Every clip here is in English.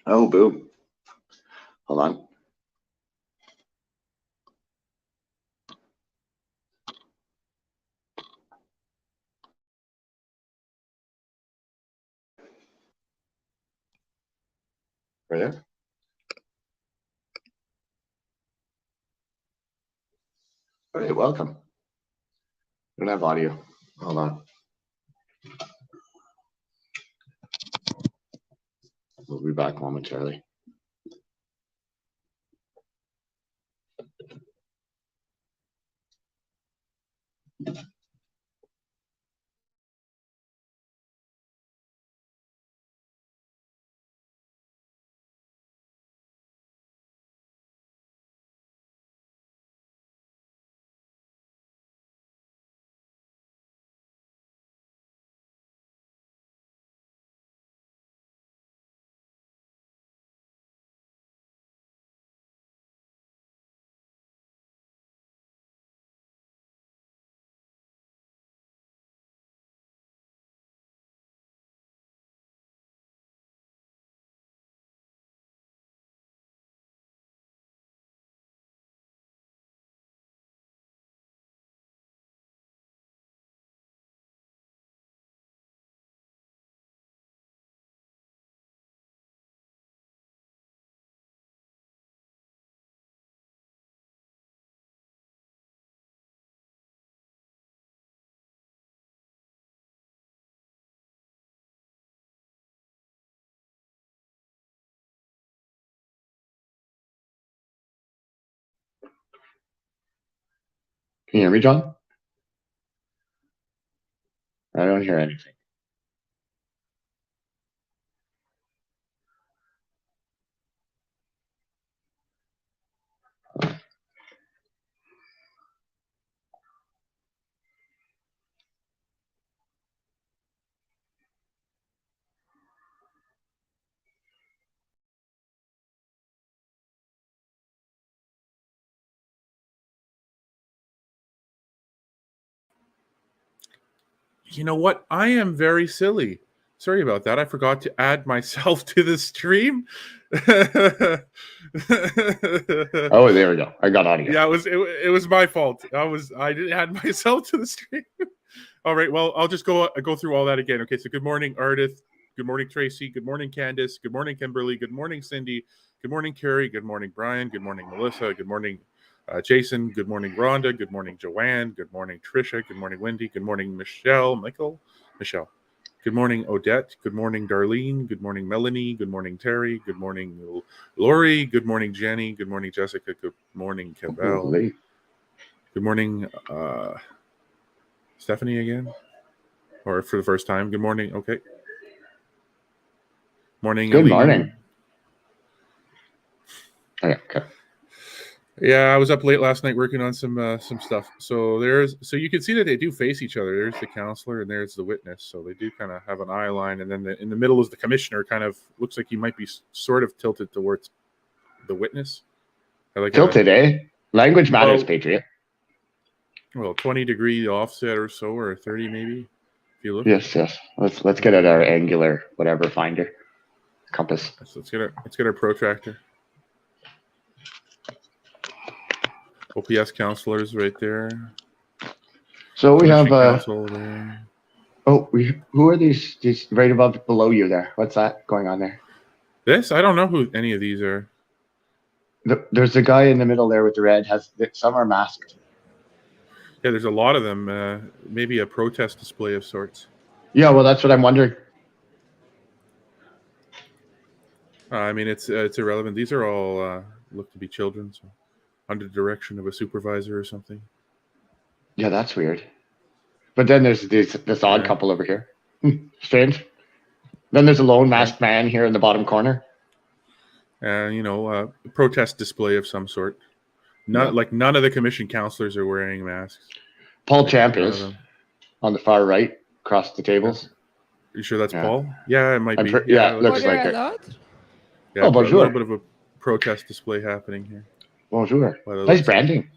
Oh, boom. Hold on. Right there. All right, welcome. We don't have audio. Hold on. We'll be back momentarily. Can you hear me, John? I don't hear anything. You know what? I am very silly. Sorry about that. I forgot to add myself to the stream. Oh, there we go. I got audio. Yeah, it was my fault. I didn't add myself to the stream. All right. Well, I'll just go through all that again. Okay. So good morning, Ardith. Good morning, Tracy. Good morning, Candace. Good morning, Kimberly. Good morning, Cindy. Good morning, Carrie. Good morning, Brian. Good morning, Melissa. Good morning, Jason. Good morning, Rhonda. Good morning, Joanne. Good morning, Trisha. Good morning, Wendy. Good morning, Michelle. Michelle. Good morning, Odette. Good morning, Darlene. Good morning, Melanie. Good morning, Terry. Good morning, Lori. Good morning, Jenny. Good morning, Jessica. Good morning, Cabell. Good morning, Stephanie again, or for the first time. Good morning. Okay. Morning. Good Eileen. morning. Okay. Yeah, I was up late last night working on some stuff. So you can see that they do face each other. There's the counselor and there's the witness. So they do kind of have an eye line, and then in the middle is the commissioner. Kind of looks like he might be sort of tilted towards the witness. Tilted, eh? Language matters, Patriot. Well, 20-degree offset or so, or 30 maybe. If you look. Yes. Let's get at our angular whatever finder compass. Let's get our protractor. OPS counselors right there. So we have who are these right above below you there? What's that going on there? This? I don't know who any of these are. There's a guy in the middle there with the red. Some are masked. Yeah, there's a lot of them. Maybe a protest display of sorts. Yeah, well, that's what I'm wondering. I mean, it's irrelevant. These are all look to be children, so under the direction of a supervisor or something. Yeah, that's weird. But then there's this odd couple over here. Strange. Then there's a lone masked man here in the bottom corner. A protest display of some sort. None of the commission counselors are wearing masks. Paul Champ is on the far right, across the tables. Are you sure that's Paul? Yeah, it might be. It looks like it. Yeah, a little bit of a protest display happening here. Bonjour. Nice branding.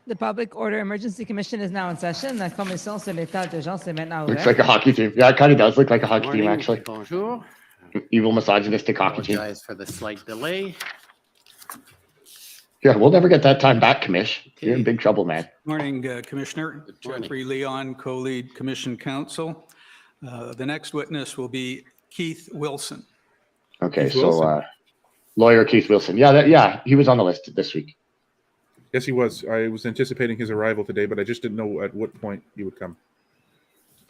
The Public Order Emergency Commission is now in session. La commission sur l'état d'urgence est maintenant ouverte. Looks like a hockey team. Yeah, it kind of does look like a hockey team, actually. Bonjour. evil, misogynistic cockatoo. Apologize for the slight delay. Yeah, we'll never get that time back, Commish. You're in Okay. big trouble, man. Morning, Commissioner. Good morning. Jeffrey Leon, co-lead Commission Counsel. The next witness will be Keith Wilson. Okay, Keith Wilson. Lawyer Keith Wilson. Yeah, he was on the list this week. Yes, he was. I was anticipating his arrival today, but I just didn't know at what point he would come.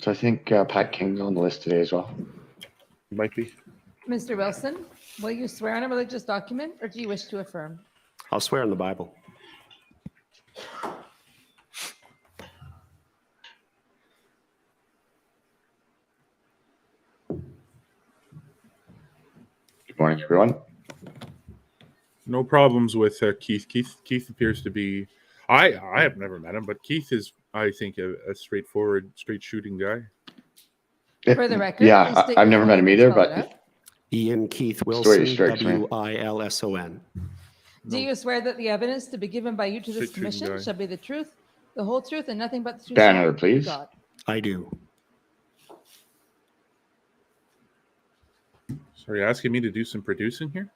So I think Pat King's on the list today as well. He might be. Mr. Wilson, will you swear on a religious document or do you wish to affirm? I'll swear on the Bible. Good morning, everyone. No problems with Keith. Keith appears to be. I have never met him, but Keith is, I think, a straightforward, straight shooting guy. For the record, Yeah, please state I've your never full met him name and either, spell it but out. Ian Keith Story Wilson, strikes me. Wilson. Do you swear that the evidence to be given by you to this Straight shooting commission guy. shall be the truth, the whole truth, and nothing but the truth? Banner, so help you please. God? I do. So are you asking me to do some producing here?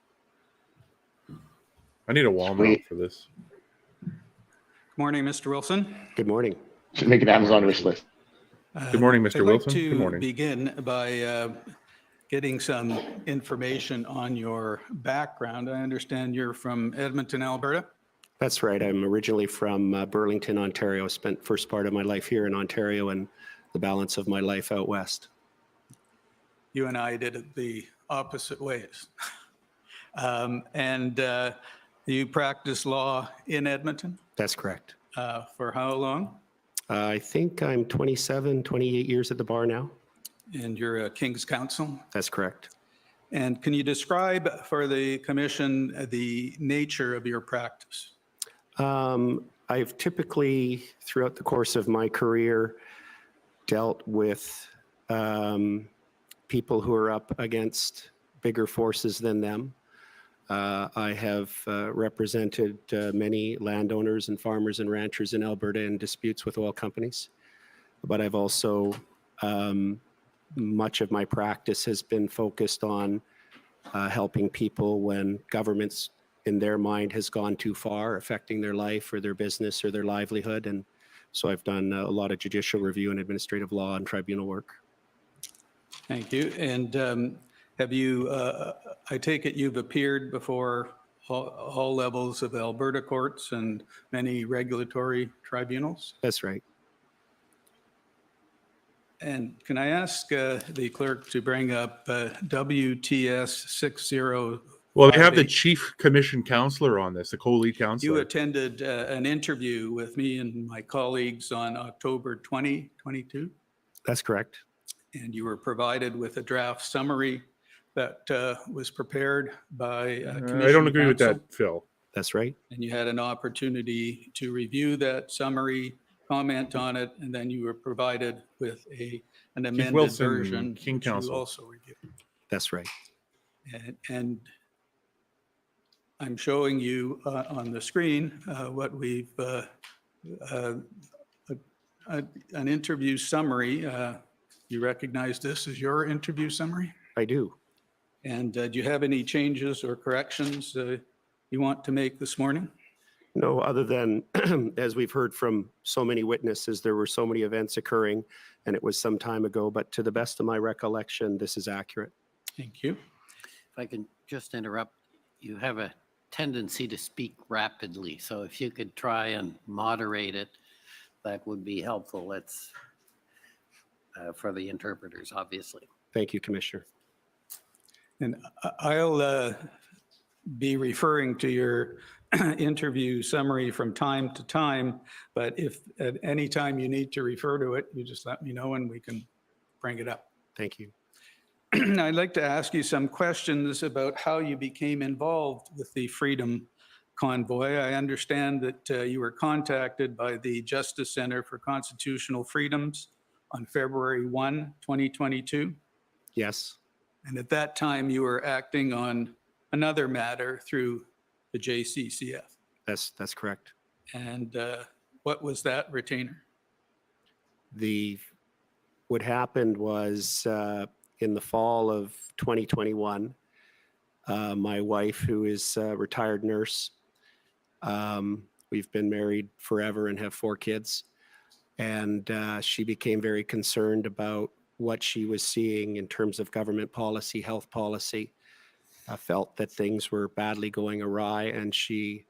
I need a wall mount Sweet. for this. Good morning, Mr. Wilson. Good morning. Should make an Amazon wish list. Good morning, Mr. I'd Wilson. like to Good morning. begin by getting some information on your background. I understand you're from Edmonton, Alberta. That's right. I'm originally from Burlington, Ontario. Spent first part of my life here in Ontario and the balance of my life out west. You and I did it the opposite ways. You practice law in Edmonton That's correct. for how long? I think I'm 27, 28 years at the bar now. And you're a King's Counsel. That's correct. And can you describe for the commission the nature of your practice? I've typically, throughout the course of my career, dealt with people who are up against bigger forces than them. I have represented many landowners and farmers and ranchers in Alberta in disputes with oil companies. But I've also, much of my practice has been focused on helping people when governments, in their mind, has gone too far, affecting their life or their business or their livelihood. And so I've done a lot of judicial review and administrative law and tribunal work. Thank you. And have you, I take it you've appeared before all levels of Alberta courts and many regulatory tribunals? That's right. And can I ask the clerk to bring up WTS 60? Well, they have the chief commission counselor on this, the co-lead You counselor. attended an interview with me and my colleagues on October 2022, That's correct. and you were provided with a draft summary that was prepared by I don't agree with that, Phil. That's right. And you had an opportunity to review that summary, comment on it, and then you were provided with an amended Wilson, version King which you Counsel. also reviewed. That's right. And I'm showing you on the screen what we've, an interview summary. You recognize this as your interview summary? I do. And do you have any changes or corrections you want to make this morning? No, other than, as we've heard from so many witnesses, there were so many events occurring and it was some time ago, but to the best of my recollection, this is accurate. Thank you. If I can just interrupt, you have a tendency to speak rapidly. So if you could try and moderate it, that would be helpful. It's for the interpreters, obviously. Thank you, Commissioner. And I'll be referring to your interview summary from time to time, but if at any time you need to refer to it, you just let me know and we can bring it up. Thank you. I'd like to ask you some questions about how you became involved with the Freedom Convoy. I understand that you were contacted by the Justice Center for Constitutional Freedoms on February 1, 2022. Yes, And at that time, you were acting on another matter through the JCCF. that's correct. And what was that retainer? What happened was in the fall of 2021, my wife, who is a retired nurse, we've been married forever and have 4 kids. And she became very concerned about what she was seeing in terms of government policy, health policy. Felt that things were badly going awry, and she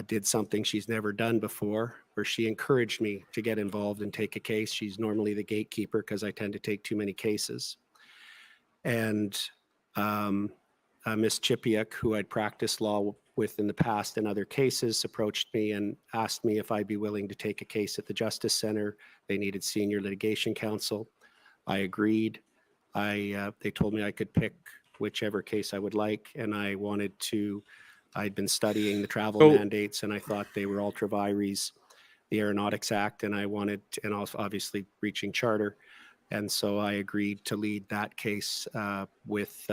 did something she's never done before, where she encouraged me to get involved and take a case. She's normally the gatekeeper because I tend to take too many cases. And Ms. Chipiuk, who I'd practiced law with in the past in other cases, approached me and asked me if I'd be willing to take a case at the Justice Center. They needed senior litigation counsel. I agreed. They told me I could pick whichever case I would like, and I'd been studying the travel mandates, and I thought they were ultra vires, the Aeronautics Act, and and also obviously breaching charter. And so I agreed to lead that case with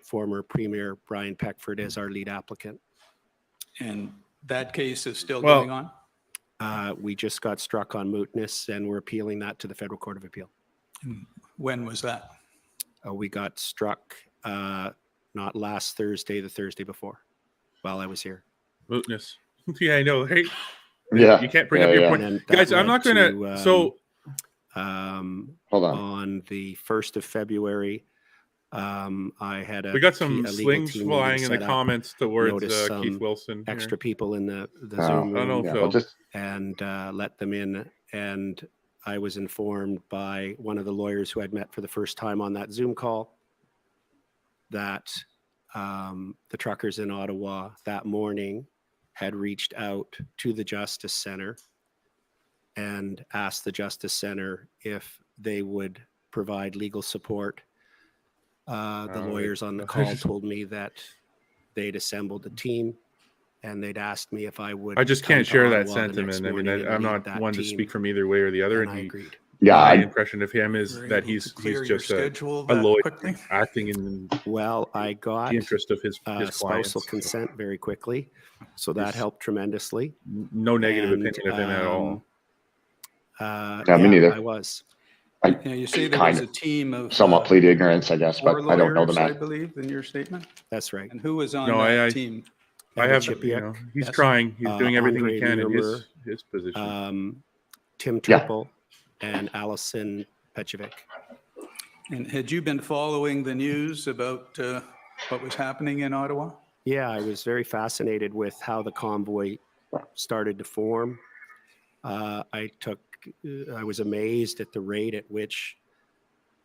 former Premier Brian Peckford as our lead applicant. And that case is still going on? We just got struck on mootness, and we're appealing that to the Federal Court of Appeal. When was that? We got struck not last Thursday, the Thursday before, while I was here. Mootness. Yeah, I know, right? Yeah. You can't bring up your point. Guys, I'm not going to... hold on. On the 1st of February, I had we got some slings flying in the comments towards Keith Wilson. Extra people in the Zoom room. And let them in. And I was informed by one of the lawyers who I'd met for the first time on that Zoom call that the truckers in Ottawa that morning had reached out to the Justice Center and asked the Justice Center if they would provide legal support. The lawyers on the call told me that they'd assembled a team and they'd asked me if I would. I just can't share that sentiment. I mean, I'm not one to speak from either way or the other. And I agreed. My impression of him is that he's just a lawyer acting in I got the interest of his spousal consent very quickly. So that helped tremendously. No negative opinion of him at all. Me neither. I was. You say there was a team of somewhat plead ignorance, I guess, but I don't know the man. I believe in your statement. That's right. And who was on that team? I have. He's trying. He's doing everything he can in his position. Tim Turple and Allison Pechovic. And had you been following the news about what was happening in Ottawa? Yeah, I was very fascinated with how the convoy started to form. I was amazed at the rate at which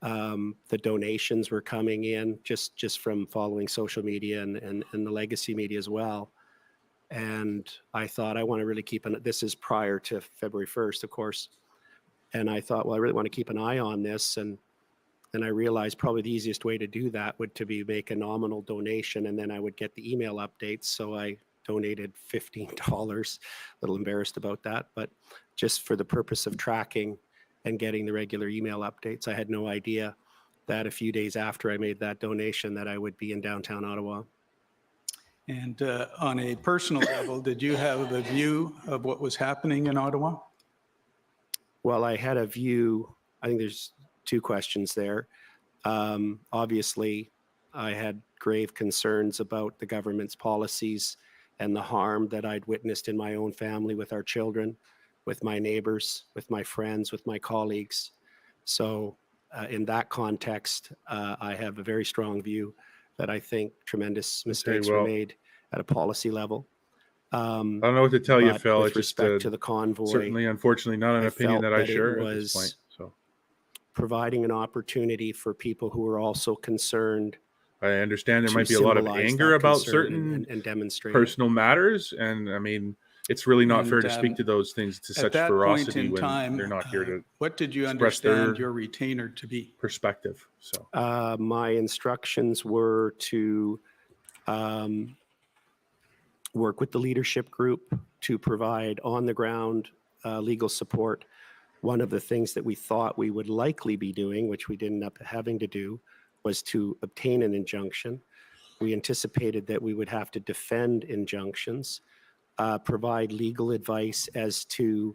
the donations were coming in, just from following social media and the legacy media as well. And I thought, I want to really this is prior to February 1st, of course. And I thought, well, I really want to keep an eye on this. And I realized probably the easiest way to do that would to be make a nominal donation, and then I would get the email updates. So I donated $15, a little embarrassed about that, but just for the purpose of tracking and getting the regular email updates. I had no idea that a few days after I made that donation that I would be in downtown Ottawa. And on a personal level, did you have a view of what was happening in Ottawa? Well, I had a view. I think there's 2 questions there. Obviously, I had grave concerns about the government's policies and the harm that I'd witnessed in my own family, with our children, with my neighbors, with my friends, with my colleagues. So in that context, I have a very strong view that I think tremendous mistakes were made at a policy level. I don't know what to tell you, Phil. With respect to the convoy, certainly, unfortunately, not an opinion that I share at this point. So, providing an opportunity for people who are also concerned. I understand there might be a lot of anger about certain and demonstrate personal matters, and I mean, it's really not fair to speak to those things to such ferocity when they're not here to. What did you understand your retainer to be? Perspective. So, my instructions were to work with the leadership group to provide on-the-ground legal support. One of the things that we thought we would likely be doing, which we didn't end up having to do, was to obtain an injunction. We anticipated that we would have to defend injunctions, provide legal advice as to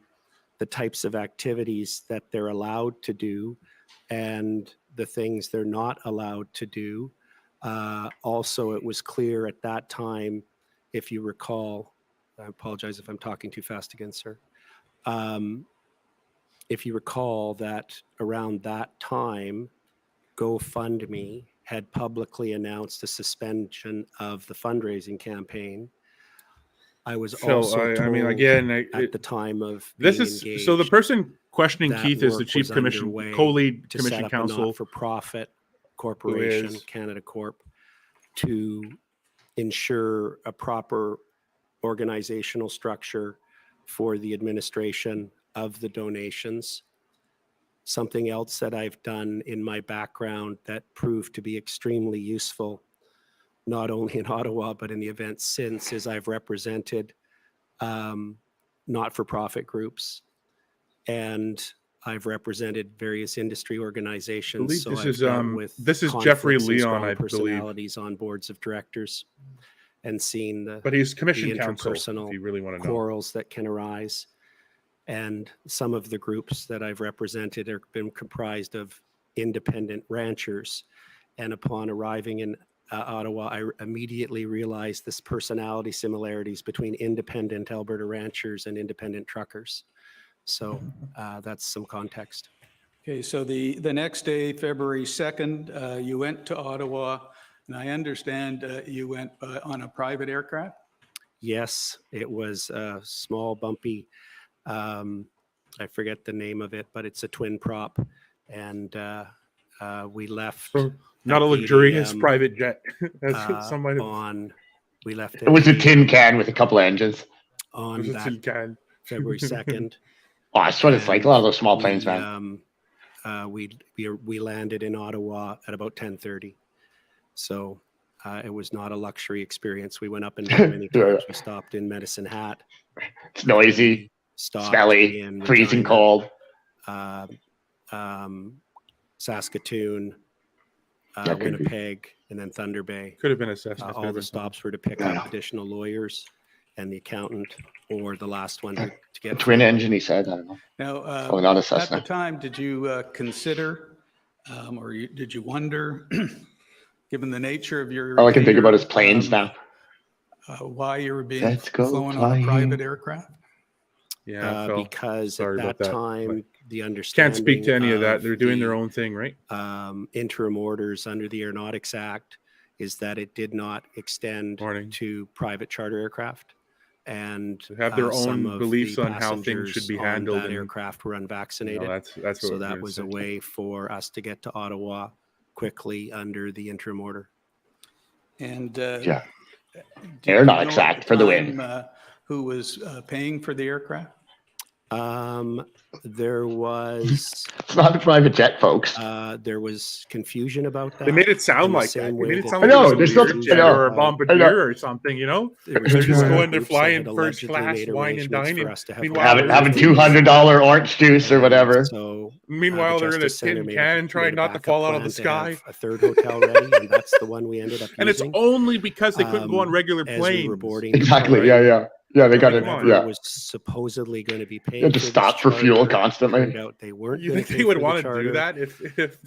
the types of activities that they're allowed to do, and the things they're not allowed to do. Also, it was clear at that time, if you recall, I apologize if I'm talking too fast again, sir. If you recall that around that time, GoFundMe had publicly announced a suspension of the fundraising campaign. I was Phil, also told I mean, again, at the time of this being is engaged, so the person questioning that Keith is the work chief was commission, underway co-lead to commission set up a counsel. not-for-profit corporation, is- Canada Corp, to ensure a proper organizational structure for the administration of the donations. Something else that I've done in my background that proved to be extremely useful, not only in Ottawa, but in the events since, is I've represented not-for-profit groups, and I've represented various industry organizations. believe So this I've is, dealt with this is Jeffrey conflicts and Leon, strong I believe. personalities on boards of directors, and seen the But he's commission the counsel, interpersonal if you really want to know. quarrels that can arise. And some of the groups that I've represented have been comprised of independent ranchers. And upon arriving in Ottawa, I immediately realized this personality similarities between independent Alberta ranchers and independent truckers. So that's some context. Okay, so the next day, February 2nd, you went to Ottawa, and I understand you went on a private aircraft? Yes, it was a small, bumpy, I forget the name of it, but it's a twin prop. And we left. So not a at 8 luxurious a.m., private jet. As some might have. We left It was a tin can with a couple of engines. on There's a that tin can. February 2nd. Oh, that's what it's like. A lot of those small planes, man. We landed in Ottawa at about 10:30. So it was not a luxury experience. We went up and down many Yeah. times. We stopped in Medicine Hat. It's noisy, Stopped smelly, in freezing Regina, cold. Saskatoon, Yeah, could be. Winnipeg, and then Thunder Bay. Could have been assessed. All the stops were to pick up additional lawyers and the accountant, or the last one to get Twin engine, he said. I don't know. Now, Oh, not a at the Cessna. time, did you consider, did you wonder, given the nature of your All I can think about is career, planes now. why you were being Let's go flown on a flying. private aircraft? Yeah, Phil. because Sorry at about that that, time, the understanding Can't speak to any of that. of They're doing their the, own thing, right? interim orders under the Aeronautics Act is that it did not extend Morning. to private charter aircraft. And To have their some own of beliefs the on how things should passengers be on handled. that and, aircraft were unvaccinated. that's what So we're that gonna was say. a way for us to get to Ottawa quickly under the interim order. And Yeah. did you Aeronautics know at Act for the win. time, who was paying for the aircraft? There was It's not a private jet, folks. there was confusion about that. They made it sound in the like that. same They way made it that sound I like know, it was there's a nothing- Learjet I know. or a I know. bombardier or something, you know? there was They're two just other going to groups fly that in had first allegedly class, made wine and arrangements dine. for us to have Meanwhile, Having they're gonna- $200 orange juice or whatever. So Meanwhile, the they're in a Justice Center tin made can trying made a not to backup fall out of the plan to sky. have a third hotel ready, and that's the one we ended up And it's using. only because they couldn't go on regular As we were planes. boarding, Exactly. Right. Yeah. Yeah, they I got mean, it. come on. Yeah. was supposedly going to be paying You had to for this stop for fuel charter. constantly. Turned out they weren't You going think to they pay would for the want to charter. do that if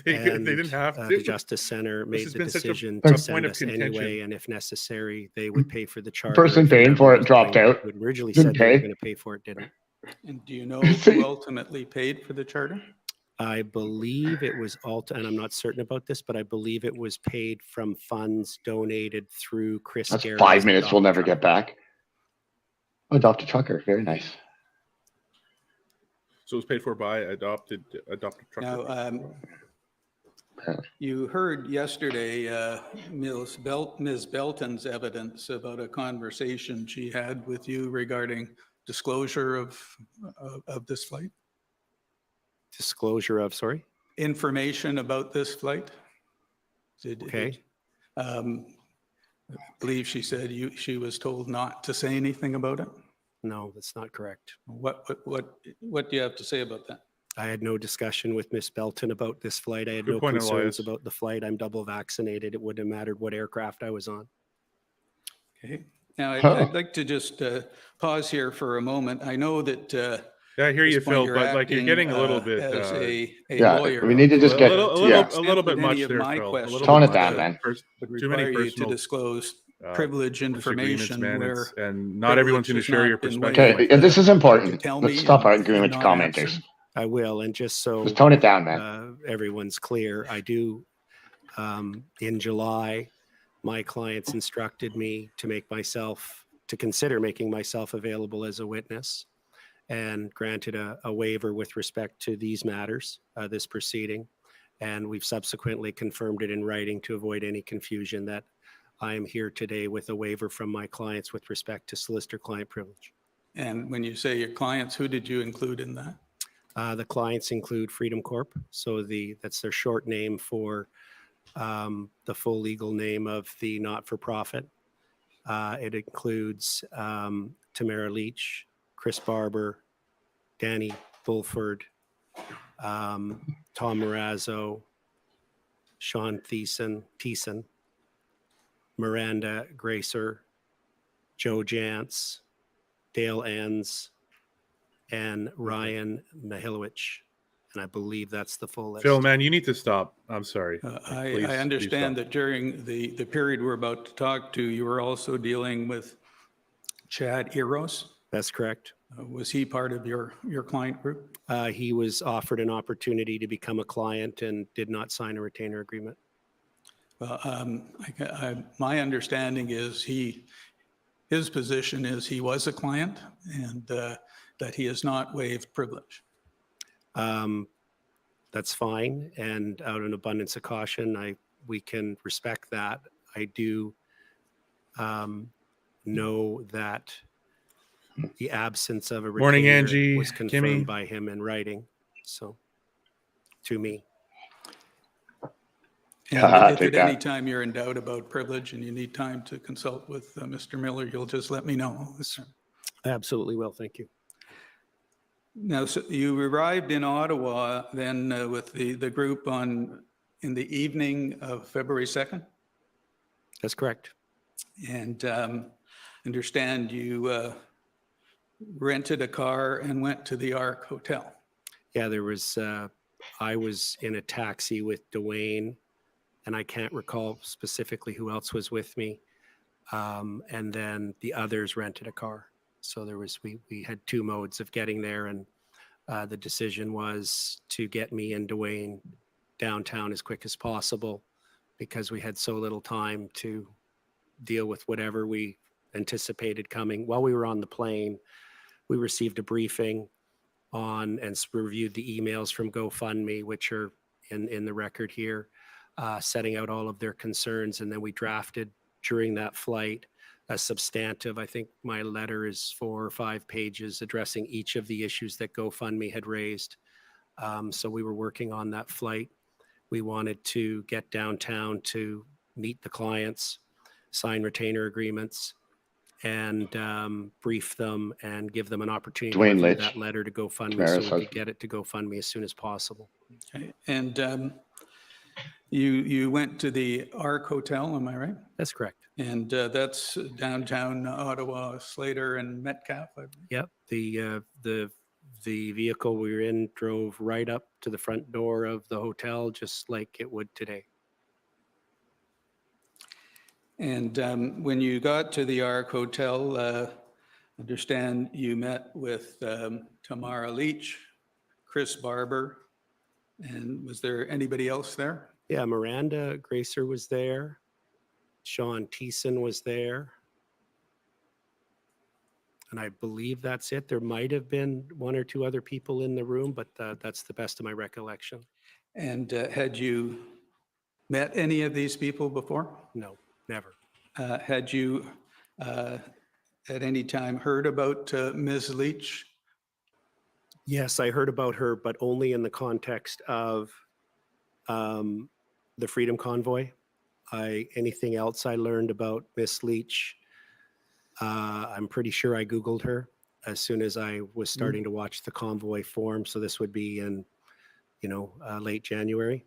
they didn't have to? The Justice Center made has the been such a decision tough to send point of us contention. anyway, and if necessary, they would pay for the charter. person if the paying for it government dropped out. who originally Didn't said they were pay. going to pay for it didn't. And do you know who ultimately paid for the charter? I believe it was and I'm not certain about this, but I believe it was paid from funds donated through Chris That's Gary's 5 minutes we'll Adopt never Truck. get back. Adopt a trucker. Very nice. So it was paid for by adopted trucker. Now, you heard yesterday Ms. Belton's evidence about a conversation she had with you regarding disclosure of this flight, Disclosure of, sorry? information about this flight. Okay. I believe she said she was told not to say anything about it. No, that's not correct. What do you have to say about that? I had no discussion with Miss Belton about this flight. I had Good no point, concerns Elias. about the flight. I'm double vaccinated. It wouldn't have mattered what aircraft I was on. Okay. Now, I'd like to just pause here for a moment. I know that Yeah, I hear At you, this point, Phil, but like you're acting, getting a little bit, as a Yeah, lawyer. we need to just a get- little, yeah. a little bit Any much of there, my Phil. A questions little Tone bit it down, much. man. would Too many require you to personal disclose uh, privilege disagreements, information man, where and not everyone's going to privilege share has your not been perspective. waived. my Okay, and this friend. is important. You tell Let's me stop and- arguing and with the not commenters. answer. I will. And just so Just tone it down, man. everyone's clear, I do, in July, my clients instructed me to consider making myself available as a witness, and granted a waiver with respect to these matters, this proceeding. And we've subsequently confirmed it in writing to avoid any confusion that I am here today with a waiver from my clients with respect to solicitor-client privilege. And when you say your clients, who did you include in that? The clients include Freedom Corp. So that's their short name for the full legal name of the not-for-profit. It includes Tamara Leach, Chris Barber, Danny Bulford, Tom Marazzo, Sean Thiessen, Miranda Gracer, Joe Jantz, Dale Enns, and Ryan Mihilowicz. And I believe that's the full list. Phil, man, you need to stop. I'm sorry. I understand stop. that during the period we're about to talk to, you were also dealing with Chad Eros. That's correct. Was he part of your client group? He was offered an opportunity to become a client and did not sign a retainer agreement. Well, my understanding is his position is he was a client and that he has not waived privilege. That's fine. And out of an abundance of caution, we can respect that. I do know that the absence of a retainer Morning, Angie, was confirmed Kimmy. by him in writing. So to me. And if Take at any that. time you're in doubt about privilege and you need time to consult with Mr. Miller, you'll just let me know. I absolutely will. Thank you. Now, so you arrived in Ottawa then with the group in the evening of February 2nd? That's correct. And understand you rented a car and went to the Ark Hotel. Yeah, I was in a taxi with Dwayne, and I can't recall specifically who else was with me. And then the others rented a car. So we had two modes of getting there, and the decision was to get me and Dwayne downtown as quick as possible because we had so little time to deal with whatever we anticipated coming. While we were on the plane, we received a briefing on and reviewed the emails from GoFundMe, which are in the record here, setting out all of their concerns. And then we drafted during that flight a substantive, I think my letter is 4 or 5 pages addressing each of the issues that GoFundMe had raised. So we were working on that flight. We wanted to get downtown to meet the clients, sign retainer agreements, and brief them and give them an opportunity Dwayne to review Litch, that letter to GoFundMe Tamara's so we could husband. get it to GoFundMe as soon as possible. Okay. And you went to the Ark Hotel, am I right? That's correct. And that's downtown Ottawa, Slater and Metcalf. I believe. Yep. The vehicle we were in drove right up to the front door of the hotel, just like it would today. And when you got to the Ark Hotel, understand you met with Tamara Leach, Chris Barber, and was there anybody else there? Yeah, Miranda Gracer was there. Sean Thiessen was there. And I believe that's it. There might have been 1 or 2 other people in the room, but that's the best of my recollection. And had you met any of these people before? No, never. Had you at any time heard about Ms. Leach? Yes, I heard about her, but only in the context of the Freedom Convoy. Anything else I learned about Miss Leach, I'm pretty sure I Googled her as soon as I was starting to watch the convoy form. So this would be in, late January,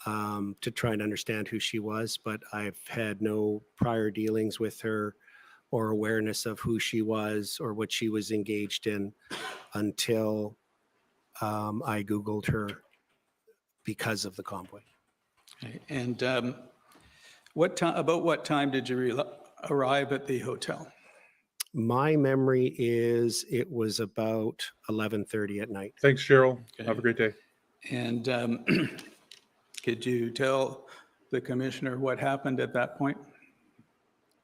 to try and understand who she was. But I've had no prior dealings with her or awareness of who she was or what she was engaged in until I Googled her because of the convoy. Okay. And about what time did you arrive at the hotel? My memory is it was about 11:30 at night. Thanks, Cheryl. Okay. Have a great day. And could you tell the commissioner what happened at that point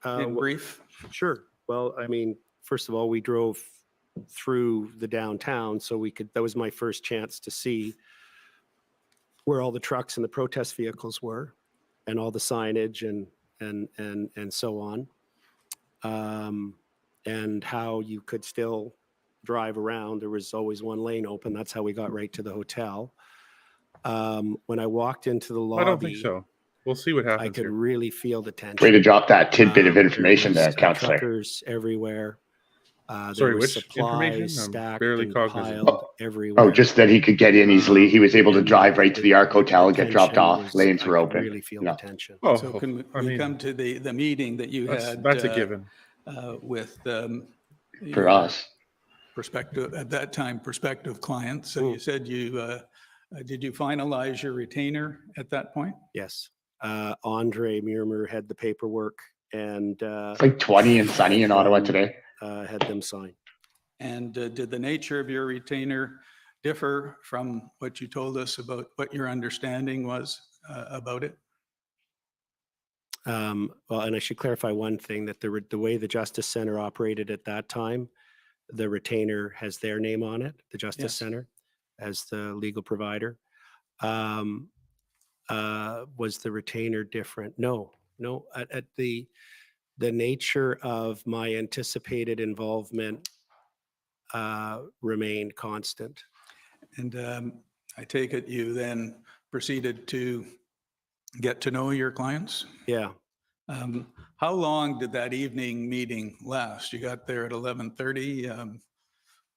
in brief? Sure. Well, I mean, first of all, we drove through the downtown, so that was my first chance to see where all the trucks and the protest vehicles were and all the signage and so on. And how you could still drive around. There was always one lane open. That's how we got right to the hotel. When I walked into the lobby, I don't think so. We'll see what happens I could here. really feel the tension. Way to drop that tidbit of information There there, was, Councillor. truckers everywhere. Sorry, There was which information? supplies I'm stacked barely and cognizant. piled everywhere. Oh, just that he could get in easily. He was able to And drive right to the Arc Hotel and the get dropped tension off. was- Lanes I were could open. really feel No. the tension. Oh, So can I we mean, come to the meeting that you had? that's a given. With For your us. prospective, at that time, prospective clients. So you said did you finalize your retainer at that point? Yes. Andre Muirmer had the paperwork and It's like 20 and sunny in Ottawa today. had them sign. And did the nature of your retainer differ from what you told us about what your understanding was about it? Well, and I should clarify one thing, that the way the Justice Center operated at that time, the retainer has their name on it, the Justice Yes. Center, as the legal provider. Was the retainer different? No. At the nature of my anticipated involvement remained constant. And I take it you then proceeded to get to know your clients? Yeah. How long did that evening meeting last? You got there at 11:30.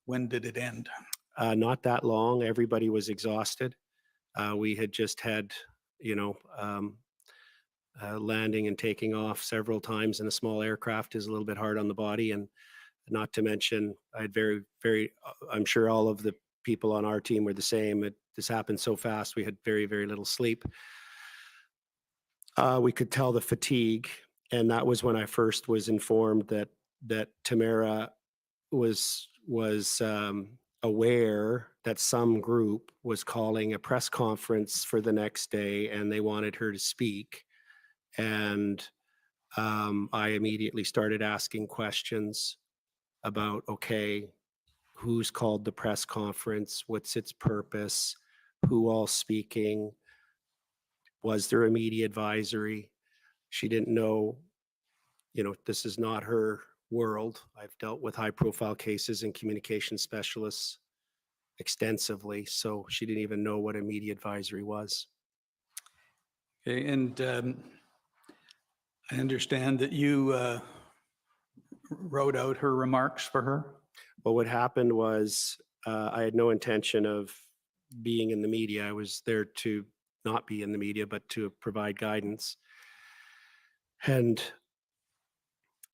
When did it end? Not that long. Everybody was exhausted. We had just had, landing and taking off several times in a small aircraft is a little bit hard on the body. And not to mention, I had I'm sure all of the people on our team were the same. This happened so fast. We had very, very little sleep. We could tell the fatigue. And that was when I first was informed that Tamara was aware that some group was calling a press conference for the next day and they wanted her to speak. And I immediately started asking questions about, okay, who's called the press conference? What's its purpose? Who all speaking? Was there a media advisory? She didn't know, this is not her world. I've dealt with high profile cases and communication specialists extensively, so she didn't even know what a media advisory was. Okay, and I understand that you wrote out her remarks for her. Well, what happened was I had no intention of being in the media. I was there to not be in the media, but to provide guidance. And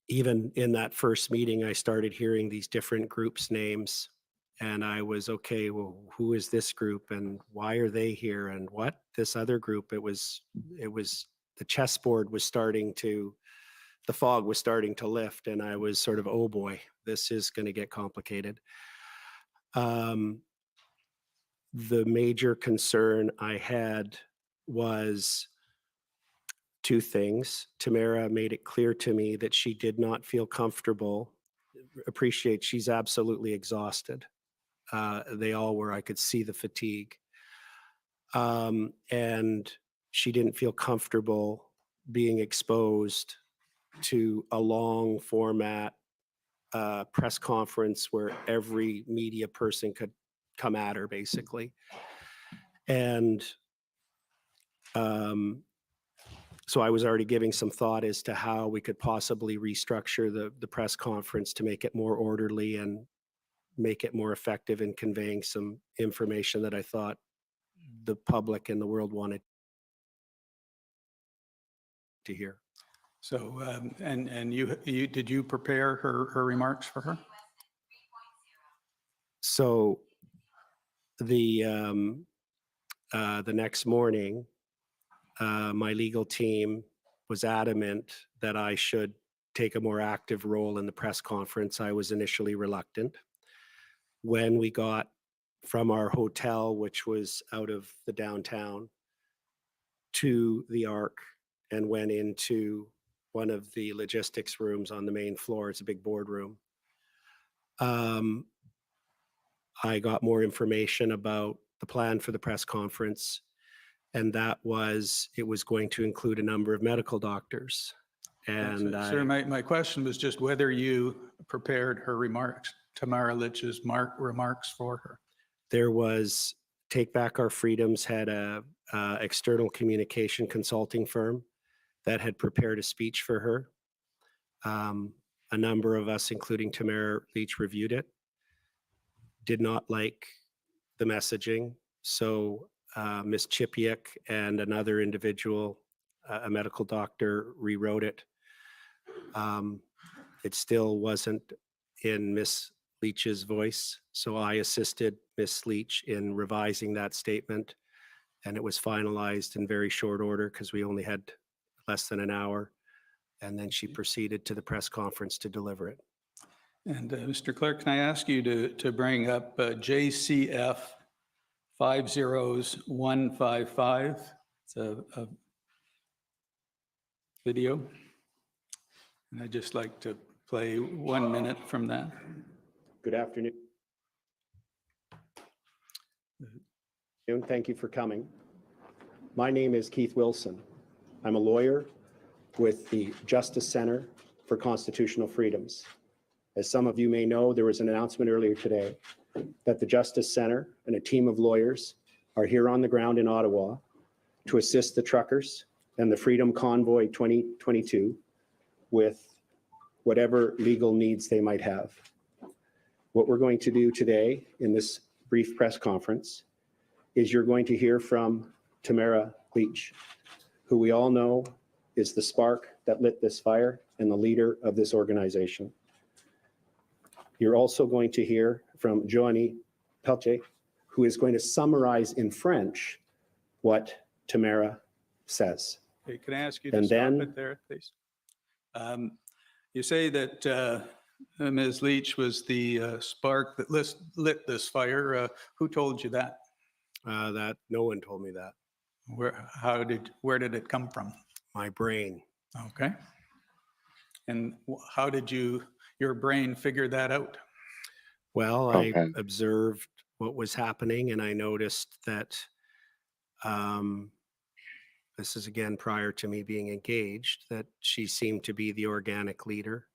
even in that first meeting, I started hearing these different groups' names. And I was, okay, well, who is this group and why are they here? And what this other group? It was the chessboard was the fog was starting to lift. And I was sort of, oh boy, this is going to get complicated. The major concern I had was two things. Tamara made it clear to me that she did not feel comfortable. Appreciate she's absolutely exhausted. They all were. I could see the fatigue. And she didn't feel comfortable being exposed to a long format press conference where every media person could come at her, basically. And so I was already giving some thought as to how we could possibly restructure the press conference to make it more orderly and make it more effective in conveying some information that I thought the public and the world wanted to hear. So, and you did you prepare her remarks for her? So the next morning, my legal team was adamant that I should take a more active role in the press conference. I was initially reluctant. When we got from our hotel, which was out of the downtown, to the Arc and went into one of the logistics rooms on the main floor, it's a big boardroom, I got more information about the plan for the press conference, and that was, it was going to include a number of medical doctors. And Sir, my question was just whether you prepared her remarks, Tamara Litch's remarks for her. there was Take Back Our Freedoms had a external communication consulting firm that had prepared a speech for her. A number of us, including Tamara Leach, reviewed it, did not like the messaging. So Ms. Chipiuk and another individual, a medical doctor, rewrote it. It still wasn't in Ms. Leach's voice. So I assisted Ms. Leach in revising that statement, and it was finalized in very short order because we only had less than an hour. And then she proceeded to the press conference to deliver it. And Mr. Clerk, can I ask you to bring up JCF 50155? It's a video. And I'd just like to play 1 minute from that. Good afternoon. Thank you for coming. My name is Keith Wilson. I'm a lawyer with the Justice Center for Constitutional Freedoms. As some of you may know, there was an announcement earlier today that the Justice Center and a team of lawyers are here on the ground in Ottawa to assist the truckers and the Freedom Convoy 2022 with whatever legal needs they might have. What we're going to do today in this brief press conference is you're going to hear from Tamara Leach, who we all know is the spark that lit this fire and the leader of this organization. You're also going to hear from Joanie Peltier, who is going to summarize in French what Tamara says. Okay, can I ask you to stop it there, please? You say that Ms. Leach was the spark that lit this fire. Who told you that? That no one told me that. Where did it come from? My brain. Okay. And how did your brain figure that out? Well, Okay. I observed what was happening, and I noticed that this is again prior to me being engaged, that she seemed to be the organic leader.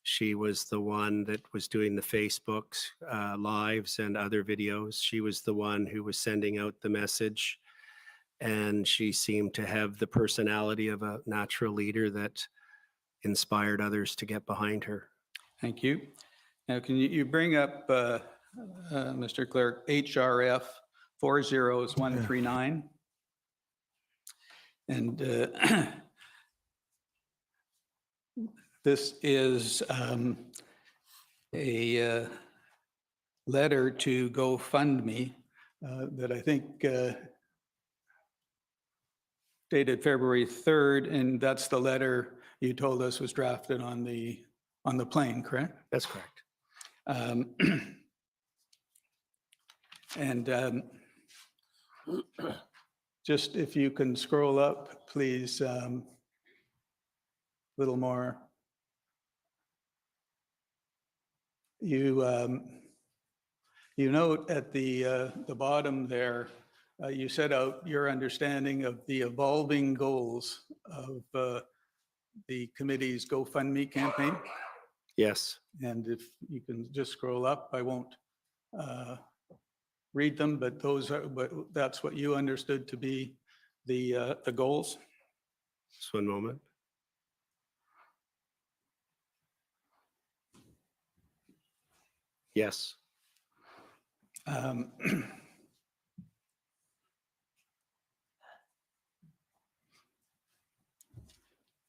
She was the one that was doing the Facebooks, lives and other videos. She was the one who was sending out the message, and she seemed to have the personality of a natural leader that inspired others to get behind her. Thank you. Now, can you bring up, Mr. Clerk, HRF 40139? And this is a letter to GoFundMe that I think dated February 3rd, and that's the letter you told us was drafted on the plane, correct? That's correct. And just if you can scroll up, please, a little more. You note at the bottom there, you set out your understanding of the evolving goals of the committee's GoFundMe campaign. Yes. And if you can just scroll up, I won't read them, but that's what you understood to be the goals. Just one moment. Yes.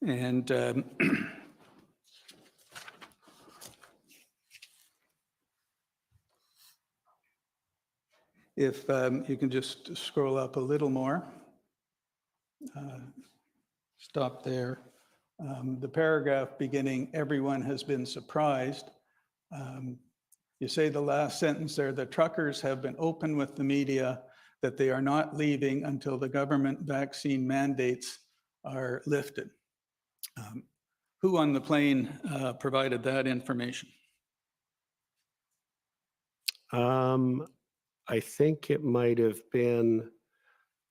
And if you can just scroll up a little more. Stop there. The paragraph beginning, everyone has been surprised. You say the last sentence there, the truckers have been open with the media that they are not leaving until the government vaccine mandates are lifted. Who on the plane provided that information? I think it might have been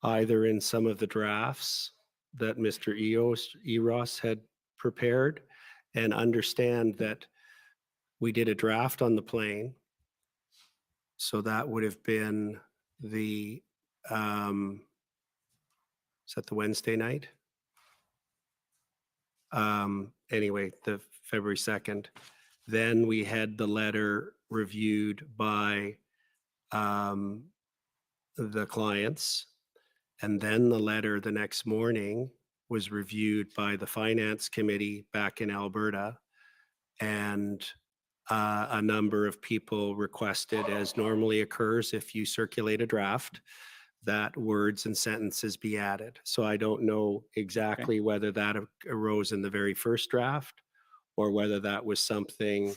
either in some of the drafts that Mr. Eros had prepared, and understand that we did a draft on the plane. So that would have been the, is that the Wednesday night? Anyway, the February 2nd. Then we had the letter reviewed by the clients. And then the letter the next morning was reviewed by the finance committee back in Alberta. And a number of people requested, as normally occurs if you circulate a draft, that words and sentences be added. So I don't know exactly whether that arose in the very first draft or whether that was something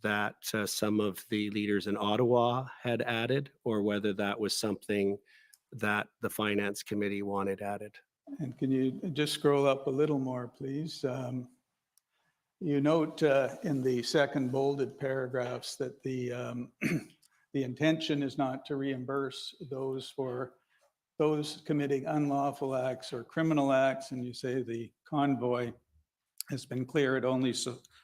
that some of the leaders in Ottawa had added, or whether that was something that the finance committee wanted added. And can you just scroll up a little more, please? You note in the second bolded paragraphs that the intention is not to reimburse those committing unlawful acts or criminal acts, and you say the convoy has been clear, it only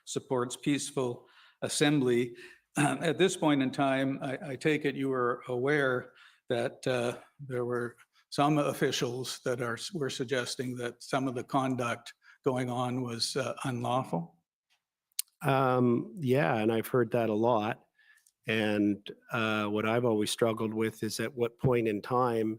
supports peaceful assembly. At this point in time, I take it you were aware that there were some officials that were suggesting that some of the conduct going on was unlawful? Yeah, and I've heard that a lot. And what I've always struggled with is, at what point in time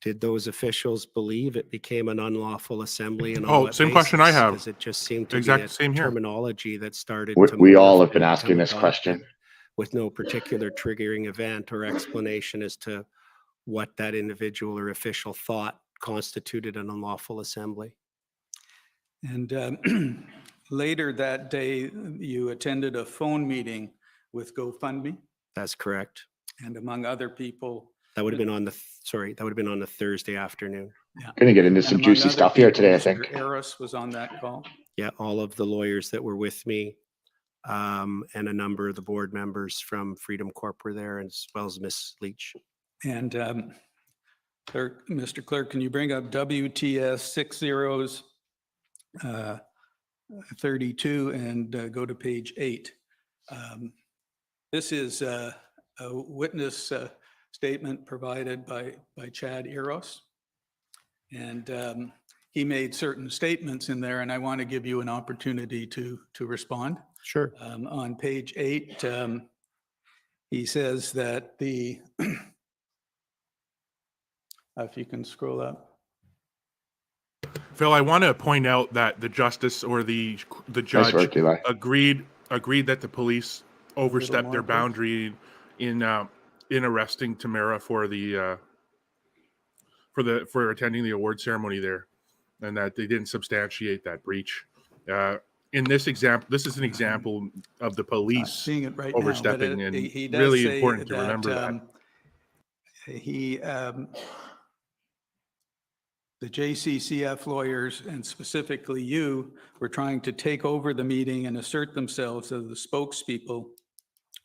did those officials believe it became an unlawful assembly? And on what same question I basis? have. Because it just seemed to Exact be a same here. terminology that started to We all morph have been and asking become this question. adopted with no particular triggering event or explanation as to what that individual or official thought constituted an unlawful assembly. And later that day, you attended a phone meeting with GoFundMe, That's correct. and among other people. That would have been on the, sorry, that would have been on the Thursday afternoon. Yeah. Gonna get into And some among juicy other stuff here people, today, I Mr. think. Eros was on that call. Yeah, all of the lawyers that were with me and a number of the board members from Freedom Corp were there, as well as Miss Leach. And Mr. Clerk, can you bring up WTS 6032 and go to page 8? This is a witness statement provided by Chad Eros. And he made certain statements in there, and I want to give you an opportunity to respond. Sure. On page 8, he says that the, if you can scroll up. Phil, I want to point out that the justice or the Nice judge work, Eli. agreed that the police overstepped their more, please. boundary in arresting Tamara for attending the award ceremony there, and that they didn't substantiate that breach. In this example, this is an example of the police Seeing it right overstepping, now, but and he does really say important to remember that. The JCCF lawyers, and specifically you, were trying to take over the meeting and assert themselves as the spokespeople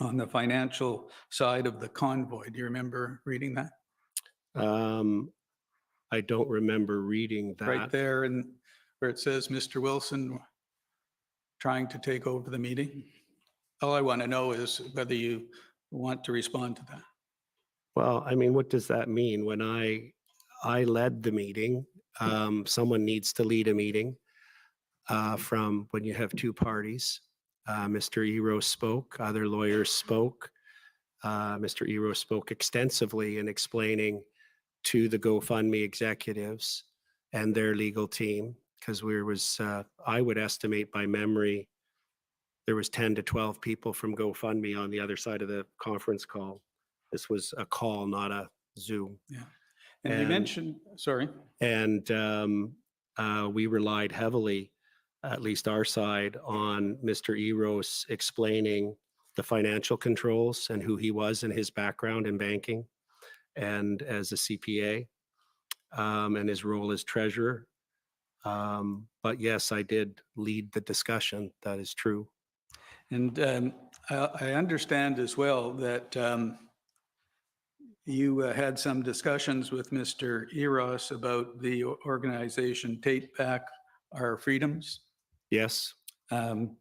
on the financial side of the convoy. Do you remember reading that? I don't remember reading that. Right there, and where it says Mr. Wilson trying to take over the meeting. All I want to know is whether you want to respond to that. Well, I mean, what does that mean? When I led the meeting, someone needs to lead a meeting from when you have two parties. Mr. Eros spoke, other lawyers spoke. Mr. Eros spoke extensively in explaining to the GoFundMe executives and their legal team, because I would estimate by memory, there was 10 to 12 people from GoFundMe on the other side of the conference call. This was a call, not a Zoom. Yeah. And you mentioned, sorry. And we relied heavily, at least our side, on Mr. Eros explaining the financial controls and who he was and his background in banking and as a CPA, and his role as treasurer. But yes, I did lead the discussion. That is true. And I understand as well that you had some discussions with Mr. Eros about the organization Take Back Our Freedoms. Yes. And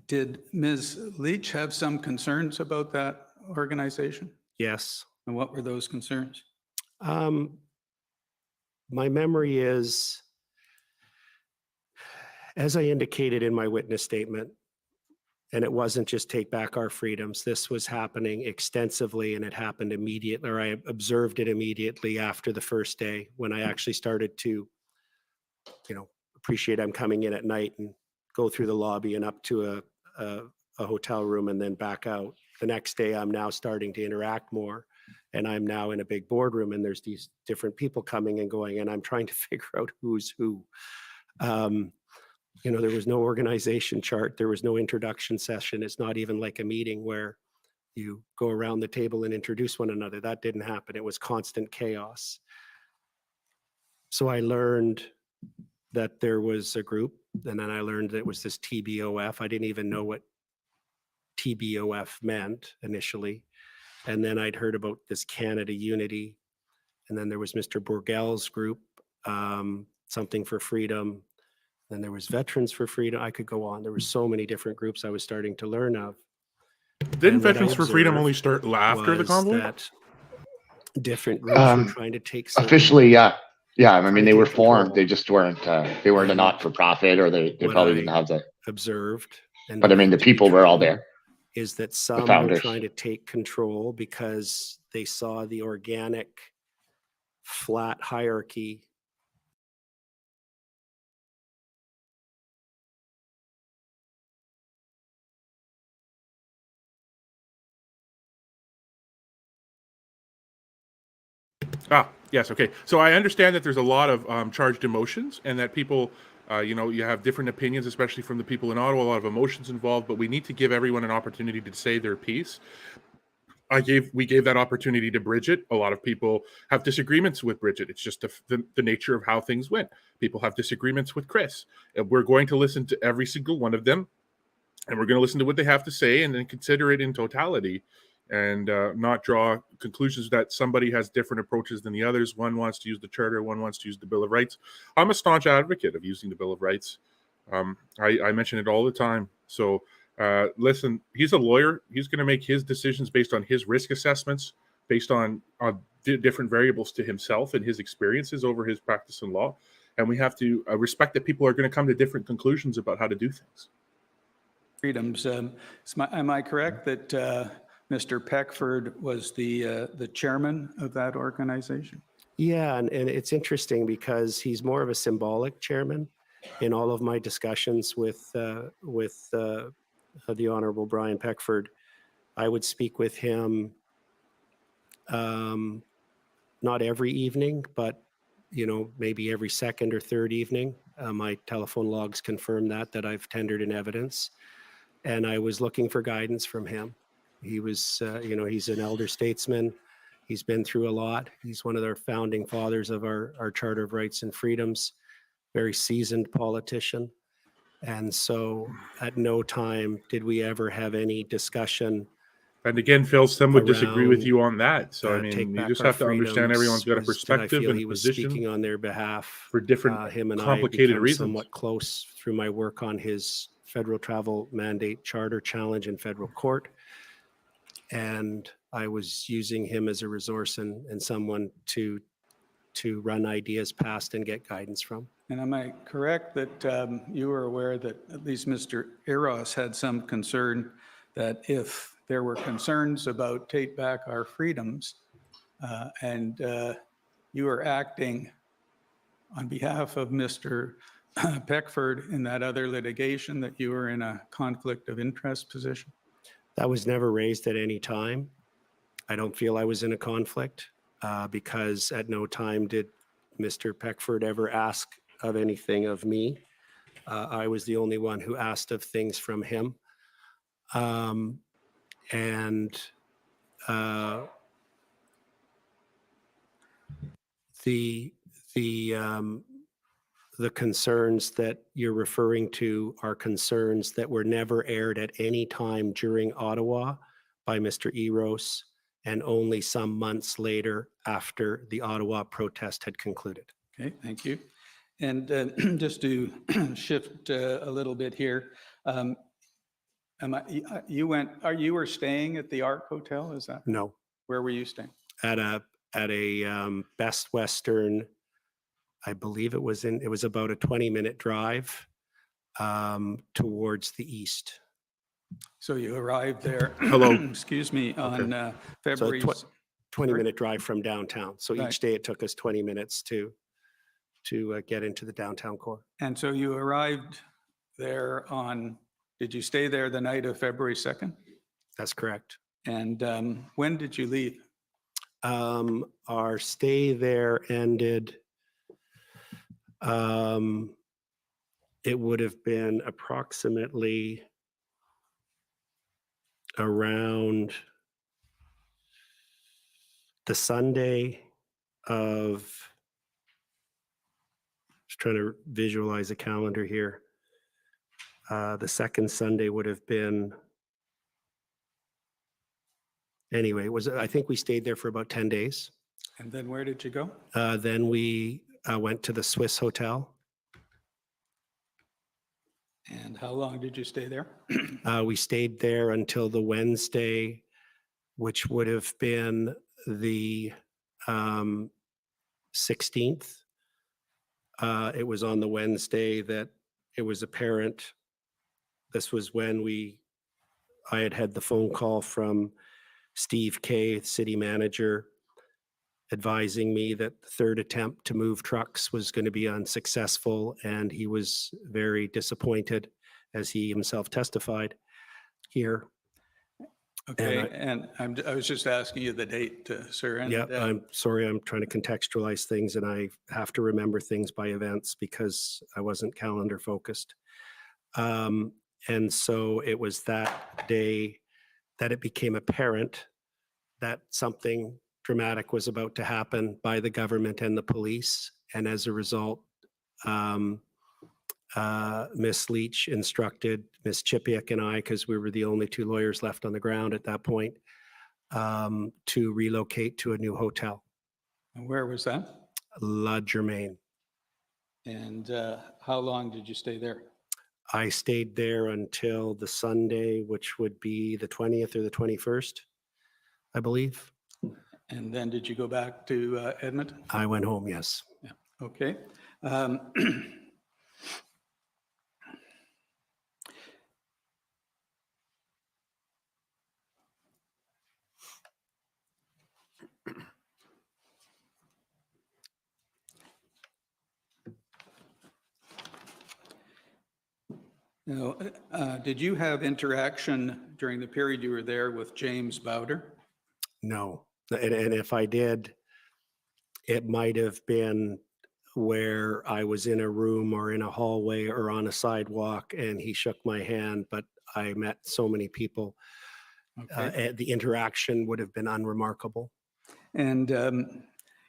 did Ms. Leach have some concerns about that organization? Yes. And what were those concerns? My memory is, as I indicated in my witness statement, and it wasn't just Take Back Our Freedoms, this was happening extensively, and it happened immediately, or I observed it immediately after the first day when I actually started to, appreciate I'm coming in at night and go through the lobby and up to a hotel room and then back out. The next day, I'm now starting to interact more, and I'm now in a big boardroom, and there's these different people coming and going, and I'm trying to figure out who's who. There was no organization chart. There was no introduction session. It's not even like a meeting where you go around the table and introduce one another. That didn't happen. It was constant chaos. So I learned that there was a group, and then I learned that it was this TBOF. I didn't even know what TBOF meant initially. And then I'd heard about this Canada Unity. And then there was Mr. Bourgel's group, Something for Freedom. Then there was Veterans for Freedom. I could go on. There were so many different groups I was starting to learn of. Didn't Veterans for Freedom only start after the convoy? That different groups were trying to take officially, yeah. Yeah, I mean, they were formed. control. They just weren't. They weren't a not-for-profit, or they probably didn't have the. Observed. But I mean, the people were all there. Is that some were founders. trying to take control because they saw the organic, flat hierarchy. Yes. Okay. So I understand that there's a lot of charged emotions, and that people, you have different opinions, especially from the people in Ottawa, a lot of emotions involved, but we need to give everyone an opportunity to say their piece. We gave that opportunity to Brigitte. A lot of people have disagreements with Brigitte. It's just the nature of how things went. People have disagreements with Chris, and we're going to listen to every single one of them, and we're going to listen to what they have to say and then consider it in totality, and not draw conclusions that somebody has different approaches than the others. One wants to use the Charter, one wants to use the Bill of Rights. I'm a staunch advocate of using the Bill of Rights. I mention it all the time. So listen, he's a lawyer. He's going to make his decisions based on his risk assessments, based on different variables to himself and his experiences over his practice in law. And we have to respect that people are going to come to different conclusions about how to do things. Freedoms. Am I correct that Mr. Peckford was the chairman of that organization? Yeah, and it's interesting because he's more of a symbolic chairman. In all of my discussions with the Honorable Brian Peckford, I would speak with him not every evening, but maybe every second or third evening. My telephone logs confirm that I've tendered in evidence, and I was looking for guidance from him. He was, he's an elder statesman. He's been through a lot. He's one of the founding fathers of our Charter of Rights and Freedoms, very seasoned politician. And so at no time did we ever have any discussion. And again, Phil, some would disagree with you on that. So, I mean, you just have to understand everyone's got a perspective and he was position speaking on their behalf for different him and complicated I reasons. Somewhat close through my work on his federal travel mandate charter challenge in federal court. And I was using him as a resource and someone to run ideas past and get guidance from. And am I correct that you were aware that at least Mr. Eros had some concern that if there were concerns about Take Back Our Freedoms, and you were acting on behalf of Mr. Peckford in that other litigation, that you were in a conflict of interest position? That was never raised at any time. I don't feel I was in a conflict because at no time did Mr. Peckford ever ask of anything of me. I was the only one who asked of things from him. And the concerns that you're referring to are concerns that were never aired at any time during Ottawa by Mr. Eros, and only some months later after the Ottawa protest had concluded. Okay, thank you. And just to shift a little bit here, you were staying at the Ark Hotel? Is that? No, Where were you staying? at a Best Western. I believe it was about a 20-minute drive towards the east. So you arrived there. Hello. Excuse me, on So February. 20-minute drive from downtown. So Right. each day it took us 20 minutes to get into the downtown core. And so you arrived there on, did you stay there the night of February 2nd? That's correct. And when did you leave? Our stay there ended, it would have been approximately around the Sunday of, just trying to visualize a calendar here. The second Sunday would have been, anyway, I think we stayed there for about 10 days. And then where did you go? Then we went to the Swiss Hotel. And how long did you stay there? We stayed there until the Wednesday, which would have been the 16th. It was on the Wednesday that it was apparent. This was when I had the phone call from Steve Kay, city manager, advising me that the third attempt to move trucks was going to be unsuccessful, and he was very disappointed, as he himself testified here. Okay, and I was just asking you the date, sir. And, Yeah, I'm sorry, I'm trying to contextualize things, and I have to remember things by events because I wasn't calendar focused. And so it was that day that it became apparent that something dramatic was about to happen by the government and the police. And as a result, Miss Leach instructed Miss Chipiak and I, because we were the only two lawyers left on the ground at that point, to relocate to a new hotel. and where was that? La Germaine. And how long did you stay there? I stayed there until the Sunday, which would be the 20th or the 21st, I believe. And then did you go back to Edmonton? I went home, yes. Yeah. Okay. Now, did you have interaction during the period you were there with James Bowder? No. And if I did, it might have been where I was in a room or in a hallway or on a sidewalk and he shook my hand, but I met so many people. Okay. The interaction would have been unremarkable. And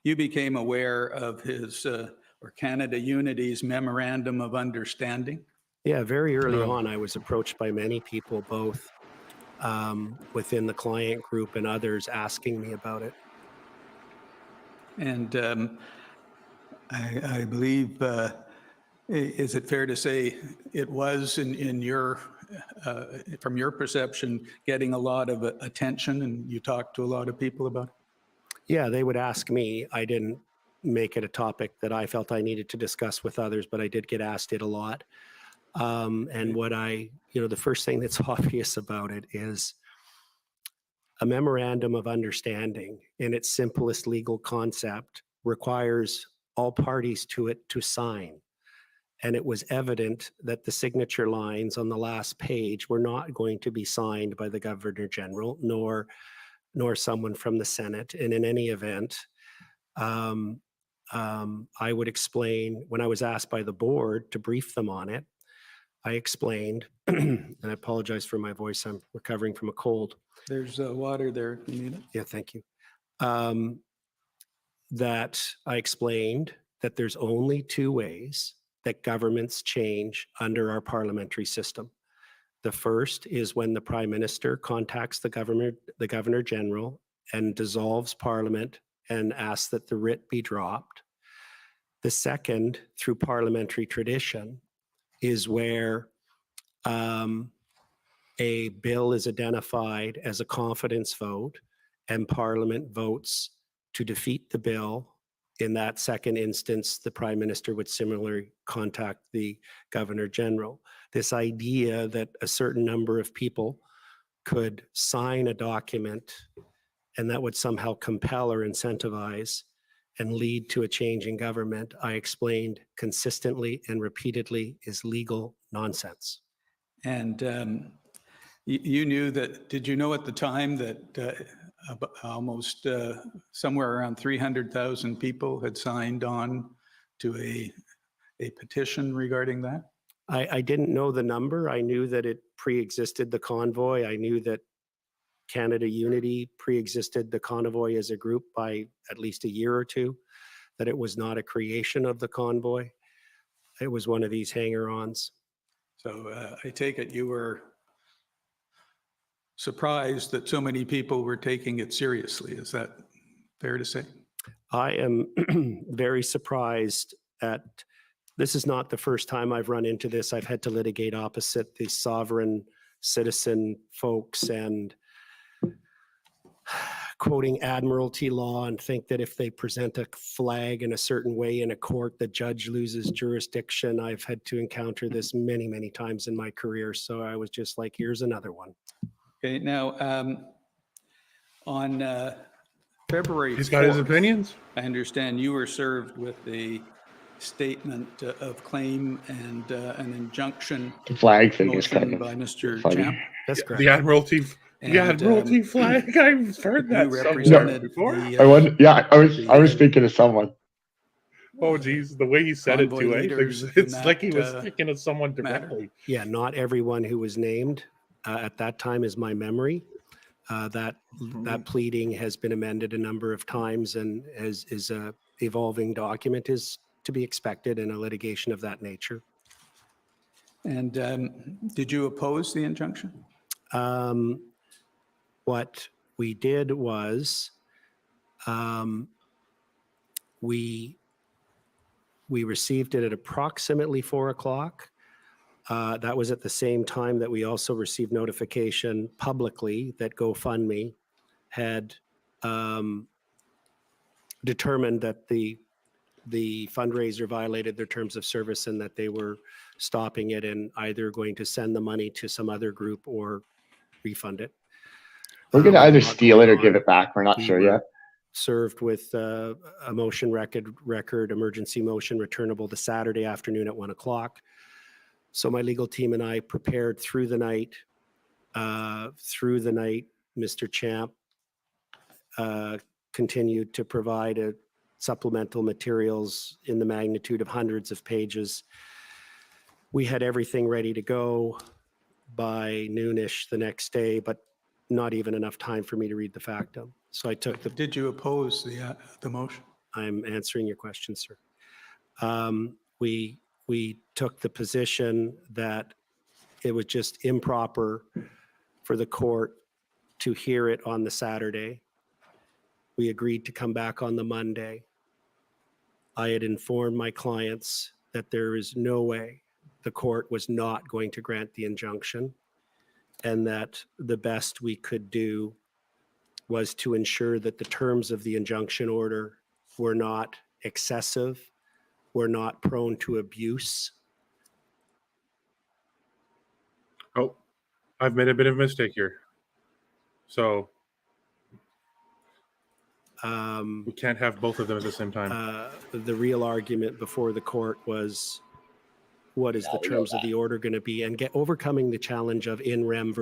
you became aware of his, or Canada Unity's memorandum of understanding? Yeah, very early on, I was approached by many people, both within the client group and others, asking me about it. And I believe, is it fair to say it was in your, from your perception, getting a lot of attention, and you talked to a lot of people about it? Yeah, they would ask me. I didn't make it a topic that I felt I needed to discuss with others, but I did get asked it a lot. And what the first thing that's obvious about it is A memorandum of understanding, in its simplest legal concept, requires all parties to it to sign. And it was evident that the signature lines on the last page were not going to be signed by the Governor General, nor someone from the Senate. And in any event, I would explain, when I was asked by the board to brief them on it, I explained, and I apologize for my voice, I'm recovering from a cold. There's water there if you need it. Yeah, thank you. That I explained that there's only two ways that governments change under our parliamentary system. The first is when the Prime Minister contacts the Governor General and dissolves Parliament and asks that the writ be dropped. The second, through parliamentary tradition, is where a bill is identified as a confidence vote and Parliament votes to defeat the bill. In that second instance, the Prime Minister would similarly contact the Governor General. This idea that a certain number of people could sign a document and that would somehow compel or incentivize and lead to a change in government, I explained consistently and repeatedly, is legal nonsense. And you knew that, did you know at the time that almost somewhere around 300,000 people had signed on to a petition regarding that? I didn't know the number. I knew that it pre-existed the convoy. I knew that Canada Unity pre-existed the convoy as a group by at least a year or two, that it was not a creation of the convoy. It was one of these hanger-ons. So I take it you were surprised that so many people were taking it seriously. Is that fair to say? I am very surprised at, this is not the first time I've run into this. I've had to litigate opposite the sovereign citizen folks and quoting admiralty law and think that if they present a flag in a certain way in a court, the judge loses jurisdiction. I've had to encounter this many, many times in my career. So I was just like, here's another one. Okay, now on February He's got his 4th, opinions. I understand you were served with a statement of claim and an injunction The flag thing is kind motion by of Mr. funny. Champ. That's correct. The Admiralty, the And, Admiralty flag. I've heard that You somewhere represented before. the, I wonder, yeah, I was thinking of someone. Oh, geez, the way he said it convoy too, eh? leaders in It's that, like he was thinking of someone matter. directly. Yeah, not everyone who was named at that time is my memory. That pleading has been amended a number of times and is a evolving document, is to be expected in a litigation of that nature. And did you oppose the injunction? What we did was we received it at approximately 4 o'clock. That was at the same time that we also received notification publicly that GoFundMe had determined that the fundraiser violated their terms of service and that they were stopping it and either going to send the money to some other group or refund it. We're going to either Not steal it or going give on. it back. We're not We sure were yet. Served with a motion record, emergency motion returnable the Saturday afternoon at 1 o'clock. So my legal team and I prepared through the night. Mr. Champ continued to provide supplemental materials in the magnitude of hundreds of pages. We had everything ready to go by noonish the next day, but not even enough time for me to read the factum. So I took the. Did you oppose the motion? I'm answering your question, sir. We took the position that it was just improper for the court to hear it on the Saturday. We agreed to come back on the Monday. I had informed my clients that there is no way the court was not going to grant the injunction, and that the best we could do was to ensure that the terms of the injunction order were not excessive, were not prone to abuse. Oh, I've made a bit of a mistake here. So We can't have both of them at the same time. The real argument before the court was, what is the terms of the order going to be, and overcoming the challenge of in rem.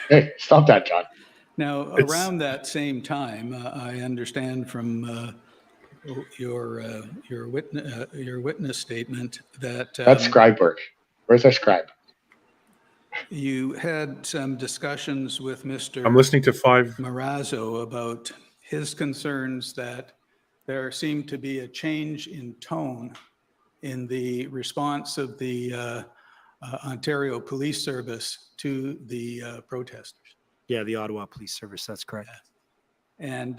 Hey, stop that, John. Now, It's- around that same time, I understand from your witness statement that That's scribe work. Where's our scribe? you had some discussions with Mr. I'm listening to 5. Marazzo about his concerns that there seemed to be a change in tone in the response of the Ontario Police Service to the protesters. Yeah, the Ottawa Police Service, that's correct. And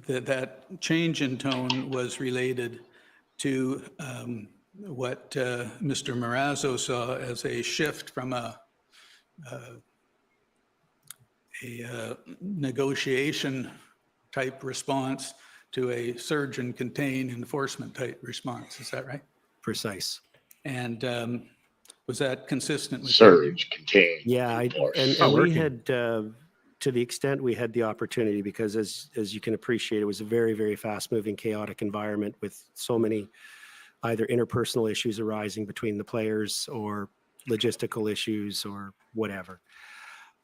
that change in tone was related to what Mr. Marazzo saw as a shift from a negotiation type response to a surge and contain enforcement type response. Is that right? Precise. And was that consistent with Surge, contain. Yeah, enforce. and not we working. had, to the extent we had the opportunity, because as you can appreciate, it was a very, very fast-moving, chaotic environment with so many either interpersonal issues arising between the players or logistical issues or whatever.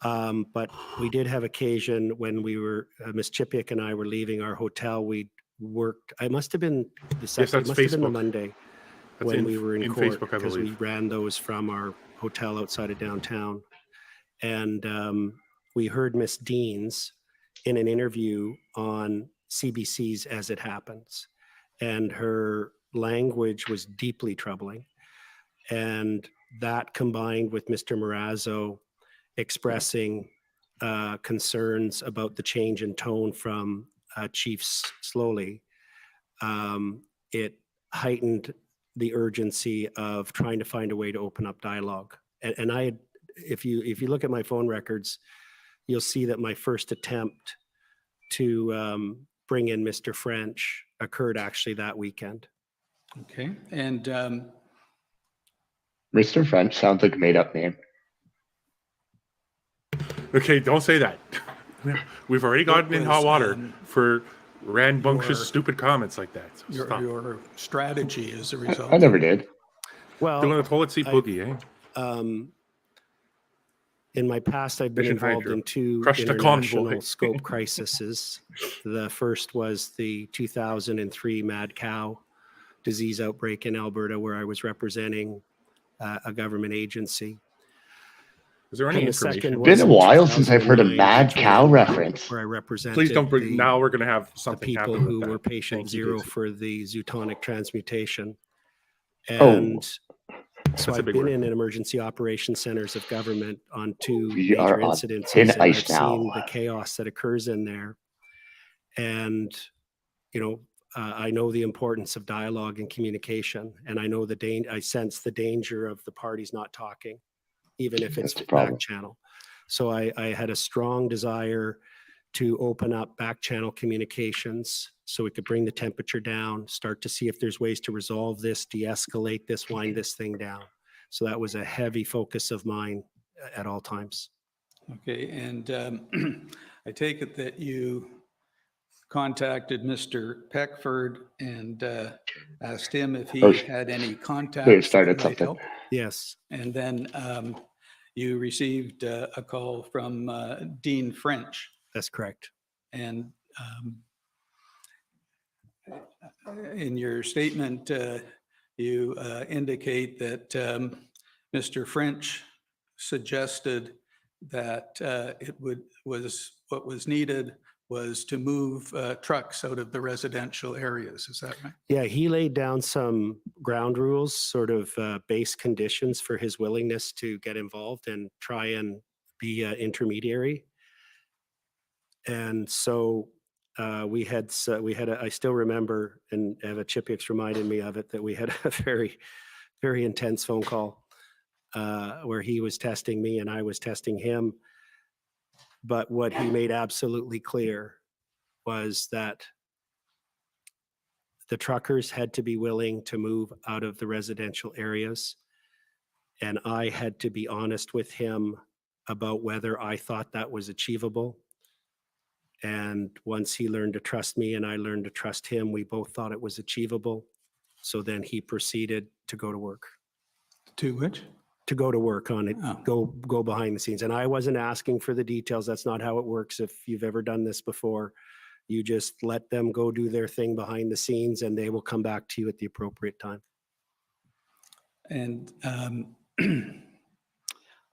But we did have occasion when we were, Ms. Chipiak and I were leaving our hotel, we worked, it must have been the second, it that's must have been the Facebook. Monday That's when we were in court, Facebook, I because we believe. ran those from our hotel outside of downtown. And we heard Miss Deans in an interview on CBC's As It Happens. And her language was deeply troubling. And that combined with Mr. Marazzo expressing concerns about the change in tone from Chief Slowly, it heightened the urgency of trying to find a way to open up dialogue. And I, if you look at my phone records, you'll see that my first attempt to bring in Mr. French occurred actually that weekend. Okay. And Mr. French sounds like a made-up name. Okay, don't say that. We've already gotten in was, hot water for rambunctious, your- stupid comments like that. So stop. your strategy as a result. I never did. Well, Doing a toilet seat boogie, eh? in my past, I've been Mission involved Hydro. in two Crushed a international convoy. scope crises. The first was the 2003 mad cow disease outbreak in Alberta, where I was representing a government agency. Is there any And the second information? was Been a in while since I've heard a 2009 mad cow Virginia, reference. where I represented Please don't bring. the, Now we're going to have the something people happen who with were that. patient Thank you, zero Daisy. for the zootonic transmutation. Oh, And so That's a I've big been word. in emergency operations centers of government on two We are major on incidences, thin and ice I've now. seen the chaos that occurs in there. And, you know, I know the importance of dialogue and communication, and I know I sense the danger of the parties not talking, even if it's That's the problem. back channel. So I had a strong desire to open up back channel communications so we could bring the temperature down, start to see if there's ways to resolve this, de-escalate this, wind this thing down. So that was a heavy focus of mine at all times. Okay. And I take it that you contacted Mr. Peckford and asked him if he Oh, had any contacts they that started might something. help. Yes, And then you received a call from Dean French. that's correct. And in your statement, you indicate that Mr. French suggested that what was needed was to move trucks out of the residential areas. Is that right? Yeah, he laid down some ground rules, sort of base conditions for his willingness to get involved and try and be an intermediary. And so I still remember, and Eva Chipiak's reminded me of it, that we had a very, very intense phone call where he was testing me and I was testing him. But what he made absolutely clear was that the truckers had to be willing to move out of the residential areas. And I had to be honest with him about whether I thought that was achievable. And once he learned to trust me and I learned to trust him, we both thought it was achievable. So then he proceeded to go to work. To which? To go to work on it, Oh. go behind the scenes. And I wasn't asking for the details. That's not how it works. If you've ever done this before, you just let them go do their thing behind the scenes and they will come back to you at the appropriate time. And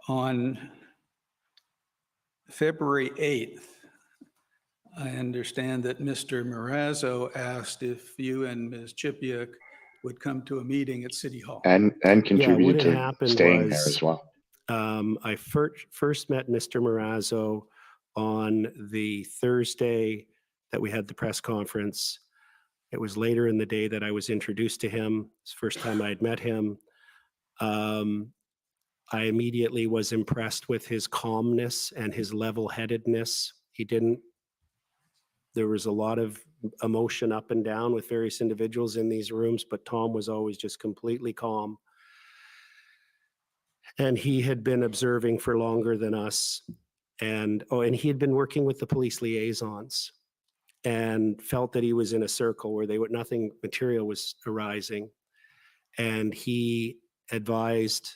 on February 8th, I understand that Mr. Marazzo asked if you and Ms. Chipiuk would come to a meeting at City Hall. And contributed what had to happened staying there was- as well. I first met Mr. Marazzo on the Thursday that we had the press conference. It was later in the day that I was introduced to him. It's the first time I had met him. I immediately was impressed with his calmness and his level-headedness. There was a lot of emotion up and down with various individuals in these rooms, but Tom was always just completely calm. And he had been observing for longer than us. And he had been working with the police liaisons and felt that he was in a circle where nothing material was arising. And he advised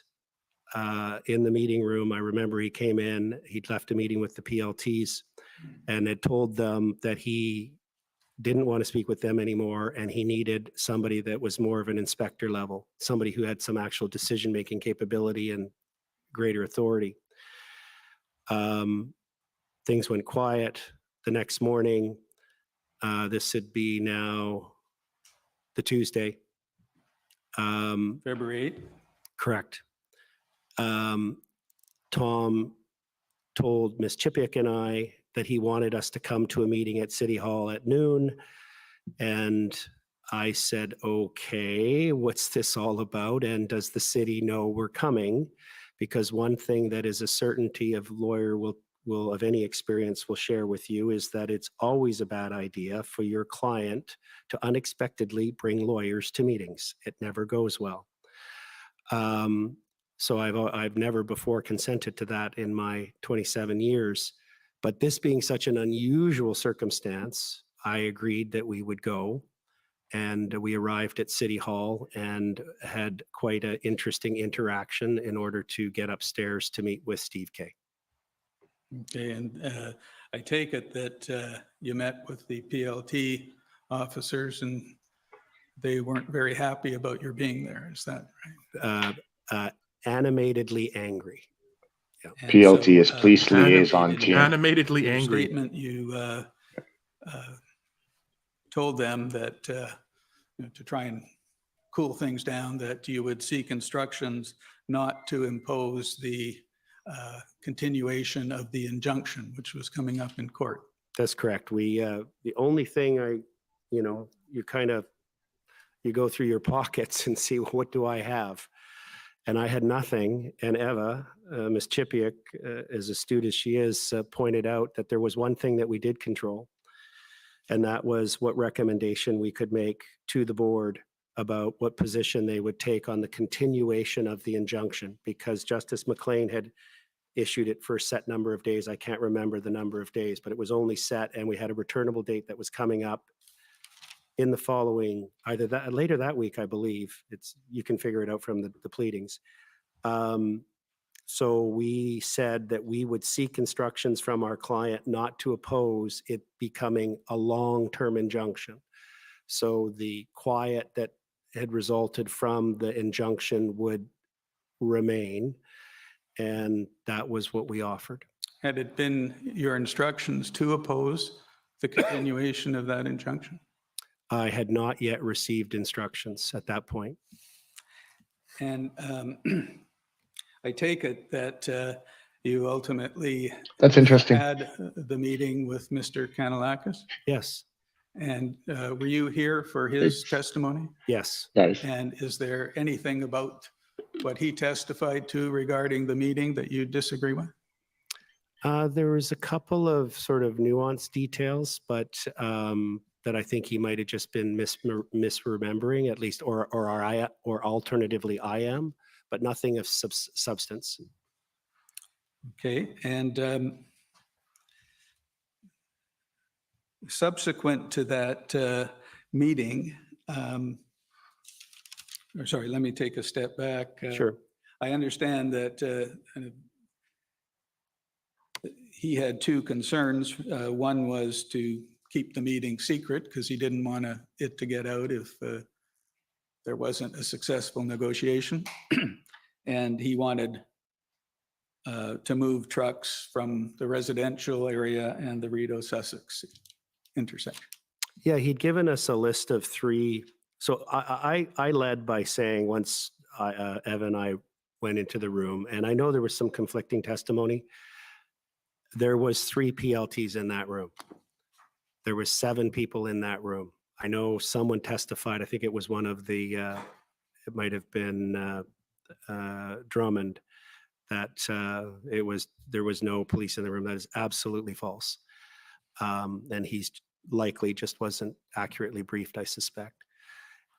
in the meeting room, I remember he came in, he'd left a meeting with the PLTs and had told them that he didn't want to speak with them anymore and he needed somebody that was more of an inspector level, somebody who had some actual decision-making capability and greater authority. Things went quiet. The next morning, this would be now the Tuesday. February 8th? Correct. Tom told Ms. Chipiuk and I that he wanted us to come to a meeting at City Hall at noon. And I said, okay, what's this all about? And does the city know we're coming? Because one thing that is a certainty of lawyer will of any experience will share with you is that it's always a bad idea for your client to unexpectedly bring lawyers to meetings. It never goes well. So I've never before consented to that in my 27 years. But this being such an unusual circumstance, I agreed that we would go. And we arrived at City Hall and had quite an interesting interaction in order to get upstairs to meet with Steve Kay. Okay, and I take it that you met with the PLT officers and they weren't very happy about your being there. Is that right? Animatedly angry. Yeah. And PLT is so, police liaison animated- team. Animatedly your angry. Statement you told them that to try and cool things down, that you would seek instructions not to impose the continuation of the injunction, which was coming up in court. That's correct. We, the only thing you go through your pockets and see, what do I have? And I had nothing. And Eva, Ms. Chipiuk, as astute as she is, pointed out that there was one thing that we did control. And that was what recommendation we could make to the board about what position they would take on the continuation of the injunction, because Justice McLean had issued it for a set number of days. I can't remember the number of days, but it was only set, and we had a returnable date that was coming up in the following, later that week, I believe. You can figure it out from the pleadings. So we said that we would seek instructions from our client not to oppose it becoming a long-term injunction. So the quiet that had resulted from the injunction would remain, and that was what we offered. Had it been your instructions to oppose the continuation of that injunction? I had not yet received instructions at that point. And I take it that you ultimately That's interesting. had the meeting with Mr. Kanellakis? Yes, And were you here for his testimony? yes. Nice. And is there anything about what he testified to regarding the meeting that you disagree with? There was a couple of sort of nuanced details, but that I think he might have just been misremembering, at least, or alternatively I am. but nothing of substance. Okay, and subsequent to that meeting, or sorry, let me take a step back. Sure. I understand that he had two concerns. One was to keep the meeting secret because he didn't want it to get out if there wasn't a successful negotiation. And he wanted to move trucks from the residential area and the Rideau-Sussex intersection. Yeah, he'd given us a list of 3. So I led by saying once Evan and I went into the room, and I know there was some conflicting testimony. There was 3 PLTs in that room. There was 7 people in that room. I know someone testified. I think it was one of the, it might have been Drummond, that there was no police in the room. That is absolutely false. And he's likely just wasn't accurately briefed, I suspect.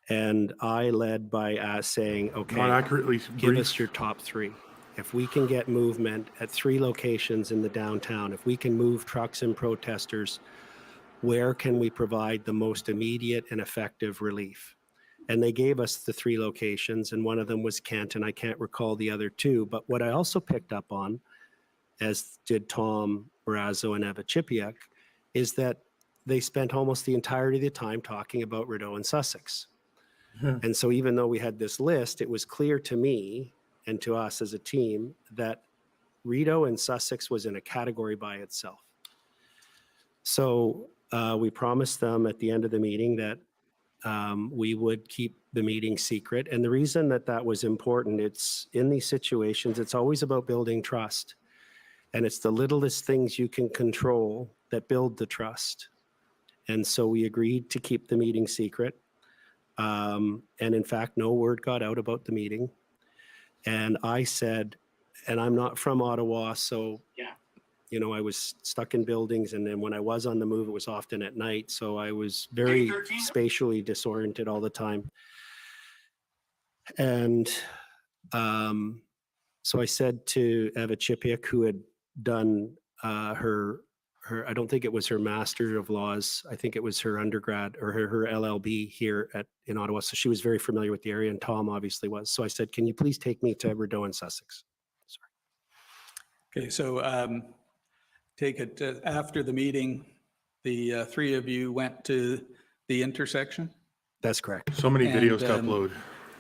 And I led by saying, okay, Not accurately give briefed. us your top 3. If we can get movement at 3 locations in the downtown, if we can move trucks and protesters, where can we provide the most immediate and effective relief? And they gave us the 3 locations, and one of them was Kent, and I can't recall the other 2. But what I also picked up on, as did Tom, Marazzo, and Eva Chipiuk, is that they spent almost the entirety of the time talking about Rideau and Sussex. And so even though we had this list, it was clear to me and to us as a team that Rideau and Sussex was in a category by itself. So we promised them at the end of the meeting that we would keep the meeting secret. And the reason that that was important, it's in these situations, it's always about building trust. And it's the littlest things you can control that build the trust. And so we agreed to keep the meeting secret. And in fact, no word got out about the meeting. And I said, and I'm not from Ottawa, so, you know, I was stuck in buildings. And then when I was on the move, it was often at night. So I was very spatially disoriented all the time. And so I said to Eva Chipiuk, who had done her, I don't think it was her Master of Laws. I think it was her undergrad or her LLB here in Ottawa. So she was very familiar with the area, and Tom obviously was. So I said, can you please take me to Rideau and Sussex? Sorry. Okay, so take it after the meeting, the 3 of you went to the intersection? That's correct. So many videos to upload.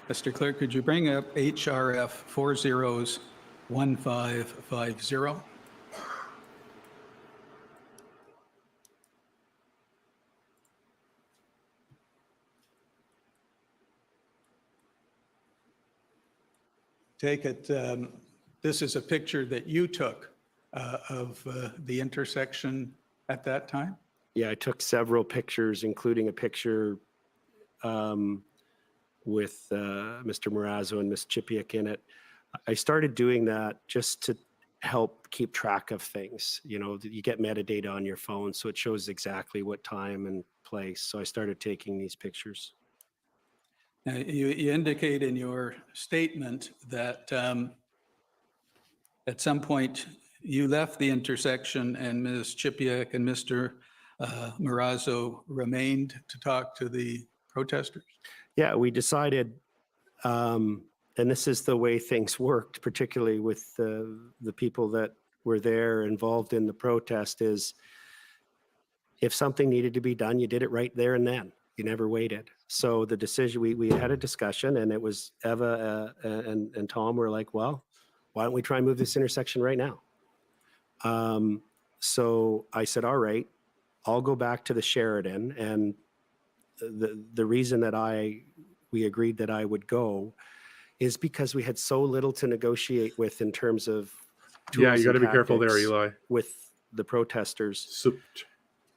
Mr. Clerk, could you bring up HRF 401550? Take it, this is a picture that you took of the intersection at that time? Yeah, I took several pictures, including a picture with Mr. Marazzo and Ms. Chipiuk in it. I started doing that just to help keep track of things. You know, you get metadata on your phone, so it shows exactly what time and place. So I started taking these pictures. Now, you indicate in your statement that at some point you left the intersection and Ms. Chipiuk and Mr. Marazzo remained to talk to the protesters? Yeah, we decided, and this is the way things worked, particularly with the people that were there involved in the protest, is if something needed to be done, you did it right there and then. You never waited. So the decision, we had a discussion, and it was Eva and Tom were like, well, why don't we try and move this intersection right now? So I said, all right, I'll go back to the Sheridan. And the reason that we agreed that I would go is because we had so little to negotiate with in terms of Yeah, you got to be tools and careful there, tactics Eli. with the protesters. So,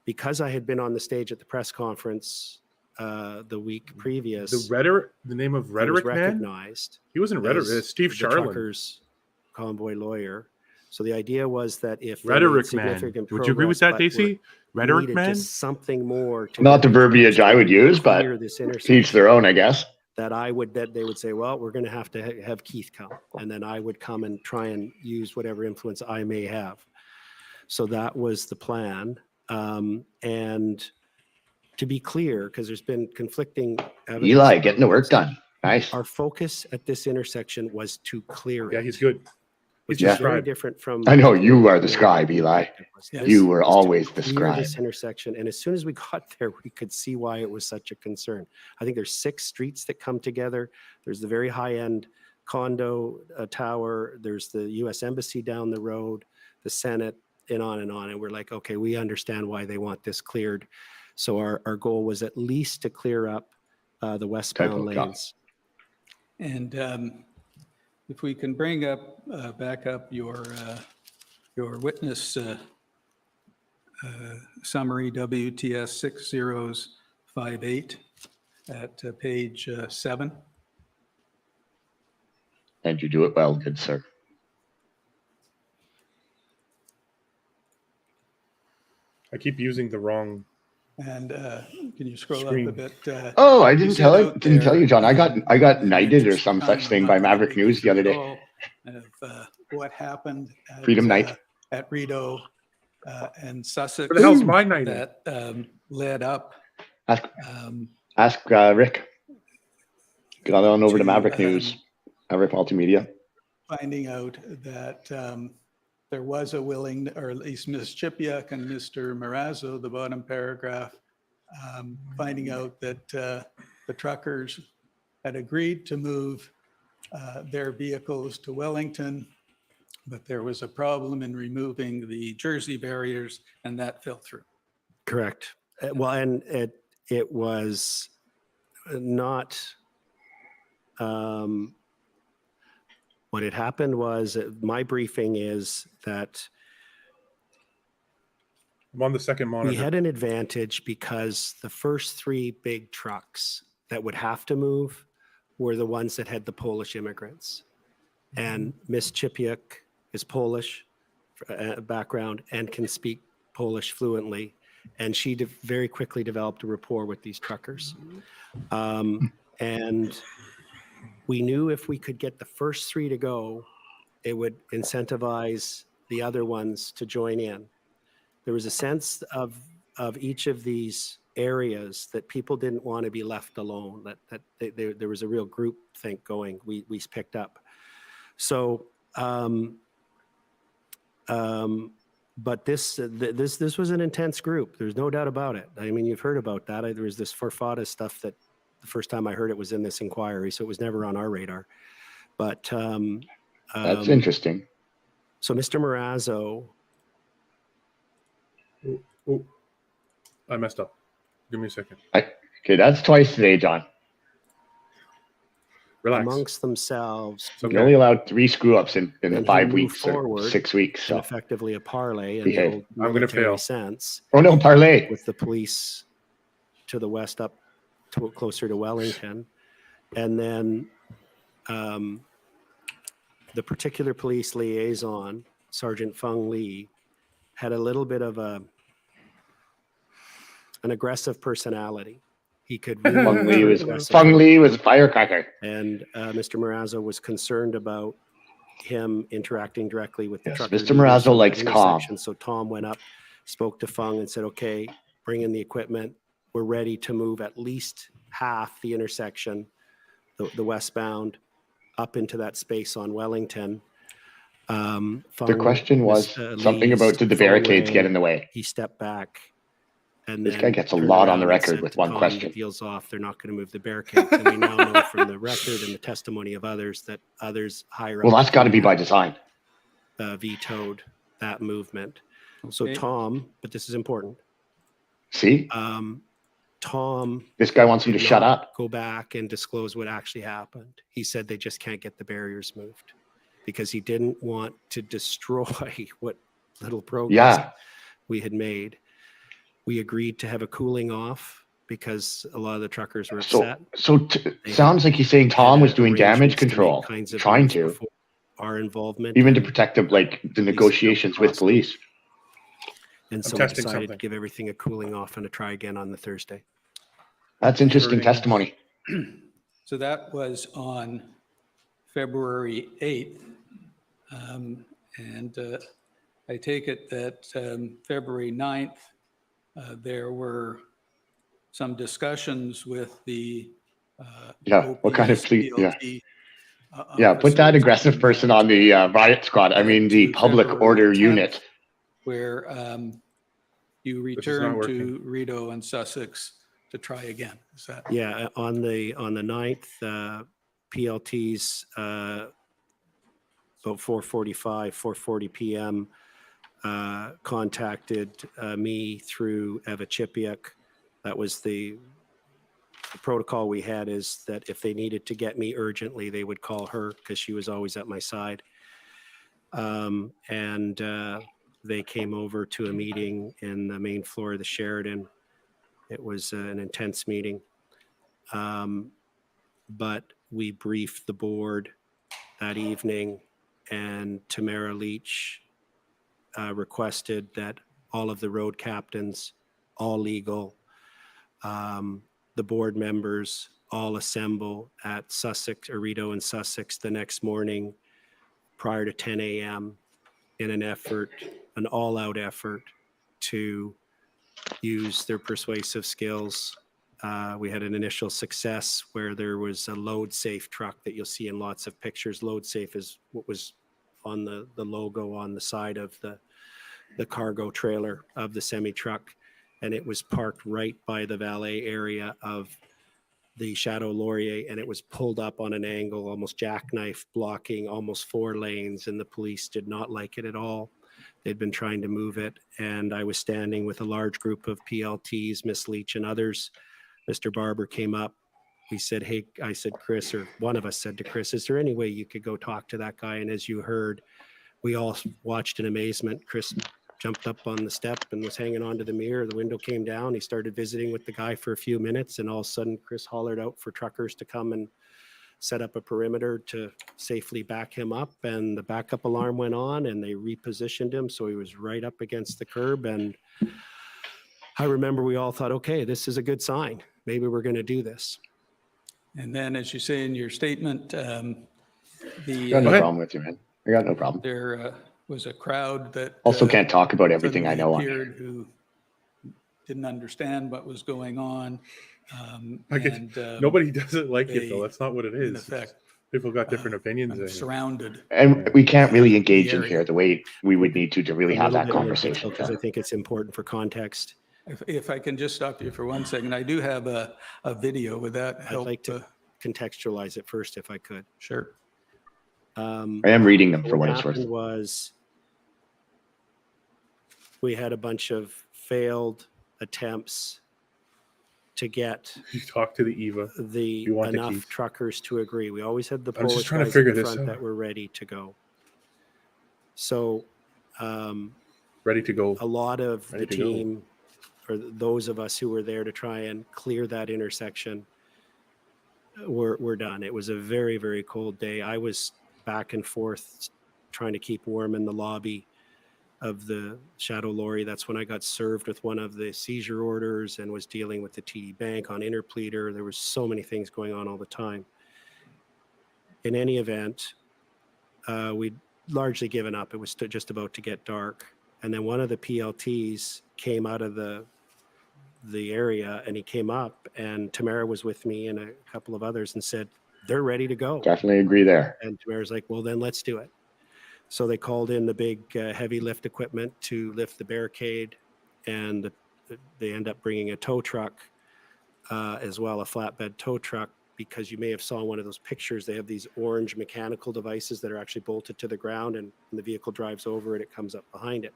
Because I had been on the stage at the press conference the week previous, the name of I was Rhetoric Man? recognized He wasn't Rhetoric. as Steve the Charlin. truckers' convoy lawyer. So the idea was that if they Rhetoric made Man. significant Would you agree with progress, that, but Daisy? Rhetoric needed Man? just something more to Not the get verbiage I would use, but clear this teach intersection. their own, I guess. that they would say, well, we're going to have Keith come. And then I would come and try and use whatever influence I may have. So that was the plan. And to be clear, because there's been conflicting evidence. Eli, getting the work done. Nice. Our focus at this intersection was to clear it. Yeah, he's good. Which He's is very scribe. different from. I know you are the scribe, Eli. Yes. You were always the Clear scribe. this intersection, and as soon as we got there, we could see why it was such a concern. I think there's 6 streets that come together. There's the very high-end condo tower. There's the U.S. Embassy down the road, the Senate, and on and on. And we're like, okay, we understand why they want this cleared. So our goal was at least to clear up the westbound lanes. And if we can bring up, back up your witness summary, WTS 6058 at page 7. And you do it well, good sir. I keep using the wrong. And can you scroll Screen. up a bit? Oh, I didn't You tell said you. out Didn't tell there, you, John. I got knighted or some such time thing by Maverick News the other day. Of what happened at, Freedom Night. At Rideau and Sussex. Where the hell's my night? That led up. Ask, um, ask Rick. Got on over to To, Maverick News, Maverick Multimedia. finding out that there was a willing, or at least Ms. Chipiak and Mr. Marazzo, the bottom paragraph, finding out that the truckers had agreed to move their vehicles to Wellington, but there was a problem in removing the Jersey barriers, and that fell through. Correct. Well, and it was not. What had happened was my briefing is that I'm on the second monitor. we had an advantage because the first 3 big trucks that would have to move were the ones that had the Polish immigrants. And Miss Chipiak is Polish background and can speak Polish fluently. And she very quickly developed a rapport with these truckers. And we knew if we could get the first 3 to go, it would incentivize the other ones to join in. There was a sense of each of these areas that people didn't want to be left alone, that there was a real group think going, we picked up. So, but this was an intense group. There's no doubt about it. I mean, you've heard about that. There was this forfada stuff that the first time I heard it was in this inquiry, so it was never on our radar. But That's interesting. So Mr. Marazzo. Oh, I messed up. Give me a second. Okay, that's twice today, John. Relax. Amongst themselves, It's okay. You're only allowed 3 screw ups in And 5 he weeks moved or forward 6 weeks. and So. effectively a parlay in Behave. the old I'm gonna military fail. sense Oh no, parlay. with the police to the west up to closer to Wellington. And then the particular police liaison, Sergeant Feng Li, had a little bit of an aggressive personality. He could Feng Li really was aggressive. Feng Li was a firecracker. And Mr. Marazzo was concerned about him interacting directly with the Yes, truckers. Mr. Marazzo likes calm. Intersection. So Tom went up, spoke to Fung and said, okay, bring in the equipment. We're ready to move at least half the intersection, the westbound, up into that space on Wellington. The question was something about did the barricades get in the way? He stepped back. And This then guy gets a turned lot on around the and record said with to one Tom, question. "The deal's off. They're not going to move the barricades." And we now know from the record and the testimony of others that others higher Well, up that's got to be by design. vetoed that movement. So Okay. Tom, but this is important. See, Tom this guy wants him to did shut not up. go back and disclose what actually happened. He said they just can't get the barriers moved because he didn't want to destroy what little progress Yeah. we had made. We agreed to have a cooling off because a lot of the truckers were upset. Sounds like he's saying Tom was doing damage Arrangements to make control, kinds of trying moves to, before our involvement, even to protect the negotiations with police. and so we testing decided something. to give everything a cooling off and a try again on the Thursday. That's interesting Hurting. testimony. So that was on February 8th. And I take it that February 9th, there were some discussions with the Yeah, what kind of OPS plea? Yeah, PLT yeah. Put that officers aggressive in person that on the riot squad. I led mean, the to public February order 10th, unit. where you This is not returned working. to Rideau and Sussex to try again. Is that? Yeah, on the 9th, PLTs about 4:40 p.m. Contacted me through Eva Chipiuk. That was the protocol we had, is that if they needed to get me urgently, they would call her because she was always at my side. And they came over to a meeting in the main floor of the Sheraton. It was an intense meeting. But we briefed the board that evening, and Tamara Leach requested that all of the road captains, all legal, the board members all assemble at Sussex, Rideau and Sussex the next morning prior to 10 a.m. in an all-out effort to use their persuasive skills. We had an initial success where there was a load safe truck that you'll see in lots of pictures. Load safe is what was on the logo on the side of the cargo trailer of the semi truck. And it was parked right by the valet area of the Chateau Laurier, and it was pulled up on an angle, almost jackknife, blocking almost 4 lanes, and the police did not like it at all. They'd been trying to move it, and I was standing with a large group of PLTs, Miss Leach and others. Mr. Barber came up. We said, hey, I said, Chris, or one of us said to Chris, is there any way you could go talk to that guy? And as you heard, we all watched in amazement. Chris jumped up on the step and was hanging onto the mirror. The window came down. He started visiting with the guy for a few minutes, and all of a sudden Chris hollered out for truckers to come and set up a perimeter to safely back him up. And the backup alarm went on, and they repositioned him so he was right up against the curb. And I remember we all thought, okay, this is a good sign. Maybe we're going to do this. And then, as you say in your statement, I got no problem with you, man. I got no problem. there was a crowd that Also can't talk about everything I suddenly know on appeared who didn't understand what was going on. Nobody doesn't like it, though. they, That's not what it in is. effect, People got different opinions. kind of I think. surrounded. And we can't really engage The in area. here the way we would need to really have that conversation. Because I think it's important for context. If I can just stop you for 1 second, I do have a video. Would that help? I'd like to contextualize it first, if I could. Sure. I am reading them for what it's worth. Happened was we had a bunch of failed attempts to get You talk to the Eva. You want the enough keys. truckers to agree. We always had the I'm just Polish trying to guys figure in the this front out. that were ready to go. So Ready to go. a lot of Ready the to go. team, or those of us who were there to try and clear that intersection, were done. It was a very, very cold day. I was back and forth trying to keep warm in the lobby of the Chateau Laurier. That's when I got served with one of the seizure orders and was dealing with the TD Bank on interpleader. There was so many things going on all the time. In any event, we'd largely given up. It was just about to get dark. And then one of the PLTs came out of the area, and he came up, and Tamara was with me and a couple of others, and said, they're ready to go. Definitely agree there. And Tamara's like, well, then let's do it. So they called in the big heavy lift equipment to lift the barricade, and they end up bringing a tow truck as well, a flatbed tow truck, because you may have saw one of those pictures. They have these orange mechanical devices that are actually bolted to the ground, and when the vehicle drives over it, it comes up behind it.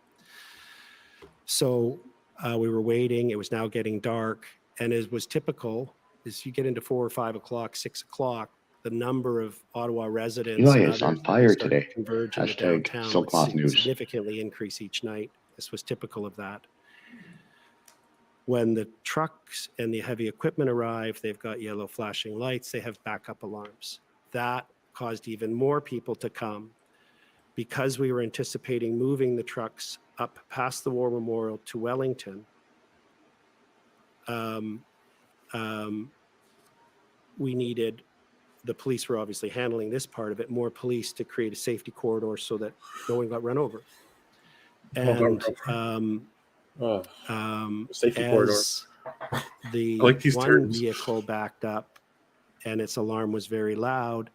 So we were waiting. It was now getting dark, and as was typical, as you get into 4 or 5 o'clock, 6 o'clock, the number of Ottawa residents Eli and is on others fire start to today. converge into Hashtag downtown Silkcloth would News. significantly increase each night. This was typical of that. When the trucks and the heavy equipment arrive, they've got yellow flashing lights, they have backup alarms. That caused even more people to come. Because we were anticipating moving the trucks up past the War Memorial to Wellington, we needed the police were obviously handling this part of it, more police to create a safety corridor so that no one got run over. And Safety corridor. as the I like these one terms. vehicle backed up and its alarm was very loud,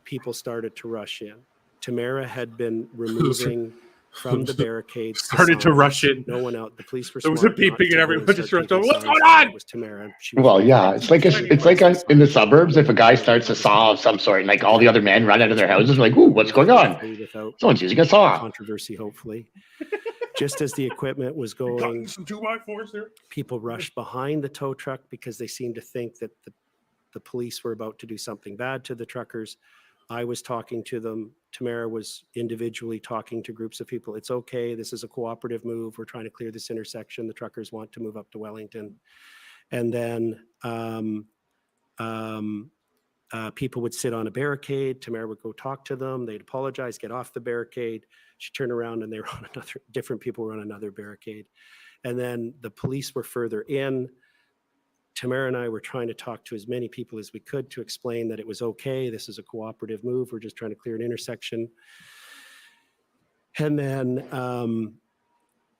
people started to rush in. Tamara had been removing from the barricades. Started to rush in. No one out. The police were There was smart a not beeping to and go everyone just start rushed over. taking What's signs going on? that it was Tamara. She was Well, yeah, it's like in the suburbs, if a guy starts a saw of some sort, and like all the other men run out of their houses, like, ooh, what's going on? Without Someone's using a saw. controversy, hopefully. Just as the equipment was going, Some 2x4s there. people rushed behind the tow truck because they seemed to think that the police were about to do something bad to the truckers. I was talking to them. Tamara was individually talking to groups of people. It's okay. This is a cooperative move. We're trying to clear this intersection. The truckers want to move up to Wellington. And then people would sit on a barricade. Tamara would go talk to them. They'd apologize, get off the barricade. She'd turn around and they were on different people were on another barricade. And then the police were further in. Tamara and I were trying to talk to as many people as we could to explain that it was okay. This is a cooperative move. We're just trying to clear an intersection. And then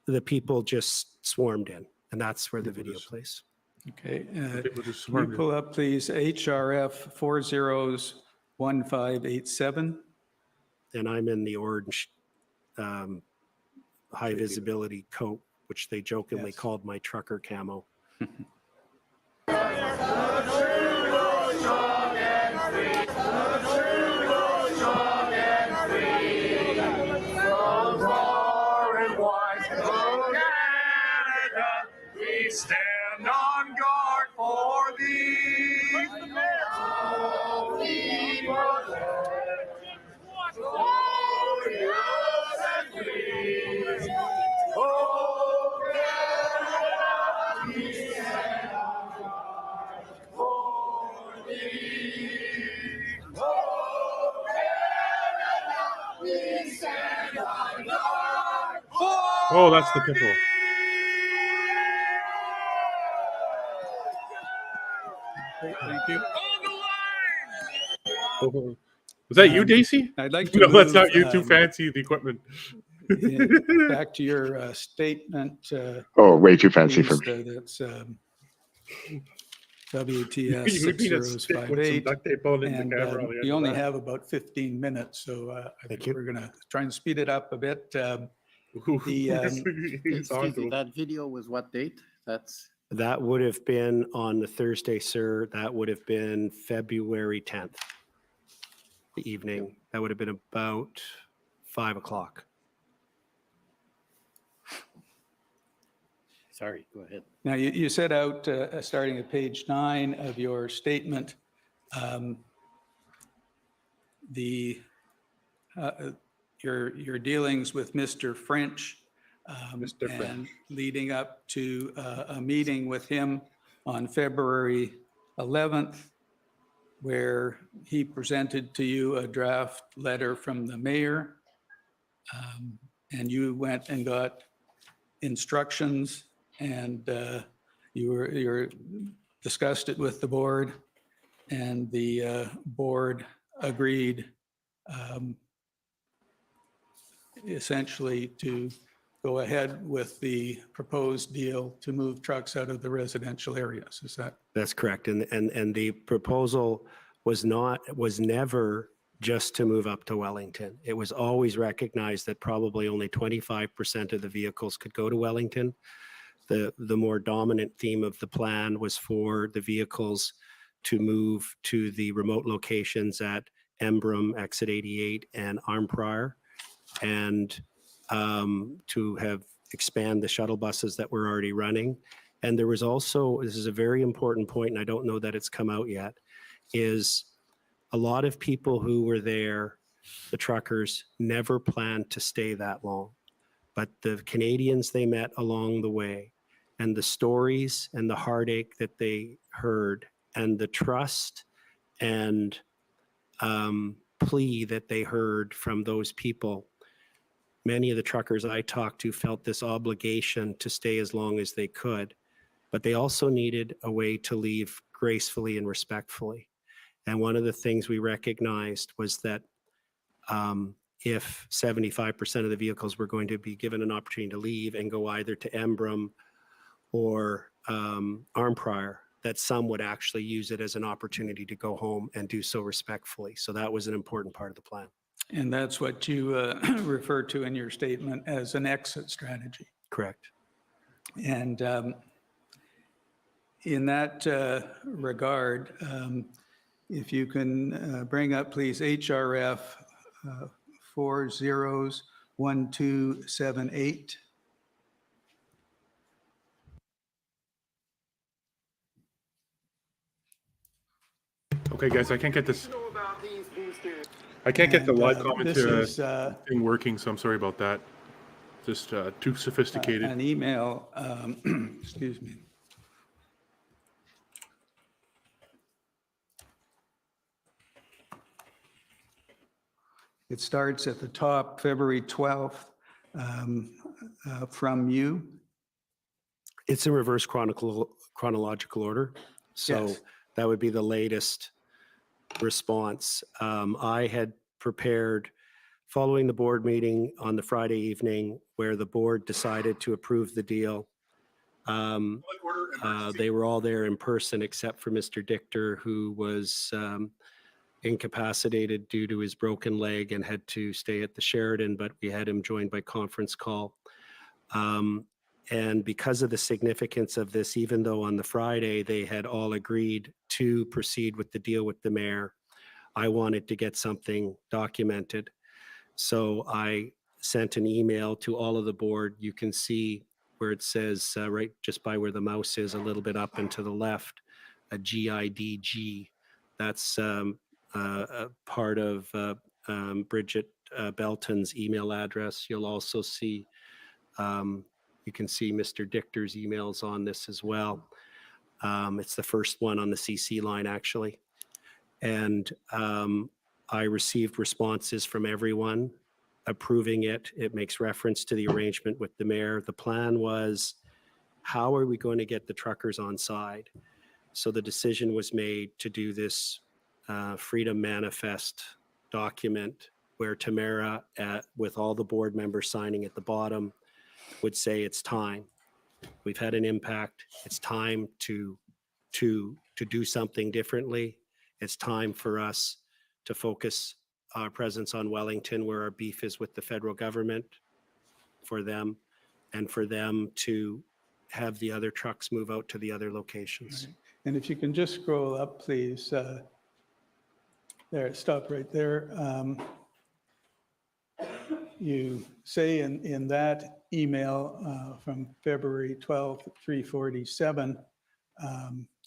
the people just swarmed in, and that's where the video plays. Okay. People just Can you swarmed in. pull up, please, HRF 401587? And I'm in the orange high visibility coat, which they jokingly Yes. called my trucker camo. We stand on guard for thee. Oh, that's the pitbull. Thank you. Was that you, Daisy? I'd like to No, that's move, not you. Too fancy the equipment. back to your statement. Oh, way too fancy for please, me. that's You WTS would need a stick with some 6058. duct tape on it and And the camera on the end we of only that. have about 15 minutes, so I think you. we're going to try and speed it up a bit. Ooh, the, it's on Excuse me, to- that video was what date? That's, That would have been on the Thursday, sir. That would have been February 10th, the evening. That would have been about 5 o'clock. sorry, go ahead. Now, you set out, starting at page 9 of your statement, your dealings with Mr. French, Mr. French. and leading up to a meeting with him on February 11th, where he presented to you a draft letter from the mayor, and you went and got instructions, and you discussed it with the board, and the board agreed essentially to go ahead with the proposed deal to move trucks out of the residential areas. Is that? That's correct. And the proposal was never just to move up to Wellington. It was always recognized that probably only 25% of the vehicles could go to Wellington. The more dominant theme of the plan was for the vehicles to move to the remote locations at Embrum, Exit 88, and Armprior, and to have expand the shuttle buses that were already running. And there was also, this is a very important point, and I don't know that it's come out yet, is a lot of people who were there, the truckers, never planned to stay that long. But the Canadians they met along the way, and the stories and the heartache that they heard, and the trust and plea that they heard from those people, many of the truckers I talked to felt this obligation to stay as long as they could, but they also needed a way to leave gracefully and respectfully. And one of the things we recognized was that if 75% of the vehicles were going to be given an opportunity to leave and go either to Embrum or Armprior, that some would actually use it as an opportunity to go home and do so respectfully. So that was an important part of the plan. And that's what you refer to in your statement as an exit strategy. Correct. And in that regard, if you can bring up, please, HRF 401278. Okay, guys, I can't get this. I can't get the live comment thing working, so I'm sorry about that. Just too sophisticated. An email, excuse me. It starts at the top, February 12th, from you. It's in reverse chronological order. So Yes. that would be the latest response. I had prepared following the board meeting on the Friday evening where the board decided to approve the deal. They were all there in person except for Mr. Dichter, who was incapacitated due to his broken leg and had to stay at the Sheraton, but we had him joined by conference call. And because of the significance of this, even though on the Friday they had all agreed to proceed with the deal with the mayor, I wanted to get something documented. So I sent an email to all of the board. You can see where it says right just by where the mouse is, a little bit up and to the left, a GIDG. That's a part of Brigitte Belton's email address. You'll also see, you can see Mr. Dichter's emails on this as well. It's the first one on the CC line, actually. And I received responses from everyone approving it. It makes reference to the arrangement with the mayor. The plan was, how are we going to get the truckers on side? So the decision was made to do this Freedom Manifest document where Tamara, with all the board members signing at the bottom, would say it's time. We've had an impact. It's time to do something differently. It's time for us to focus our presence on Wellington, where our beef is with the federal government, for them, and for them to have the other trucks move out to the other locations. Right. And if you can just scroll up, please. There, stop right there. You say in that email from February 12th at 3:47,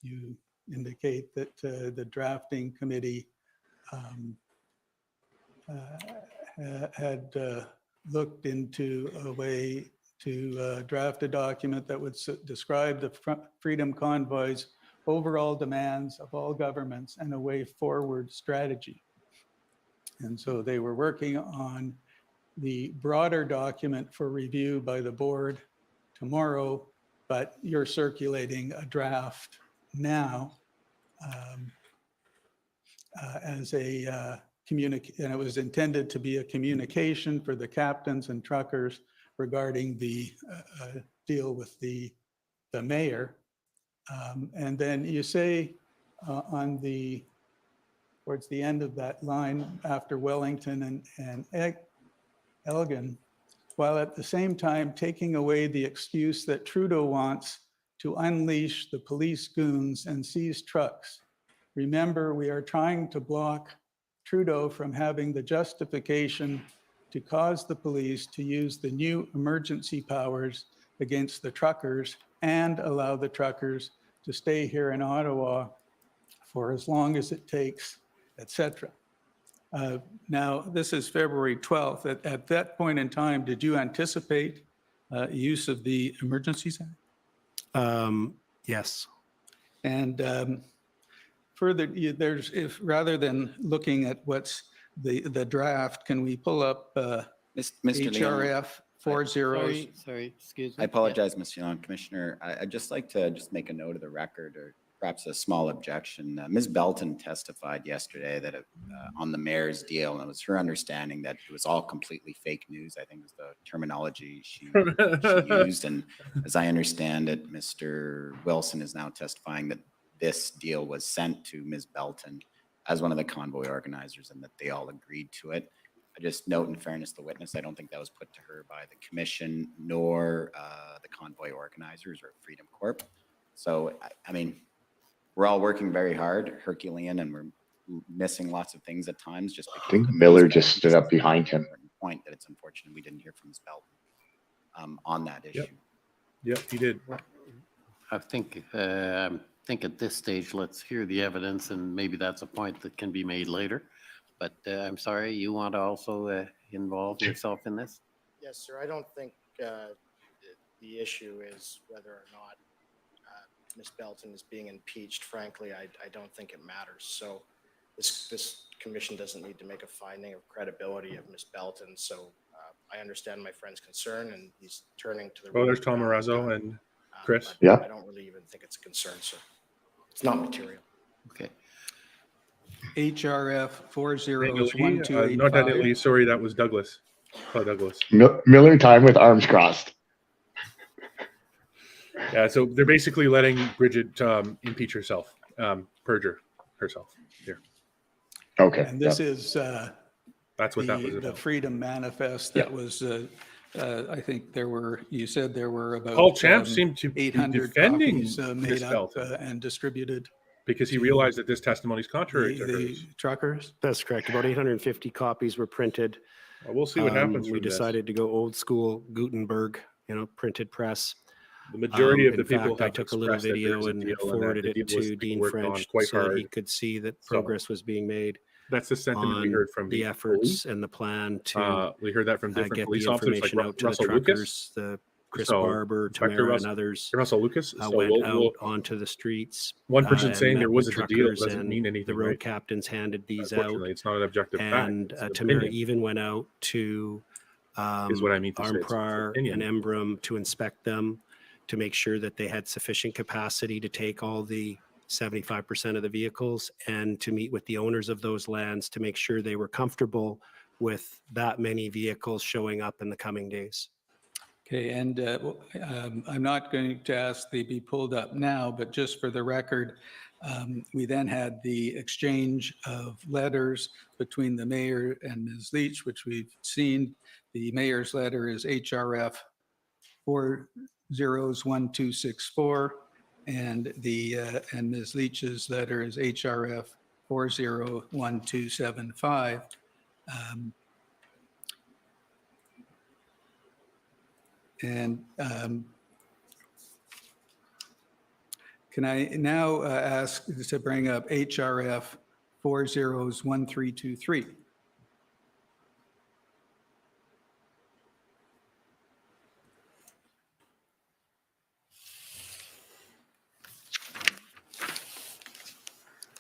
you indicate that the drafting committee had looked into a way to draft a document that would describe the Freedom Convoy's overall demands of all governments and a way forward strategy. And so they were working on the broader document for review by the board tomorrow, but you're circulating a draft now as a and it was intended to be a communication for the captains and truckers regarding the deal with the mayor. And then you say on towards the end of that line after Wellington and Elgin, while at the same time taking away the excuse that Trudeau wants to unleash the police goons and seize trucks. Remember, we are trying to block Trudeau from having the justification to cause the police to use the new emergency powers against the truckers and allow the truckers to stay here in Ottawa for as long as it takes, etc. Now, this is February 12th. At that point in time, did you anticipate use of the Emergencies Act? Yes. And further, if rather than looking at what's the draft, can we pull up Mr. HRF 40? Sorry, excuse me. I apologize, Mr. Leon. Commissioner, I'd just like to make a note of the record, or perhaps a small objection. Ms. Belton testified yesterday that on the mayor's deal, and it was her understanding that it was all completely fake news. I think was the terminology she used. And as I understand it, Mr. Wilson is now testifying that this deal was sent to Ms. Belton as one of the convoy organizers and that they all agreed to it. I just note in fairness to the witness, I don't think that was put to her by the commission nor the convoy organizers or Freedom Corp. So, I mean, we're all working very hard, Herculean, and we're missing lots of things at times. Just I think Miller just stood up behind him. Point that it's unfortunate we didn't hear from Ms. Belton on that issue. Yep, he did. I think at this stage, let's hear the evidence, and maybe that's a point that can be made later. But I'm sorry, you want to also involve yourself in this? Yes, sir. I don't think the issue is whether or not Ms. Belton is being impeached. Frankly, I don't think it matters. So this commission doesn't need to make a finding of credibility of Ms. Belton. So I understand my friend's concern, and he's turning to the. Well, there's Tom Marazzo and Chris. Yeah. I don't really even think it's a concern, sir. It's not material. Okay. HRF Not Daniel 401285. Lee, sorry, that was Douglas. Oh, Douglas. Miller time with arms crossed. Yeah, so they're basically letting Brigitte impeach herself, perjure herself. Here, And Okay. this is that's what that was the about. Freedom Manifest that was, I think you said there were about Paul Champ seemed to be 800 defending copies made Ms. up Belton and distributed. because he realized that this testimony is contrary to The hers. truckers. That's correct. About 850 copies were printed. Well, we'll see what happens. We from this. decided to go old school Gutenberg, printed press. The majority of the In people fact, I have took a little expressed that video there's a and deal and that forwarded the it deal was to being Dean worked on French quite so that hard. he could see that So, progress was being made That's the sentiment we on heard from the efforts and the plan to we heard that from different get police the officers like information out to the Russell truckers. Lucas. The Chris So, Barber, Inspector Tamara, and Russell- others Russell Lucas. So went we'll, out onto the streets. one person and saying met there with wasn't a deal truckers, doesn't and mean anything, the road right? captains handed these out. Unfortunately, it's not an objective And fact. It's an Tamara opinion, even went out to is what I mean to say. It's an Armprar opinion. and Embrum to inspect them, to make sure that they had sufficient capacity to take all the 75% of the vehicles, and to meet with the owners of those lands to make sure they were comfortable with that many vehicles showing up in the coming days. Okay, and I'm not going to ask they be pulled up now, but just for the record, we then had the exchange of letters between the mayor and Ms. Leach, which we've seen. The mayor's letter is HRF 401264, and Ms. Leach's letter is HRF 401275. Can I now ask to bring up HRF 401323?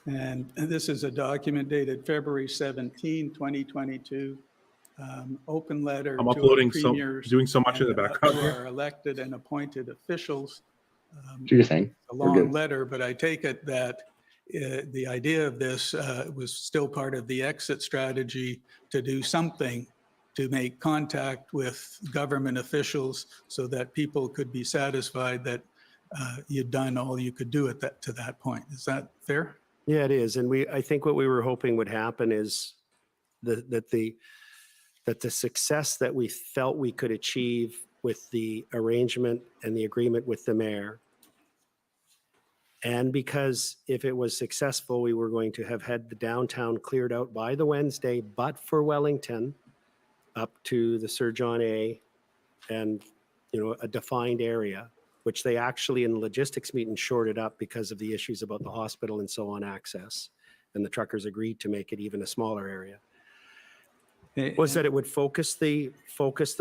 And this is a document dated February 17, 2022. Open letter. I'm to our uploading premiers doing so much in the and background to here. our elected and appointed officials. Do your thing. A We're long good. letter, but I take it that the idea of this was still part of the exit strategy to do something to make contact with government officials so that people could be satisfied that you'd done all you could do to that point. Is that fair? Yeah, it is. And I think what we were hoping would happen is that the success that we felt we could achieve with the arrangement and the agreement with the mayor, and because if it was successful, we were going to have had the downtown cleared out by the Wednesday, but for Wellington, up to the Sir John A, and a defined area, which they actually in the logistics meeting shorted up because of the issues about the hospital and so on access. And the truckers agreed to make it even a smaller area. Was that it would focus the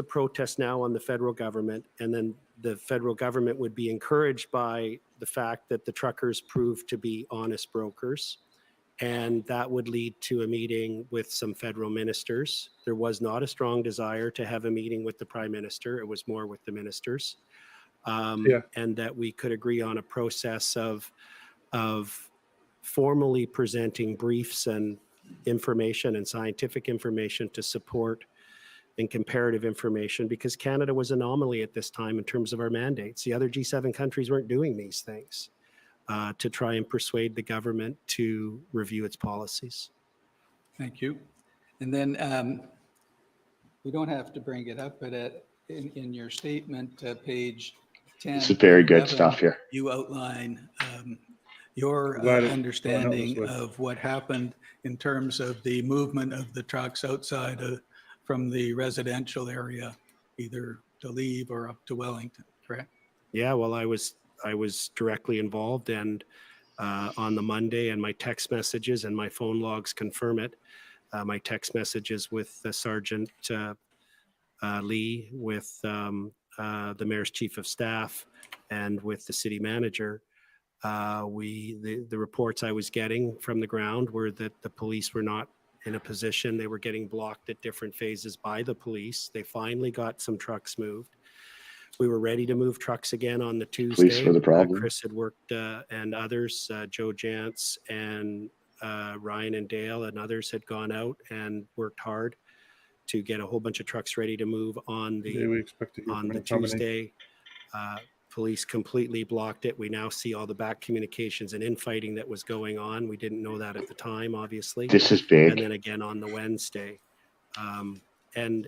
protest now on the federal government, and then the federal government would be encouraged by the fact that the truckers proved to be honest brokers, and that would lead to a meeting with some federal ministers. There was not a strong desire to have a meeting with the prime minister. It was more with the ministers. And that we could agree on a process of of formally presenting briefs and information and scientific information to support and comparative information, because Canada was an anomaly at this time in terms of our mandates. The other G7 countries weren't doing these things to try and persuade the government to review its policies. Thank you. And then we don't have to bring it up, but in your statement, page 10. This is very good 11, stuff here. You outline your Glad it- understanding oh, no, this of what happened in terms of the movement of the trucks outside from the residential area, either to leave or up to Wellington, correct? Yeah, well, I was directly involved, and on the Monday, and my text messages and my phone logs confirm it. My text messages with Sergeant Lee, with the mayor's chief of staff, and with the city manager. The reports I was getting from the ground were that the police were not in a position. They were getting blocked at different phases by the police. They finally got some trucks moved. We were ready to move trucks again on the Tuesday. Police were the problem. Chris had worked, and others, Joe Jantz and Ryan and Dale and others had gone out and worked hard to get a whole bunch of trucks ready to move on Yeah, we expect to hear from the any combination. Tuesday. Police completely blocked it. We now see all the back communications and infighting that was going on. We didn't know that at the time, obviously. This is And big. then again on the Wednesday. And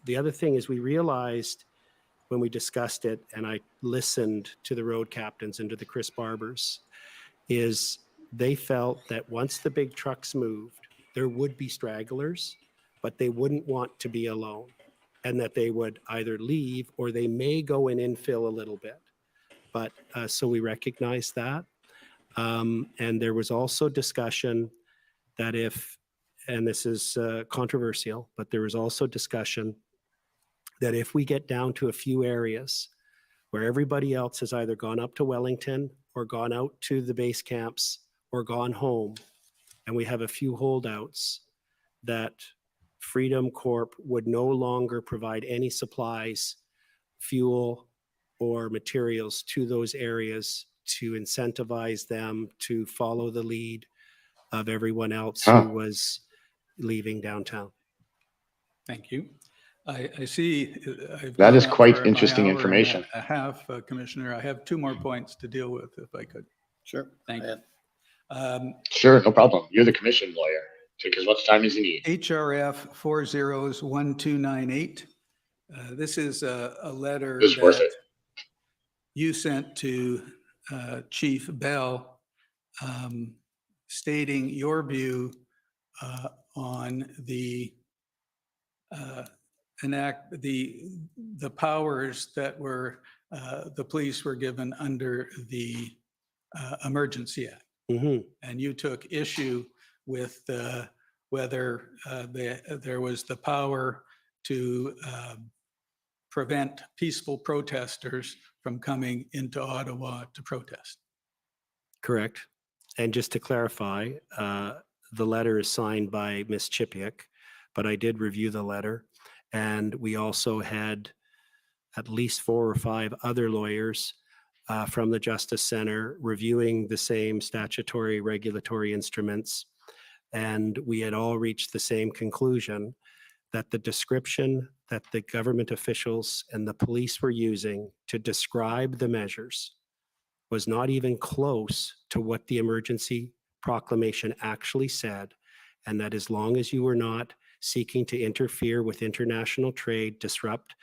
the other thing is, we realized when we discussed it, and I listened to the road captains and to the Chris Barbers, is they felt that once the big trucks moved, there would be stragglers, but they wouldn't want to be alone, and that they would either leave or they may go and infill a little bit. But so we recognize that. And there was also discussion that if, and this is controversial, but there was also discussion that if we get down to a few areas where everybody else has either gone up to Wellington or gone out to the base camps or gone home, and we have a few holdouts, that Freedom Corp would no longer provide any supplies, fuel, or materials to those areas to incentivize them to follow the lead of everyone else who was leaving downtown. Thank you. I see. That is quite interesting information. I have, Commissioner, I have two more points to deal with, if I could. Sure. Thank you. Sure, no problem. You're the commission lawyer. Take as much time as you need. HRF 401298. This is a letter It's worth that it. you sent to Chief Bell stating your view on the the powers that were the police were given under the Emergency Act. Mhm. And you took issue with whether there was the power to prevent peaceful protesters from coming into Ottawa to protest. Correct. And just to clarify, the letter is signed by Ms. Chipiuk, but I did review the letter. And we also had at least 4 or 5 other lawyers from the Justice Center reviewing the same statutory regulatory instruments. And we had all reached the same conclusion that the description that the government officials and the police were using to describe the measures was not even close to what the emergency proclamation actually said. And that as long as you were not seeking to interfere with international trade, disrupt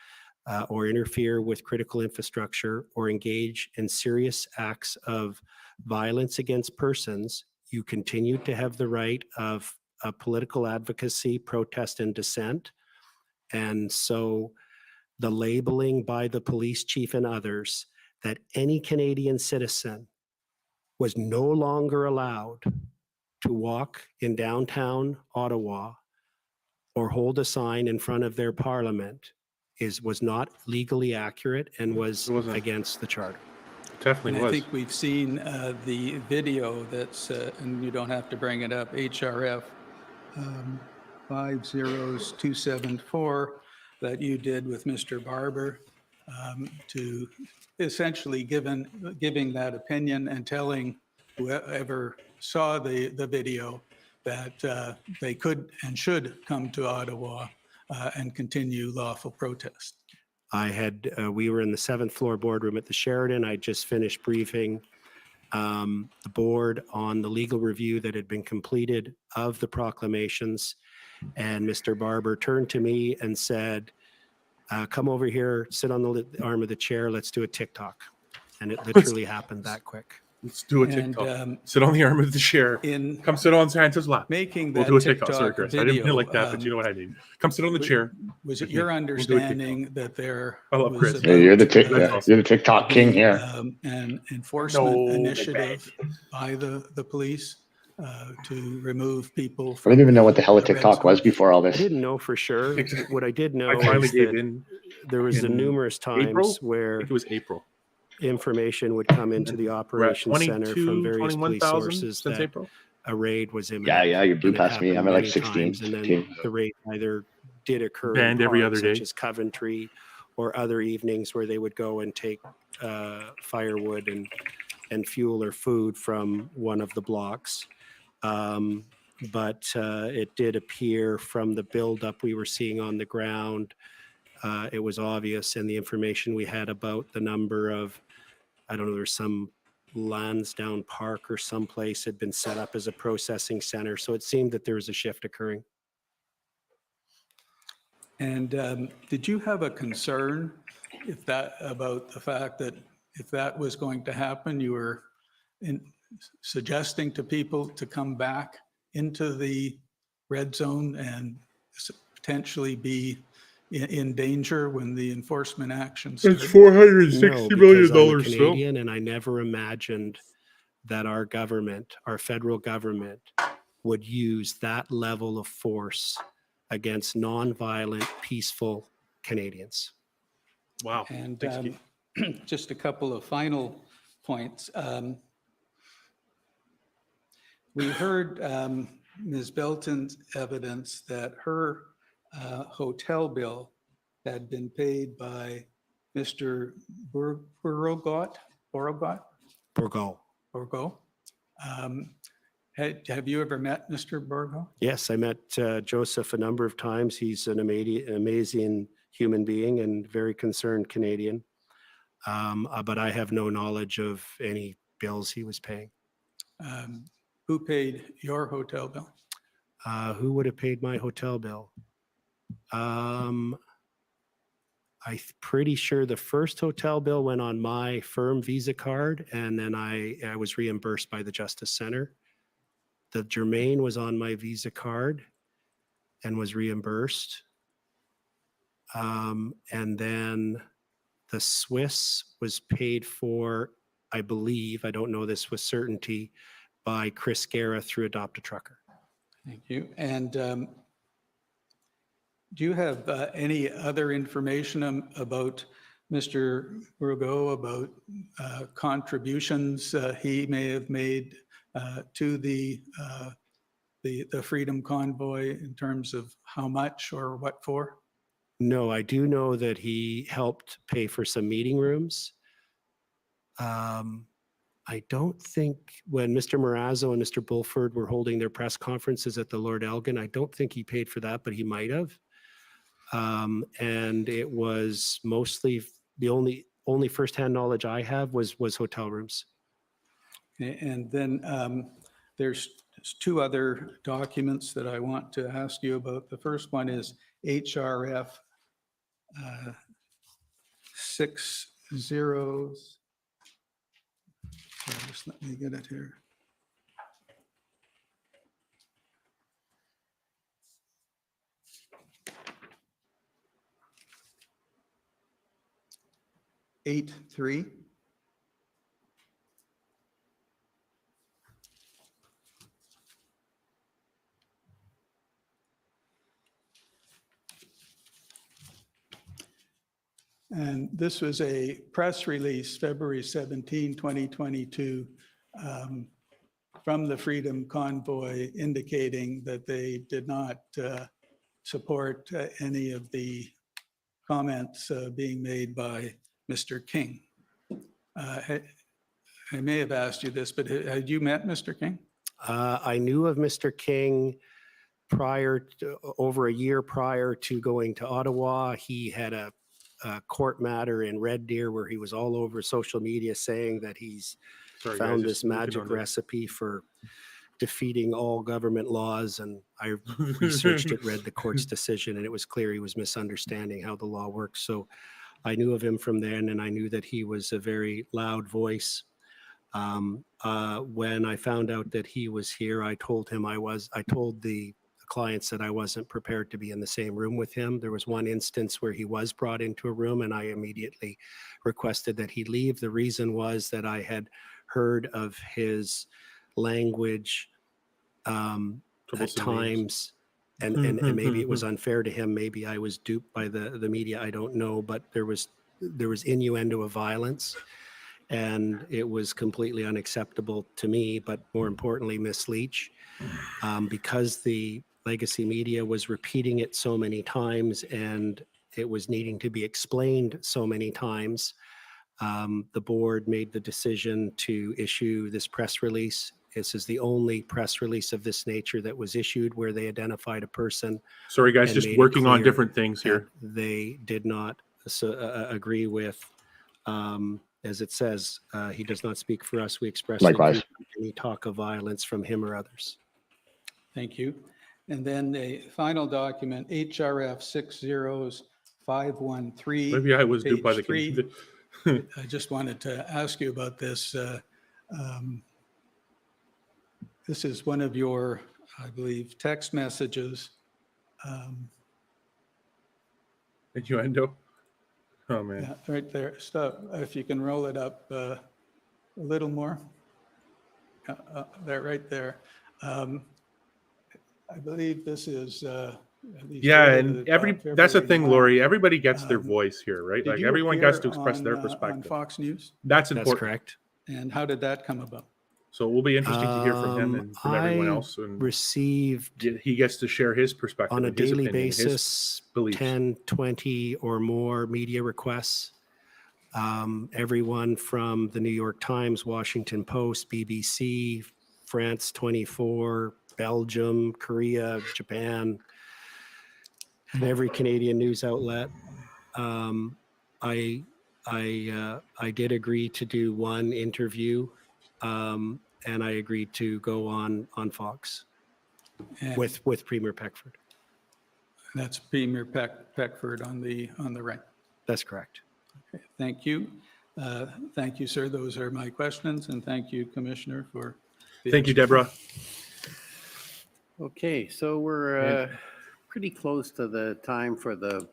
or interfere with critical infrastructure, or engage in serious acts of violence against persons, you continued to have the right of political advocacy, protest, and dissent. And so the labeling by the police chief and others that any Canadian citizen was no longer allowed to walk in downtown Ottawa or hold a sign in front of their parliament was not legally accurate and was It wasn't. against the charter. Definitely And I was. think we've seen the video that's, and you don't have to bring it up, HRF 50274 that you did with Mr. Barber to essentially giving that opinion and telling whoever saw the video that they could and should come to Ottawa and continue lawful protest. We were in the 7th floor boardroom at the Sheraton. I just finished briefing the board on the legal review that had been completed of the proclamations. And Mr. Barber turned to me and said, come over here, sit on the arm of the chair, let's do a TikTok. And it literally happened that quick. Let's do a And, TikTok. Sit on the arm of the chair. Come sit on Santa's lap. Making We'll that do a TikTok. TikTok Sorry, Chris. I video, didn't mean like that, but you know what I mean. Come sit on the chair. Was it with your me. We'll do a understanding that there I love was Chris. Yeah, you're the about, you're the TikTok king here. an enforcement No, initiative by the police to remove people I from didn't even know what the hell a the red TikTok was zone? before all I this. didn't know for sure. What I did know I finally is gave that in. there was in numerous times April? I where think it was April. information would come into the We're at operations center from various police 21,000 sources since that April. a raid was imminent. Yeah, you blew And it past me. I'm happened at like many 16. times, and then the raid either did occur Banned in every parks other such day. as Coventry, or other evenings where they would go and take firewood and fuel or food from one of the blocks. But it did appear from the buildup we were seeing on the ground, it was obvious, and the information we had about the number of, I don't know, there's some Lansdowne Park or someplace had been set up as a processing center. So it seemed that there was a shift occurring. And did you have a concern about the fact that if that was going to happen, you were suggesting to people to come back into the red zone and potentially be in danger when the enforcement action started? It's $460 No, million because I'm a dollars. Canadian, and I never imagined that our government, our federal government, would use that level of force against nonviolent, peaceful Canadians. Wow. And Thanks, Keith. just a couple of final points. We heard Ms. Belton's evidence that her hotel bill had been paid by Mr. Bourgault. Have you ever met Mr. Bourgault? Yes, I met Joseph a number of times. He's an amazing human being and very concerned Canadian. But I have no knowledge of any bills he was paying. Who paid your hotel bill? Who would have paid my hotel bill? I'm pretty sure the first hotel bill went on my firm Visa card, and then I was reimbursed by the Justice Center. The Germain was on my Visa card and was reimbursed. And then the Swiss was paid for, I believe, I don't know this with certainty, by Chris Guerra through Adopt a Trucker. Thank you. And do you have any other information about Mr. Bourgault, about contributions he may have made to the Freedom Convoy in terms of how much or what for? No, I do know that he helped pay for some meeting rooms. I don't think when Mr. Marazzo and Mr. Bulford were holding their press conferences at the Lord Elgin, I don't think he paid for that, but he might have. And it was mostly the only firsthand knowledge I have was hotel rooms. And then there's two other documents that I want to ask you about. The first one is HRF 60. Just let me get it here. Eight three. And this was a press release, February 17, 2022, from the Freedom Convoy indicating that they did not support any of the comments being made by Mr. King. I may have asked you this, but had you met Mr. King? I knew of Mr. King over a year prior to going to Ottawa. He had a court matter in Red Deer where he was all over social media saying that he's Sorry, found guys, this just working magic on the- recipe for defeating all government laws. And I researched it, read the court's decision, and it was clear he was misunderstanding how the law works. So I knew of him from then, and I knew that he was a very loud voice. When I found out that he was here, I told the clients that I wasn't prepared to be in the same room with him. There was one instance where he was brought into a room, and I immediately requested that he leave. The reason was that I had heard of his language at times, and maybe it was unfair to him. Maybe I was duped by the media. I don't know, but there was innuendo of violence, and it was completely unacceptable to me. But more importantly, Miss Leach, because the legacy media was repeating it so many times, and it was needing to be explained so many times, the board made the decision to issue this press release. This is the only press release of this nature that was issued where they identified a person. Sorry, guys, and just made it working on clear different things here. that they did not agree with, as it says, he does not speak for us. We express Likewise. any talk of violence from him or others. Thank you. And then the final document, HRF 60513. Maybe I was duped by the page 3. computer. I just wanted to ask you about this. This is one of your, I believe, text messages. Innuendo. Oh man. Yeah, right there. Stop. If you can roll it up a little more. There, right there. I believe this is. Yeah, and that's the thing, Lori. Everybody gets their voice here, right? Did Like you everyone appear gets to express their on perspective. Fox News? That's That's important. correct. And how did that come about? So it will be interesting to hear from him and from everyone I else. And received he gets to share his perspective on a and his daily opinion, his basis beliefs. 10, 20 or more media requests. Everyone from the New York Times, Washington Post, BBC, France 24, Belgium, Korea, Japan, and every Canadian news outlet. I did agree to do one interview, and I agreed to go on Fox And with Premier Peckford. that's Premier Peckford on the right. That's correct. Okay, thank you. Thank you, sir. Those are my questions, and thank you, Commissioner, for. Thank you, Deborah. Okay, so we're pretty close to the time for the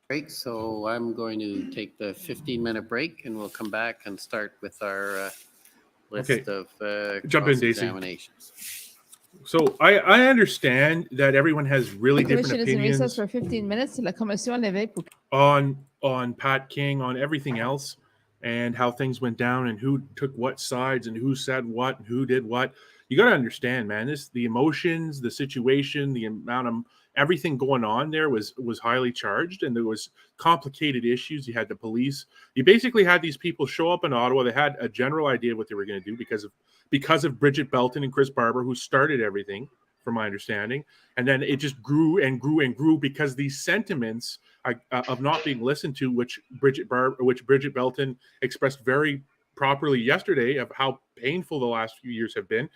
break, so I'm going to take the 15-minute break, and we'll come back and start with our list Okay. of Jump in, Daisy. examinations. So I understand that everyone has really different Commission is in recess opinions for 15 minutes. La commission levée pour on Pat King, on everything else, and how things went down and who took what sides and who said what and who did what. You got to understand, man, the emotions, the situation, the amount of everything going on there was highly charged, and there was complicated issues. You had the police. You basically had these people show up in Ottawa. They had a general idea of what they were going to do because of Brigitte Belton and Chris Barber, who started everything, from my understanding. And then it just grew and grew and grew because these sentiments of not being listened to, which Brigitte Belton expressed very properly yesterday, of how painful the last few years have been,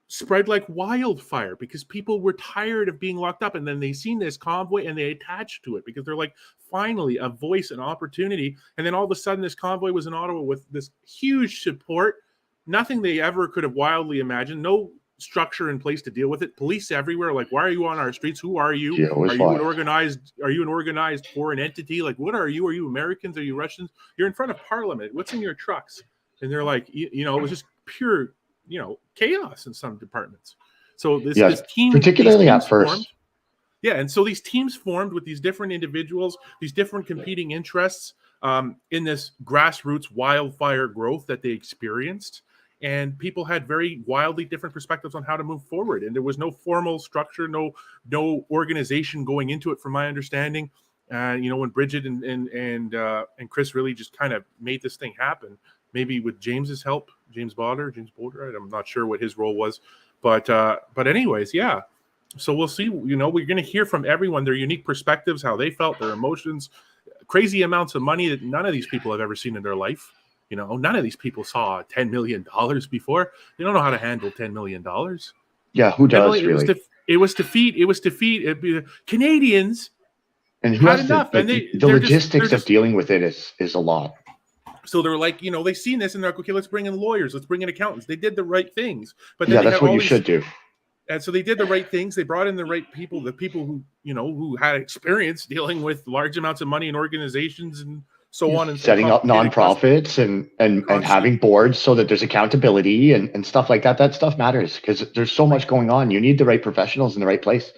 spread like wildfire because people were tired of being locked up, and then they seen this convoy and they attached to it because they're like, finally a voice, an opportunity. And then all of a sudden this convoy was in Ottawa with this huge support, nothing they ever could have wildly imagined, no structure in place to deal with it, police everywhere. Like, why are you on our streets? Who are you? Yeah, Are you an organized foreign entity? Like, what are you? Are you Americans? Are you Russians? You're in front of Parliament. What's in your trucks? And they're like, it was just pure chaos in some departments. So this team, particularly at first. Formed, and so these teams formed with these different individuals, these different competing interests in this grassroots wildfire growth that they experienced, and people had very wildly different perspectives on how to move forward. And there was no formal structure, no organization going into it, from my understanding. When Brigitte and Chris really just kind of made this thing happen, maybe with James's help, James Boulder. I'm not sure what his role was, but anyways, yeah. So we'll see. We're going to hear from everyone, their unique perspectives, how they felt, their emotions, crazy amounts of money that none of these people have ever seen in their life. None of these people saw $10 million before. They don't know how to handle $10 million. Yeah, who does really? It was defeat. Canadians. And who had has enough, to, and the they're logistics just of dealing with it is a lot. So they're like, they've seen this and they're like, okay, let's bring in lawyers, let's bring in accountants. They did the right things, but then Yeah, they that's had what all you these, should do. and so they did the right things. They brought in the right people, the people who who had experience dealing with large amounts of money in organizations and so on, and setting up nonprofits and having boards so that there's accountability and stuff like that. That stuff matters because there's so much going on. You need the right professionals in the right place.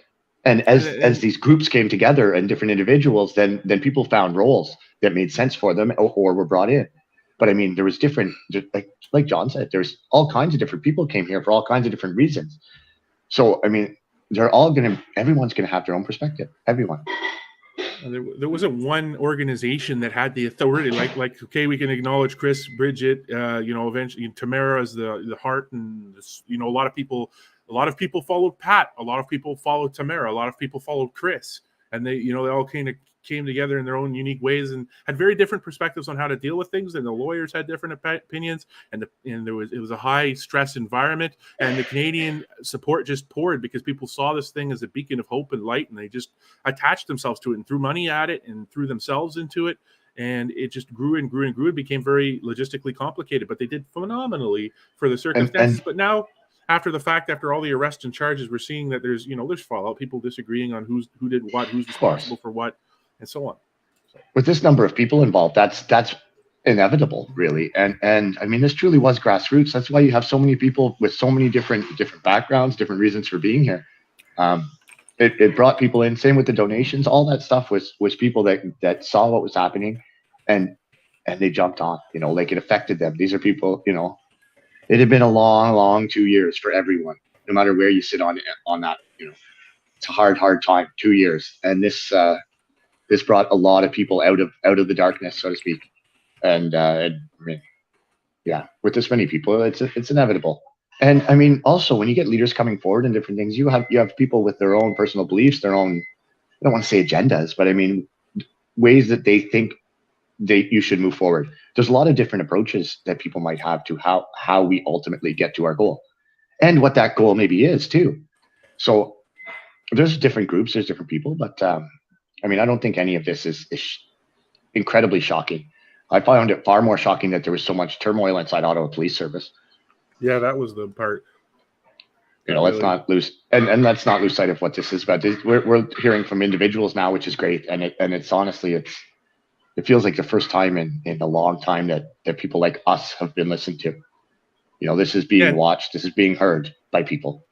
And as these groups came together and different individuals, then people found roles that made sense for them or were brought in. But I mean, there was different, like John said, there's all kinds of different people came here for all kinds of different reasons. So, I mean, everyone's going to have their own perspective. Everyone. There wasn't one organization that had the authority, like okay, we can acknowledge Chris, Brigitte, eventually Tamara as the heart, and a lot of people followed Pat, a lot of people followed Tamara, a lot of people followed Chris, and they all kind of came together in their own unique ways and had very different perspectives on how to deal with things. And the lawyers had different opinions, and it was a high stress environment, and the Canadian support just poured because people saw this thing as a beacon of hope and light, and they just attached themselves to it and threw money at it and threw themselves into it. And it just grew and grew and grew. It became very logistically complicated, but they did phenomenally for the circumstances. But now, after the fact, after all the arrests and charges, we're seeing that there's fallout, people disagreeing on who did what, who's responsible for what, and so on. With this number of people involved, that's inevitable, really. And I mean, this truly was grassroots. That's why you have so many people with so many different backgrounds, different reasons for being here. It brought people in. Same with the donations. All that stuff was people that saw what was happening, and they jumped on. Like it affected them. These are people. It had been a long 2 years for everyone, no matter where you sit on that. It's a hard time. 2 years, and this brought a lot of people out of the darkness, so to speak. And I mean, yeah, with this many people, it's inevitable. And I mean, also when you get leaders coming forward and different things, you have people with their own personal beliefs, their own, I don't want to say agendas, but I mean ways that they think you should move forward. There's a lot of different approaches that people might have to how we ultimately get to our goal, and what that goal maybe is too. So there's different groups, there's different people, but I mean, I don't think any of this is incredibly shocking. I found it far more shocking that there was so much turmoil inside Ottawa Police Service. Yeah, that was the part. Let's not lose and let's not lose sight of what this is about. We're hearing from individuals now, which is great, and it's honestly it feels like the first time in a long time that people like us have been listened to. This is being watched, this is being heard by people.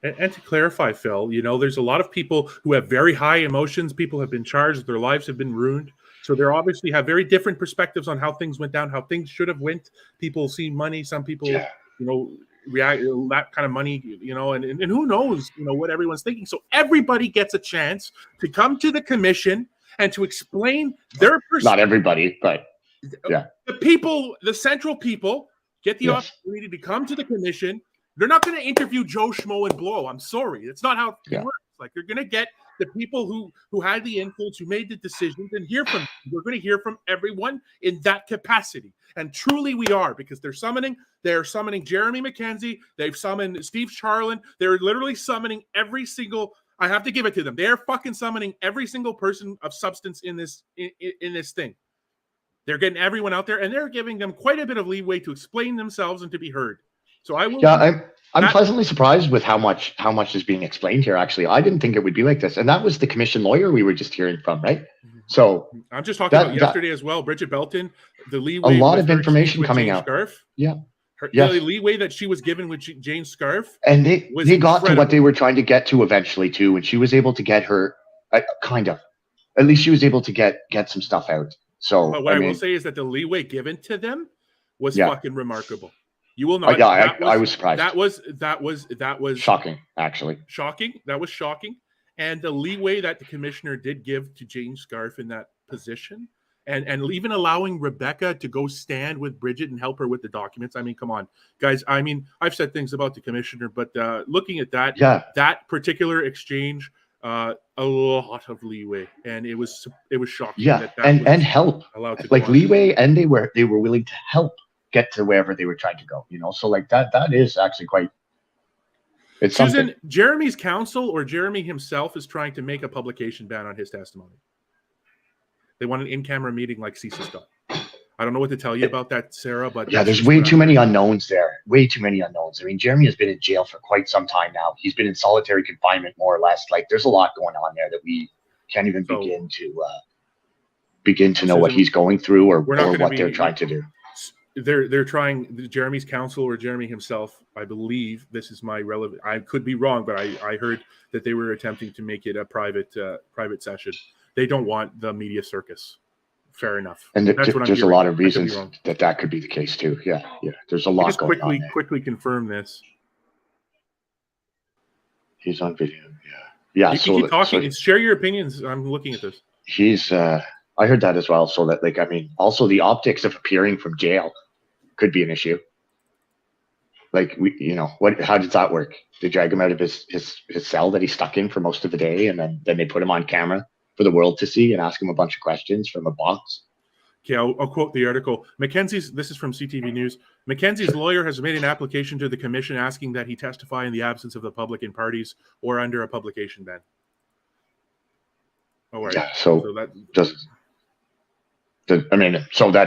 And to clarify, Phil, there's a lot of people who have very high emotions. People have been charged, their lives have been ruined. So they obviously have very different perspectives on how things went down, how things should have went. People see money, some people, react that kind of money, and who knows, what everyone's thinking. So everybody gets a chance to come to the commission and to explain their perspective. Not everybody, but yeah. The people, the central people, get the opportunity to come to the commission. They're not going to interview Joe Schmo and Blow. I'm sorry. It's not how it works. Like, they're going to get the people who had the influence, who made the decisions, and hear from them. We're going to hear from everyone in that capacity. And truly we are, because they're summoning Jeremy McKenzie. They've summoned Steve Charlin. They're literally summoning every single, I have to give it to them. They're fucking summoning every single person of substance in this thing. They're getting everyone out there, and they're giving them quite a bit of leeway to explain themselves and to be heard. So I will. Yeah, I'm pleasantly surprised with how much is being explained here. Actually, I didn't think it would be like this, and that was the commission lawyer we were just hearing from, right? So I'm just talking about yesterday as well. Brigitte Belton, the leeway. A lot of information coming out. Scarf. Yeah. The leeway that she was given with Jane Scarf. And they got to what they were trying to get to eventually too, and she was able to get her at least she was able to get some stuff out. So but what I will say is that the leeway given to them was fucking remarkable. You will not. I was surprised. That was shocking, actually. Shocking. That was shocking. And the leeway that the commissioner did give to Jane Scarf in that position and even allowing Rebecca to go stand with Brigitte and help her with the documents. I mean, come on, guys. I mean, I've said things about the commissioner, but looking at that, that particular exchange, a lot of leeway, and it was shocking. Yeah, and help, like leeway, and they were willing to help get to wherever they were trying to go. You know, so like that is actually quite. It's Susan, something. Jeremy's counsel or Jeremy himself is trying to make a publication ban on his testimony. They want an in-camera meeting like CC's got. I don't know what to tell you about that, Sarah, but yeah, there's way too many unknowns there. Way too many unknowns. I mean, Jeremy has been in jail for quite some time now. He's been in solitary confinement, more or less. Like, there's a lot going on there that we can't even begin to know what he's going through or what they're trying to do. They're trying, Jeremy's counsel or Jeremy himself, I believe, this is my relevant, I could be wrong, but I heard that they were attempting to make it a private session. They don't want the media circus. Fair enough. And there's a lot of reasons that could be the case too. Yeah. There's a lot going on there. Quickly confirm this. He's on video. Yeah. You keep talking. Share your opinions. I'm looking at this. He's. I heard that as well. So that, like, I mean, also the optics of appearing from jail could be an issue. Like, how does that work? They drag him out of his cell that he's stuck in for most of the day, and then they put him on camera for the world to see and ask him a bunch of questions from a box. Okay, I'll quote the article. This is from CTV News. Mackenzie's lawyer has made an application to the commission asking that he testify in the absence of the public and parties or under a publication ban. Oh, right. Yeah, so that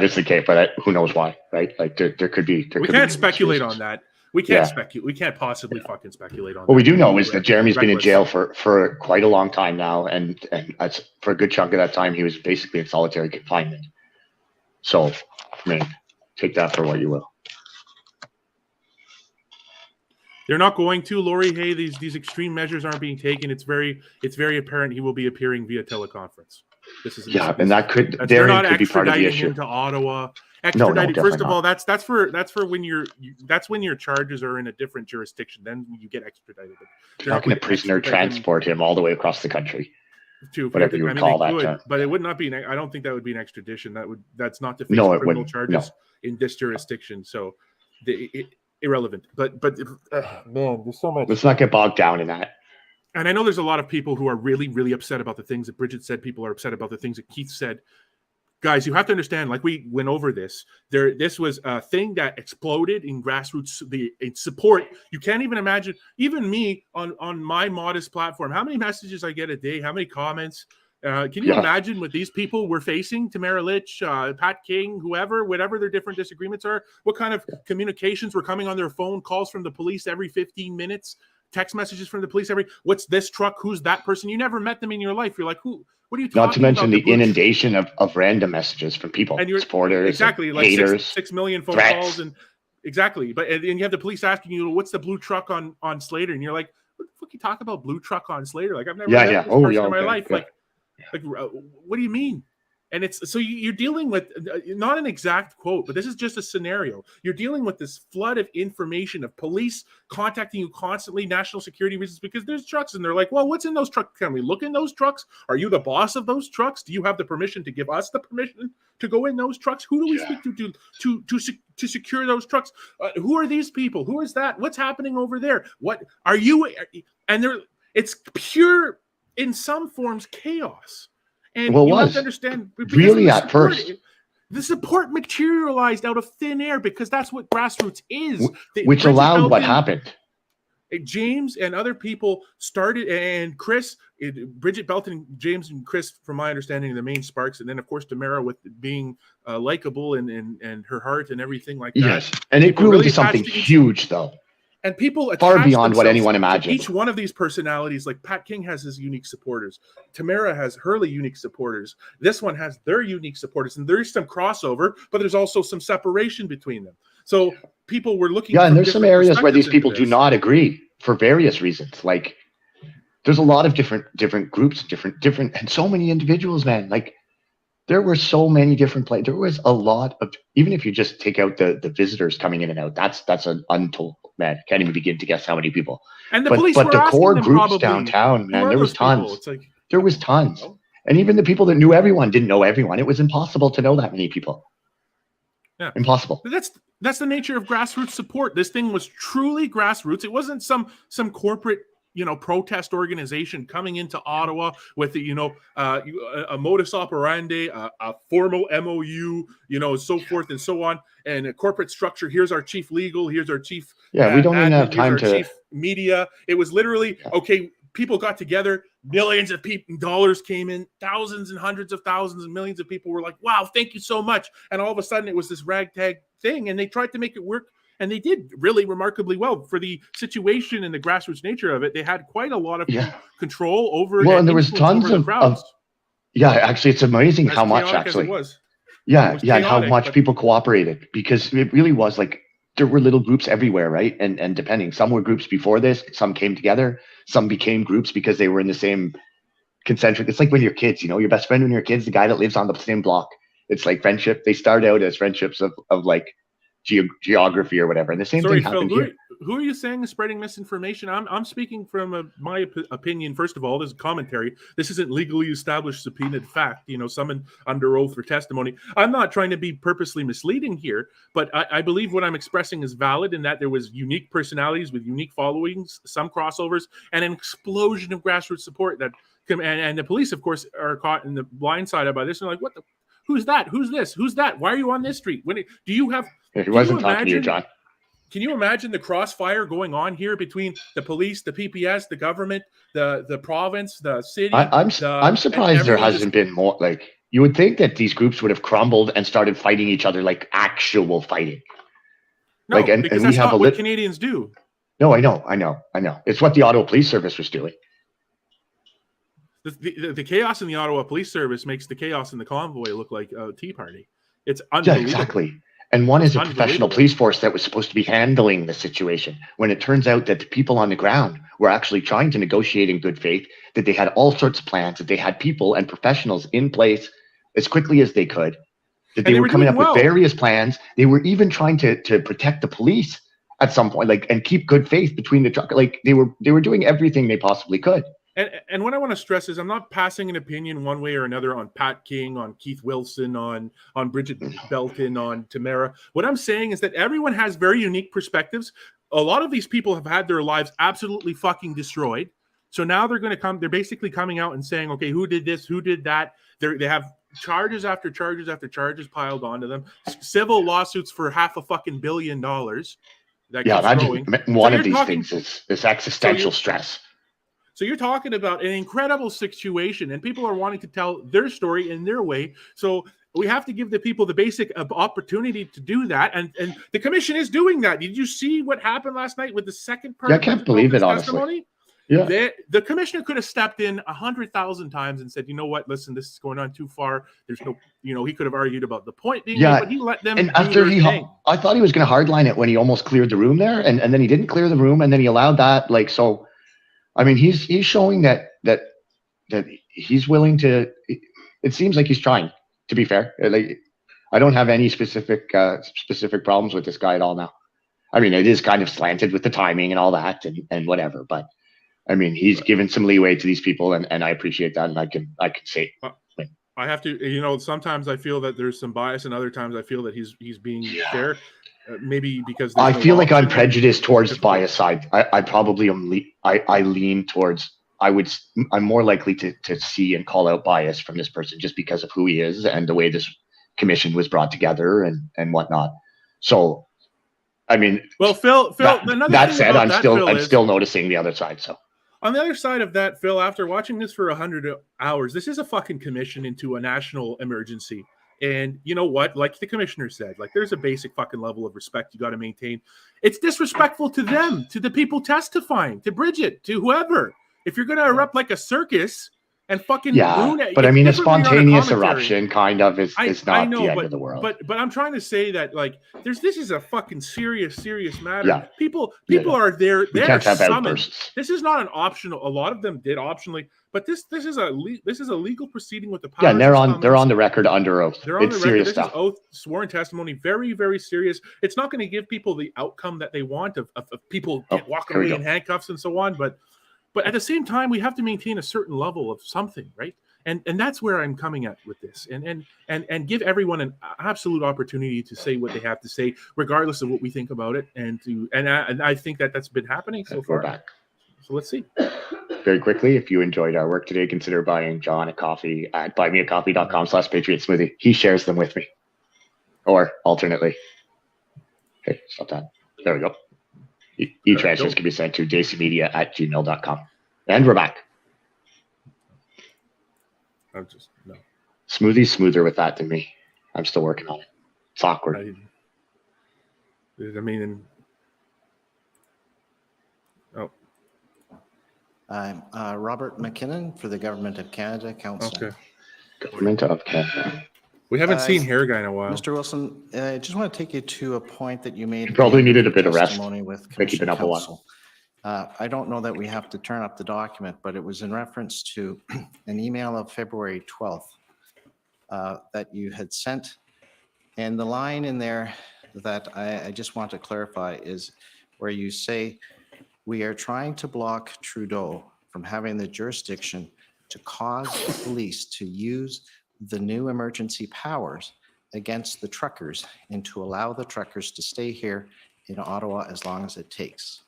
is the case, but who knows why, right? Like there could be. We can't speculate on that. We can't speculate. We can't possibly fucking speculate on that. What we do know is that Jeremy's been in jail for quite a long time now, and for a good chunk of that time, he was basically in solitary confinement. So, I mean, take that for what you will. They're not going to, Lori. Hey, these extreme measures aren't being taken. It's very apparent he will be appearing via teleconference. This is and that could be part of the issue. Him to Ottawa. Extradited. No, first of all, that's for when your charges are in a different jurisdiction. Then you get extradited. They're not going to prisoner transport him all the way across the country. Whatever you would call that term. But it would not be. I don't think that would be an extradition. That's not to face criminal charges in this jurisdiction. So, irrelevant. But man, there's so much. Let's not get bogged down in that. And I know there's a lot of people who are really, really upset about the things that Brigitte said. People are upset about the things that Keith said. Guys, you have to understand, like we went over this, this was a thing that exploded in grassroots in support. You can't even imagine, even me on my modest platform, how many messages I get a day, how many comments. Can you imagine what these people were facing? Tamara Litch, Pat King, whatever their different disagreements are, what kind of communications were coming on their phone, calls from the police every 15 minutes, text messages from the police what's this truck? Who's that person? You never met them in your life. You're like, who? What are you talking about? Not to mention the inundation of random messages from people, and supporters, exactly, like haters, 6 million phone calls, and exactly. But and you have the police asking you, "What's the blue truck on Slater?" And you're like, "What the fuck you talk about blue truck on Slater? Like I've never met this person in my life. Like, what do you mean?" And it's so you're dealing with not an exact quote, but this is just a scenario. You're dealing with this flood of information of police contacting you constantly, national security reasons, because there's trucks and they're like, well, what's in those trucks? Can we look in those trucks? Are you the boss of those trucks? Do you have the permission to give us the permission to go in those trucks? Who do we speak to secure those trucks? Who are these people? Who is that? What's happening over there? What are you? And it's pure, in some forms, chaos. And you have to understand, really at first, the support materialized out of thin air because that's what grassroots is. Which allowed what happened. James and other people started, and Chris, Brigitte Belton, James and Chris, from my understanding, are the main sparks. And then, of course, Tamara with being likable and her heart and everything like that. Yes, and it grew into something huge, though. And people far beyond what anyone imagined. Each one of these personalities, like Pat King has his unique supporters. Tamara has her unique supporters. This one has their unique supporters. And there's some crossover, but there's also some separation between them. So people were looking. Yeah, and there's some areas where these people do not agree for various reasons. Like there's a lot of different groups, different, and so many individuals, man. Like there were so many different places. There was a lot of, even if you just take out the visitors coming in and out, that's an untold. Man, can't even begin to guess how many people. And the police were the core them groups probably, downtown, man, there was tons. It's like, there was tons. And even the people that knew everyone didn't know everyone. It was impossible to know that many people. Yeah. Impossible. That's the nature of grassroots support. This thing was truly grassroots. It wasn't some corporate, protest organization coming into Ottawa with a modus operandi, a formal MOU, so forth and so on, and a corporate structure. Here's our chief legal. Here's our chief. Yeah, we don't even have here's time our to. Chief media. It was literally okay. People got together, millions of dollars came in, thousands and hundreds of thousands and millions of people were like, wow, thank you so much. And all of a sudden it was this ragtag thing, and they tried to make it work, and they did really remarkably well for the situation and the grassroots nature of it. They had quite a lot of control over Well, and there was tons of actually, it's amazing how much actually. How much people cooperated, because it really was like there were little groups everywhere, right? And depending, some were groups before this, some came together, some became groups because they were in the same concentric. It's like when you're kids, your best friend when you're kids, the guy that lives on the same block. It's like friendship. They start out as friendships of like geography or whatever. And the same thing happened here. Who are you saying is spreading misinformation? I'm speaking from my opinion. First of all, this is commentary. This isn't legally established subpoenaed fact, summoned under oath for testimony. I'm not trying to be purposely misleading here, but I believe what I'm expressing is valid in that there was unique personalities with unique followings, some crossovers, and an explosion of grassroots support that and the police, of course, are caught in the blindsided by this. And like, what the? Who's that? Who's this? Who's that? Why are you on this street? Do you have? He wasn't talking to you, John. Can you imagine the crossfire going on here between the police, the PPS, the government, the province, the city? I'm surprised there hasn't been more. Like, you would think that these groups would have crumbled and started fighting each other, like actual fighting. No, because that's not what Canadians do. No, I know. It's what the Ottawa Police Service was doing. The chaos in the Ottawa Police Service makes the chaos in the convoy look like a tea party. It's unbelievable. Yeah, exactly. And one is a professional police force that was supposed to be handling the situation, when it turns out that the people on the ground were actually trying to negotiate in good faith, that they had all sorts of plans, that they had people and professionals in place as quickly as they could, that they were coming up with various plans. They were even trying to protect the police at some point, like, and keep good faith between the truck. Like, they were doing everything they possibly could. And what I want to stress is I'm not passing an opinion one way or another on Pat King, on Keith Wilson, on Brigitte Belton, on Tamara. What I'm saying is that everyone has very unique perspectives. A lot of these people have had their lives absolutely fucking destroyed. So now they're basically coming out and saying, okay, who did this? Who did that? They have charges after charges after charges piled onto them. Civil lawsuits for $500 million. One of these things is existential stress. So you're talking about an incredible situation, and people are wanting to tell their story in their way. So we have to give the people the basic opportunity to do that, and the commission is doing that. Did you see what happened last night with the second part? I can't believe it, honestly. Yeah, the commissioner could have stepped in 100,000 times and said, you know what, listen, this is going on too far. There's no, he could have argued about the point being made, but he let them. And after I thought he was going to hardline it when he almost cleared the room there, and then he didn't clear the room, and then he allowed that. Like, so, I mean, he's showing that he's willing to. It seems like he's trying. To be fair, like, I don't have any specific problems with this guy at all now. I mean, it is kind of slanted with the timing and all that, and whatever, but. I mean, he's given some leeway to these people, and I appreciate that, and I can say. I have to, sometimes I feel that there's some bias, and other times I feel that he's being fair. Maybe because I feel like I'm prejudiced towards the bias side. I probably am. I lean towards. I'm more likely to see and call out bias from this person just because of who he is and the way this commission was brought together and whatnot. So, I mean, well, Phil. That said, I'm still noticing the other side. So. On the other side of that, Phil, after watching this for 100 hours, this is a fucking commission into a national emergency. And you know what? Like the commissioner said, like there's a basic fucking level of respect you got to maintain. It's disrespectful to them, to the people testifying, to Brigitte, to whoever. If you're going to erupt like a circus and fucking ruin it. But I mean, a spontaneous eruption kind of is not the end of the world. But I'm trying to say that like this is a fucking serious matter. Yeah. People are there. They're summoned. This is not an optional. A lot of them did optionally, but this is a legal proceeding with the powers. Yeah, and they're on the record under oath. It's serious stuff. This is oath, sworn testimony, very, very serious. It's not going to give people the outcome that they want of people walking away in handcuffs and so on, But at the same time, we have to maintain a certain level of something, right? And that's where I'm coming at with this, and give everyone an absolute opportunity to say what they have to say, regardless of what we think about it. And I think that that's been happening so We're far. back. So let's see. Very quickly, if you enjoyed our work today, consider buying John a coffee at buymeacoffee.com/Patriot Smoothie. He shares them with me. Or alternately. Okay, stop that. There we go. E-transfers can be sent to dcmedia@gmail.com. And we're back. I'm just no. Smoothie's smoother with that than me. I'm still working on it. It's awkward. I mean, oh, I'm Robert McKinnon for the Government of Canada Council. okay. Government of Canada. We haven't seen Hair Guy in a while. Mr. Wilson, I just want to take you to a point that you made. You probably at the end needed of a bit your of rest. testimony with Been keeping Commission up a while. Counsel. I don't know that we have to turn up the document, but it was in reference to an email of February 12th that you had sent. And the line in there that I just want to clarify is where you say, "We are trying to block Trudeau from having the jurisdiction to cause the police to use the new emergency powers against the truckers and to allow the truckers to stay here in Ottawa as long as it takes."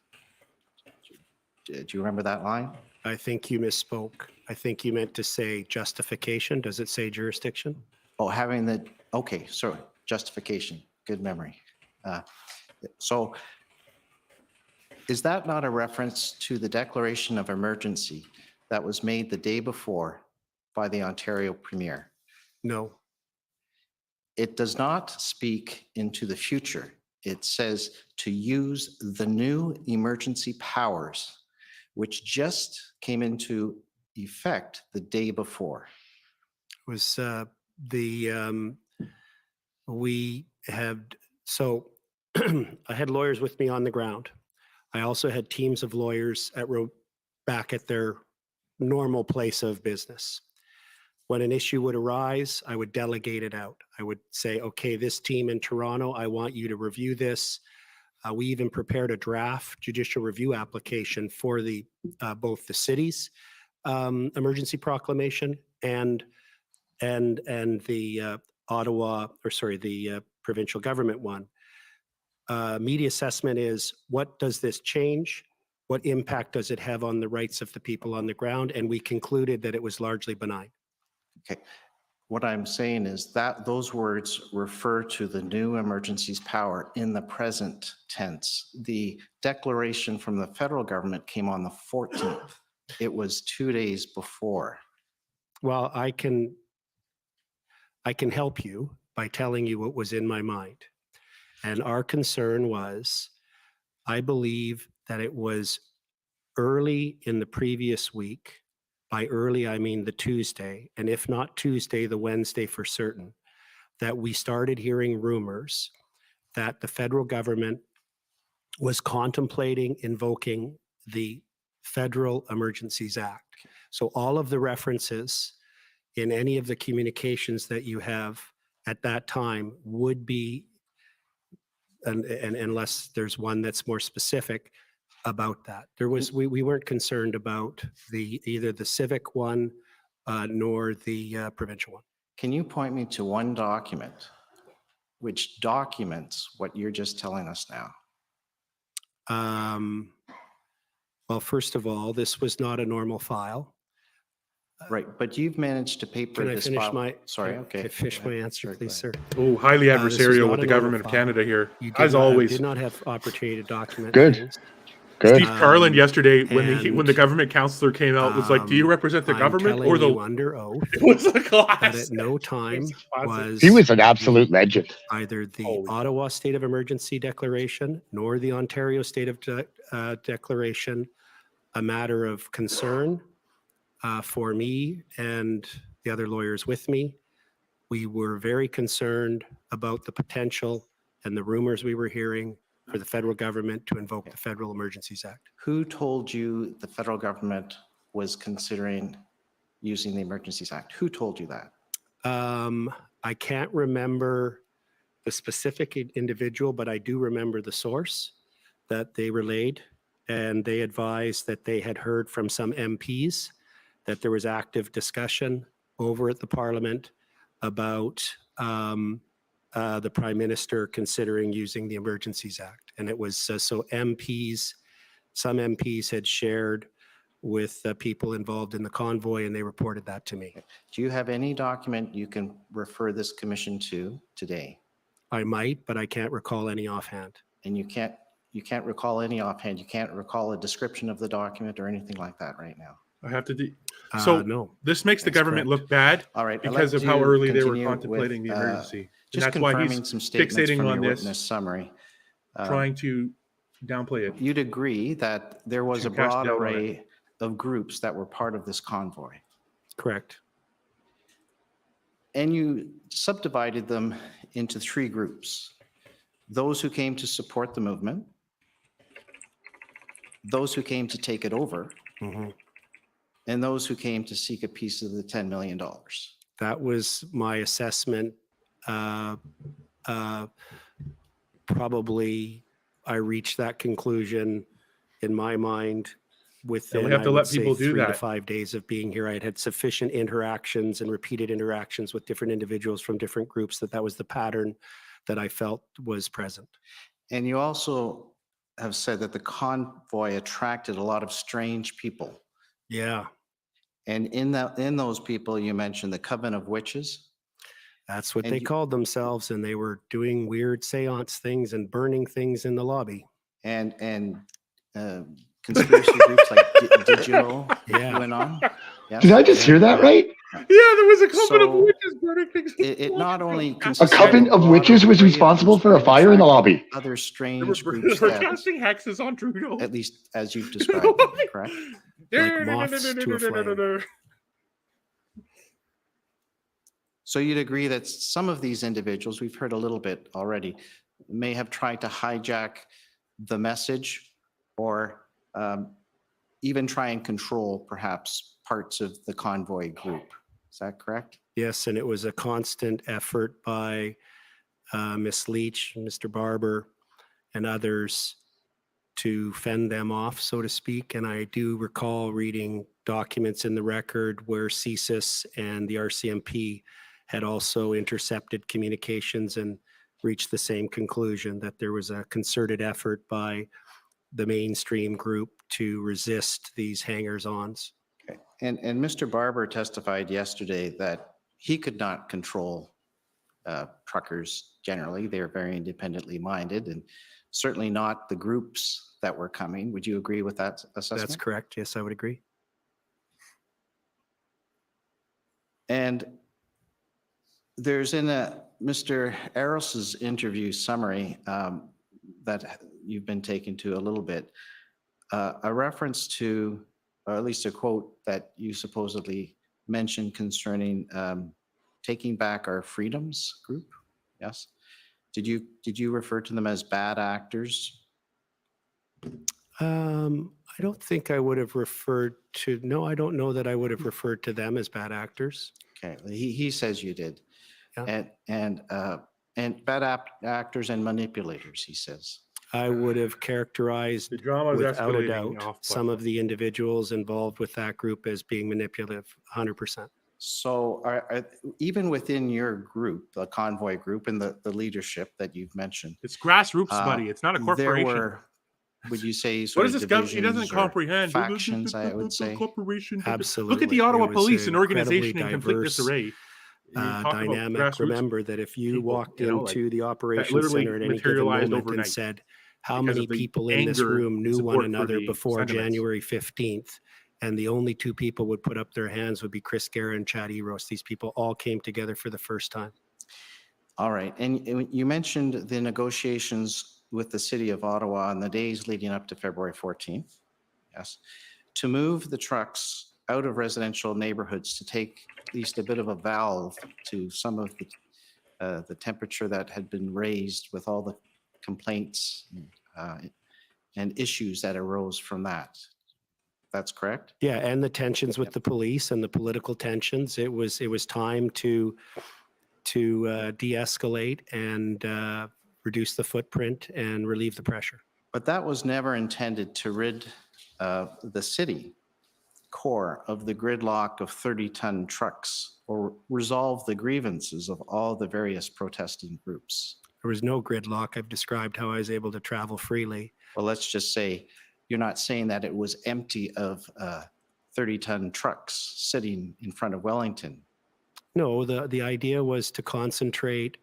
Do you remember that line? I think you misspoke. I think you meant to say justification. Does it say jurisdiction? Oh, having the, okay, sorry, justification, good memory. So is that not a reference to the declaration of emergency that was made the day before by the Ontario Premier? No. It does not speak into the future. It says to use the new emergency powers, which just came into effect the day before. It was we had, so I had lawyers with me on the ground. I also had teams of lawyers back at their normal place of business. When an issue would arise, I would delegate it out. I would say, okay, this team in Toronto, I want you to review this. We even prepared a draft judicial review application for the both the city's emergency proclamation and the Ottawa, or sorry, the provincial government one. Media assessment is, what does this change? What impact does it have on the rights of the people on the ground? And we concluded that it was largely benign. Okay. What I'm saying is that those words refer to the new emergencies power in the present tense. The declaration from the federal government came on the 14th. It was 2 days before. Well, I can help you by telling you what was in my mind. And our concern was, I believe that it was early in the previous week. By early, I mean the Tuesday, and if not Tuesday, the Wednesday for certain, that we started hearing rumors that the federal government was contemplating invoking the Federal Emergencies Act. So all of the references in any of the communications that you have at that time would be, and unless there's one that's more specific, about that. There was, we weren't concerned about either the civic one nor the provincial one. Can you point me to one document which documents what you're just telling us now? Well, first of all, this was not a normal file. Right, but you've managed to paper Can I this finish file. my? Sorry, can okay. I finish Go my ahead. answer, Sure, go please, sir? ahead. Oh, highly This was adversarial not with the a government of normal file. Canada here, You did as not, always. did not have opportunity to document Good. things. Good. Steve Carlin yesterday, when and, the government counselor came out, was like, "Do you represent the I'm government telling or the?" you under oath It was a class. that at no time was He was an absolute legend. either the Holy Ottawa State of Emergency Declaration nor the Ontario State of Declaration a matter of concern for me and the other lawyers with me. We were very concerned about the potential and the rumors we were hearing for the federal government to invoke the Federal Emergencies Act. Who told you the federal government was considering using the Emergencies Act? Who told you that? I can't remember the specific individual, but I do remember the source that they relayed, and they advised that they had heard from some MPs that there was active discussion over at the Parliament about the Prime Minister considering using the Emergencies Act. And it was so MPs, some MPs had shared with people involved in the convoy, and they reported that to me. Do you have any document you can refer this commission to today? I might, but I can't recall any offhand. And you can't recall any offhand. You can't recall a description of the document or anything like that right now. I have to do. So no. this makes the That's government correct. look bad All right. I'd because like of how to early they were continue contemplating with, the emergency. And Just that's why confirming he's some statements fixating from on your this, witness summary. trying to downplay it. You'd agree that there was To a cast broad doubt on array of groups that were part of this convoy, Correct. and you subdivided them into 3 groups: those who came to support the movement, those who came to take it over, Mm-hmm. and those who came to seek a piece of the $10 million. That was my assessment. Probably I reached that conclusion in my mind within, we have to I would let say, people do 3 to that. 5 days of being here. I had had sufficient interactions and repeated interactions with different individuals from different groups that was the pattern that I felt was present. And you also have said that the convoy attracted a lot of strange people. Yeah, And in those people, you mentioned the Coven of Witches. that's what And they you- called themselves, and they were doing weird seance things and burning things in the lobby. and conspiracy groups like Digital Yeah. went on. Yes? Did I just hear that right? Yeah, there was a coven of So, witches burning things. It not only A consisted coven of a lot witches was raving responsible for a groups, but fire in the fact, lobby. Other They were, strange they groups were that, casting hexes on Trudeau. at least as you've described them, correct? Like moths to a flame. So you'd agree that some of these individuals, we've heard a little bit already, may have tried to hijack the message or even try and control perhaps parts of the convoy group. Is that correct? Yes, and it was a constant effort by Miss Leach, Mr. Barber, and others to fend them off, so to speak. And I do recall reading documents in the record where CSIS and the RCMP had also intercepted communications and reached the same conclusion that there was a concerted effort by the mainstream group to resist these hangers-ons. Okay. And Mr. Barber testified yesterday that he could not control truckers generally. They're very independently minded, and certainly not the groups that were coming. Would you agree with that assessment? That's correct. Yes, I would agree. And there's in Mr. Aros's interview summary that you've been taken to a little bit, a reference to, or at least a quote that you supposedly mentioned concerning taking back our freedoms group. Yes. Did you refer to them as bad actors? I don't think I would have referred to, no, I don't know that I would have referred to them as bad actors. Okay, he says you did. Yeah. And bad actors and manipulators, he says. I would have characterized The drama is without a escalating doubt off some of the individuals involved with that group as being manipulative, 100%. So even within your group, the convoy group and the leadership that you've mentioned, It's grassroots, buddy. It's not a there corporation. were, would you say, What sort is of this government? He doesn't divisions or comprehend. factions, I would say? Corporation. Absolutely. Look at the Ottawa It was Police, an incredibly organization in complete diverse, disarray. You talk about dynamic. grassroots Remember that if you people, walked you know, like, into the operations literally center at any given materialized moment overnight and said, how because many of the people in this anger room and knew support one for another the before sentiments. January 15th? And the only 2 people would put up their hands would be Chris Guerra and Chad Eros. These people all came together for the first time. All right. And you mentioned the negotiations with the city of Ottawa in the days leading up to February 14th. Yes. To move the trucks out of residential neighborhoods to take at least a bit of a valve to some of the temperature that had been raised with all the complaints and issues that arose from that. That's correct? Yeah, and the tensions with the police and the political tensions. It was time to de-escalate and reduce the footprint and relieve the pressure. But that was never intended to rid the city core of the gridlock of 30-ton trucks or resolve the grievances of all the various protesting groups? There was no gridlock. I've described how I was able to travel freely. Well, let's just say you're not saying that it was empty of 30-ton trucks sitting in front of Wellington. No, the idea was to concentrate,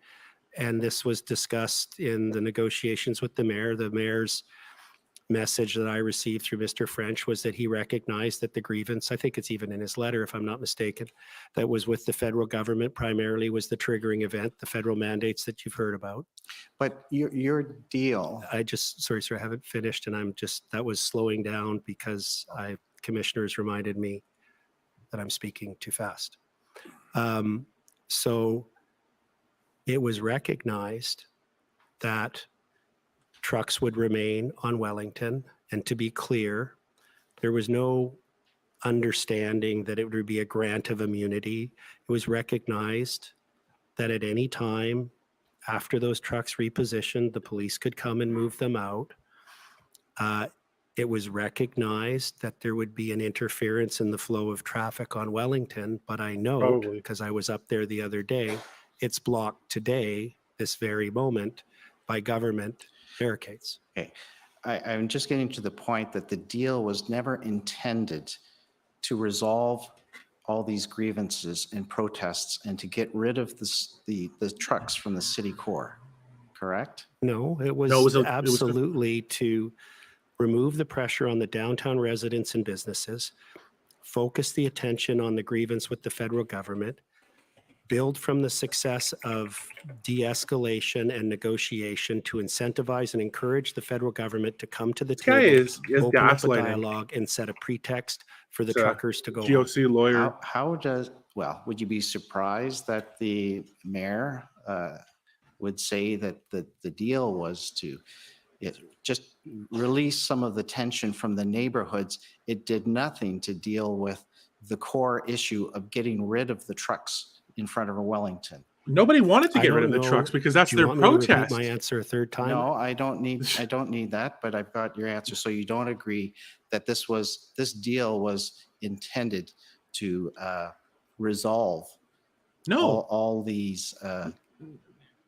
and this was discussed in the negotiations with the mayor. The mayor's message that I received through Mr. French was that he recognized that the grievance, I think it's even in his letter, if I'm not mistaken, that was with the federal government primarily was the triggering event, the federal mandates that you've heard about. But your deal, Sorry, sir, I haven't finished, and that was slowing down because commissioners reminded me that I'm speaking too fast. So it was recognized that trucks would remain on Wellington. And to be clear, there was no understanding that it would be a grant of immunity. It was recognized that at any time after those trucks repositioned, the police could come and move them out. It was recognized that there would be an interference in the flow of traffic on Wellington, but I know, because I was up there the other day, it's blocked today, this very moment, by government barricades. okay, I'm just getting to the point that the deal was never intended to resolve all these grievances and protests and to get rid of the trucks from the city core, correct? No, it was absolutely to remove the pressure on the downtown residents and businesses, focus the attention on the grievance with the federal government, build from the success of de-escalation and negotiation to incentivize and encourage the federal government to come to the table, is open up a gaslighting. dialogue, and set a pretext for the It's a truckers to go home. GOC lawyer. Would you be surprised that the mayor would say that the deal was to just release some of the tension from the neighborhoods? It did nothing to deal with the core issue of getting rid of the trucks in front of a Wellington. Nobody wanted to I get don't rid of the know. trucks because that's Do you their want me to repeat protest. my answer a third time? No, I don't need that, but I've got your answer. So you don't agree that this deal was intended to resolve No, all these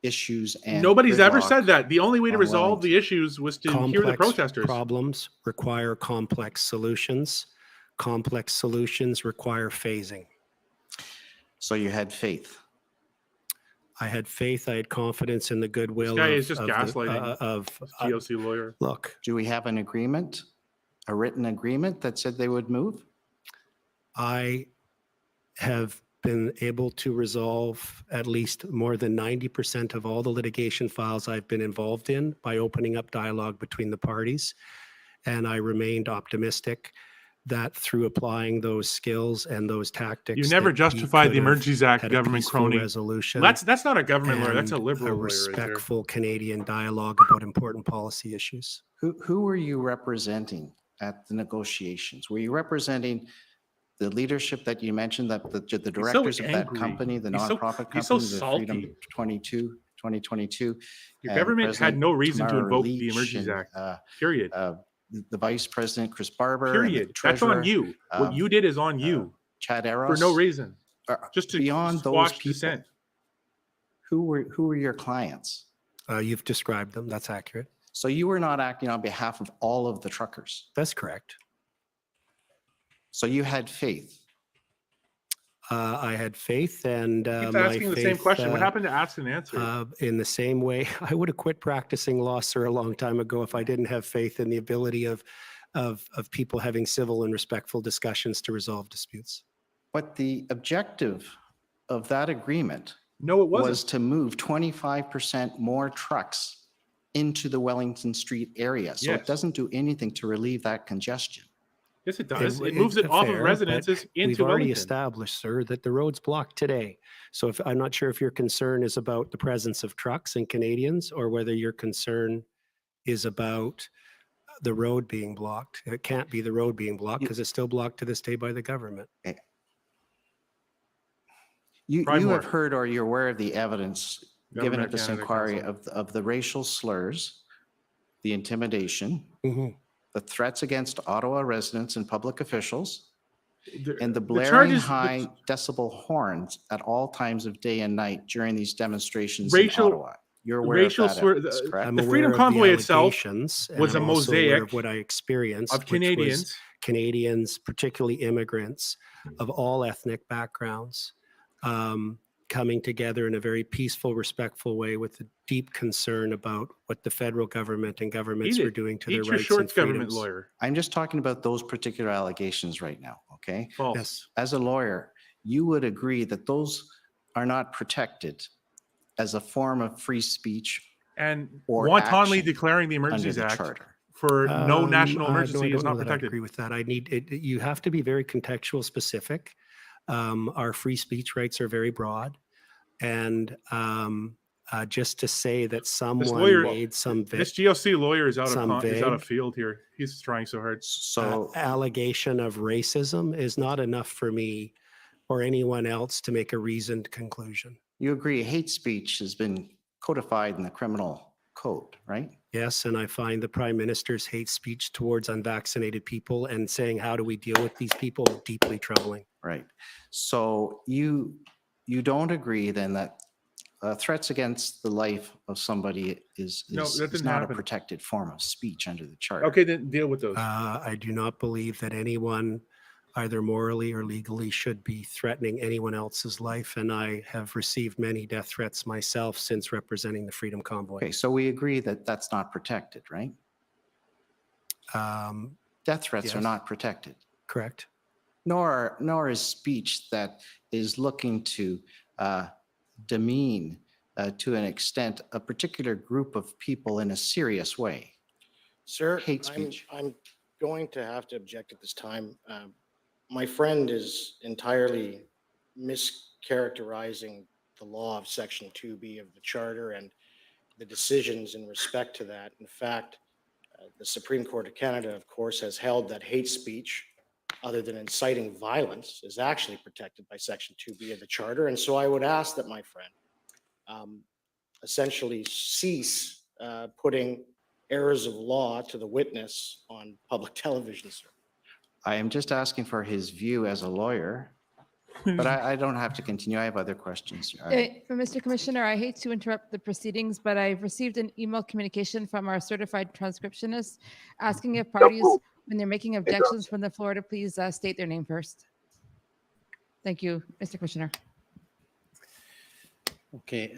issues and nobody's ever gridlock said that. The only way to on resolve Wellington. the issues was to hear the protesters. Problems require complex solutions. Complex solutions require phasing. So you had faith. I had faith. I had confidence in the goodwill This guy of, is just of the- gaslighting. GOC lawyer. Look, Do we have an agreement, a written agreement that said they would move? I have been able to resolve at least more than 90% of all the litigation files I've been involved in by opening up dialogue between the parties. And I remained optimistic that through applying those skills and those tactics, You never that we justified could the have Emergencies Act, had a government peaceful crony. resolution. That's not a government lawyer. That's a and liberal a lawyer right there. respectful Canadian dialogue about important policy issues. Who were you representing at the negotiations? Were you representing the leadership that you mentioned, that the directors of that angry. company, the He's so- nonprofit he's so company, the salty. Freedom 2022? Your and government had President no reason to Tamara invoke the Leach Emergencies and, Act. Period. The vice president, Chris Barber. and the Period. That's on treasurer, you. What you did is on you Chad for Eros. no reason. Just to Beyond those squash people, dissent. who were your clients? You've described them. That's accurate. So you were not acting on behalf of all of the truckers. That's correct. So you had faith. I had faith, and Keeps my asking the same faith, question. What happened to ask and answer? in the same way, I would have quit practicing law, sir, a long time ago if I didn't have faith in the ability of people having civil and respectful discussions to resolve disputes. But the objective of that agreement No, it wasn't. was to move 25% more trucks into the Wellington Street area. So Yes. it doesn't do anything to relieve that congestion. Yes, it does. It It- moves it off of fair, residences but into We've already Wellington. established, sir, that the road's blocked today. So if I'm not sure if your concern is about the presence of trucks and Canadians or whether your concern is about the road being blocked. It can't be the road being blocked because it's still blocked to this day by the government. You Try more. have heard or you're aware of the evidence given Government at this Canada inquiry Council. of the racial slurs, the intimidation, Mhm. the threats against Ottawa residents and public officials, and the the blaring charges- high decibel horns at all times of day and night during these demonstrations Racial- in Ottawa. You're aware racial of that slur- evidence, the- correct? I'm The aware Freedom of Convoy the itself allegations, and was I'm a also aware mosaic of what I experienced, of which was Canadians. Canadians, particularly immigrants of all ethnic backgrounds, coming together in a very peaceful, respectful way with a deep concern about what the federal government and governments were doing to their Eat your rights and shorts, government freedoms. lawyer. I'm just talking about those particular allegations right now, okay? False. Yes. As a lawyer, you would agree that those are not protected as a form of free speech And or wantonly action declaring the under Emergencies the Act charter. for no national I emergency don't is know not that I protected. agree with that. I need it. You have to be very contextual specific. Our free speech rights are very broad, and just to say that someone lawyer- made some This GLC lawyer is out some of vague- field here. He's trying so hard. So allegation of racism is not enough for me or anyone else to make a reasoned conclusion. you agree hate speech has been codified in the criminal code, right? Yes, and I find the Prime Minister's hate speech towards unvaccinated people and saying, how do we deal with these people, deeply troubling. Right. So you don't agree then that threats against the life of somebody is No, that is didn't not happen. a protected form of speech under the charter? Okay, then deal with those. I do not believe that anyone, either morally or legally, should be threatening anyone else's life. And I have received many death threats myself since representing the Freedom Convoy. Okay, so we agree that that's not protected, right? Death threats are Yes. not protected, Correct. nor is speech that is looking to demean to an extent a particular group of people in a serious way. Sir, Hate speech. I'm going to have to object at this time. My friend is entirely mischaracterizing the law of Section 2B of the Charter and the decisions in respect to that. In fact, the Supreme Court of Canada, of course, has held that hate speech, other than inciting violence, is actually protected by Section 2B of the Charter. And so I would ask that my friend essentially cease putting errors of law to the witness on public television, sir. I am just asking for his view as a lawyer, but I don't have to continue. I have other questions. Mr. Commissioner, I hate to interrupt the proceedings, but I've received an email communication from our certified transcriptionist asking if parties, when they're making objections from the floor, to please state their name first. Thank you, Mr. Commissioner. Okay,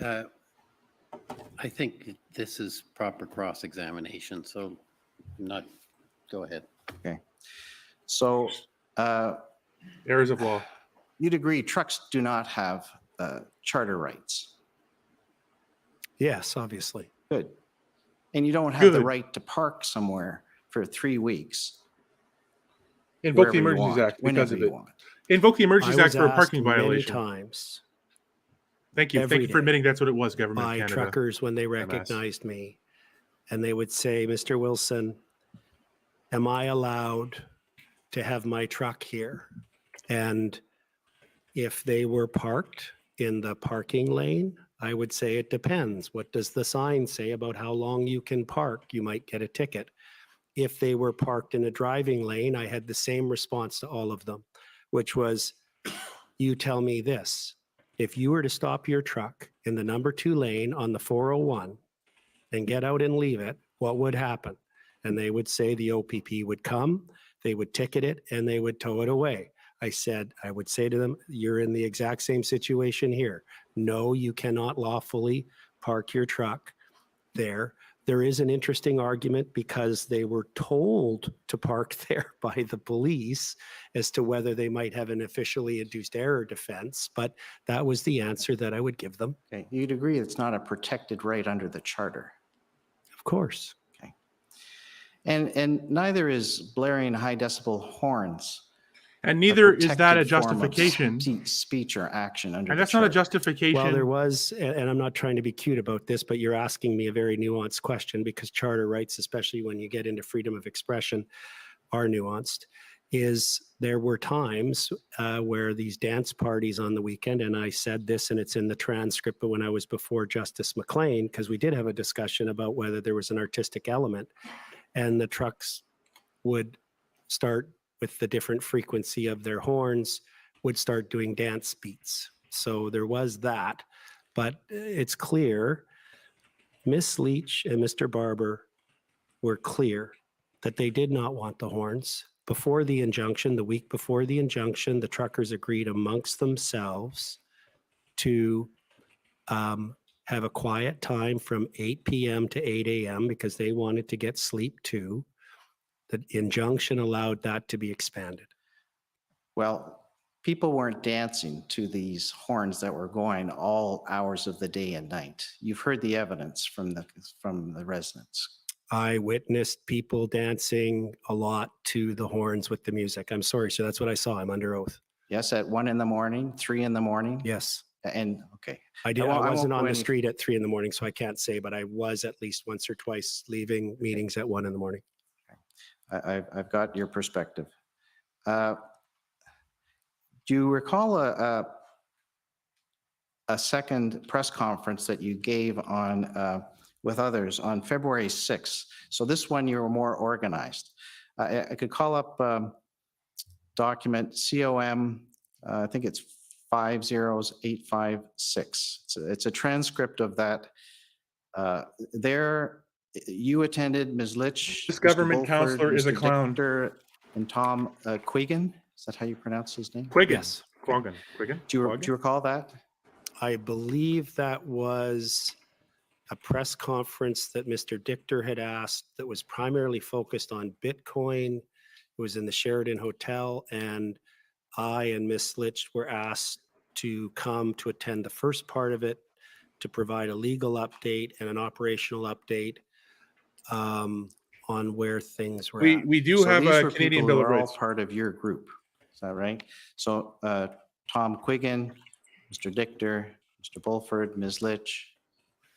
I think this is proper cross-examination, so go ahead. Okay. So Errors of law. you'd agree trucks do not have charter rights. Yes, obviously. Good. And you don't have the Good. right to park somewhere for 3 weeks. Invoke wherever the you Emergencies want, Act because whenever of you it. want. Invoke the Emergencies I Act was for a asked parking many violation. times Thank you. Thank every you for day admitting that's what it was, government by of Canada. truckers when they MS. recognized me, and they would say, Mr. Wilson, am I allowed to have my truck here? And if they were parked in the parking lane, I would say it depends. What does the sign say about how long you can park? You might get a ticket. If they were parked in a driving lane, I had the same response to all of them, which was, you tell me this. If you were to stop your truck in the number 2 lane on the 401 and get out and leave it, what would happen? And they would say the OPP would come, they would ticket it, and they would tow it away. I said, I would say to them, you're in the exact same situation here. No, you cannot lawfully park your truck there. There is an interesting argument because they were told to park there by the police as to whether they might have an officially induced error defense, but that was the answer that I would give them. Okay. You'd agree it's not a protected right under the charter. Of course. Okay. And neither is blaring high decibel horns. And neither is that a protected form of justification. speech or action under And the that's not a charter. justification. Well, there was, and I'm not trying to be cute about this, but you're asking me a very nuanced question because charter rights, especially when you get into freedom of expression, are nuanced. There were times where these dance parties on the weekend, and I said this and it's in the transcript, but when I was before Justice McLean, because we did have a discussion about whether there was an artistic element, and the trucks would start with the different frequency of their horns, would start doing dance beats. So there was that, but it's clear Miss Leach and Mr. Barber were clear that they did not want the horns. Before the injunction, the week before the injunction, the truckers agreed amongst themselves to have a quiet time from 8 p.m. to 8 a.m. because they wanted to get sleep too. The injunction allowed that to be expanded. Well, people weren't dancing to these horns that were going all hours of the day and night. You've heard the evidence from the residents. I witnessed people dancing a lot to the horns with the music. I'm sorry, sir. That's what I saw. I'm under oath. Yes, at 1 a.m, 3 a.m. Yes. And okay. I did. won't I wasn't go on the any- street at 3 a.m, so I can't say, but I was at least once or twice leaving meetings at 1 a.m. I've got your perspective. Do you recall a second press conference that you gave on with others on February 6th? So this one you were more organized. I could call up document COM. I think it's 50856. It's a transcript of that. There, you attended, Ms. Litch. This Mr. government Bulford, counselor is a Mr. clown. Dichter, and Tom Quiggin. Is that how you pronounce his name? Quiggin. Yes. Quaggan. Quiggin. Do you Quaggan? recall that? I believe that was a press conference that Mr. Dichter had asked that was primarily focused on Bitcoin. It was in the Sheraton Hotel, and I and Miss Litch were asked to come to attend the first part of it, to provide a legal update and an operational update on where things were at. We do So have these a were Canadian people Bill who of are all Rights. part of your group. Is that right? So Tom Quiggin, Mr. Dichter, Mr. Bulford, Ms. Litch,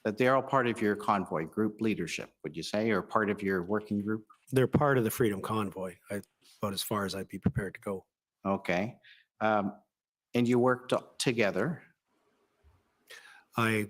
that they're all part of your convoy group leadership, would you say, or part of your working group? They're part of the Freedom Convoy, about as far as I'd be prepared to go. Okay. And you worked together. I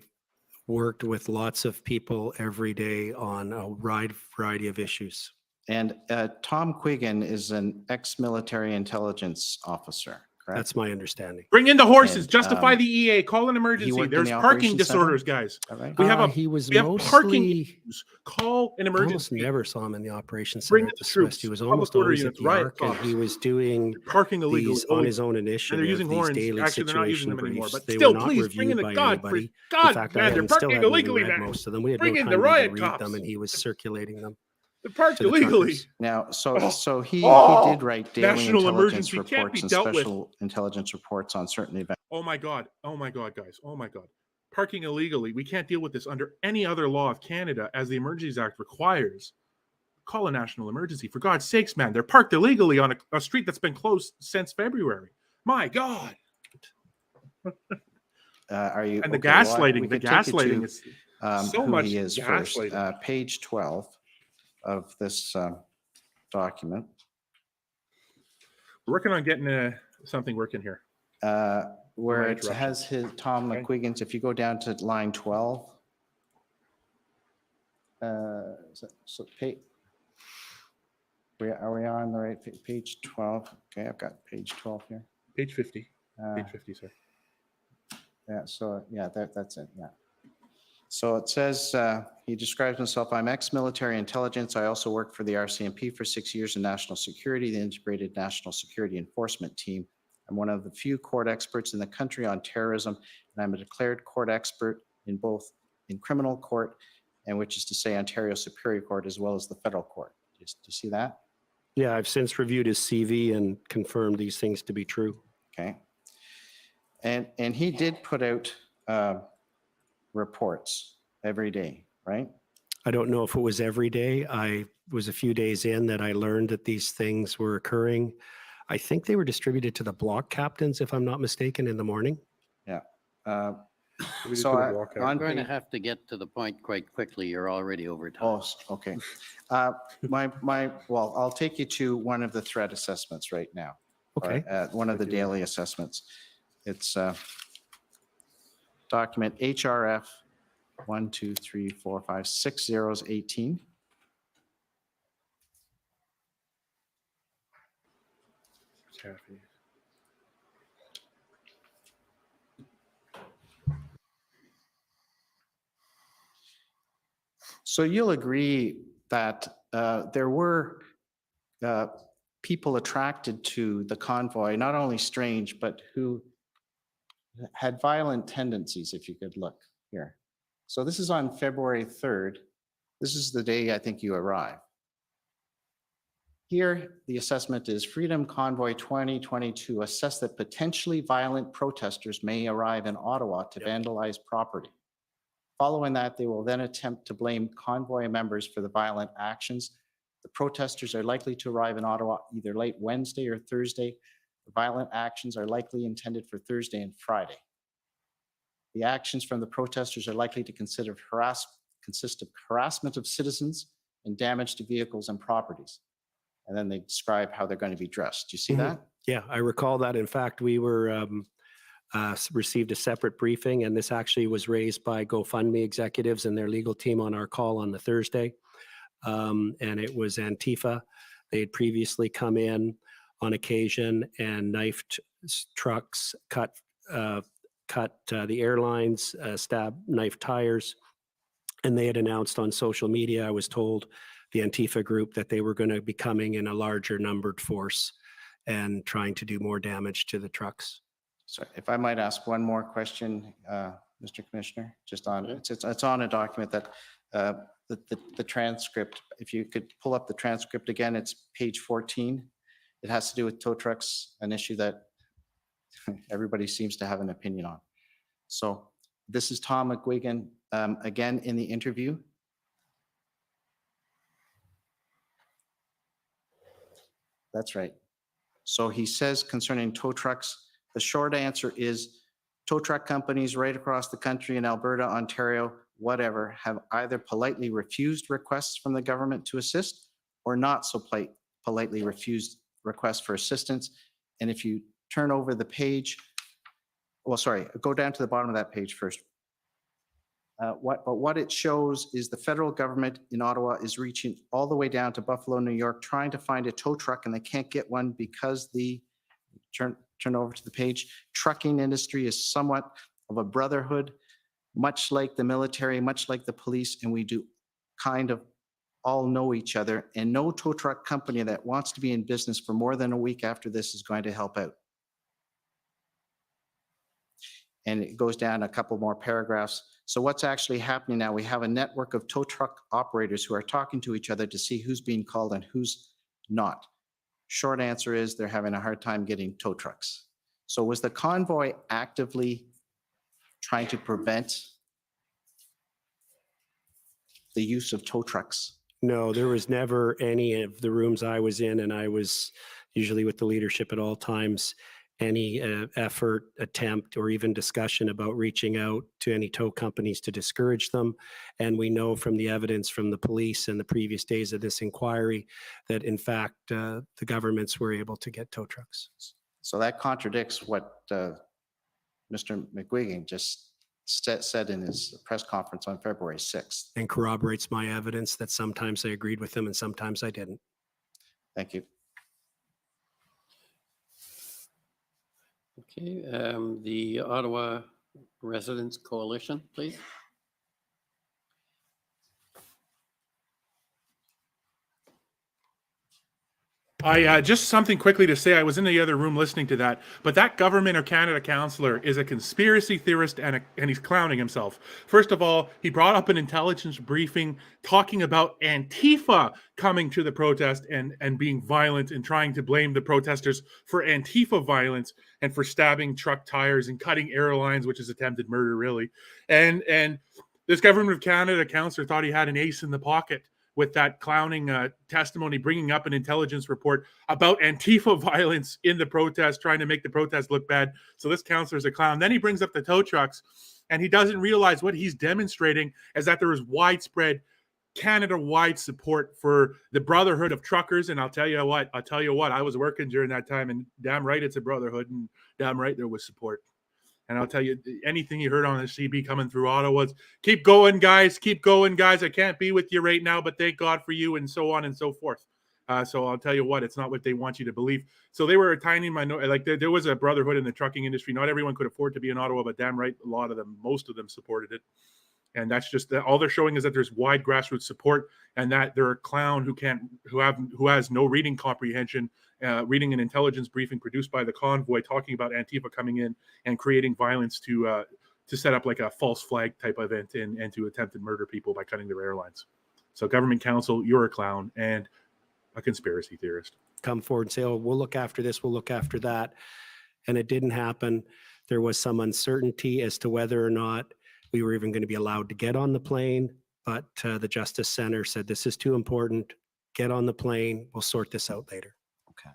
worked with lots of people every day on a wide variety of issues. And Tom Quiggin is an ex-military intelligence officer, correct? That's my understanding. Bring in the horses. And, Justify the EA. Call an emergency. worked in There's the parking operations center? disorders, guys. All right. We have a He was we have parking mostly, issues. Call an I almost emergency. never saw him in the operations Bring center in at the the Swiss. troops, He was public almost order always at units, the riot Ark, and cops. he was doing Parking illegally. these on his own initiative, and they're using these horns. daily Actually, they're not using situation them anymore. briefs. But They still, were not please bring in reviewed the by God. anybody. God, In fact, man, I they're still parking haven't even illegally, read man. most of them. We had Bring no in time the to even riot read cops. them, and he was circulating them They're parked to the illegally. truckers. Now, so he did write daily National intelligence emergency can't be reports and dealt with. special intelligence reports on certain events. Oh my God, guys. Oh my God. Parking illegally. We can't deal with this under any other law of Canada as the Emergencies Act requires. Call a national emergency. For God's sakes, man. They're parked illegally on a street that's been closed since February. My God. Are you? And the okay, well, gaslighting. we The could take you gaslighting to, is so who much he is first. gaslighting. Page 12 of this document. We're working on getting something working here. Where My it interruption. has Tom Okay. McQuiggin's, if you go down to line 12. Are we on the right page 12? Okay, I've got page 12 here. Page 50. Uh, Page 50, sir. Yeah, so yeah, that's it, yeah. So it says, he describes himself, I'm ex-military intelligence. I also worked for the RCMP for 6 years in national security, the Integrated National Security Enforcement Team. I'm one of the few court experts in the country on terrorism, and I'm a declared court expert in both in criminal court, and which is to say Ontario Superior Court as well as the federal court. Do you see that? Yeah, I've since reviewed his CV and confirmed these things to be true. Okay. And he did put out reports every day, right? I don't know if it was every day. I was a few days in that I learned that these things were occurring. I think they were distributed to the block captains, if I'm not mistaken, in the morning. Yeah. We just So put a I- walk out. on I'm going to page- have to get to the point quite quickly. You're already over time. Oh, okay. Well, I'll take you to one of the threat assessments right now. Okay. One of the daily assessments. It's document HRF 1, 2, 3, 4, 5, 6 zeros 18. Kathy. So you'll agree that there were people attracted to the convoy, not only strange, but who had violent tendencies, if you could look here. So this is on February 3rd. This is the day I think you arrived. Here, the assessment is Freedom Convoy 2022 assessed that potentially violent protesters may arrive in Ottawa to vandalize property. Following that, they will then attempt to blame convoy members for the violent actions. The protesters are likely to arrive in Ottawa either late Wednesday or Thursday. The violent actions are likely intended for Thursday and Friday. The actions from the protesters are likely to consist of harassment of citizens and damage to vehicles and properties. And then they describe how they're going to be dressed. Do you see that? Yeah, I recall that. In fact, we were received a separate briefing, and this actually was raised by GoFundMe executives and their legal team on our call on the Thursday. And it was Antifa. They had previously come in on occasion and knifed trucks, cut the airlines, knifed tires. And they had announced on social media, I was told, the Antifa group, that they were going to be coming in a larger numbered force and trying to do more damage to the trucks. So if I might ask one more question, Mr. Commissioner, just on, it's on a document that the transcript, if you could pull up the transcript again, it's page 14. It has to do with tow trucks, an issue that everybody seems to have an opinion on. So this is Tom McGuigan, again, in the interview. That's right. So he says concerning tow trucks, the short answer is tow truck companies right across the country in Alberta, Ontario, whatever, have either politely refused requests from the government to assist or not so politely refused requests for assistance. And if you turn over the page, well, sorry, go down to the bottom of that page first. What it shows is the federal government in Ottawa is reaching all the way down to Buffalo, New York, trying to find a tow truck, and they can't get one because the, turn over to the page, trucking industry is somewhat of a brotherhood, much like the military, much like the police, and we do kind of all know each other, and no tow truck company that wants to be in business for more than a week after this is going to help out. And it goes down a couple more paragraphs. So what's actually happening now, we have a network of tow truck operators who are talking to each other to see who's being called and who's not. Short answer is they're having a hard time getting tow trucks. So was the convoy actively trying to prevent the use of tow trucks? No, there was never any of the rooms I was in, and I was usually with the leadership at all times, any effort, attempt, or even discussion about reaching out to any tow companies to discourage them. And we know from the evidence from the police and the previous days of this inquiry that, in fact, the governments were able to get tow trucks. So that contradicts what Mr. McGuigan just said in his press conference on February 6th. And corroborates my evidence that sometimes I agreed with him and sometimes I didn't. Thank you. Okay, the Ottawa Residents Coalition, please. I just something quickly to say. I was in the other room listening to that, but that Government of Canada councillor is a conspiracy theorist and he's clowning himself. First of all, he brought up an intelligence briefing talking about Antifa coming to the protest and being violent and trying to blame the protesters for Antifa violence and for stabbing truck tires and cutting airlines, which is attempted murder, really. And this Government of Canada councillor thought he had an ace in the pocket with that clowning testimony, bringing up an intelligence report about Antifa violence in the protest, trying to make the protest look bad. So this counselor is a clown. Then he brings up the tow trucks, and he doesn't realize what he's demonstrating is that there is widespread Canada-wide support for the brotherhood of truckers. And I'll tell you what, I was working during that time, and damn right it's a brotherhood, and damn right there was support. And I'll tell you, anything you heard on the CB coming through Ottawa, keep going, guys. Keep going, guys. I can't be with you right now, but thank God for you, and so on and so forth. So I'll tell you what, it's not what they want you to believe. So they were a tiny minority. Like there was a brotherhood in the trucking industry. Not everyone could afford to be in Ottawa, but damn right, a lot of them, most of them supported it. And that's just that all they're showing is that there's wide grassroots support, and that they're a clown who has no reading comprehension, reading an intelligence briefing produced by the convoy talking about Antifa coming in and creating violence to set up like a false flag type event and to attempt to murder people by cutting their airlines. So government counsel, you're a clown and a conspiracy theorist. Come forward and say, oh, we'll look after this, we'll look after that. And it didn't happen. There was some uncertainty as to whether or not we were even going to be allowed to get on the plane. But the Justice Center said, this is too important. Get on the plane. We'll sort this out later. Okay.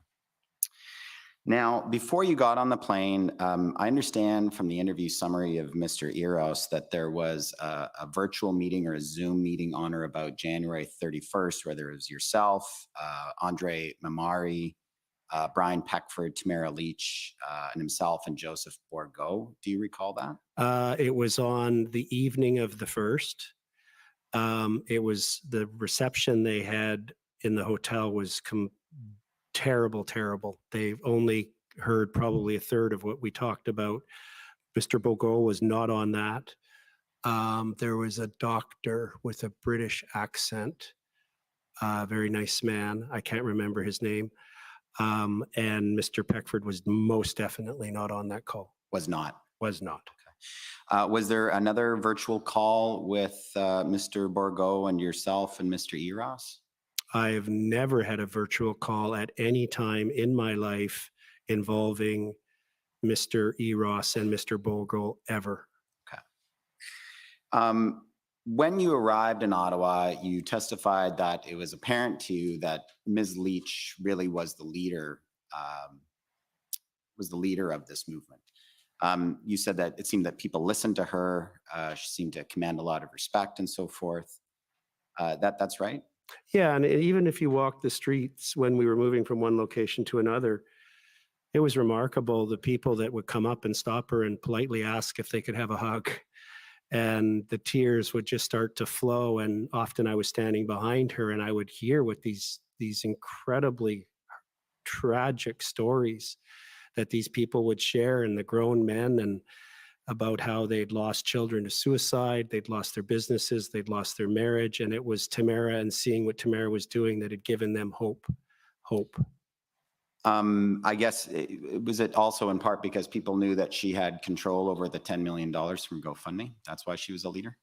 Now, before you got on the plane, I understand from the interview summary of Mr. Eros that there was a virtual meeting or a Zoom meeting on or about January 31st, where there was yourself, Andre Mamari, Brian Peckford, Tamara Leach, and himself and Joseph Bourgault. Do you recall that? It was on the evening of the 1st. It was the reception they had in the hotel was terrible, terrible. They've only heard probably a third of what we talked about. Mr. Bourgault was not on that. There was a doctor with a British accent, very nice man. I can't remember his name. And Mr. Peckford was most definitely not on that call. Was not. Was not. Was there another virtual call with Mr. Bourgault and yourself and Mr. Eros? I have never had a virtual call at any time in my life involving Mr. Eros and Mr. Bourgault ever. Okay. When you arrived in Ottawa, you testified that it was apparent to you that Ms. Leach really was the leader of this movement. You said that it seemed that people listened to her. She seemed to command a lot of respect and so forth. That's right? Yeah, and even if you walk the streets when we were moving from one location to another, it was remarkable the people that would come up and stop her and politely ask if they could have a hug. And the tears would just start to flow. And often I was standing behind her and I would hear what these incredibly tragic stories that these people would share, and the grown men, and about how they'd lost children to suicide, they'd lost their businesses, they'd lost their marriage. And it was Tamara and seeing what Tamara was doing that had given them hope. I guess, was it also in part because people knew that she had control over the $10 million from GoFundMe? That's why she was a leader?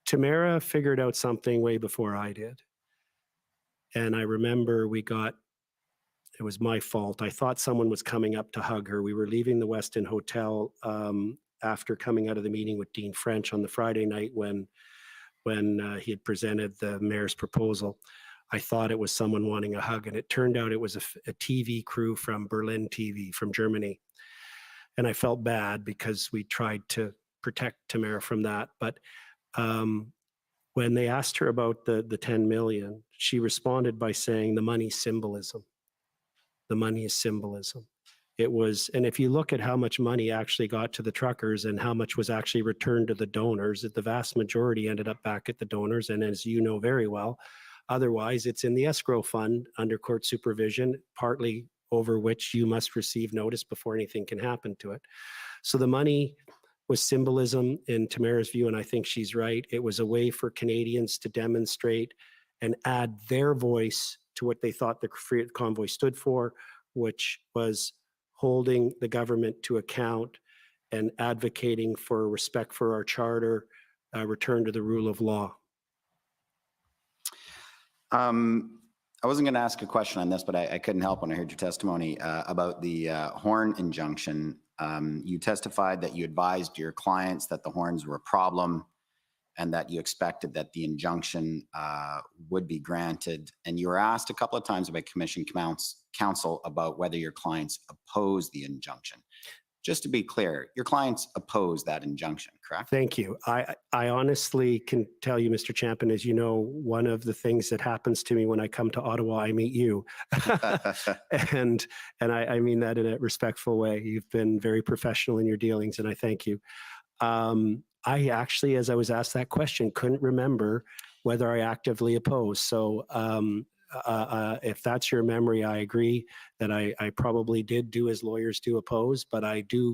Tamara figured out something way before I did. And I remember it was my fault. I thought someone was coming up to hug her. We were leaving the Westin Hotel after coming out of the meeting with Dean French on the Friday night when he had presented the mayor's proposal. I thought it was someone wanting a hug, and it turned out it was a TV crew from Berlin TV from Germany. And I felt bad because we tried to protect Tamara from that. But when they asked her about the 10 million, she responded by saying the money's symbolism. The money is symbolism. It was, and if you look at how much money actually got to the truckers and how much was actually returned to the donors, the vast majority ended up back at the donors. And as you know very well, otherwise it's in the escrow fund under court supervision, partly over which you must receive notice before anything can happen to it. So the money was symbolism in Tamara's view, and I think she's right. It was a way for Canadians to demonstrate and add their voice to what they thought the Free Convoy stood for, which was holding the government to account and advocating for respect for our charter, return to the rule of law. I wasn't going to ask a question on this, but I couldn't help when I heard your testimony about the horn injunction. You testified that you advised your clients that the horns were a problem and that you expected that the injunction would be granted. And you were asked a couple of times by Commission counsel about whether your clients oppose the injunction. Just to be clear, your clients oppose that injunction, correct? Thank you. I honestly can tell you, Mr. Champion, as you know, one of the things that happens to me when I come to Ottawa, I meet you. and I mean that in a respectful way. You've been very professional in your dealings, and I thank you. I actually, as I was asked that question, couldn't remember whether I actively oppose. So if that's your memory, I agree that I probably did do as lawyers do oppose, but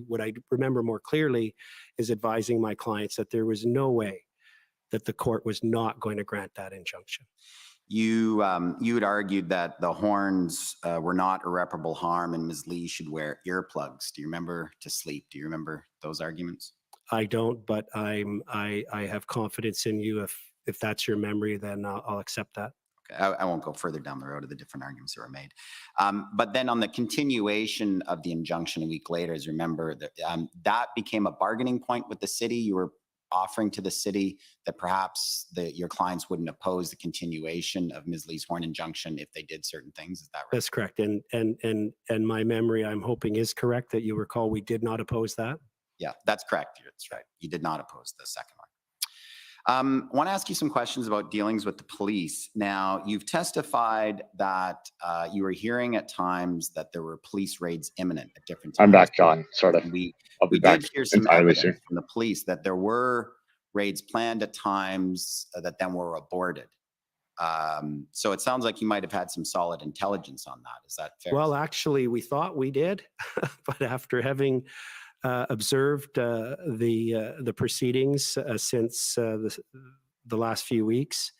what I remember more clearly is advising my clients that there was no way that the court was not going to grant that injunction. You had argued that the horns were not irreparable harm and Ms. Lee should wear earplugs. Do you remember to sleep? Do you remember those arguments? I don't, but I have confidence in you. If that's your memory, then I'll accept that. Okay, I won't go further down the road of the different arguments that were made. But then on the continuation of the injunction a week later, as you remember, that became a bargaining point with the city. You were offering to the city that perhaps your clients wouldn't oppose the continuation of Ms. Lee's horn injunction if they did certain things. Is that right? That's correct. And my memory, I'm hoping, is correct that you recall we did not oppose that. Yeah, that's correct. That's right. You did not oppose the second one. I want to ask you some questions about dealings with the police. Now, you've testified that you were hearing at times that there were police raids imminent at different times. I'm back, John, sort of. I'll be back. Did hear some evidence soon from the police that there were raids planned at times that then were aborted. So it sounds like you might have had some solid intelligence on that. Is that fair? Well, actually, we thought we did, but after having observed the proceedings since the last few weeks,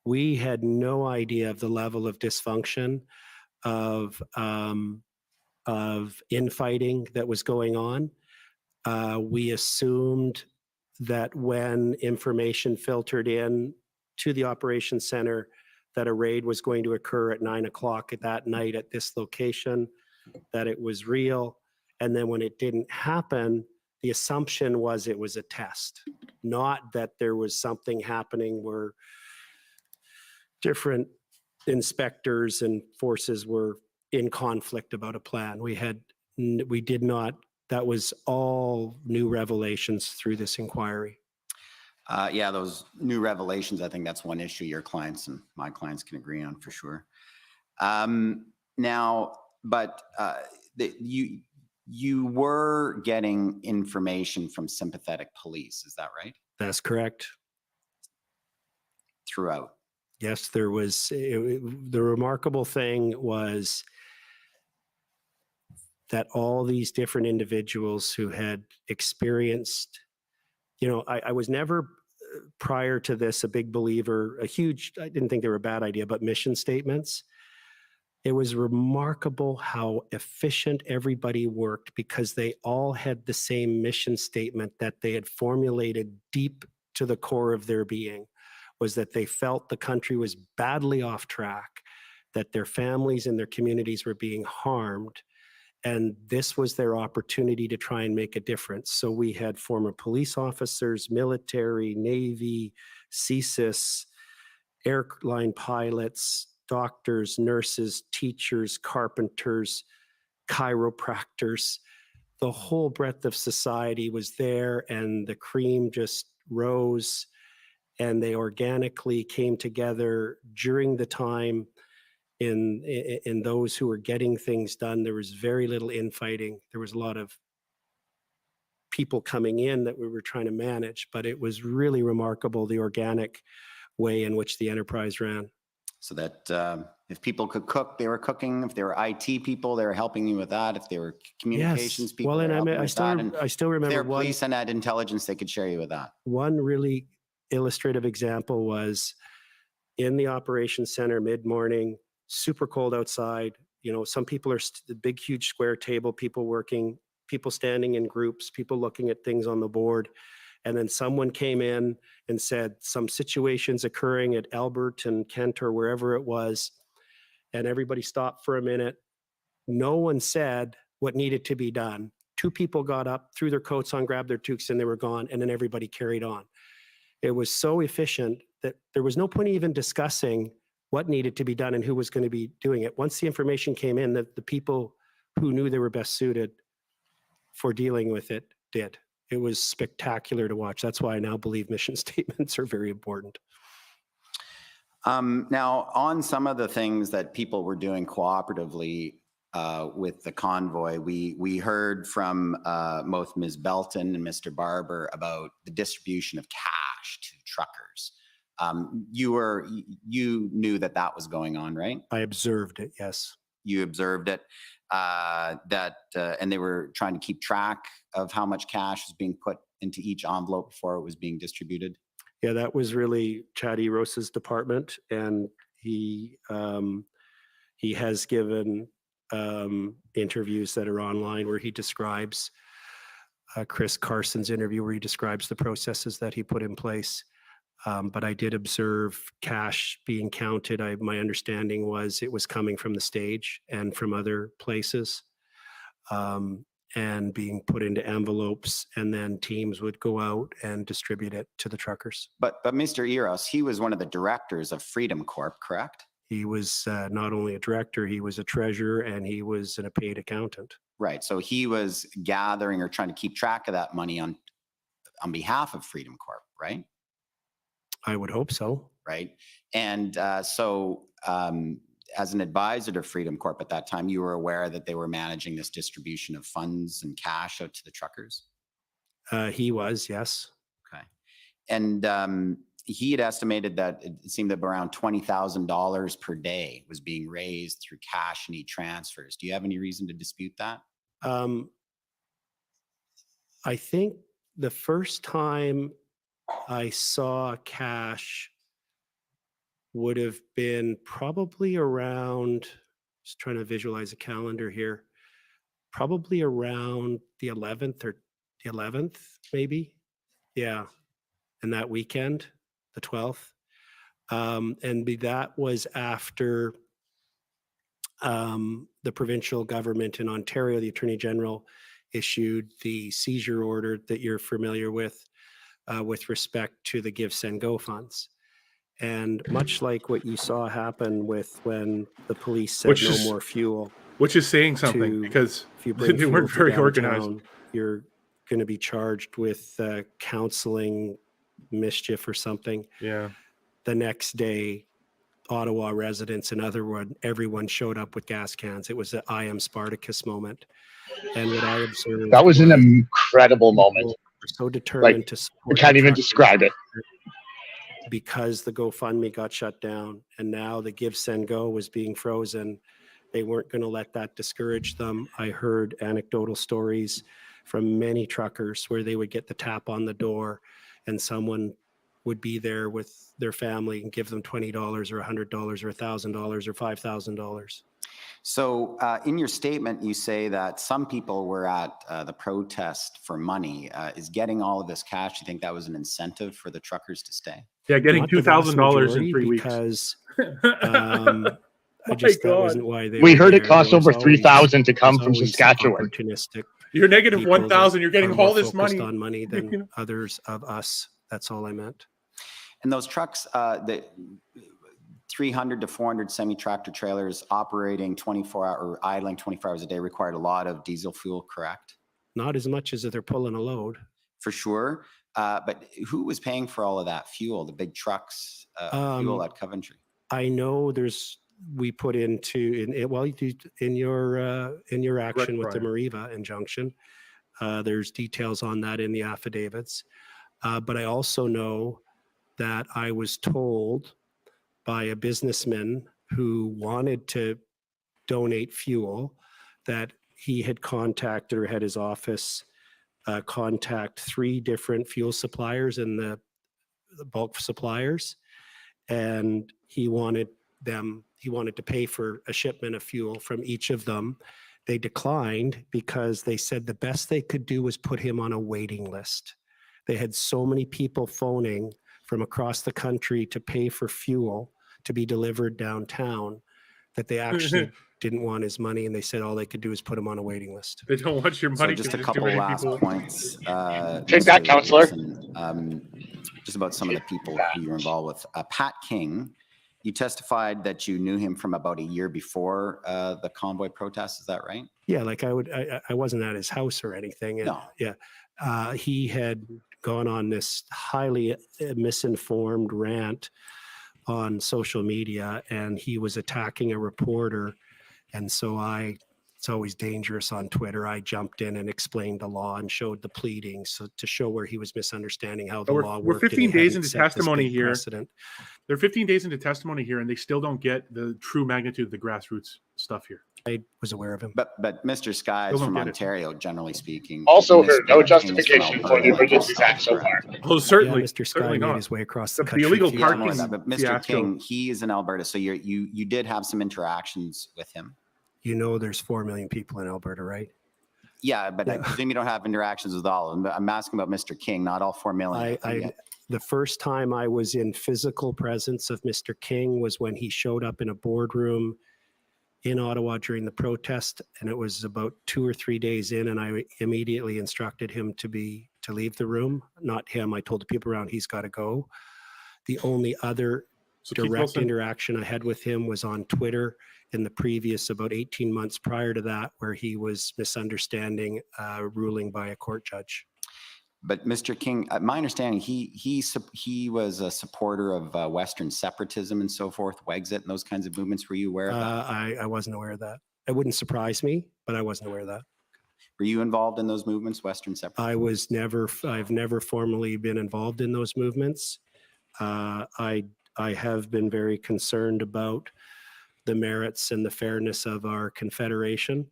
we had no idea of the level of dysfunction, of infighting that was going on. We assumed that when information filtered in to the operations center that a raid was going to occur at 9 o'clock that night at this location, that it was real. And then when it didn't happen, the assumption was it was a test, not that there was something happening where different inspectors and forces were in conflict about a plan. We did not, that was all new revelations through this inquiry. Yeah, those new revelations, I think that's one issue your clients and my clients can agree on for sure. You were getting information from sympathetic police, is that right? That's correct. Throughout. Yes, there was. The remarkable thing was that all these different individuals who had experienced, I was never, prior to this, a big believer, I didn't think they were a bad idea, but mission statements. It was remarkable how efficient everybody worked because they all had the same mission statement that they had formulated deep to the core of their being, was that they felt the country was badly off track, that their families and their communities were being harmed, and this was their opportunity to try and make a difference. So we had former police officers, military, Navy, CSIS, airline pilots, doctors, nurses, teachers, carpenters, chiropractors. The whole breadth of society was there, and the cream just rose, and they organically came together during the time. In those who were getting things done, there was very little infighting. There was a lot of people coming in that we were trying to manage, but it was really remarkable, the organic way in which the enterprise ran. So that if people could cook, they were cooking. If they were IT people, they were helping you with that. If they were communications people, well, and I still remember if they were police and had intelligence, they could share you with that. One really illustrative example was in the operations center mid-morning, super cold outside. Some people are the big, huge square table, people working, people standing in groups, people looking at things on the board. And then someone came in and said some situations occurring at Albert and Kent or wherever it was. And everybody stopped for a minute. No one said what needed to be done. Two people got up, threw their coats on, grabbed their toques, and they were gone. And then everybody carried on. It was so efficient that there was no point even discussing what needed to be done and who was going to be doing it. Once the information came in, that the people who knew they were best suited for dealing with it did. It was spectacular to watch. That's why I now believe mission statements are very important. Now, on some of the things that people were doing cooperatively with the convoy, we heard from both Ms. Belton and Mr. Barber about the distribution of cash to truckers. You knew that that was going on, right? I observed it, yes. You observed it, and they were trying to keep track of how much cash was being put into each envelope before it was being distributed. Yeah, that was really Chad Eros's department, and he has given interviews that are online where he describes Chris Carson's interview where he describes the processes that he put in place. But I did observe cash being counted. My understanding was it was coming from the stage and from other places, and being put into envelopes, and then teams would go out and distribute it to the truckers. But Mr. Eros, he was one of the directors of Freedom Corp, correct? He was not only a director, he was a treasurer, and he was a paid accountant. Right. So he was gathering or trying to keep track of that money on behalf of Freedom Corp, right? I would hope so. Right. And so as an advisor to Freedom Corp at that time, you were aware that they were managing this distribution of funds and cash out to the truckers? He was, yes. Okay. And he had estimated that it seemed that around $20,000 per day was being raised through cash and e-transfers. Do you have any reason to dispute that? I think the first time I saw cash would have been probably around, just trying to visualize a calendar here, probably around the 11th or the 11th, maybe. Yeah. And that weekend, the 12th. That was after the provincial government in Ontario, the Attorney General, issued the seizure order that you're familiar with respect to the Give, Send, Go funds. And much like what you saw happen with when the police said no more fuel. Which is saying something, because if you bring they weren't very downtown, organized. You're going to be charged with counseling mischief or something. Yeah. The next day, Ottawa residents and everyone showed up with gas cans. It was the I am Spartacus moment. And what I observed, that was an incredible moment. Were so determined to support. I can't even describe it. Because the GoFundMe got shut down and now the Give, Send, Go was being frozen. They weren't going to let that discourage them. I heard anecdotal stories from many truckers where they would get the tap on the door and someone would be there with their family and give them $20 or $100 or $1,000 or $5,000. So in your statement, you say that some people were at the protest for money. Is getting all of this cash, you think that was an incentive for the truckers to stay? Yeah, getting $2,000 in 3 weeks. Because that wasn't why they we were heard there. it cost There was over always- $3,000 to come there's from always Saskatchewan. Opportunistic. You're negative people 1,000. that You're getting are all more this focused money. on money than others of us. That's all I meant. And those trucks, the 300 to 400 semi-tractor trailers operating 24 hours or idling 24 hours a day required a lot of diesel fuel, correct? Not as much as they're pulling a load. For sure. But who was paying for all of that fuel, the big trucks, fuel at Coventry? I know we put into in your action with the Mariva injunction. There's details on that in the affidavits. But I also know that I was told by a businessman who wanted to donate fuel that he had contacted or had his office contact 3 different fuel suppliers and the bulk suppliers. And he wanted to pay for a shipment of fuel from each of them. They declined because they said the best they could do was put him on a waiting list. They had so many people phoning from across the country to pay for fuel to be delivered downtown that they actually didn't want his money, and they said all they could do is put him on a waiting list. They don't want your money. So just a couple last points. Take that, Counselor. Just about some of the people who you were involved with. Pat King, you testified that you knew him from about a year before the convoy protest. Is that right? Yeah, like I wasn't at his house or anything. And No. Yeah, he had gone on this highly misinformed rant on social media, and he was attacking a reporter. And so I it's always dangerous on Twitter. I jumped in and explained the law and showed the pleadings so to show where he was misunderstanding how the law We're worked. and 15 he days hadn't into set this testimony big here. precedent. They're 15 days into testimony here, and they still don't get the true magnitude of the grassroots stuff here. I was aware of him. But Mr. Sky Still is don't from get it. Ontario, generally speaking. Also Mr. heard no King is from justification for the Alberta. Emergencies Act so far. Oh, certainly. Yeah, Mr. Sky certainly made not. his way across The the country. illegal a few Yeah, I know parking times. that, but Mr. fiasco. King, he is in Alberta, so you did have some interactions with him. You know, there's 4 million people in Alberta, right? Yeah, but I presume you don't have interactions with all of them. But I'm asking about Mr. King, not all 4 million. The first time I was in physical presence of Mr. King was when he showed up in a boardroom in Ottawa during the protest, and it was about 2 or 3 days in, and I immediately instructed him to leave the room. Not him. I told the people around he's got to go. The only other So Keith direct Wilson, interaction I had with him was on Twitter in the previous about 18 months prior to that, where he was misunderstanding a ruling by a court judge. But Mr. King, my understanding, he was a supporter of Western separatism and so forth, Wexit and those kinds of movements. Were you aware of that? I wasn't aware of that. It wouldn't surprise me, but I wasn't aware of that. Were you involved in those movements, Western separatism? I've never formally been involved in those movements. I have been very concerned about the merits and the fairness of our confederation,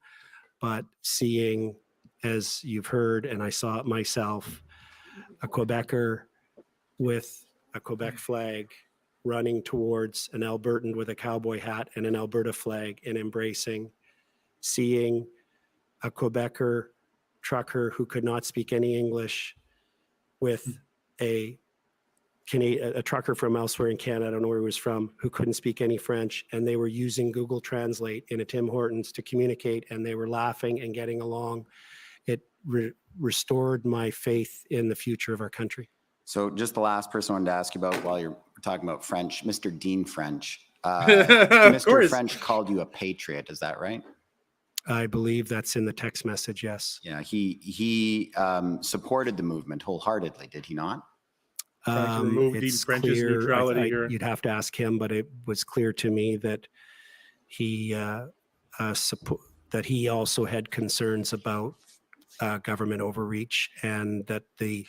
but seeing, as you've heard, and I saw it myself, a Quebecer with a Quebec flag running towards an Albertan with a cowboy hat and an Alberta flag and embracing, seeing a Quebecer trucker who could not speak any English with a trucker from elsewhere in Canada, I don't know where he was from, who couldn't speak any French, and they were using Google Translate in a Tim Hortons to communicate, and they were laughing and getting along. It restored my faith in the future of our country. So just the last person I wanted to ask you about while you're talking about French, Mr. Dean French. Mr. course. French called you a patriot, is that right? I believe that's in the text message, yes. Yeah, he supported the movement wholeheartedly, did he not? Trying to remove Dean It's French's clear, neutrality here. You'd have to ask him, but it was clear to me that he that he also had concerns about government overreach, and that the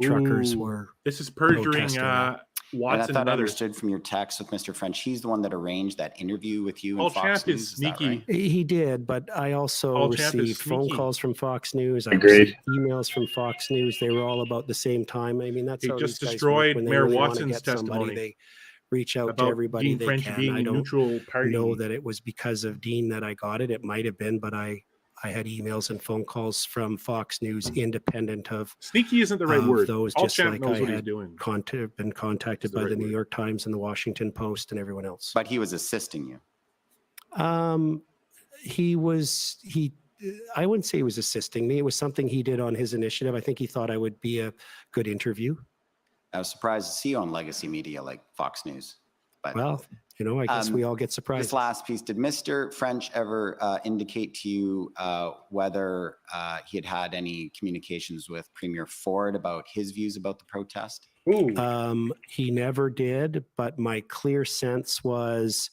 truckers Ooh, were This is perjuring protesting that. And I Watson thought and I others. understood from your text with Mr. French, he's the one that arranged that interview with you Paul in Fox Champ News. is Is that sneaky. right? He did, but I also Paul Champ is received phone sneaky. calls from Fox News. I Agreed. received emails from Fox News. They were all about the same time. I mean, that's He how just these guys destroyed work. When they Mayor really wanna Watson's get somebody, testimony they reach out to about everybody Dean they French can. being I a don't neutral party. know that it was because of Dean that I got it. It might have been, but I had emails and phone calls from Fox News independent of Sneaky isn't the right of word. those, Paul just Champ like knows I what he's had doing. been contacted Is the by right the New word. York Times and the Washington Post and everyone else. But he was assisting you. I wouldn't say he was assisting me. It was something he did on his initiative. I think he thought I would be a good interview. I was surprised to see you on legacy media like Fox News. But Well, I guess we all get surprised. this last piece, did Mr. French ever indicate to you whether he had any communications with Premier Ford about his views about the protest? Ooh. He never did, but my clear sense was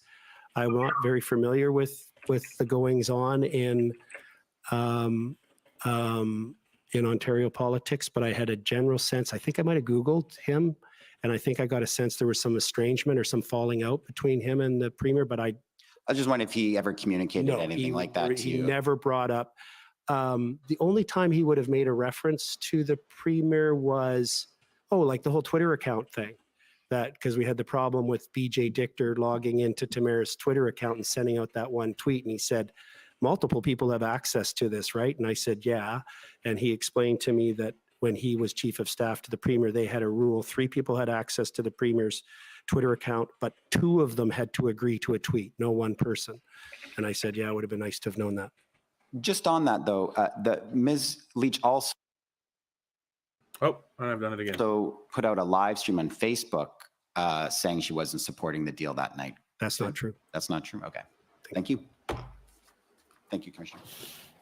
I'm not very familiar with the goings on in Ontario politics, but I had a general sense. I think I might have Googled him, and I think I got a sense there was some estrangement or some falling out between him and the Premier, but I I just wondering if he ever communicated anything like that to he you. never brought up. The only time he would have made a reference to the Premier was, like the whole Twitter account thing. That because we had the problem with BJ Dichter logging into Tamara's Twitter account and sending out that one tweet, and he said, multiple people have access to this, right? And I said, yeah. And he explained to me that when he was chief of staff to the Premier, they had a rule. 3 people had access to the Premier's Twitter account, but 2 of them had to agree to a tweet, no one person. And I said, yeah, it would have been nice to have known that. Just on that though, the Ms. Leach also I've done it again. put out a live stream on Facebook saying she wasn't supporting the deal that night. That's not true. That's not true. Okay. Thank you. Thank you, Commissioner.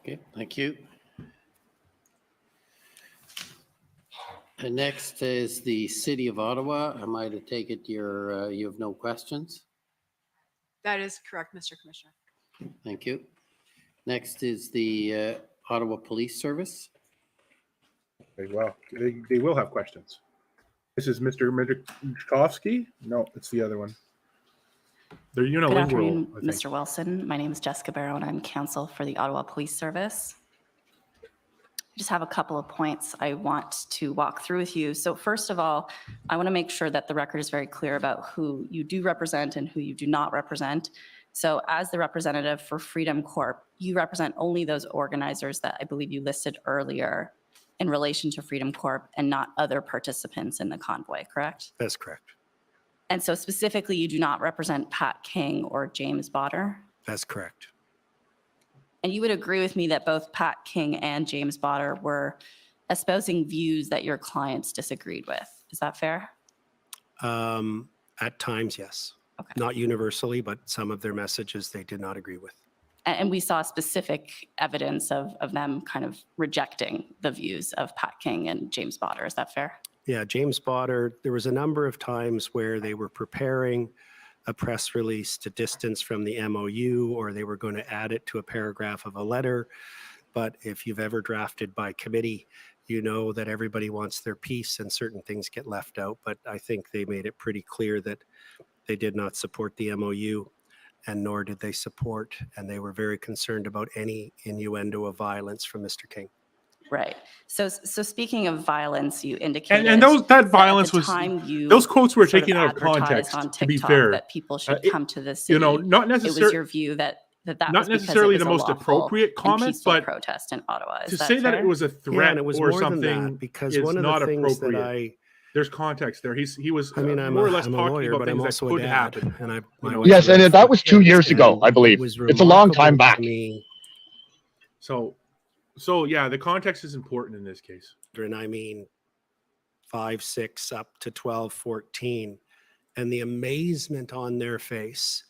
Okay, thank you. And next is the City of Ottawa. Am I to take it you have no questions? That is correct, Mr. Commissioner. Thank you. Next is the Ottawa Police Service. Well, they will have questions. This is Mr. Michkovsky? No, it's the other one. They're unilingual. Good afternoon, I think. Mr. Wilson. My name is Jessica Barrow, and I'm counsel for the Ottawa Police Service. I just have a couple of points I want to walk through with you. So first of all, I want to make sure that the record is very clear about who you do represent and who you do not represent. So as the representative for Freedom Corp, you represent only those organizers that I believe you listed earlier in relation to Freedom Corp and not other participants in the convoy, correct? That's correct. And so specifically, you do not represent Pat King or James Botter? That's correct. And you would agree with me that both Pat King and James Botter were espousing views that your clients disagreed with. Is that fair? At times, yes. Okay. Not universally, but some of their messages they did not agree with. And we saw specific evidence of them kind of rejecting the views of Pat King and James Botter. Is that fair? Yeah, James Botter, there was a number of times where they were preparing a press release to distance from the MOU, or they were going to add it to a paragraph of a letter. But if you've ever drafted by committee, you know that everybody wants their piece and certain things get left out. But I think they made it pretty clear that they did not support the MOU, and nor did they support, and they were very concerned about any innuendo of violence from Mr. King. Right. So speaking of violence, you indicated and that violence at the was time those quotes were sort of taken out of advertised context. on To be TikTok fair, that people should come to the city. you know, not It was necessarily your view that not was because necessarily it was the a most lawful appropriate and comment, peaceful but protest in Ottawa. Is to that say that fair? it was a Yeah, threat and it was or more than something that, because is one of not the things appropriate. There's context there. He was I mean, I'm more or a less talking lawyer, about but things I'm that also a could dad, happen. and You know, Yes, and that was 2 years ago, I believe. It was It's a long time remarkable back. to me. So yeah, the context is important in this case. And I mean 5, 6, up to 12, 14, and the amazement on their face.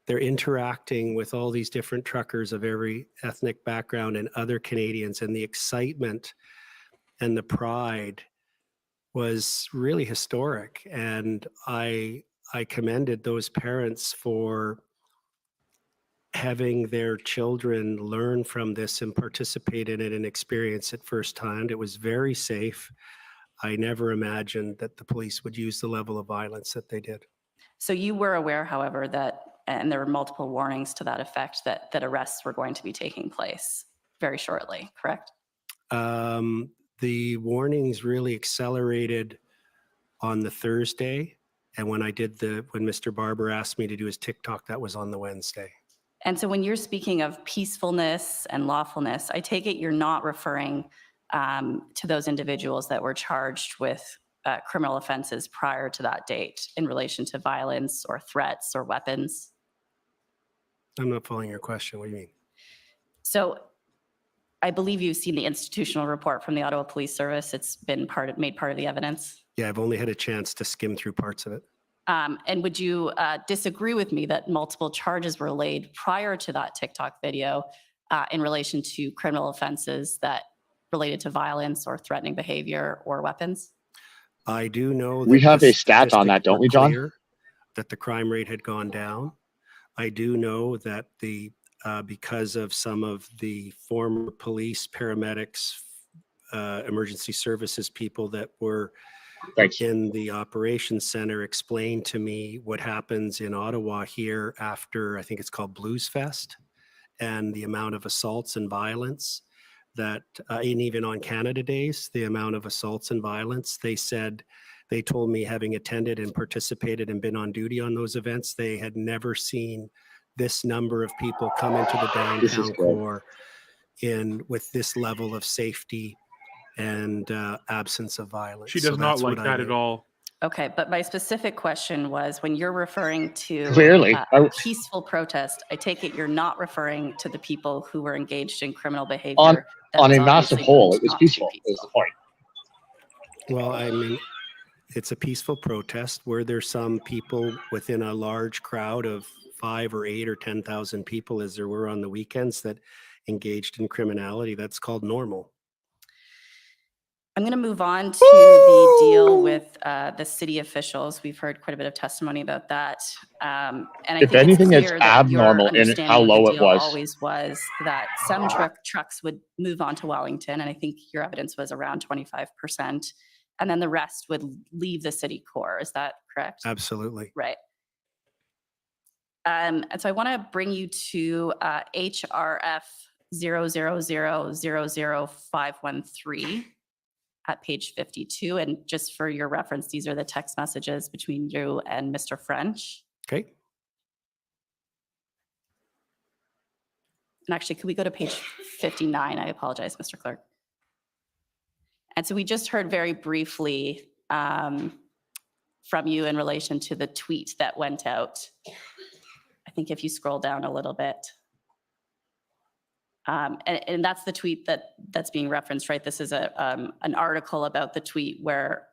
They're interacting with all these different truckers of every ethnic background and other Canadians, and the excitement and the pride was really historic. And I commended those parents for having their children learn from this and participate in it and experience it firsthand. It was very safe. I never imagined that the police would use the level of violence that they did. So you were aware, however, that, and there were multiple warnings to that effect, that arrests were going to be taking place very shortly, correct? The warnings really accelerated on the Thursday. And when Mr. Barber asked me to do his TikTok, that was on the Wednesday. And so when you're speaking of peacefulness and lawfulness, I take it you're not referring to those individuals that were charged with criminal offenses prior to that date in relation to violence or threats or weapons? I'm not following your question. What do you mean? So I believe you've seen the institutional report from the Ottawa Police Service. It's been made part of the evidence. Yeah, I've only had a chance to skim through parts of it. And would you disagree with me that multiple charges were laid prior to that TikTok video in relation to criminal offenses that related to violence or threatening behavior or weapons? I do know that We have the a stat on that, statistics don't were we, John? clear, that the crime rate had gone down. I do know that because of some of the former police, paramedics, emergency services people that were Thanks. in the operations center explained to me what happens in Ottawa here after, I think it's called Blues Fest, and the amount of assaults and violence that, and even on Canada Days, the amount of assaults and violence. They told me, having attended and participated and been on duty on those events, they had never seen this number of people come into the downtown core with this level of safety and absence of violence. She does not like that at all. Okay, but my specific question was, when you're referring to Clearly. peaceful protest, I take it you're not referring to the people who were engaged in criminal behavior. On that a was massive obviously whole, deemed it was not to be peaceful, is the point. Well, I mean, it's a peaceful protest. Where there's some people within a large crowd of 5 or 8 or 10,000 people, as there were on the weekends, that engaged in criminality, that's called normal. I'm going to move on to the deal with the city officials. We've heard quite a bit of testimony about that. And I If think anything, it's it's clear that your abnormal in understanding how of the low it deal was. always was that some trucks would move on to Wellington, and I think your evidence was around 25%, and then the rest would leave the city core. Is that correct? Absolutely. Right. And so I want to bring you to HRF 0000513 at page 52. And just for your reference, these are the text messages between you and Mr. French. Okay. And actually, could we go to page 59? I apologize, Mr. Clerk. And so we just heard very briefly from you in relation to the tweet that went out. I think if you scroll down a little bit. And that's the tweet that's being referenced, right? This is an article about the tweet where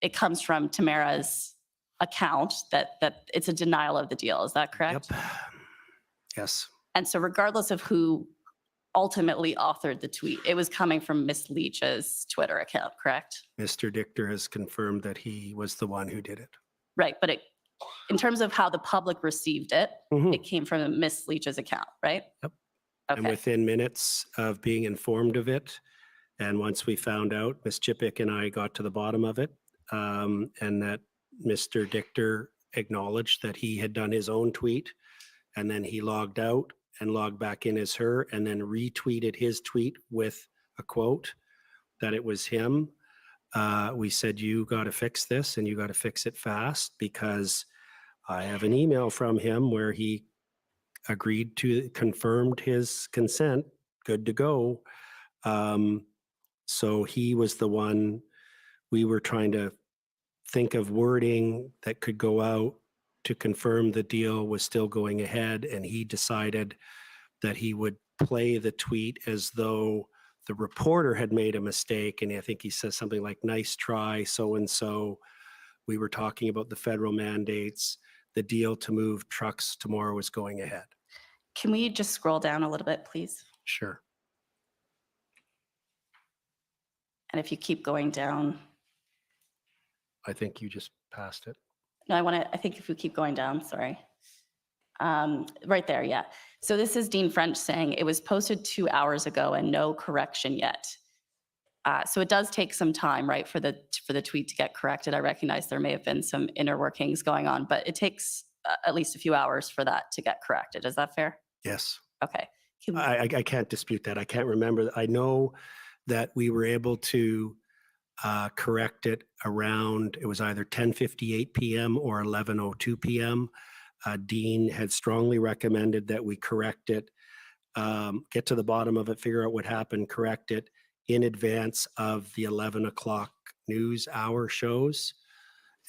it comes from Tamara's account that it's a denial of the deal. Is that correct? Yep. Yes. And so regardless of who ultimately authored the tweet, it was coming from Miss Leach's Twitter account, correct? Mr. Dichter has confirmed that he was the one who did it. Right, but in terms of how the public received it, it came from Miss Leach's account, right? Yep. Okay. And within minutes of being informed of it, and once we found out, Ms. Chippick and I got to the bottom of it, and that Mr. Dichter acknowledged that he had done his own tweet, and then he logged out and logged back in as her, and then retweeted his tweet with a quote that it was him. We said, you got to fix this, and you got to fix it fast, because I have an email from him where he agreed to, confirmed his consent, good to go. So he was the one, we were trying to think of wording that could go out to confirm the deal was still going ahead, and he decided that he would play the tweet as though the reporter had made a mistake, and I think he says something like, nice try, so-and-so. We were talking about the federal mandates. The deal to move trucks tomorrow was going ahead. Can we just scroll down a little bit, please? Sure. And if you keep going down. I think you just passed it. No, I think if we keep going down, sorry. Right there, yeah. So this is Dean French saying it was posted 2 hours ago and no correction yet. So it does take some time, right, for the tweet to get corrected. I recognize there may have been some inner workings going on, but it takes at least a few hours for that to get corrected. Is that fair? Yes. Okay. I can't dispute that. I can't remember. I know that we were able to correct it around, it was either 10:58 p.m. or 11:02 p.m. Dean had strongly recommended that we correct it, get to the bottom of it, figure out what happened, correct it in advance of the 11 o'clock news hour shows.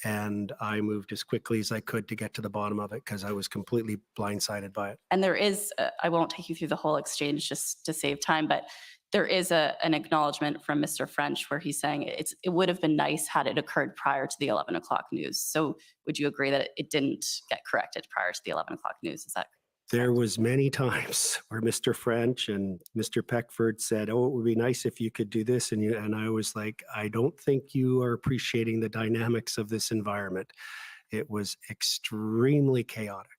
And I moved as quickly as I could to get to the bottom of it because I was completely blindsided by it. And there is, I won't take you through the whole exchange just to save time, but there is an acknowledgement from Mr. French where he's saying it would have been nice had it occurred prior to the 11 o'clock news. So would you agree that it didn't get corrected prior to the 11 o'clock news? Is that correct? There was many times where Mr. French and Mr. Peckford said, oh, it would be nice if you could do this. And I was like, I don't think you are appreciating the dynamics of this environment. It was extremely chaotic.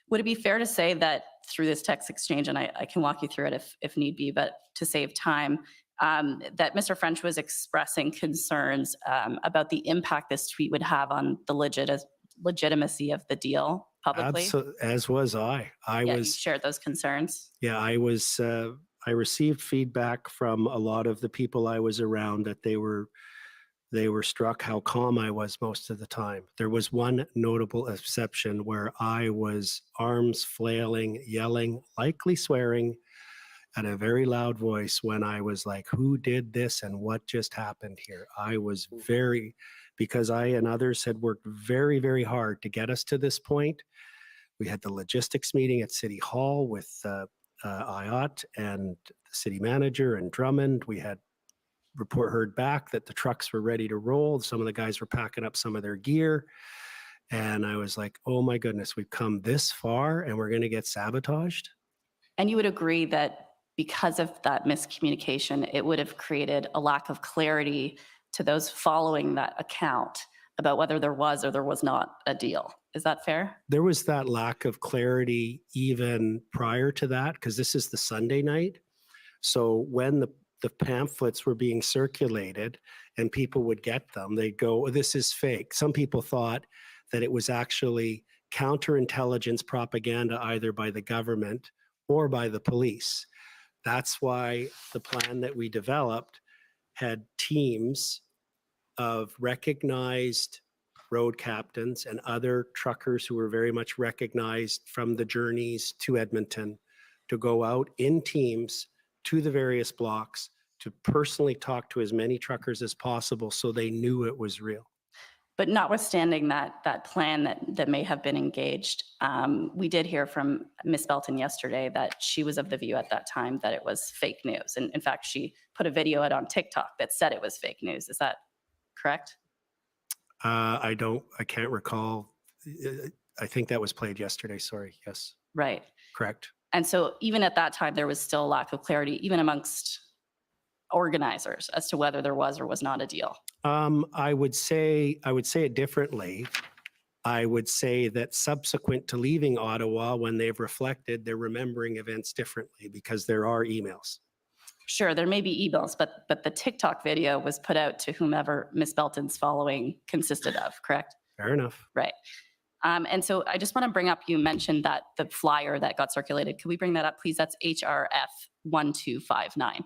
Would it be fair to say that through this text exchange, and I can walk you through it if need be, but to save time, that Mr. French was expressing concerns about the impact this tweet would have on the legitimacy of the deal publicly? As was I. You shared those concerns. Yeah, I was. I received feedback from a lot of the people I was around that they were struck how calm I was most of the time. There was one notable exception where I was arms flailing, yelling, likely swearing at a very loud voice when I was like, who did this and what just happened here? I was because I and others had worked very, very hard to get us to this point. We had the logistics meeting at City Hall with IOT and the city manager and Drummond. We had report heard back that the trucks were ready to roll. Some of the guys were packing up some of their gear. And I was like, oh my goodness, we've come this far and we're going to get sabotaged. And you would agree that because of that miscommunication, it would have created a lack of clarity to those following that account about whether there was or there was not a deal. Is that fair? There was that lack of clarity even prior to that, because this is the Sunday night. So when the pamphlets were being circulated and people would get them, they'd go, oh, this is fake. Some people thought that it was actually counterintelligence propaganda either by the government or by the police. That's why the plan that we developed had teams of recognized road captains and other truckers who were very much recognized from the journeys to Edmonton to go out in teams to the various blocks to personally talk to as many truckers as possible so they knew it was real. But notwithstanding that plan that may have been engaged, we did hear from Ms. Belton yesterday that she was of the view at that time that it was fake news. And in fact, she put a video out on TikTok that said it was fake news. Is that correct? I can't recall. I think that was played yesterday. Sorry. Yes. Right. Correct. And so even at that time, there was still a lack of clarity, even amongst organizers, as to whether there was or was not a deal. I would say it differently. I would say that subsequent to leaving Ottawa, when they've reflected, they're remembering events differently because there are emails. Sure, there may be emails, but the TikTok video was put out to whomever Ms. Belton's following consisted of, correct? Fair enough. Right. And so I just want to bring up, you mentioned that the flyer that got circulated. Could we bring that up, please? That's HRF 1259.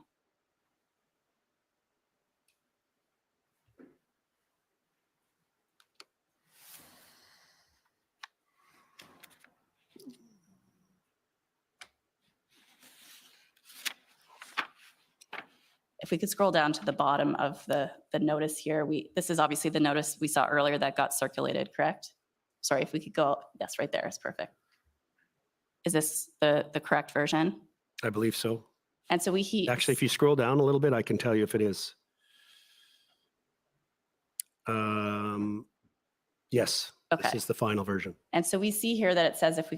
If we could scroll down to the bottom of the notice here, this is obviously the notice we saw earlier that got circulated, correct? Sorry, if we could go, yes, right there is perfect. Is this the correct version? I believe so. And so Actually, if you scroll down a little bit, I can tell you if it is. Yes, okay. This is the final version. And so we see here that it says, if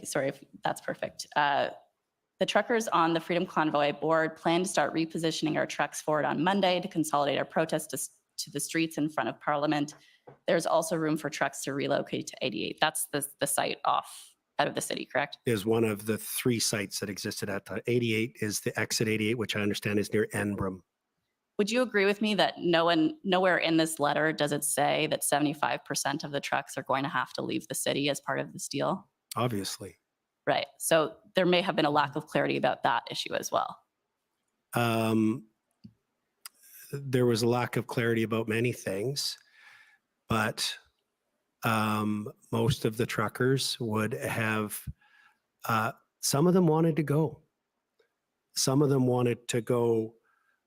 that's perfect. The truckers on the Freedom Convoy board plan to start repositioning our trucks forward on Monday to consolidate our protests to the streets in front of Parliament. There's also room for trucks to relocate to 88. That's the site out of the city, correct? Is one of the 3 sites that existed at the 88 is the exit 88, which I understand is near Enbrum. Would you agree with me that nowhere in this letter does it say that 75% of the trucks are going to have to leave the city as part of this deal? Obviously. Right. So there may have been a lack of clarity about that issue as well. There was a lack of clarity about many things, but most of the truckers would have, some of them wanted to go. Some of them wanted to go,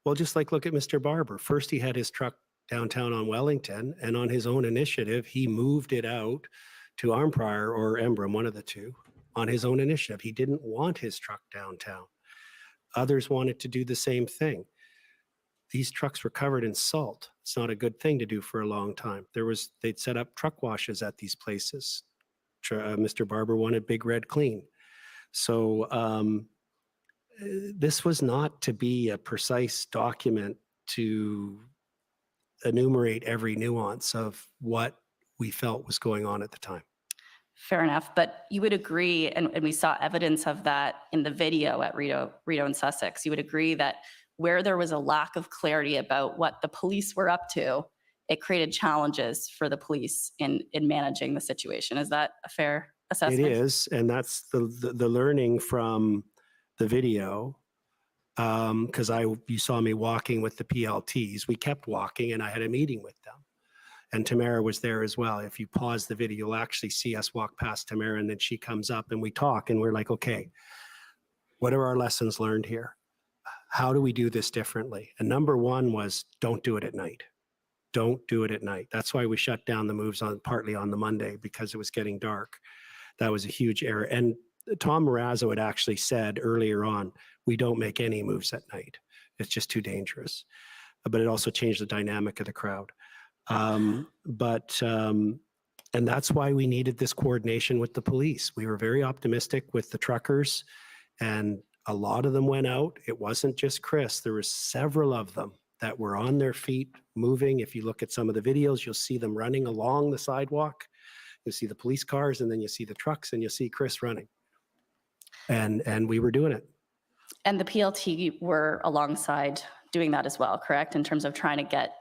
well, just like look at Mr. Barber. First, he had his truck downtown on Wellington, and on his own initiative, he moved it out to Arnprior or Embrun, one of the two, on his own initiative. He didn't want his truck downtown. Others wanted to do the same thing. These trucks were covered in salt. It's not a good thing to do for a long time. They'd set up truck washes at these places. Mr. Barber wanted Big Red Clean. So this was not to be a precise document to enumerate every nuance of what we felt was going on at the time. Fair enough, but you would agree, and we saw evidence of that in the video at Rideau and Sussex, you would agree that where there was a lack of clarity about what the police were up to, it created challenges for the police in managing the situation. Is that a fair assessment? It is, and that's the learning from the video, because you saw me walking with the PLTs. We kept walking, and I had a meeting with them. And Tamara was there as well. If you pause the video, you'll actually see us walk past Tamara, and then she comes up and we talk, and we're like, okay, what are our lessons learned here? How do we do this differently? And number one was don't do it at night. Don't do it at night. That's why we shut down the moves partly on the Monday, because it was getting dark. That was a huge error. And Tom Marazzo had actually said earlier on, we don't make any moves at night. It's just too dangerous. But it also changed the dynamic of the crowd. And that's why we needed this coordination with the police. We were very optimistic with the truckers, and A lot of them went out. It wasn't just Chris. There were several of them that were on their feet moving. If you look at some of the videos, you'll see them running along the sidewalk. You'll see the police cars, and then you see the trucks, and you'll see Chris running. And we were doing it. And the PLT were alongside doing that as well, correct? In terms of trying to get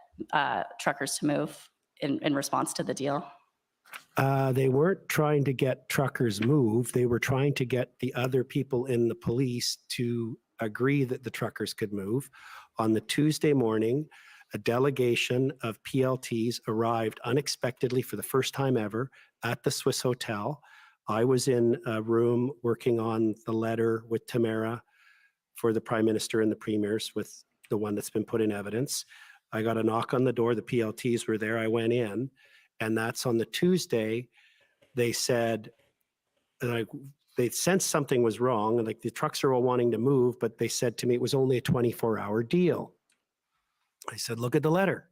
truckers to move in response to the deal? They weren't trying to get truckers moved. They were trying to get the other people in the police to agree that the truckers could move. On the Tuesday morning, a delegation of PLTs arrived unexpectedly for the first time ever at the Swiss Hotel. I was in a room working on the letter with Tamara for the Prime Minister and the Premiers, with the one that's been put in evidence. I got a knock on the door. The PLTs were there. I went in, and that's on the Tuesday. They said, like, they sensed something was wrong, and like the trucks are all wanting to move, but they said to me it was only a 24-hour deal. I said, look at the letter.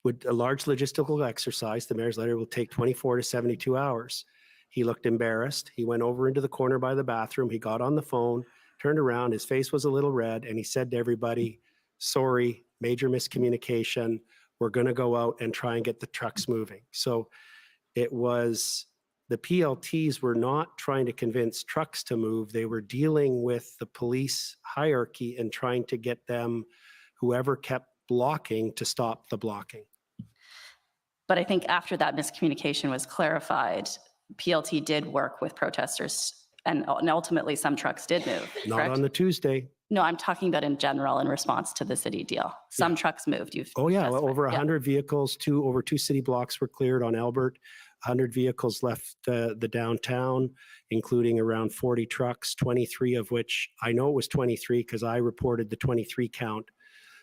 With a large logistical exercise, the mayor's letter will take 24 to 72 hours. He looked embarrassed. He went over into the corner by the bathroom. He got on the phone, turned around. His face was a little red, and he said to everybody, sorry, major miscommunication. We're going to go out and try and get the trucks moving. So it was, the PLTs were not trying to convince trucks to move. They were dealing with the police hierarchy and trying to get them, whoever kept blocking, to stop the blocking. But I think after that miscommunication was clarified, PLT did work with protesters, and ultimately some trucks did move. Not correct? on the Tuesday. No, I'm talking about in general in response to the city deal. Some trucks moved. Oh yeah, well, testified. over Yeah. 100 vehicles, over two city blocks were cleared on Albert. 100 vehicles left the downtown, including around 40 trucks, 23 of which, I know it was 23 because I reported the 23 count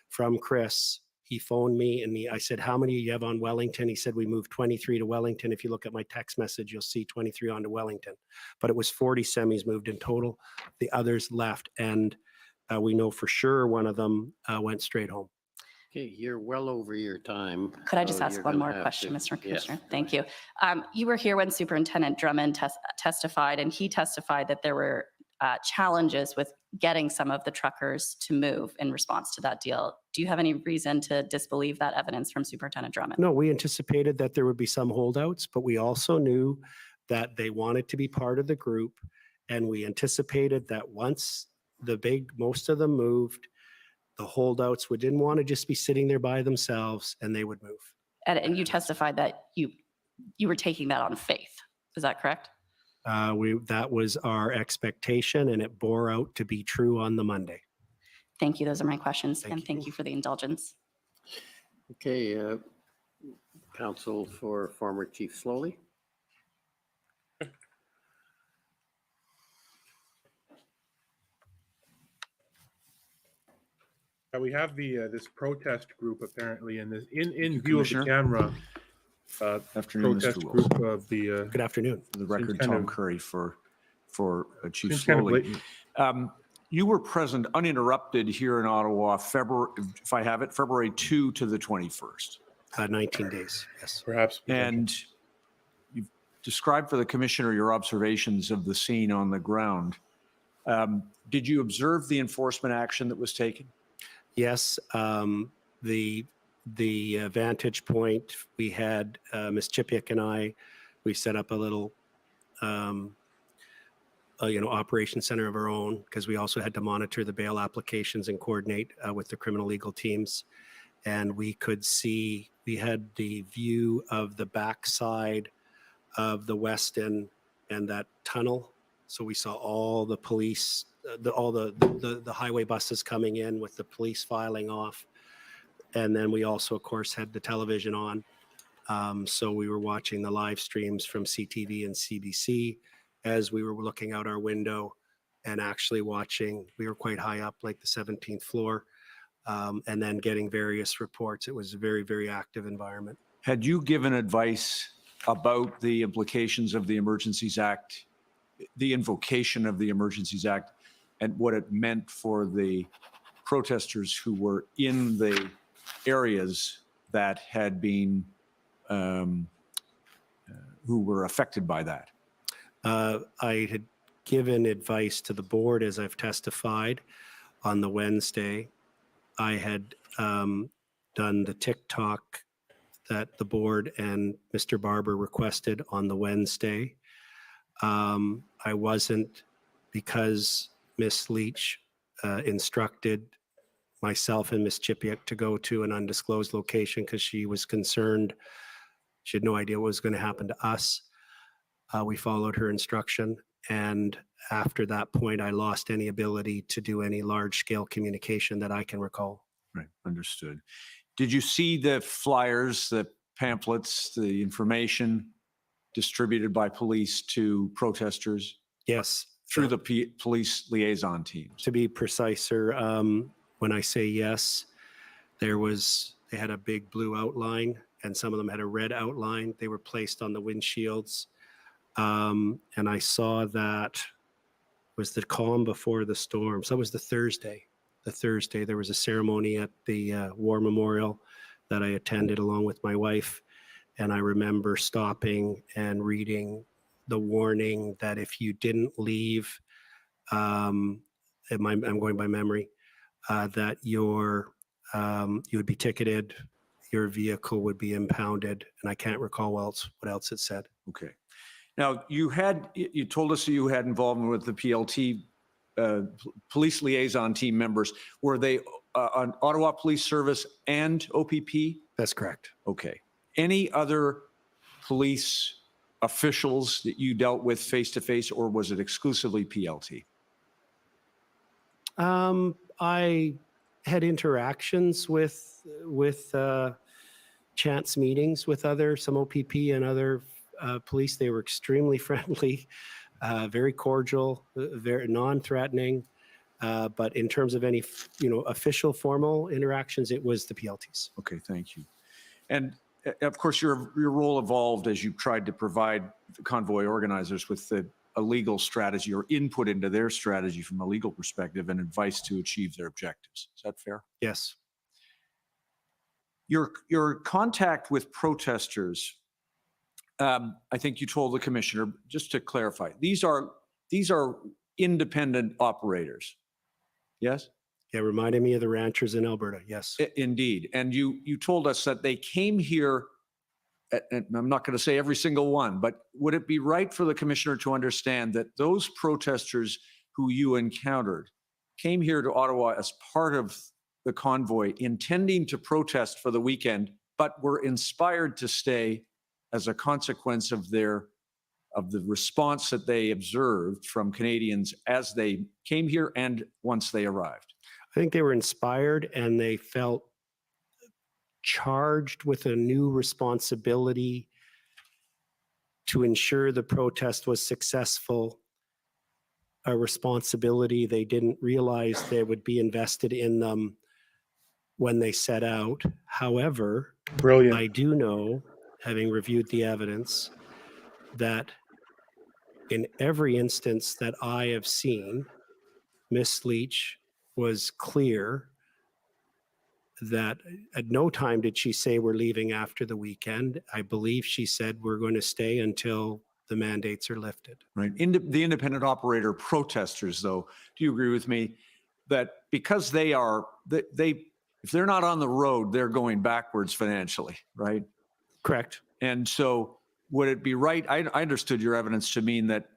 from Chris. He phoned me and I said, how many do you have on Wellington? He said, we moved 23 to Wellington. If you look at my text message, you'll see 23 onto Wellington. But it was 40 semis moved in total. The others left. And we know for sure one of them went straight home. Okay, you're well over your time. Could I just so ask you're one gonna more have question, to- Mr. Yes, Commissioner? go Thank ahead. you. You were here when Superintendent Drummond testified, and he testified that there were challenges with getting some of the truckers to move in response to that deal. Do you have any reason to disbelieve that evidence from Superintendent Drummond? No, we anticipated that there would be some holdouts, but we also knew that they wanted to be part of the group. And we anticipated that once most of them moved, the holdouts didn't want to just be sitting there by themselves, and they would move. And you testified that you were taking that on faith. Is that correct? That was our expectation, and it bore out to be true on the Monday. Thank you. Those are my questions. Thank And you. thank you for the indulgence. Okay, counsel for former Chief Slowly. We have this protest group apparently in you, view of the Commissioner. camera. Afternoon, Protest Mr. group Wilson. of the. Good afternoon. For the record, kind Tom of- Curry for Chief Seems kind of Slowly. blatant. You were present uninterrupted here in Ottawa, February, if I have it, February 2 to the 21st. 19 days, yes. Perhaps. And you've described for the commissioner your observations of the scene on the ground. Did you observe the enforcement action that was taken? Yes, the vantage point, we had Ms. Chipiak and I, we set up a little operation center of our own, because we also had to monitor the bail applications and coordinate with the criminal legal teams. And we could see, we had the view of the backside of the Westin and that tunnel. So we saw all the police, all the highway buses coming in with the police filing off. And then we also, of course, had the television on. So we were watching the live streams from CTV and CBC as we were looking out our window and actually watching. We were quite high up, like the 17th floor, and then getting various reports. It was a very, very active environment. Had you given advice about the implications of the Emergencies Act, the invocation of the Emergencies Act, and what it meant for the protesters who were in the areas that had been, who were affected by that? I had given advice to the board as I've testified on the Wednesday. I had done the TikTok that the board and Mr. Barber requested on the Wednesday. I wasn't, because Miss Leach instructed myself and Miss Chipiuk to go to an undisclosed location because she was concerned. She had no idea what was going to happen to us. We followed her instruction. And after that point, I lost any ability to do any large scale communication that I can recall. Right, understood. Did you see the flyers, the pamphlets, the information distributed by police to protesters? Yes. Through the police liaison teams? To be precise, sir, when I say yes, they had a big blue outline and some of them had a red outline. They were placed on the windshields. And I saw that was the calm before the storm. So it was the Thursday. There was a ceremony at the War Memorial that I attended along with my wife. And I remember stopping and reading the warning that if you didn't leave, I'm going by memory, that you would be ticketed, your vehicle would be impounded, and I can't recall what else it said. Okay. Now, you told us that you had involvement with the PLT, police liaison team members. Were they on Ottawa Police Service and OPP? That's correct. Okay. Any other police officials that you dealt with face-to-face, or was it exclusively PLT? I had interactions with chance meetings with some OPP and other police. They were extremely friendly, very cordial, very non-threatening. But in terms of any, official formal interactions, it was the PLTs. Okay, thank you. And of course, your role evolved as you tried to provide the convoy organizers with a legal strategy or input into their strategy from a legal perspective and advice to achieve their objectives. Is that fair? Yes. Your contact with protesters, I think you told the commissioner, just to clarify, these are independent operators. Yes? Yeah, reminded me of the ranchers in Alberta. Yes. Indeed. And you told us that they came here, and I'm not going to say every single one, but would it be right for the commissioner to understand that those protesters who you encountered came here to Ottawa as part of the convoy intending to protest for the weekend, but were inspired to stay as a consequence of the response that they observed from Canadians as they came here and once they arrived? I think they were inspired and they felt charged with a new responsibility to ensure the protest was successful, a responsibility they didn't realize they would be invested in them when they set out. However, Brilliant. I do know, having reviewed the evidence, that in every instance that I have seen, Miss Leach was clear that at no time did she say we're leaving after the weekend. I believe she said we're going to stay until the mandates are lifted. Right. The independent operator protesters, though, do you agree with me that because if they're not on the road, they're going backwards financially, right? Correct. And so would it be right? I understood your evidence to mean that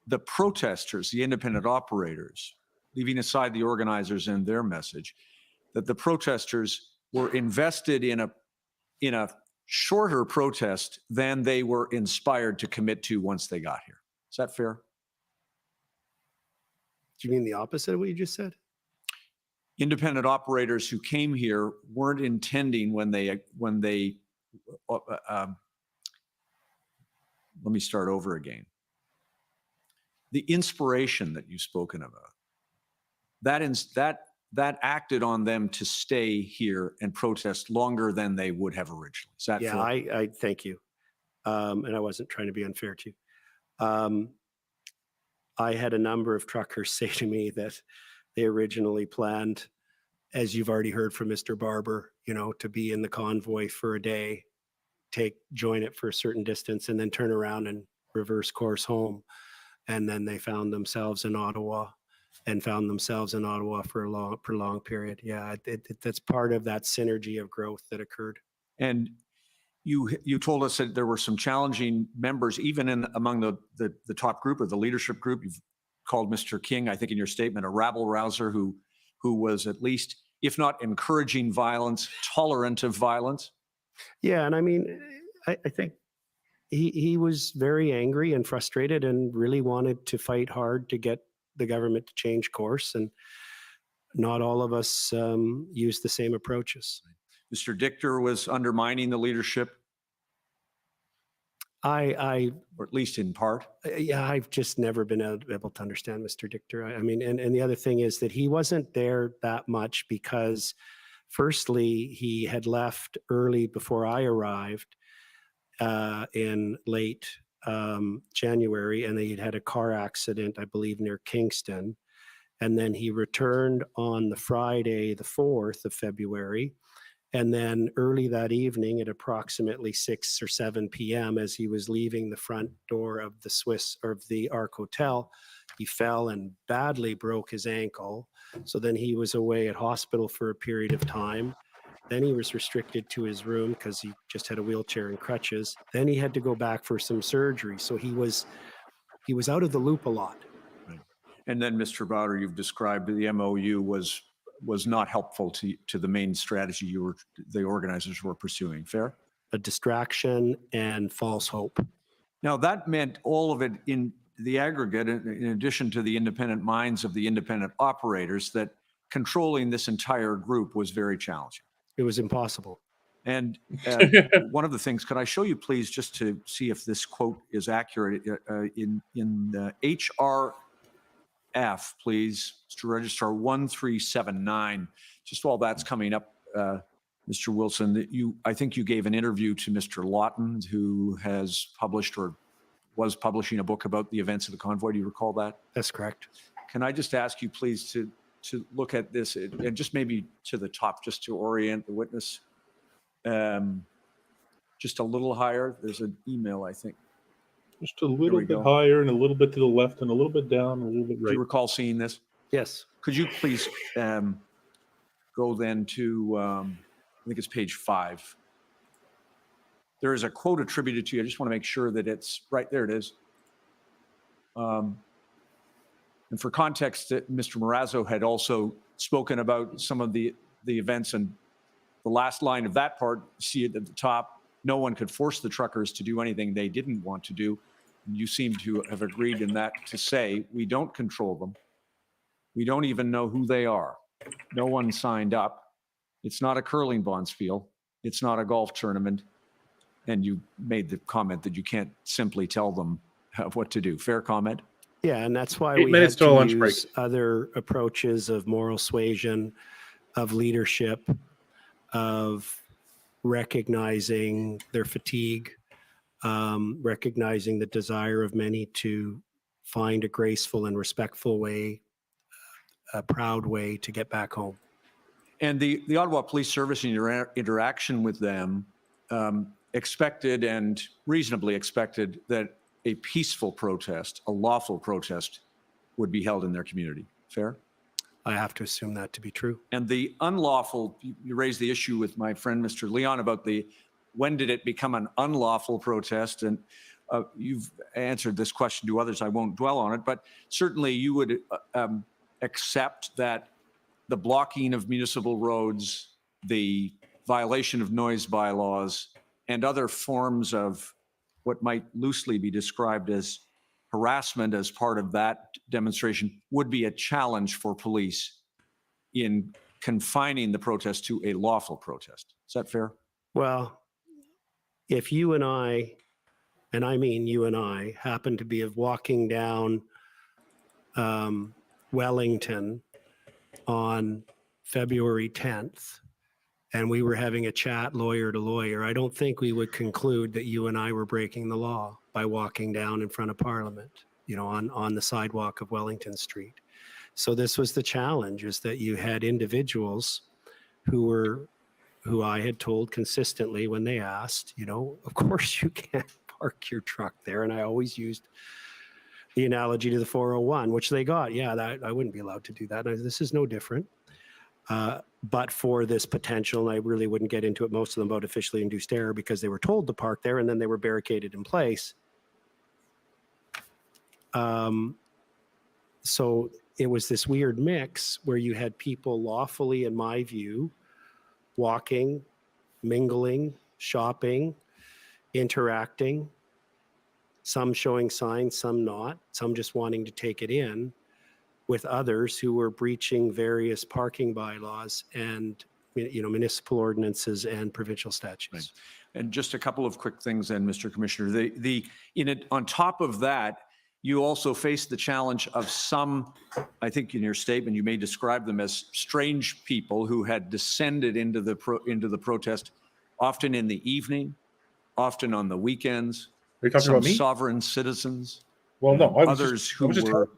the protesters, the independent operators, leaving aside the organizers and their message, that the protesters were invested in a shorter protest than they were inspired to commit to once they got here. Is that fair? Do you mean the opposite of what you just said? Independent operators who came here weren't intending when they let me start over again. The inspiration that you've spoken about, that acted on them to stay here and protest longer than they would have originally. Is that fair? I thank you. And I wasn't trying to be unfair to you. I had a number of truckers say to me that they originally planned, as you've already heard from Mr. Barber, to be in the convoy for a day, join it for a certain distance, and then turn around and reverse course home. and then they found themselves in Ottawa for a prolonged period. Yeah, that's part of that synergy of growth that occurred. And you told us that there were some challenging members, even among the top group or the leadership group. You've called Mr. King, I think in your statement, a rabble rouser who was at least, if not encouraging violence, tolerant of violence. Yeah, and I mean, I think he was very angry and frustrated and really wanted to fight hard to get the government to change course. And not all of us use the same approaches. Mr. Dichter was undermining the leadership, or at least in part. Yeah, I've just never been able to understand Mr. Dichter. I mean, and the other thing is that he wasn't there that much because, firstly, he had left early before I arrived in late January, and he'd had a car accident, I believe, near Kingston. And then he returned on the Friday, the 4th of February. And then early that evening at approximately 6 or 7 p.m., as he was leaving the front door of the Arc Hotel, he fell and badly broke his ankle. So then he was away at hospital for a period of time. Then he was restricted to his room because he just had a wheelchair and crutches. Then he had to go back for some surgery. So he was out of the loop a lot. Right. And then, Mr. Bowder, you've described the MOU was not helpful to the main strategy the organizers were pursuing. Fair? A distraction and false hope. Now, that meant all of it in the aggregate, in addition to the independent minds of the independent operators, that controlling this entire group was very challenging. It was impossible. And one of the things, could I show you, please, just to see if this quote is accurate, in the HRF, please, Mr. Registrar 1379, just while that's coming up, Mr. Wilson, that I think you gave an interview to Mr. Lawton, who has published or was publishing a book about the events of the convoy. Do you recall that? That's correct. Can I just ask you, please, to look at this and just maybe to the top, just to orient the witness, just a little higher. There's an email, I think. Just a little bit higher and a little bit to the left and a little bit down, and a little bit right. Do you recall seeing this? Yes. Could you please go then to, I think it's page 5. There is a quote attributed to you. I just want to make sure that it's right there. It is. And for context, Mr. Marazzo had also spoken about some of the events, and the last line of that part, see it at the top, no one could force the truckers to do anything they didn't want to do. And you seem to have agreed in that to say, we don't control them. We don't even know who they are. No one signed up. It's not a curling bonspiel. It's not a golf tournament. And you made the comment that you can't simply tell them what to do. Fair comment? Yeah, and that's why 8 we minutes had till to lunch use break. other approaches of moral suasion, of leadership, of recognizing their fatigue, recognizing the desire of many to find a graceful and respectful way, a proud way to get back home. And the Ottawa Police Service and your interaction with them expected and reasonably expected that a peaceful protest, a lawful protest, would be held in their community. Fair? I have to assume that to be true. And the unlawful, you raised the issue with my friend, Mr. Leon, about when did it become an unlawful protest? And you've answered this question to others. I won't dwell on it, but certainly you would accept that the blocking of municipal roads, the violation of noise bylaws, and other forms of what might loosely be described as harassment as part of that demonstration would be a challenge for police in confining the protest to a lawful protest. Is that fair? Well, if you and I mean you and I, happen to be walking down Wellington on February 10th, and we were having a chat lawyer to lawyer, I don't think we would conclude that you and I were breaking the law by walking down in front of Parliament, on the sidewalk of Wellington Street. So this was the challenge, is that you had individuals who I had told consistently when they asked, of course you can't park your truck there. And I always used the analogy to the 401, which they got. Yeah, that I wouldn't be allowed to do that. This is no different. But for this potential, and I really wouldn't get into it, most of them about officially induced error because they were told to park there and then they were barricaded in place. So it was this weird mix where you had people lawfully, in my view, walking, mingling, shopping, interacting, some showing signs, some not, some just wanting to take it in, with others who were breaching various parking bylaws and municipal ordinances and provincial statutes. Right. And just a couple of quick things then, Mr. Commissioner. On top of that, you also face the challenge of some, I think in your statement, you may describe them as strange people who had descended into the protest, often in the evening, often on the weekends. Are you talking about me? Sovereign citizens. Well, no, others who were,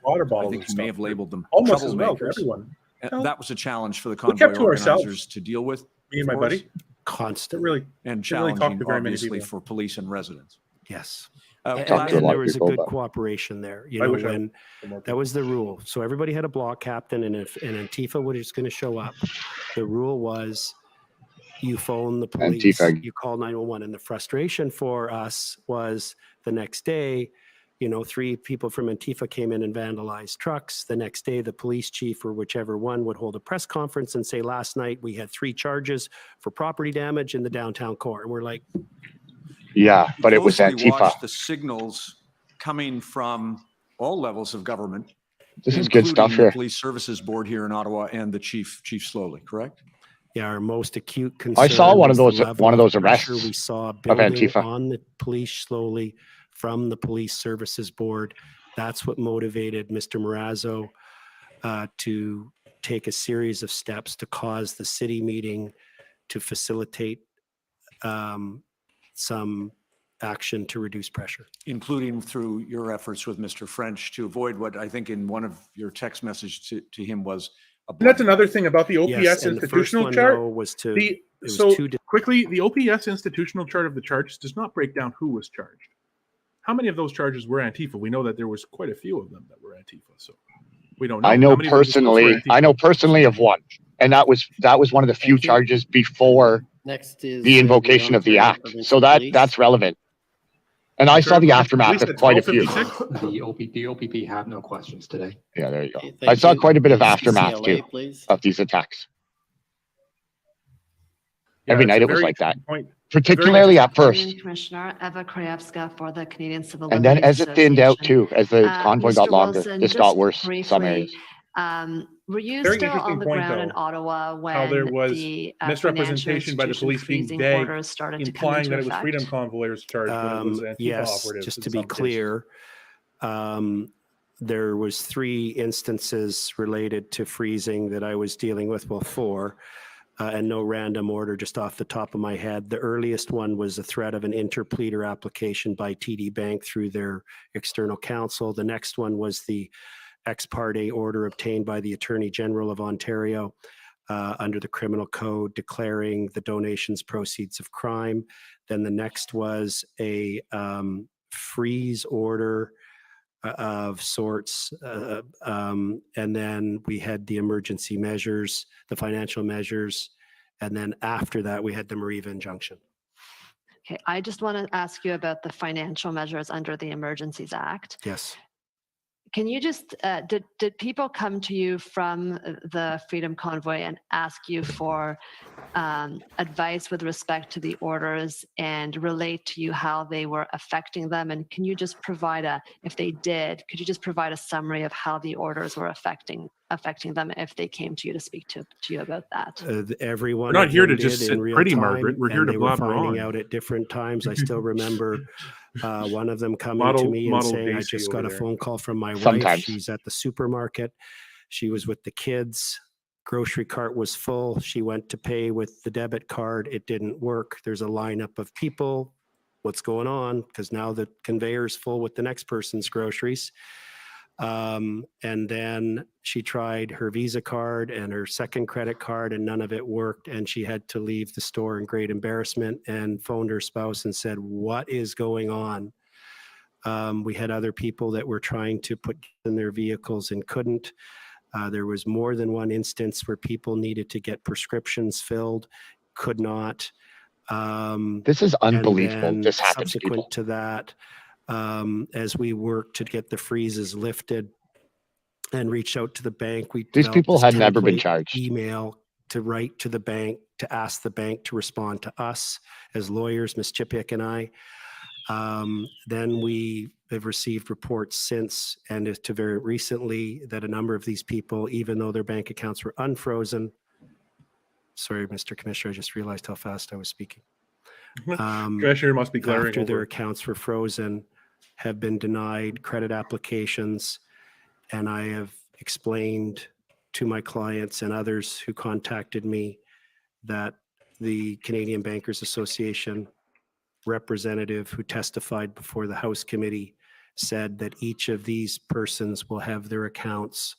water I bottles. think you may have labeled them almost as well for troublemakers. everyone. No. That was a challenge for the We kept convoy to ourselves. organizers to deal with. Me and my buddy. Constant. Really, And didn't really talk challenging, to very many obviously, people. for police and residents. Yes. Talked to a And lot there of was a people, good but- cooperation there. I wish I When had more that was the rule. So everybody had a block captain, and if an Antifa was just going to show up, the rule was you phone the police, Antifa. you call 911. And the frustration for us was the next day, 3 people from Antifa came in and vandalized trucks. The next day, the police chief or whichever one would hold a press conference and say, last night we had 3 charges for property damage in the downtown core. And we're like, Yeah, but it was Closely Antifa. watched the signals coming from all levels of government. This is good stuff including the here. Police Services Board here in Ottawa and the Chief Slowly, correct? yeah, our most acute concern. I saw one of was the those level of pressure arrests we saw of building Antifa. on the police slowly from the Police Services Board. That's what motivated Mr. Marazzo to take a series of steps to cause the city meeting to facilitate some action to reduce pressure. Including through your efforts with Mr. French to avoid what I think in one of your text message to him was a And that's another thing about the OPS Yes, and the first institutional one, chart. though, was to The, it was so two quickly, the OPS institutional chart of the charges does not break down who was charged. How many of those charges were Antifa? We know that there was quite a few of them that were Antifa. So we don't know. I How know many of those folks were personally. Antifa? I know personally of one, and that was one of the few Thank you. charges before Next is the invocation of the act. Provincial So Police. that's relevant. And I saw the aftermath of quite a few. The OPP have no questions today. Yeah, there you go. Okay, I thank saw you. quite a bit of Next, aftermath CLA, too please. of these attacks. Yeah, Every it's night a it was very like that, interesting point. particularly at first. Afternoon, Commissioner Eva Krajewska for the Canadian Civil And then Liberties as it thinned out Association. too, as the convoy got Mr. longer, Wilson, this got just worse in some briefly, areas. Were you Very still interesting on the point, ground in though, Ottawa when How there was the misrepresentation by the police being freezing vague, orders started to come implying into that it was effect? freedom convoyers charged when it was Antifa Yes, operatives. just in to be some cases. clear, there was 3 instances related to freezing that I was dealing with, well, 4, and no random order just off the top of my head. The earliest one was a threat of an interpleader application by TD Bank through their external counsel. The next one was the ex parte order obtained by the Attorney General of Ontario under the Criminal Code declaring the donations proceeds of crime. Then the next was a freeze order of sorts. And then we had the emergency measures, the financial measures. And then after that, we had the Mariva injunction. Okay, I just want to ask you about the financial measures under the Emergencies Act. Yes. Can you just, did people come to you from the Freedom Convoy and ask you for advice with respect to the orders and relate to you how they were affecting them? And can you just provide if they did, could you just provide a summary of how the orders were affecting them if they came to you to speak to you about that? Everyone. We're not of here to them just did sit in real pretty, time, Margaret. We're here and to they were blabber finding on. out at different times. I still remember one of them coming Model- to me and model saying, I JC just got over a there. phone call from my wife. Sometimes. She's at the supermarket. She was with the kids. Grocery cart was full. She went to pay with the debit card. It didn't work. There's a lineup of people. What's going on? Because now the conveyor's full with the next person's groceries. And then she tried her Visa card and her second credit card, and none of it worked. And she had to leave the store in great embarrassment and phoned her spouse and said, what is going on? We had other people that were trying to put in their vehicles and couldn't. There was more than one instance where people needed to get prescriptions filled, could not. This is unbelievable. And then This happens, subsequent people. to that, as we worked to get the freezes lifted and reached out to the bank, we These developed people this had never been template charged. email to write to the bank to ask the bank to respond to us as lawyers, Ms. Chipiak and I. Then we have received reports since, and as to very recently, that a number of these people, even though their bank accounts were unfrozen, sorry, Mr. Commissioner, I just realized how fast I was speaking. Commissioner must be glaring After their over. accounts were frozen, have been denied credit applications, and I have explained to my clients and others who contacted me that the Canadian Bankers Association representative who testified before the House Committee said that each of these persons will have their accounts,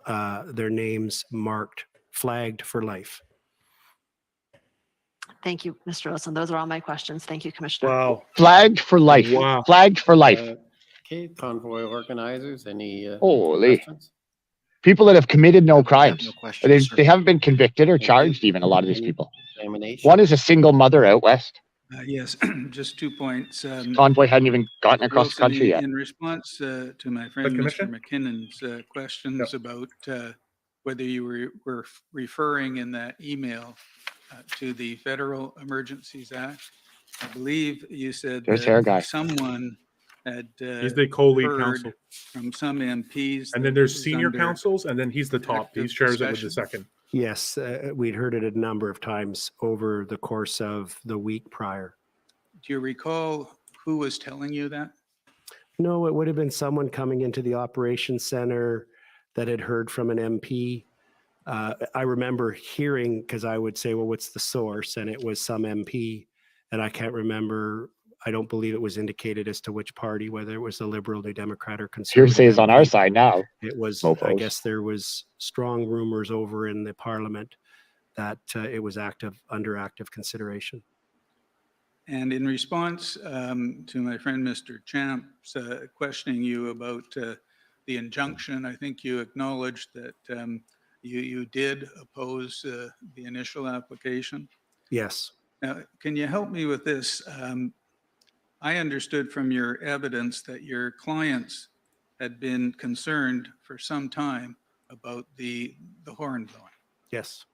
their names marked, flagged for life. Thank you, Mr. Wilson. Those are all my questions. Thank you, Commissioner. Wow. Flagged for life. Wow. Flagged for life. Okay, convoy organizers, any Holy. questions? People that have committed no crimes. No questions, They, sir. they haven't been convicted or Thank you. charged, even a lot of these Any people. examination? One is a single mother out west. Yes, just 2 points. Convoy hadn't even gotten across the Wilson, country yet. in response to my friend, Mr. Commissioner? McKinnon's questions about whether you were referring in that email to the Federal Emergencies Act, I believe you said There's hair guy. that someone had He's the co-lead heard counsel. from some MPs. And that then there's it was senior under counsels, and then he's the top. He active shares it with the discussion. second. Yes, we'd heard it a number of times over the course of the week prior. Do you recall who was telling you that? No, it would have been someone coming into the operations center that had heard from an MP. I remember hearing, because I would say, well, what's the source? And it was some MP, and I can't remember. I don't believe it was indicated as to which party, whether it was the Liberal, New Democrat, or Conservative. Hearsay is on our MP. side now. It was, I Mofos. guess there was strong rumors over in the Parliament that it was under active consideration. And in response to my friend, Mr. Champ's questioning you about the injunction, I think you acknowledged that you did oppose the initial application. Yes. Now, can you help me with this? I understood from your evidence that your clients had been concerned for some time about the horn blowing. Yes.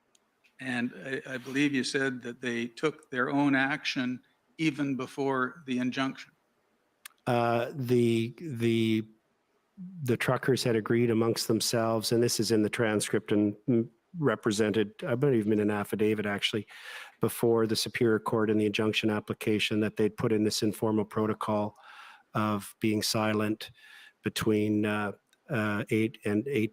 And I believe you said that they took their own action even before the injunction. The truckers had agreed amongst themselves, and this is in the transcript and represented, I believe, in an affidavit actually, before the Superior Court in the injunction application, that they'd put in this informal protocol of being silent between 8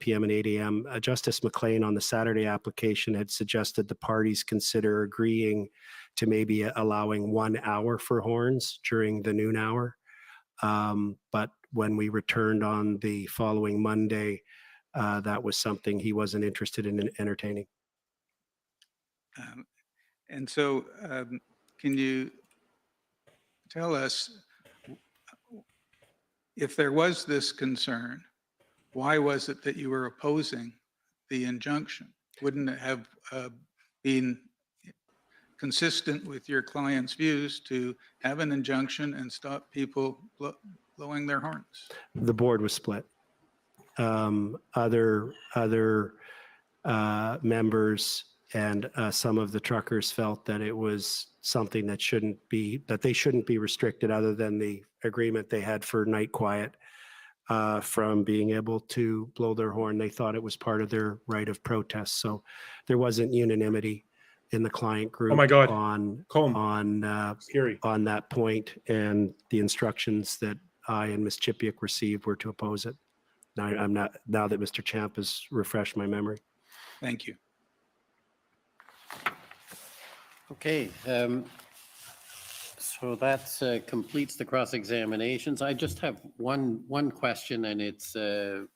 p.m. and 8 a.m. Justice McLean on the Saturday application had suggested the parties consider agreeing to maybe allowing 1 hour for horns during the noon hour. But when we returned on the following Monday, that was something he wasn't interested in entertaining. And so can you tell us, if there was this concern, why was it that you were opposing the injunction? Wouldn't it have been consistent with your client's views to have an injunction and stop people blowing their horns? The board was split. Other members and some of the truckers felt that it was something that they shouldn't be restricted, other than the agreement they had for night quiet, from being able to blow their horn. They thought it was part of their right of protest. So there wasn't unanimity in the client group Oh my God. on Scary. on that point, and the instructions that I and Ms. Chipiak received were to oppose it. Now that Mr. Champ has refreshed my memory. Thank you. Okay, so that completes the cross-examinations. I just have one question, and it's with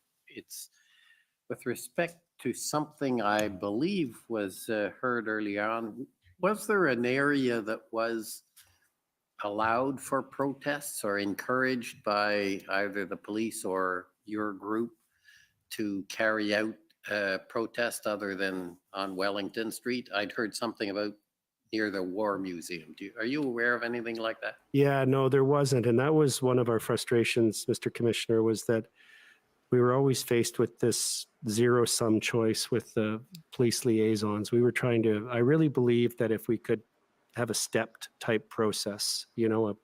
respect to something I believe was heard early on. Was there an area that was allowed for protests or encouraged by either the police or your group to carry out a protest other than on Wellington Street? I'd heard something about near the War Museum. Are you aware of anything like that? Yeah, no, there wasn't. And that was one of our frustrations, Mr. Commissioner, was that we were always faced with this zero-sum choice with the police liaisons. We were trying to, I really believe that if we could have a stepped type process, you know,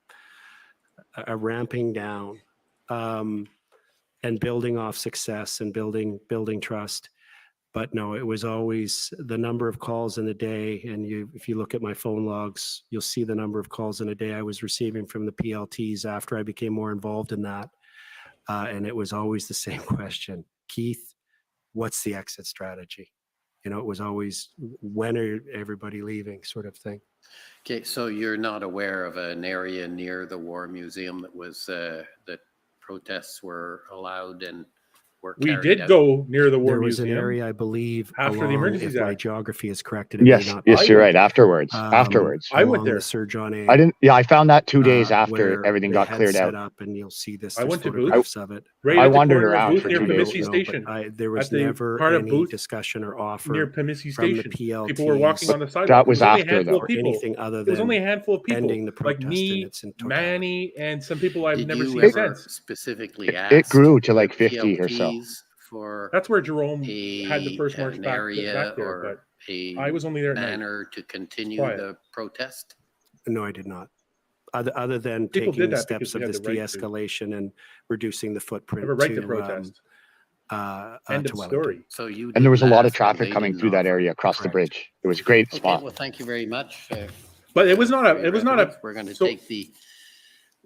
a ramping down and building off success and building trust. But no, it was always the number of calls in a day. And if you look at my phone logs, you'll see the number of calls in a day I was receiving from the PLTs after I became more involved in that. And it was always the same question: Keith, what's the exit strategy? You know, it was always, when are everybody leaving, sort of thing. Okay, so you're not aware of an area near the War Museum that was that protests were allowed and were We carried did out? go near the War There was Museum. an area, I believe, after the along, Emergencies if my Act. geography is correct, it may Yes, not yes, I you're went right. there. Afterwards, afterwards. I went along there. the Sir John A. I didn't. Yeah, I found that 2 days after where everything they got had cleared set out. up, and you'll see this. I There's went to Booth. photographs of it. Right I at the wandered corner of around Booth for near 2 days. Pimisi No, Station. but there was At the never part of any Booth discussion or near offer Pimisi from the Station. PLTs. People were walking on the sidewalk. That was It only a after, handful though. of people. Anything other It was only a than handful of people, ending the like protest in me, its totality. Manny, and some people I've Did never you seen ever since. specifically ask It grew to the like 50 or so. PLTs for That's where Jerome had the a, first march an back area there, or but a I was only there at night. manner to continue Quiet. the protest? No, I did not. Other than People taking did the that steps because we of had this the right to. de-escalation and reducing the We footprint have a right to to protest. End to of Wellington. story. So you And there was a didn't lot of ask and traffic they coming didn't through that offer. area across the Correct. bridge. It was a great Okay, spot. well, thank you very much. But it was not for a. your It was not a. evidence. We're going to So take the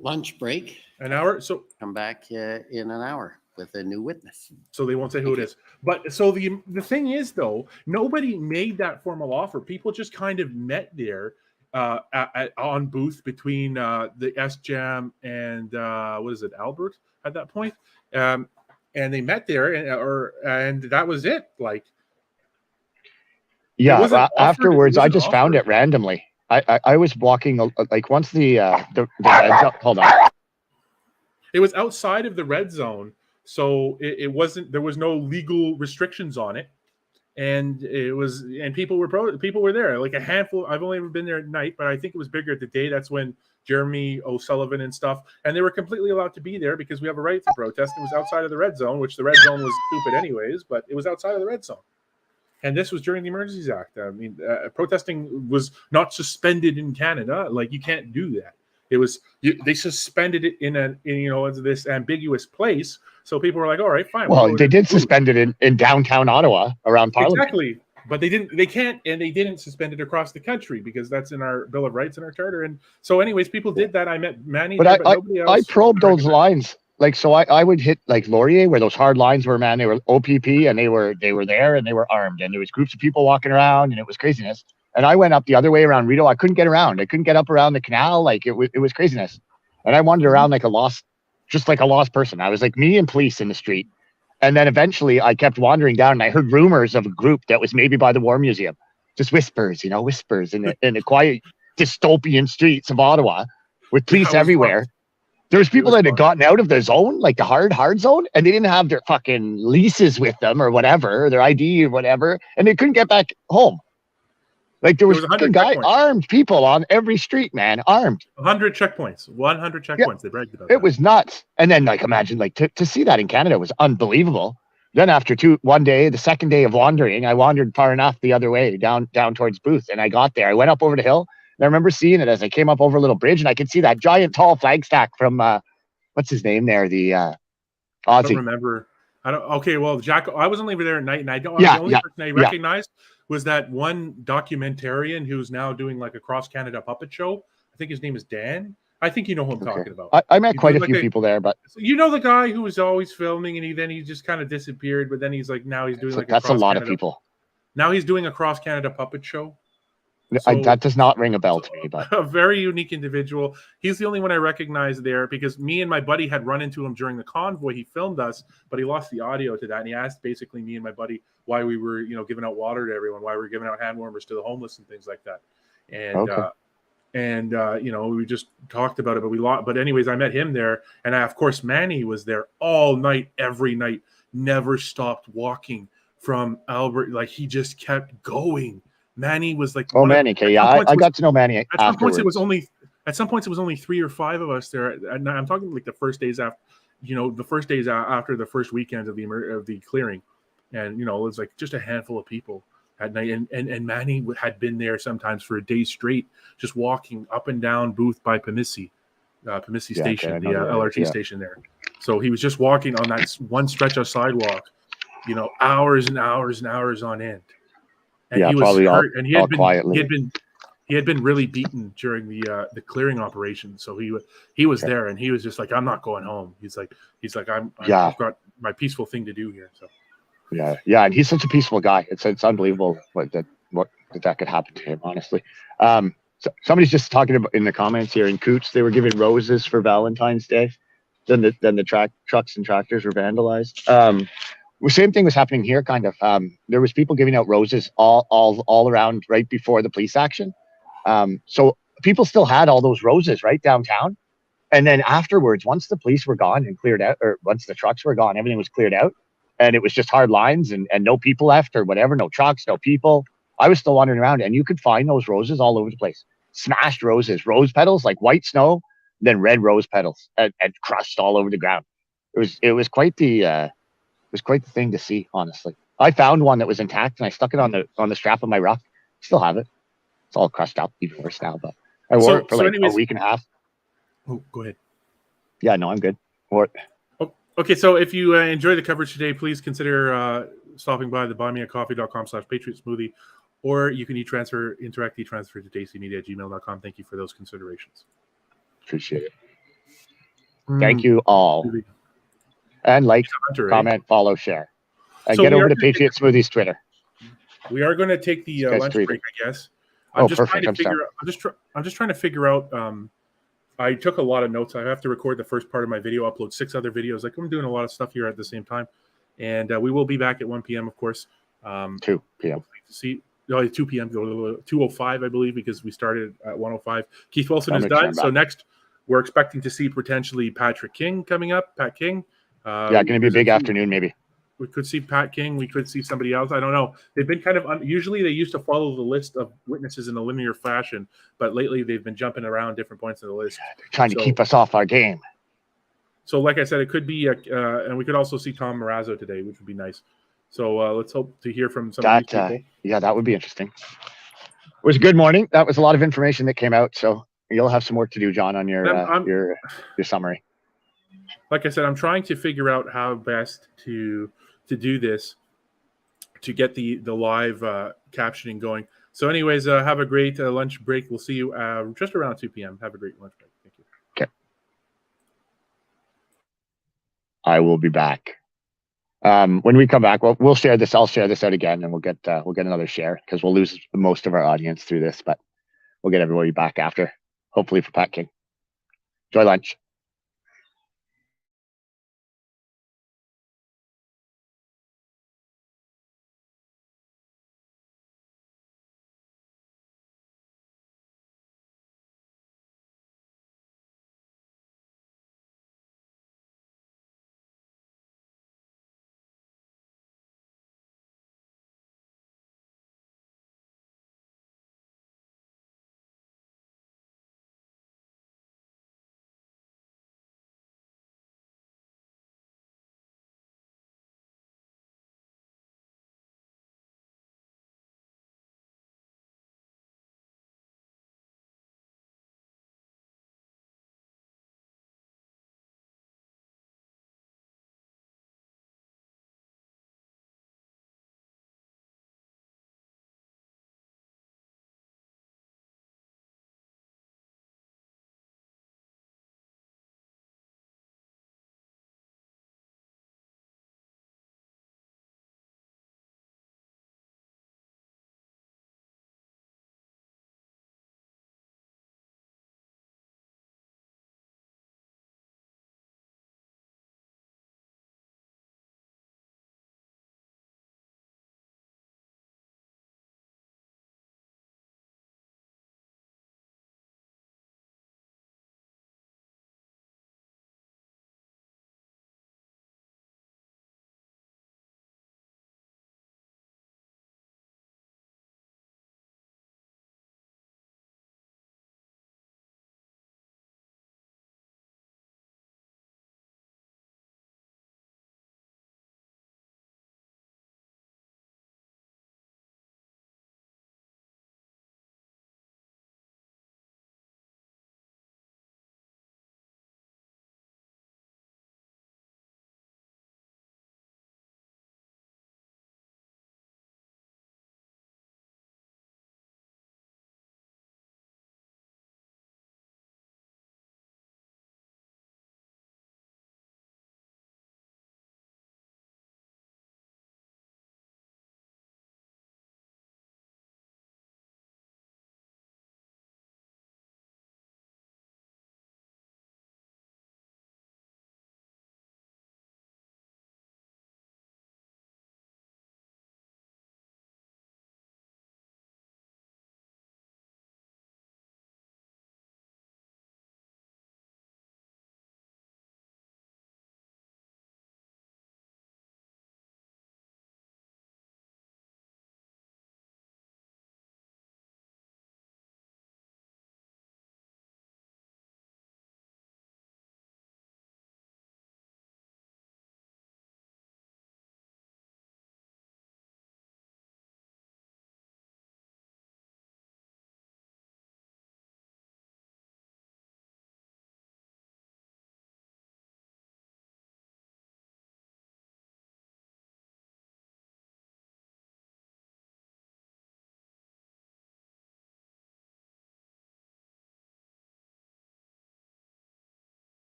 lunch break. an hour. So Come back in an hour with a new witness. so they won't say who it is. But so the thing is, though, nobody made that formal offer. People just kind of met there on Booth between the SJAM and what is it, Albert at that point, and they met there, and that was it. Like, Yeah, wasn't offered- afterwards, it I wasn't just found offered. it randomly. I was walking, like, once the red zone, hold on. It was outside of the red zone, so it wasn't. There was no legal restrictions on it, and it was. And people were there, like a handful. I've only ever been there at night, but I think it was bigger at the day. That's when Jeremy O'Sullivan and stuff, and they were completely allowed to be there because we have a right to protest. It was outside of the red zone, which the red zone was stupid anyways, but it was outside of the red zone. And this was during the Emergencies Act. I mean, protesting was not suspended in Canada. Like, you can't do that. It was they suspended it in this ambiguous place. So people were like, "All right, fine." Well, we'll they did Booth. suspend it in downtown Ottawa around Parliament. Exactly, but they didn't. They can't, and they didn't suspend it across the country because that's in our Bill of Rights and our charter. And so, anyways, people did that. I met Manny, But there, but nobody else. I probed those recognized. lines. Like, so I would hit like Laurier where those hard lines were, man. They were OPP and they were there and they were armed and there was groups of people walking around and it was craziness. And I went up the other way around Rideau. I couldn't get around. I couldn't get up around the canal. Like, it was craziness. And I wandered around like a lost person. I was like me and police in the street. And then eventually I kept wandering down and I heard rumors of a group that was maybe by the War Museum. Just whispers in the quiet dystopian streets of Ottawa with police everywhere. There was people that had gotten out of the zone, like the hard zone, and they didn't have their fucking leases with them or whatever, or their ID or whatever, and they couldn't get back home. Like, there was fucking armed people on every street, man, armed. 100 checkpoints. 100 checkpoints. Yeah, they bragged about it was nuts. And then, like, imagine, like, to see that in Canada was unbelievable. Then after one day, the second day of wandering, I wandered far enough the other way, down towards Booth, and I got there. I went up over the hill. I remember seeing it as I came up over a little bridge, and I could see that giant tall flagstack from what's his name there, the Aussie. I don't remember. Okay, well, Jack, I was only there at night, and the only person I recognized was that one documentarian who's now doing like a cross Canada puppet show. I think his name is Dan. I think you know who I'm talking about. I met quite a few people there, but you know the guy who was always filming, and he just kind of disappeared. But then he's like, now he's doing that's a lot of people. Now he's doing a cross Canada puppet show. That does not ring a bell to me, but a very unique individual. He's the only one I recognize there because me and my buddy had run into him during the convoy. He filmed us, but he lost the audio to that. And he asked basically me and my buddy why we were, giving out water to everyone, why we were giving out hand warmers to the homeless and things like that. And and we just talked about it, but we lost. But anyways, I met him there, and of course Manny was there all night, every night, never stopped walking from Albert. Like he just kept going. Manny was like, Manny, okay, yeah, I got to know Manny at afterwards. some points it was only 3 or 5 of us there, and I'm talking like the first days after, after the first weekend of the clearing, and it was like just a handful of people at night, and Manny had been there sometimes for a day straight, just walking up and down Booth by Pimisi Station, the LRT station there. So he was just walking on that one stretch of sidewalk, hours and hours and hours on end. And he was hurt, and he had been really beaten during the clearing operation. So he was there, and he was just like, I'm not going home. He's like I've got my peaceful thing to do here. So yeah, and he's such a peaceful guy. It's unbelievable that could happen to him, honestly. So somebody's just talking about in the comments here in Coots, they were giving roses for Valentine's Day. Then the trucks and tractors were vandalized. The same thing was happening here, kind of. There was people giving out roses all around right before the police action. So people still had all those roses right downtown. And then afterwards, once the police were gone and cleared out, or once the trucks were gone, everything was cleared out. And it was just hard lines and no people left or whatever, no trucks, no people. I was still wandering around, and you could find those roses all over the place. Smashed roses, rose petals, like white snow, then red rose petals and crushed all over the ground. It was quite the thing to see, honestly. I found one that was intact, and I stuck it on the strap of my ruck. Still have it. It's all crushed up, even worse now, but I wore it for a week and a half. Oh, go ahead. Yeah, no, I'm good. Okay, so if you enjoy the coverage today, please consider stopping by the buymeacoffee.com/Patriot Smoothie, or you can interact e-transfer to dacmedia@gmail.com. Thank you for those considerations. Appreciate it. Thank you all. And like, comment, follow, share. And get over to Patriot Smoothies Twitter. We are going to take the lunch break, I guess. I'm just trying to figure out. I took a lot of notes. I have to record the first part of my video, upload 6 other videos. Like I'm doing a lot of stuff here at the same time, and we will be back at 1 p.m. Of course. 2 p.m. 2 p.m. 2:05, I believe, because we started at 1:05. Keith Wilson is done. So next, we're expecting to see potentially Patrick King coming up. Pat King. Going to be a big afternoon, maybe. We could see Pat King. We could see somebody else. I don't know. They've been kind of usually they used to follow the list of witnesses in a linear fashion, but lately they've been jumping around different points of the list. They're trying to keep us off our game. So, like I said, it could be, and we could also see Tom Marazzo today, which would be nice. So let's hope to hear from some of these people. Yeah, that would be interesting. It was a good morning. That was a lot of information that came out. So you'll have some work to do, John, on your summary. Like I said, I'm trying to figure out how best to do this to get the live captioning going. So anyways, have a great lunch break. We'll see you just around 2 p.m. Have a great lunch break. Thank you. Okay. I will be back. When we come back, we'll share this. I'll share this out again, and we'll get another share because we'll lose most of our audience through this, but we'll get everybody back after, hopefully for Pat King. Enjoy lunch.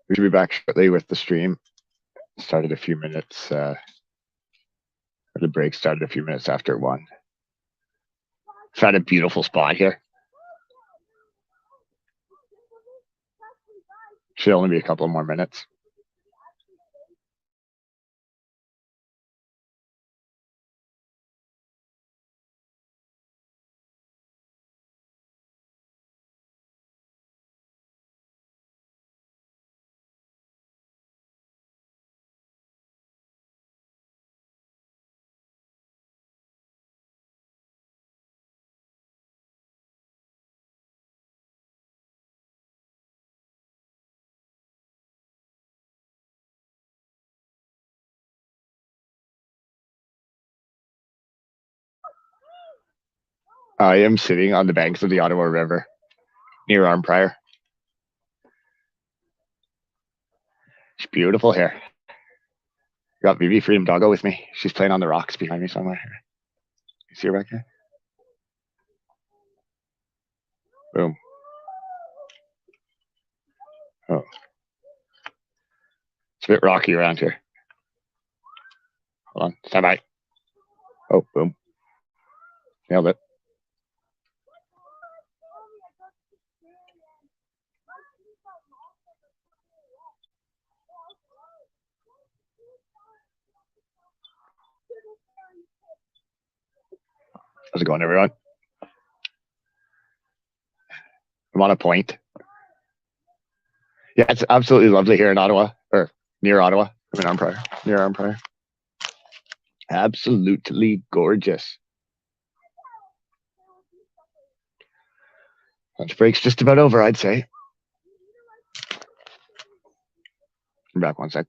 We should be back shortly with the stream. Started a few minutes, the break started a few minutes after 1. Found a beautiful spot here. Should only be a couple more minutes. I am sitting on the banks of the Ottawa River near Armprior. It's beautiful here. Got BB Freedom Doggo with me. She's playing on the rocks behind me somewhere. You see her back there? Boom. Oh. It's a bit rocky around here. Hold on. Stand by. Oh, boom. Nailed it. How's it going, everyone? I'm on a point. Yeah, it's absolutely lovely here in Ottawa, or near Ottawa. I'm in Armprior, near Armprior. Absolutely gorgeous. Lunch break's just about over, I'd say. I'm back 1 sec.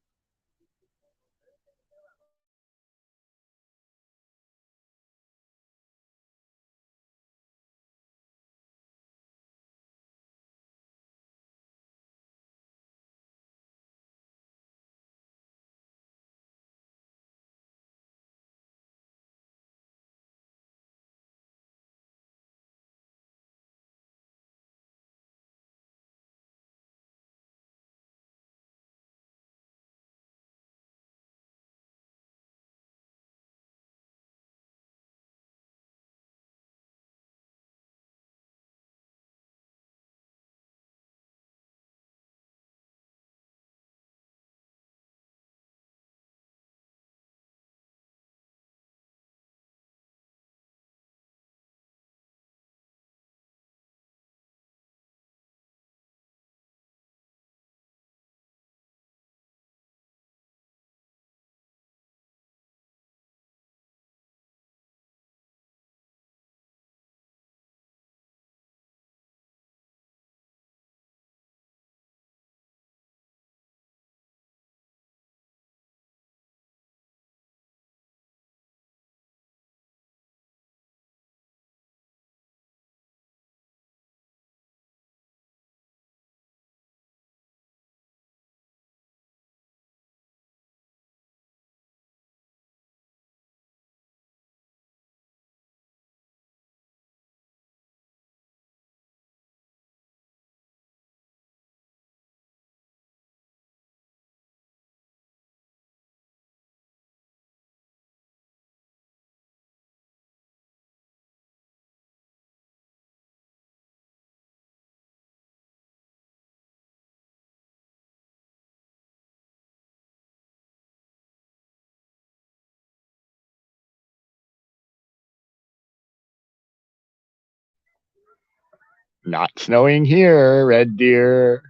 Not snowing here, Red Deer.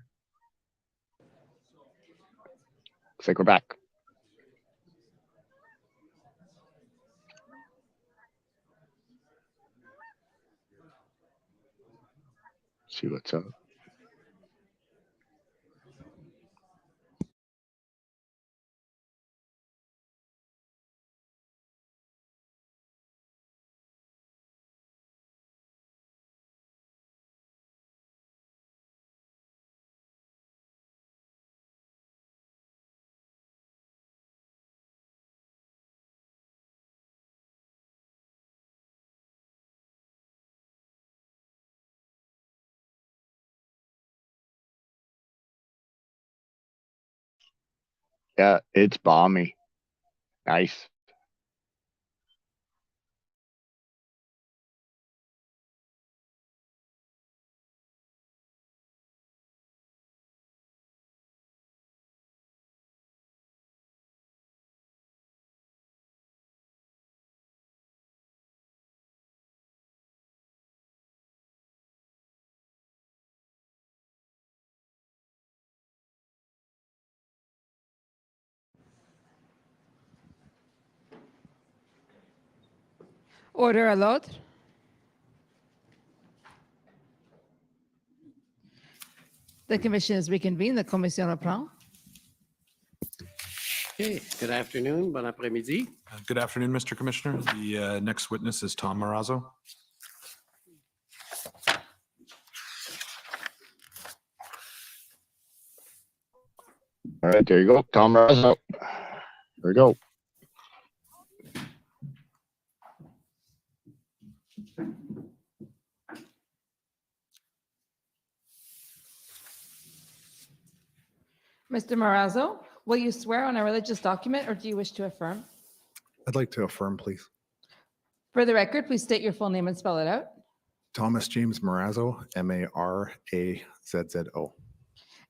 Looks like we're back. See what's up. Yeah, it's balmy. Nice. Order allowed. The commission is reconvened. The commission reprend. Okay, good afternoon, bon après-midi. Good afternoon, Mr. Commissioner. The next witness is Tom Marazzo. All right, there you go. Tom Marazzo. There we go. Mr. Marazzo, will you swear on a religious document or do you wish to affirm? I'd like to affirm, please. For the record, please state your full name and spell it out. Thomas James Marazzo, Marazzo.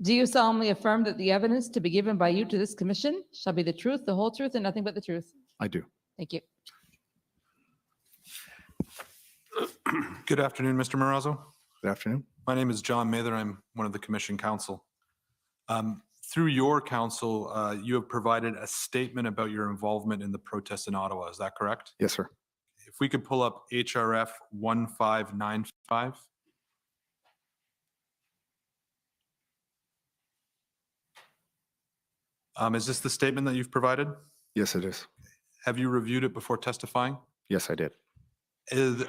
Do you solemnly affirm that the evidence to be given by you to this commission shall be the truth, the whole truth, and nothing but the truth? I do. Thank you. Good afternoon, Mr. Marazzo. Good afternoon. My name is John Mather. I'm one of the commission counsel. Through your counsel, you have provided a statement about your involvement in the protests in Ottawa. Is that correct? Yes, sir. If we could pull up HRF 1595. Is this the statement that you've provided? Yes, it is. Have you reviewed it before testifying? Yes, I did.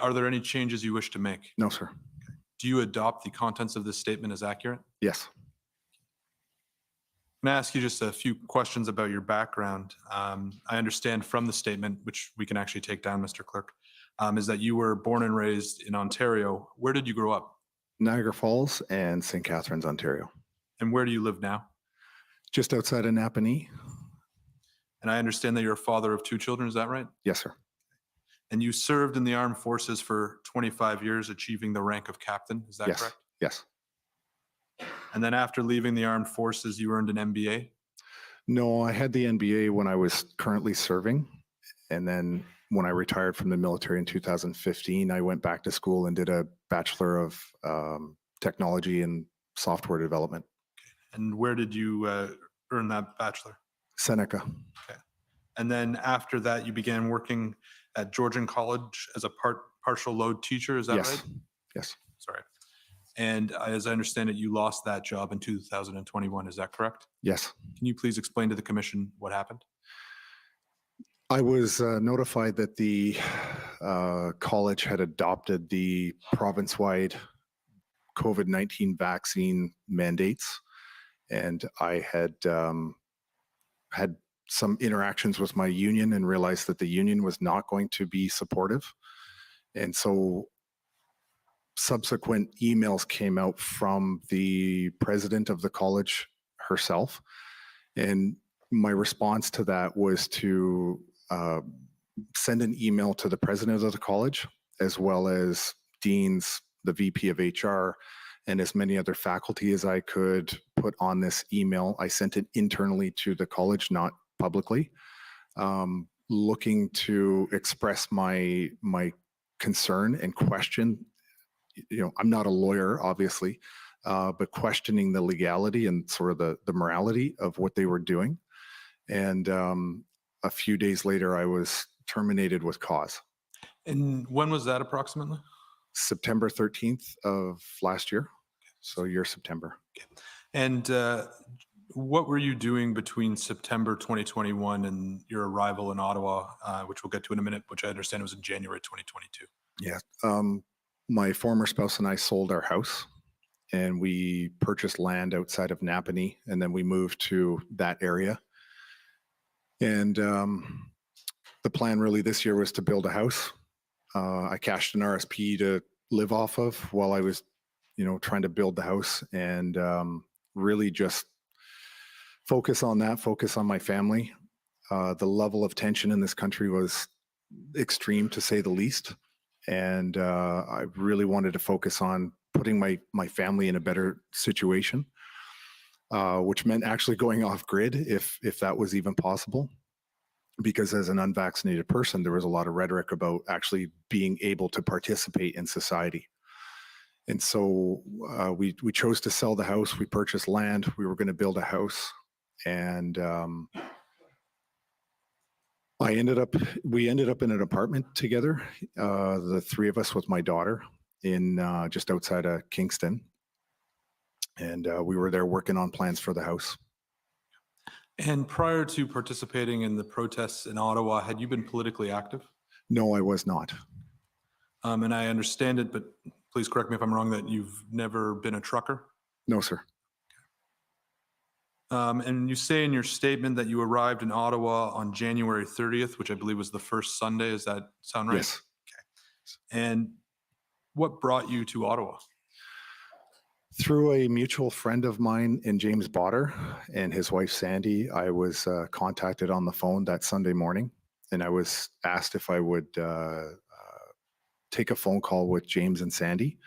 Are there any changes you wish to make? No, sir. Do you adopt the contents of this statement as accurate? Yes. Can I ask you just a few questions about your background? I understand from the statement, which we can actually take down, Mr. Clerk, is that you were born and raised in Ontario. Where did you grow up? Niagara Falls and St. Catharines, Ontario. And where do you live now? Just outside of Napanee. And I understand that you're a father of 2 children, is that right? Yes, sir. And you served in the armed forces for 25 years, achieving the rank of captain, is that Yes. correct? Yes. And then after leaving the armed forces, you earned an MBA? No, I had the NBA when I was currently serving. And then when I retired from the military in 2015, I went back to school and did a Bachelor of Technology and Software Development. And where did you earn that bachelor? Seneca. Okay. And then after that, you began working at Georgian College as a partial load teacher, is that Yes. right? Yes. Sorry. And as I understand it, you lost that job in 2021, is that correct? Yes. Can you please explain to the commission what happened? I was notified that the college had adopted the province-wide COVID-19 vaccine mandates. And I had had some interactions with my union and realized that the union was not going to be supportive. And so subsequent emails came out from the president of the college herself. And my response to that was to send an email to the president of the college, as well as deans, the VP of HR, and as many other faculty as I could put on this email. I sent it internally to the college, not publicly, looking to express my concern and question. You know, I'm not a lawyer, obviously, but questioning the legality and sort of the morality of what they were doing. And a few days later, I was terminated with cause. And when was that approximately? September 13th of last year. So year September. And what were you doing between September 2021 and your arrival in Ottawa, which we'll get to in a minute, which I understand was in January 2022? Yeah. My former spouse and I sold our house and we purchased land outside of Napanee, and then we moved to that area. And the plan really this year was to build a house. I cashed an RSP to live off of while I was, trying to build the house, and really just focus on that, focus on my family. The level of tension in this country was extreme, to say the least. And I really wanted to focus on putting my family in a better situation, which meant actually going off grid if that was even possible. Because as an unvaccinated person, there was a lot of rhetoric about actually being able to participate in society. And so we chose to sell the house. We purchased land. We were going to build a house. And we ended up in an apartment together, the three of us with my daughter, in just outside of Kingston. And we were there working on plans for the house. And prior to participating in the protests in Ottawa, had you been politically active? No, I was not. And I understand it, but please correct me if I'm wrong, that you've never been a trucker? No, sir. And you say in your statement that you arrived in Ottawa on January 30th, which I believe was the first Sunday. Does that sound right? Yes. Okay. And what brought you to Ottawa? Through a mutual friend of mine in James Barber and his wife Sandy, I was contacted on the phone that Sunday morning, and I was asked if I would take a phone call with James and Sandy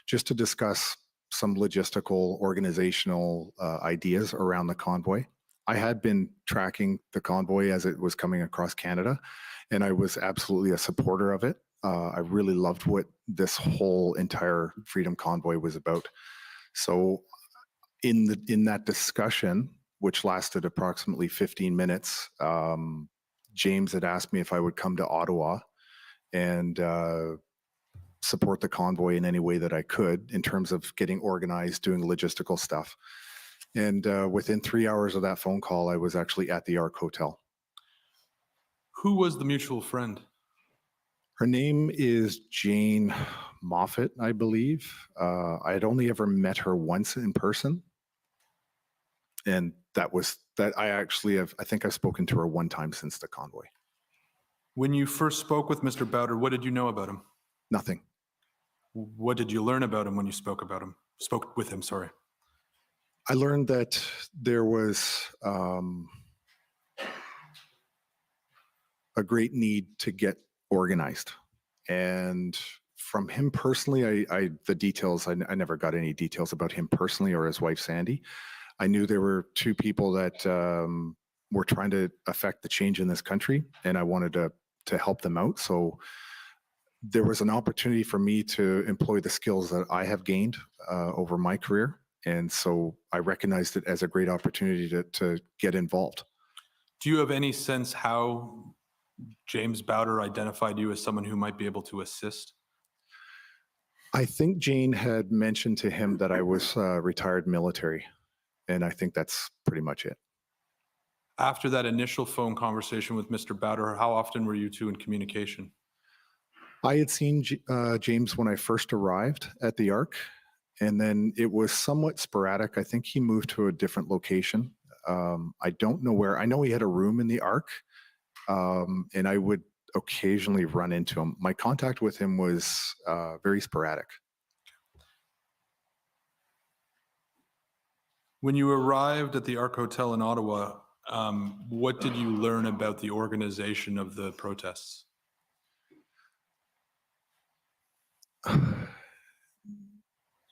just to discuss some logistical, organizational ideas around the convoy. I had been tracking the convoy as it was coming across Canada, and I was absolutely a supporter of it. I really loved what this whole entire Freedom Convoy was about. So in that discussion, which lasted approximately 15 minutes, James had asked me if I would come to Ottawa and support the convoy in any way that I could in terms of getting organized, doing logistical stuff. And within 3 hours of that phone call, I was actually at the Ark Hotel. Who was the mutual friend? Her name is Jane Moffat, I believe. I had only ever met her once in person. And that I think I've spoken to her one time since the convoy. When you first spoke with Mr. Barber, what did you know about him? Nothing. What did you learn about him when you spoke with him, sorry? I learned that there was a great need to get organized. And from him personally, the details, I never got any details about him personally or his wife, Sandy. I knew there were two people that were trying to affect the change in this country, and I wanted to help them out. So there was an opportunity for me to employ the skills that I have gained over my career. And so I recognized it as a great opportunity to get involved. Do you have any sense how James Barber identified you as someone who might be able to assist? I think Jane had mentioned to him that I was retired military, and I think that's pretty much it. After that initial phone conversation with Mr. Barber, how often were you two in communication? I had seen James when I first arrived at the Ark, and then it was somewhat sporadic. I think he moved to a different location. I don't know where. I know he had a room in the Ark, and I would occasionally run into him. My contact with him was very sporadic. When you arrived at the Ark Hotel in Ottawa, what did you learn about the organization of the protests?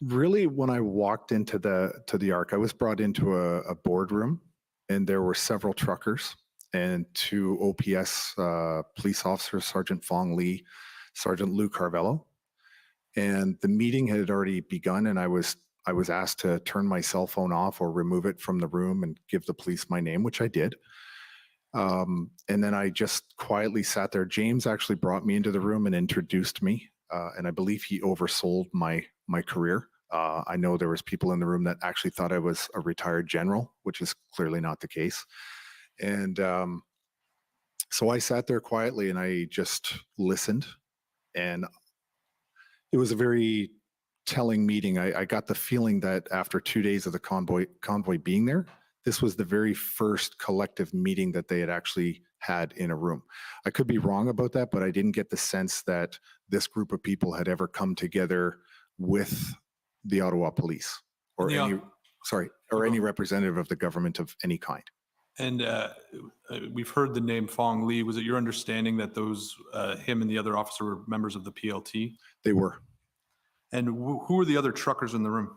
Really, when I walked into the Ark, I was brought into a boardroom, and there were several truckers and two OPS police officers, Sergeant Fong Lee, Sergeant Lou Carvello. And the meeting had already begun, and I was asked to turn my cell phone off or remove it from the room and give the police my name, which I did. And then I just quietly sat there. James actually brought me into the room and introduced me, and I believe he oversold my career. I know there was people in the room that actually thought I was a retired general, which is clearly not the case. And so I sat there quietly and I just listened. And it was a very telling meeting. I got the feeling that after 2 days of the convoy being there, this was the very first collective meeting that they had actually had in a room. I could be wrong about that, but I didn't get the sense that this group of people had ever come together with the Ottawa police or any. sorry, or any representative of the government of any kind. And we've heard the name Fong Lee. Was it your understanding that those, him and the other officer were members of the PLT? They were. And who were the other truckers in the room?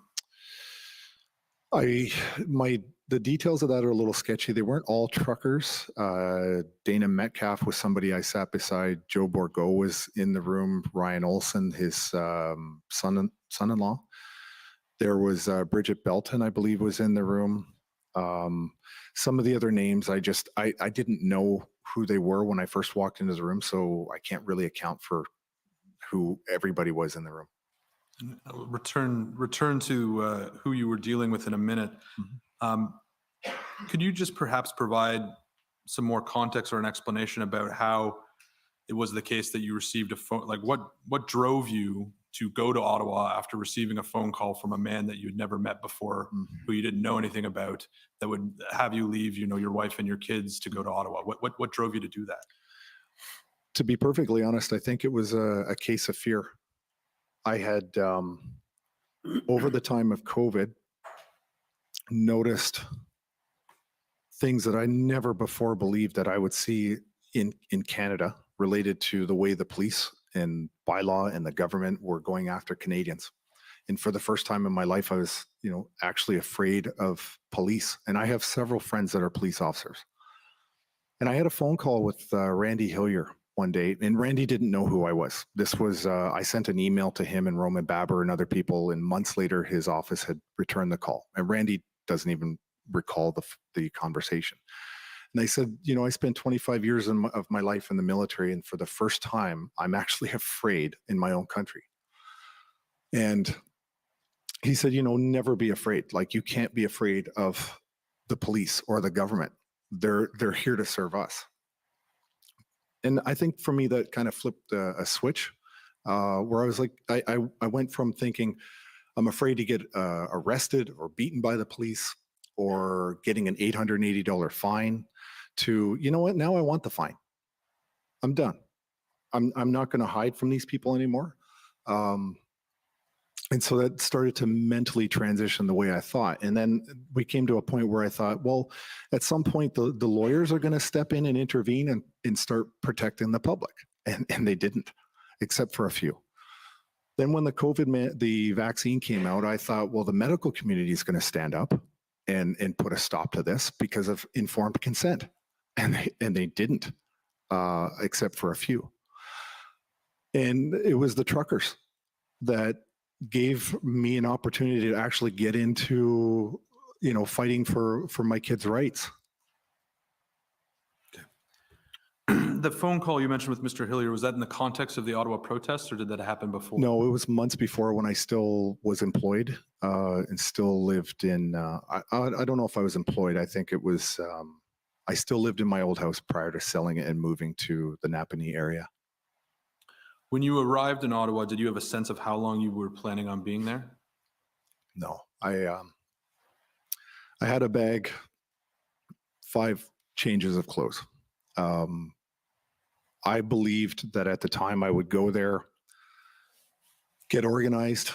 The details of that are a little sketchy. They weren't all truckers. Dana Metcalf was somebody I sat beside. Joe Borgo was in the room. Ryan Olson, his son-in-law. There was Brigitte Belton, I believe, was in the room. Some of the other names, I didn't know who they were when I first walked into the room, so I can't really account for who everybody was in the room. I'll return to who you were dealing with in a minute. Could you just perhaps provide some more context or an explanation about how it was the case that you received a phone? Like what drove you to go to Ottawa after receiving a phone call from a man that you'd never met before, who you didn't know anything about, that would have you leave, your wife and your kids to go to Ottawa? What drove you to do that? To be perfectly honest, I think it was a case of fear. I had, over the time of COVID, noticed things that I never before believed that I would see in Canada related to the way the police and bylaw and the government were going after Canadians. And for the first time in my life, I was, actually afraid of police. And I have several friends that are police officers. And I had a phone call with Randy Hillier one day, and Randy didn't know who I was. This was, I sent an email to him and Roman Barber and other people, and months later, his office had returned the call. And Randy doesn't even recall the conversation. And they said, I spent 25 years of my life in the military, and for the first time, I'm actually afraid in my own country. And he said, never be afraid. Like, you can't be afraid of the police or the government. They're here to serve us. And I think for me, that kind of flipped a switch where I was like, I went from thinking I'm afraid to get arrested or beaten by the police or getting an $880 fine to, you know what, now I want the fine. I'm done. I'm not going to hide from these people anymore. And so that started to mentally transition the way I thought. And then we came to a point where I thought, well, at some point, the lawyers are going to step in and intervene and start protecting the public. And they didn't, except for a few. Then when the vaccine came out, I thought, well, the medical community is going to stand up and put a stop to this because of informed consent. And they didn't, except for a few. And it was the truckers that gave me an opportunity to actually get into, fighting for my kids' rights. The phone call you mentioned with Mr. Hillier, was that in the context of the Ottawa protests, or did that happen before? No, it was months before, when I still was employed and still lived in, I don't know if I was employed. I think it was, I still lived in my old house prior to selling it and moving to the Napanee area. When you arrived in Ottawa, did you have a sense of how long you were planning on being there? No, I had a bag, 5 changes of clothes. I believed that at the time I would go there, get organized,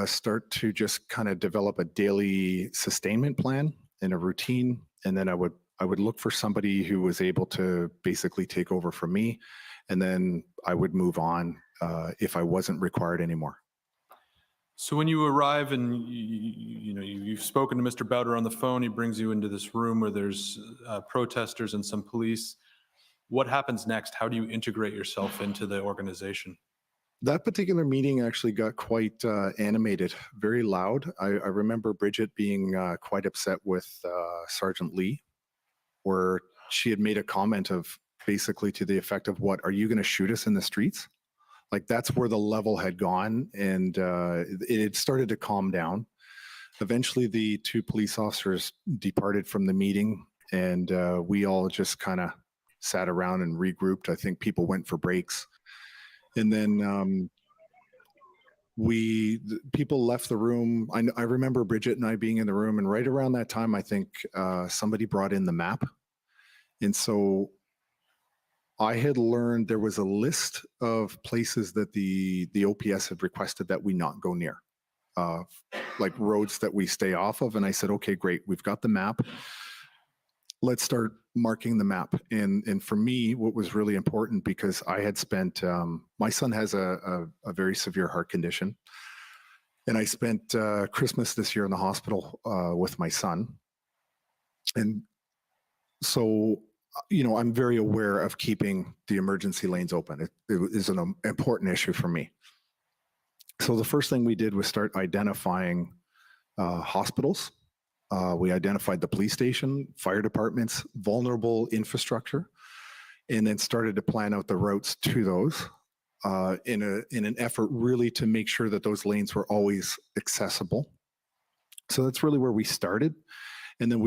start to just kind of develop a daily sustainment plan and a routine, and then I would look for somebody who was able to basically take over from me. And then I would move on if I wasn't required anymore. So when you arrive and you've spoken to Mr. Bowder on the phone, he brings you into this room where there's protesters and some police. What happens next? How do you integrate yourself into the organization? That particular meeting actually got quite animated, very loud. I remember Brigitte being quite upset with Sergeant Lee, where she had made a comment of basically to the effect of, what, are you going to shoot us in the streets? Like, that's where the level had gone, and it had started to calm down. Eventually, the 2 police officers departed from the meeting, and we all just kind of sat around and regrouped. I think people went for breaks. And then people left the room. I remember Brigitte and I being in the room, and right around that time, I think somebody brought in the map. And so I had learned there was a list of places that the OPS had requested that we not go near, like roads that we stay off of. And I said, okay, great. We've got the map. Let's start marking the map. And for me, what was really important, because I had spent, my son has a very severe heart condition. And I spent Christmas this year in the hospital with my son. And so, you know, I'm very aware of keeping the emergency lanes open. It is an important issue for me. So the first thing we did was start identifying hospitals. We identified the police station, fire departments, vulnerable infrastructure, and then started to plan out the routes to those in an effort really to make sure that those lanes were always accessible. So that's really where we started. And then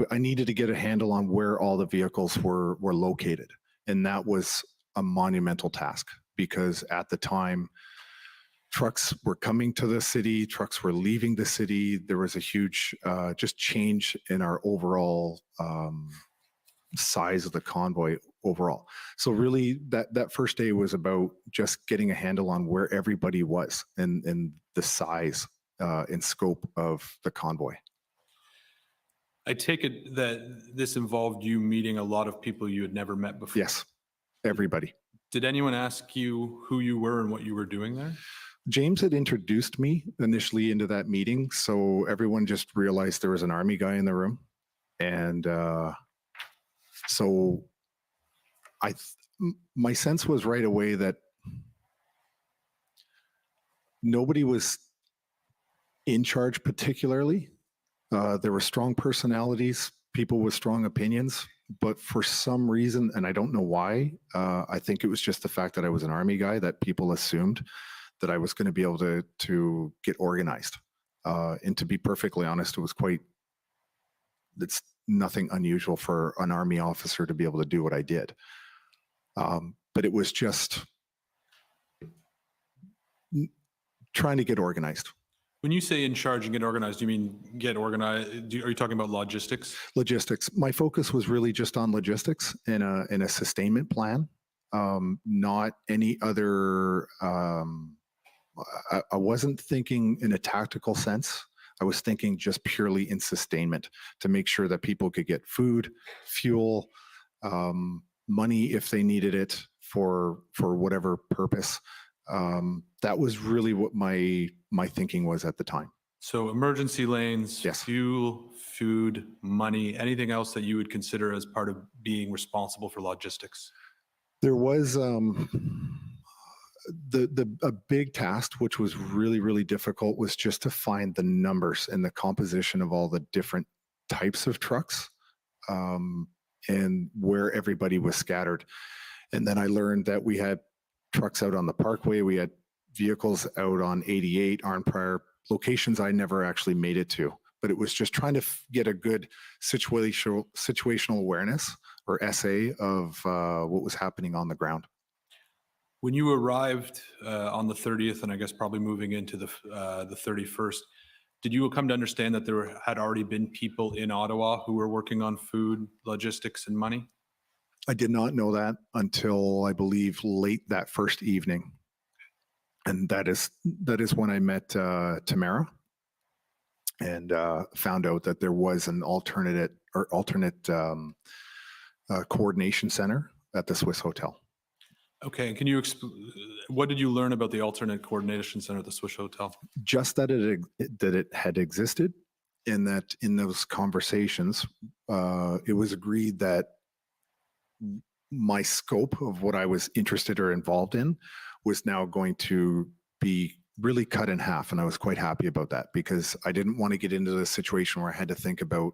I needed to get a handle on where all the vehicles were located. And that was a monumental task, because at the time, trucks were coming to the city, trucks were leaving the city. There was a huge just change in our overall size of the convoy overall. So really that first day was about just getting a handle on where everybody was and the size and scope of the convoy. I take it that this involved you meeting a lot of people you had never met before. Yes, everybody. Did anyone ask you who you were and what you were doing there? James had introduced me initially into that meeting, so everyone just realized there was an Army guy in the room. And so my sense was right away that nobody was in charge particularly. There were strong personalities, people with strong opinions, but for some reason, and I don't know why, I think it was just the fact that I was an Army guy that people assumed that I was going to be able to get organized. And to be perfectly honest, it's nothing unusual for an Army officer to be able to do what I did. But it was just trying to get organized. When you say in charge and get organized, do you mean get organized? Are you talking about logistics? Logistics. My focus was really just on logistics in a sustainment plan, not any other. I wasn't thinking in a tactical sense. I was thinking just purely in sustainment to make sure that people could get food, fuel, money if they needed it for whatever purpose. That was really what my thinking was at the time. So emergency lanes, yes. Fuel, food, money, anything else that you would consider as part of being responsible for logistics? There was a big task, which was really, really difficult, was just to find the numbers and the composition of all the different types of trucks and where everybody was scattered. And then I learned that we had trucks out on the Parkway, we had vehicles out on 88, on prior locations I never actually made it to. But it was just trying to get a good situational awareness, or SA, of what was happening on the ground. When you arrived on the 30th, and I guess probably moving into the 31st, did you come to understand that there had already been people in Ottawa who were working on food, logistics, and money? I did not know that until, I believe, late that first evening. And that is when I met Tamara and found out that there was an alternate coordination center at the Swiss Hotel. Okay, and can you what did you learn about the alternate coordination center at the Swiss Hotel? Just that it had existed, and that in those conversations, it was agreed that my scope of what I was interested or involved in was now going to be really cut in half. And I was quite happy about that, because I didn't want to get into the situation where I had to think about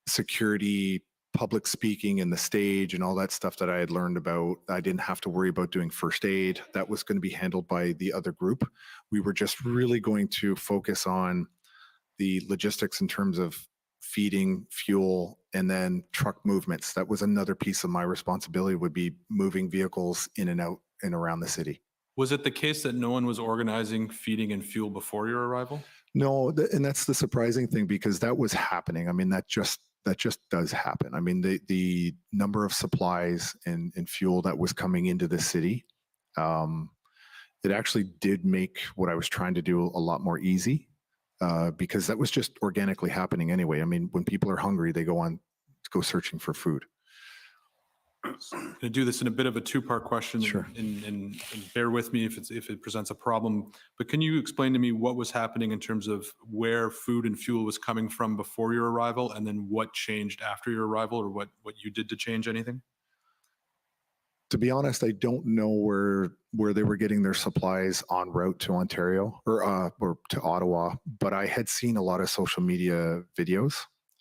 security, public speaking, and the stage and all that stuff that I had learned about. I didn't have to worry about doing first aid. That was going to be handled by the other group. We were just really going to focus on the logistics in terms of feeding, fuel, and then truck movements. That was another piece of my responsibility, would be moving vehicles in and out and around the city. Was it the case that no one was organizing feeding and fuel before your arrival? No, and that's the surprising thing, because that was happening. I mean, that just does happen. I mean, the number of supplies and fuel that was coming into the city it actually did make what I was trying to do a lot more easy, because that was just organically happening anyway. I mean, when people are hungry, they go searching for food. I'm going to do this in a bit of a two-part question. Sure. And bear with me if it presents a problem. But can you explain to me what was happening in terms of where food and fuel was coming from before your arrival, and then what changed after your arrival, or what you did to change anything? To be honest, I don't know where they were getting their supplies en route to Ontario or to Ottawa, but I had seen a lot of social media videos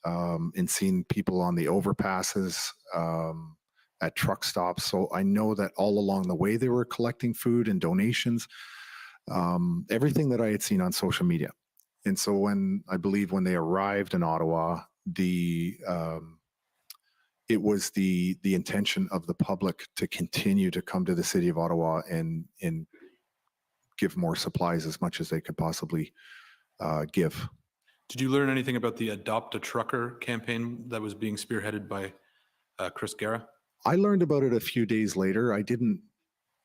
and seen people on the overpasses, at truck stops. So I know that all along the way they were collecting food and donations, everything that I had seen on social media. And so when they arrived in Ottawa, it was the intention of the public to continue to come to the city of Ottawa and give more supplies as much as they could possibly give. Did you learn anything about the Adopt a Trucker campaign that was being spearheaded by Chris Guerra? I learned about it a few days later. I didn't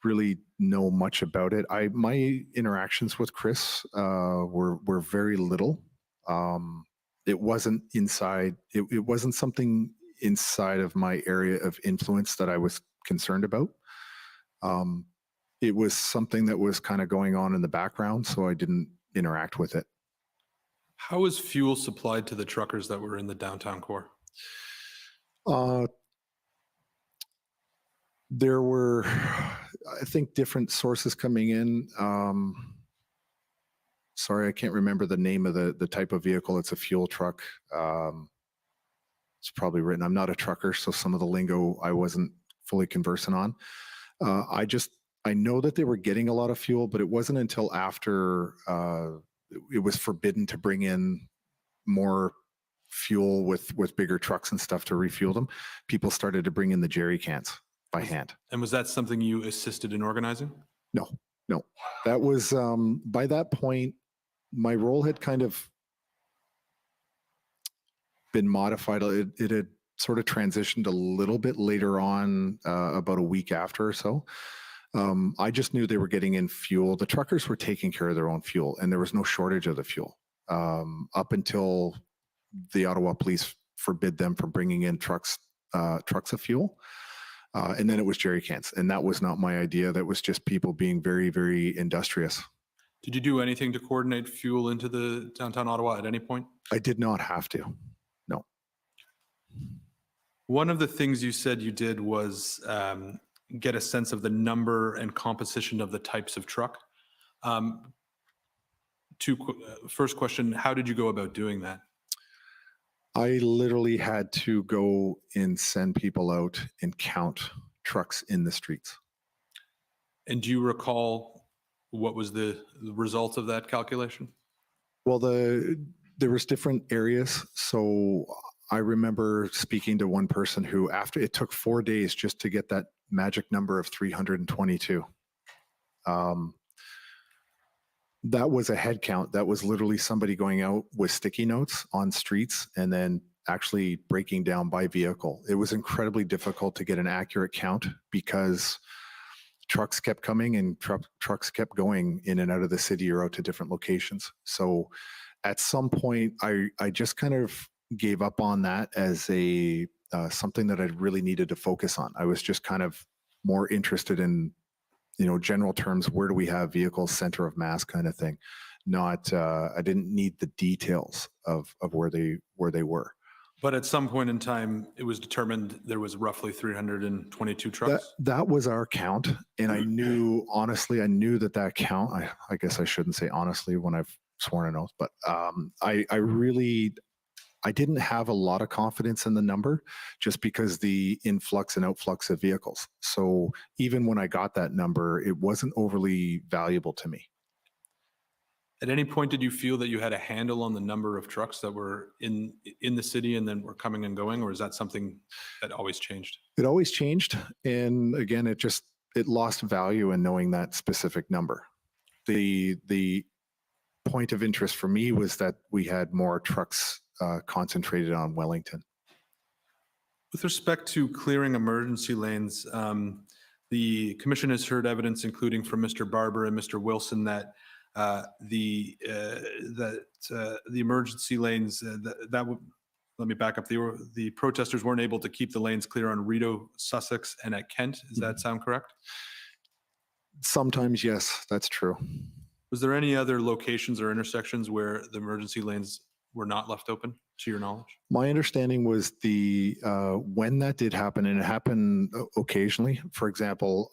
really know much about it. My interactions with Chris were very little. It wasn't inside. It wasn't something inside of my area of influence that I was concerned about. It was something that was kind of going on in the background, so I didn't interact with it. How was fuel supplied to the truckers that were in the downtown core? There were, I think, different sources coming in. Sorry, I can't remember the name of the type of vehicle. It's a fuel truck. It's probably written. I'm not a trucker, so some of the lingo I wasn't fully conversant on. I know that they were getting a lot of fuel, but it wasn't until after it was forbidden to bring in more fuel with bigger trucks and stuff to refuel them. People started to bring in the jerry cans by hand. And was that something you assisted in organizing? No. That was, by that point, my role had kind of been modified. It had sort of transitioned a little bit later on, about a week after or so. I just knew they were getting in fuel. The truckers were taking care of their own fuel, and there was no shortage of the fuel up until the Ottawa police forbid them from bringing in trucks of fuel. And then it was jerry cans, and that was not my idea. That was just people being very, very industrious. Did you do anything to coordinate fuel into the downtown Ottawa at any point? I did not have to. No. One of the things you said you did was get a sense of the number and composition of the types of truck. First question, how did you go about doing that? I literally had to go and send people out and count trucks in the streets. And do you recall what was the result of that calculation? Well, there was different areas. So I remember speaking to one person who, after it took 4 days just to get that magic number of 322. That was a head count. That was literally somebody going out with sticky notes on streets and then actually breaking down by vehicle. It was incredibly difficult to get an accurate count because trucks kept coming and trucks kept going in and out of the city or out to different locations. So at some point, I just kind of gave up on that as a something that I really needed to focus on. I was just kind of more interested in, general terms, where do we have vehicles, center of mass kind of thing. Not, I didn't need the details of where they were. But at some point in time, it was determined there was roughly 322 trucks? That was our count. And I knew, honestly, that count, I guess I shouldn't say honestly when I've sworn an oath, but I didn't have a lot of confidence in the number just because the influx and outflux of vehicles. So even when I got that number, it wasn't overly valuable to me. At any point, did you feel that you had a handle on the number of trucks that were in the city and then were coming and going, or is that something that always changed? It always changed. And again, it lost value in knowing that specific number. The point of interest for me was that we had more trucks concentrated on Wellington. With respect to clearing emergency lanes, The commission has heard evidence, including from Mr. Barber and Mr. Wilson, that the emergency lanes let me back up. The protesters weren't able to keep the lanes clear on Rideau, Sussex, and at Kent. Does that sound correct? Sometimes, yes, that's true. Was there any other locations or intersections where the emergency lanes were not left open, to your knowledge? My understanding was when that did happen, and it happened occasionally. For example,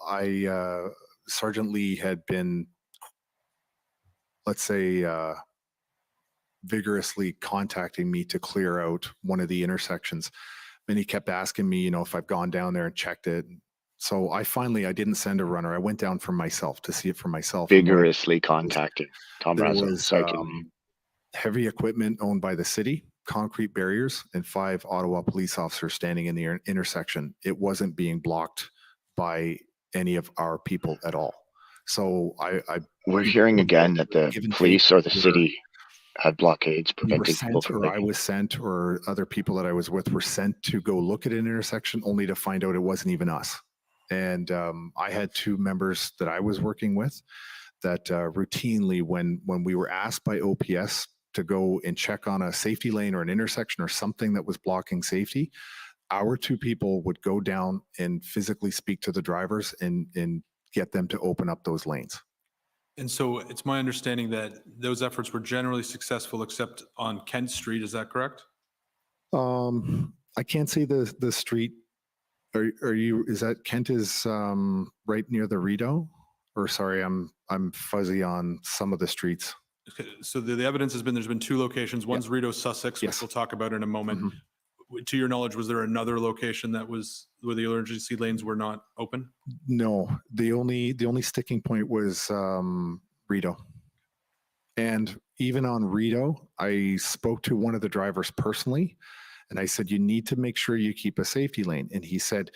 Sergeant Lee had been, let's say, vigorously contacting me to clear out one of the intersections. And he kept asking me, if I've gone down there and checked it. So I didn't send a runner. I went down for myself to see it for myself. Vigorously contacting Tom There Marazzo. was Sorry, Tom. heavy equipment owned by the city, concrete barriers, and 5 Ottawa police officers standing in the intersection. It wasn't being blocked by any of our people at all. So we're hearing again that the police or the city had blockades preventing people from I was sent, or other people that I was with were sent to go look at an intersection, only to find out it wasn't even us. And I had 2 members that I was working with that routinely, when we were asked by OPS to go and check on a safety lane or an intersection or something that was blocking safety, our 2 people would go down and physically speak to the drivers and get them to open up those lanes. And so it's my understanding that those efforts were generally successful, except on Kent Street. Is that correct? I can't see the street. Is that Kent is right near the Rideau? Or sorry, I'm fuzzy on some of the streets. Okay, so the evidence has been there's been 2 locations. One's Rideau, Sussex, which we'll talk about in a moment. To your knowledge, was there another location that was where the emergency lanes were not open? No, the only sticking point was Rideau. And even on Rideau, I spoke to one of the drivers personally, and I said, you need to make sure you keep a safety lane. And he said,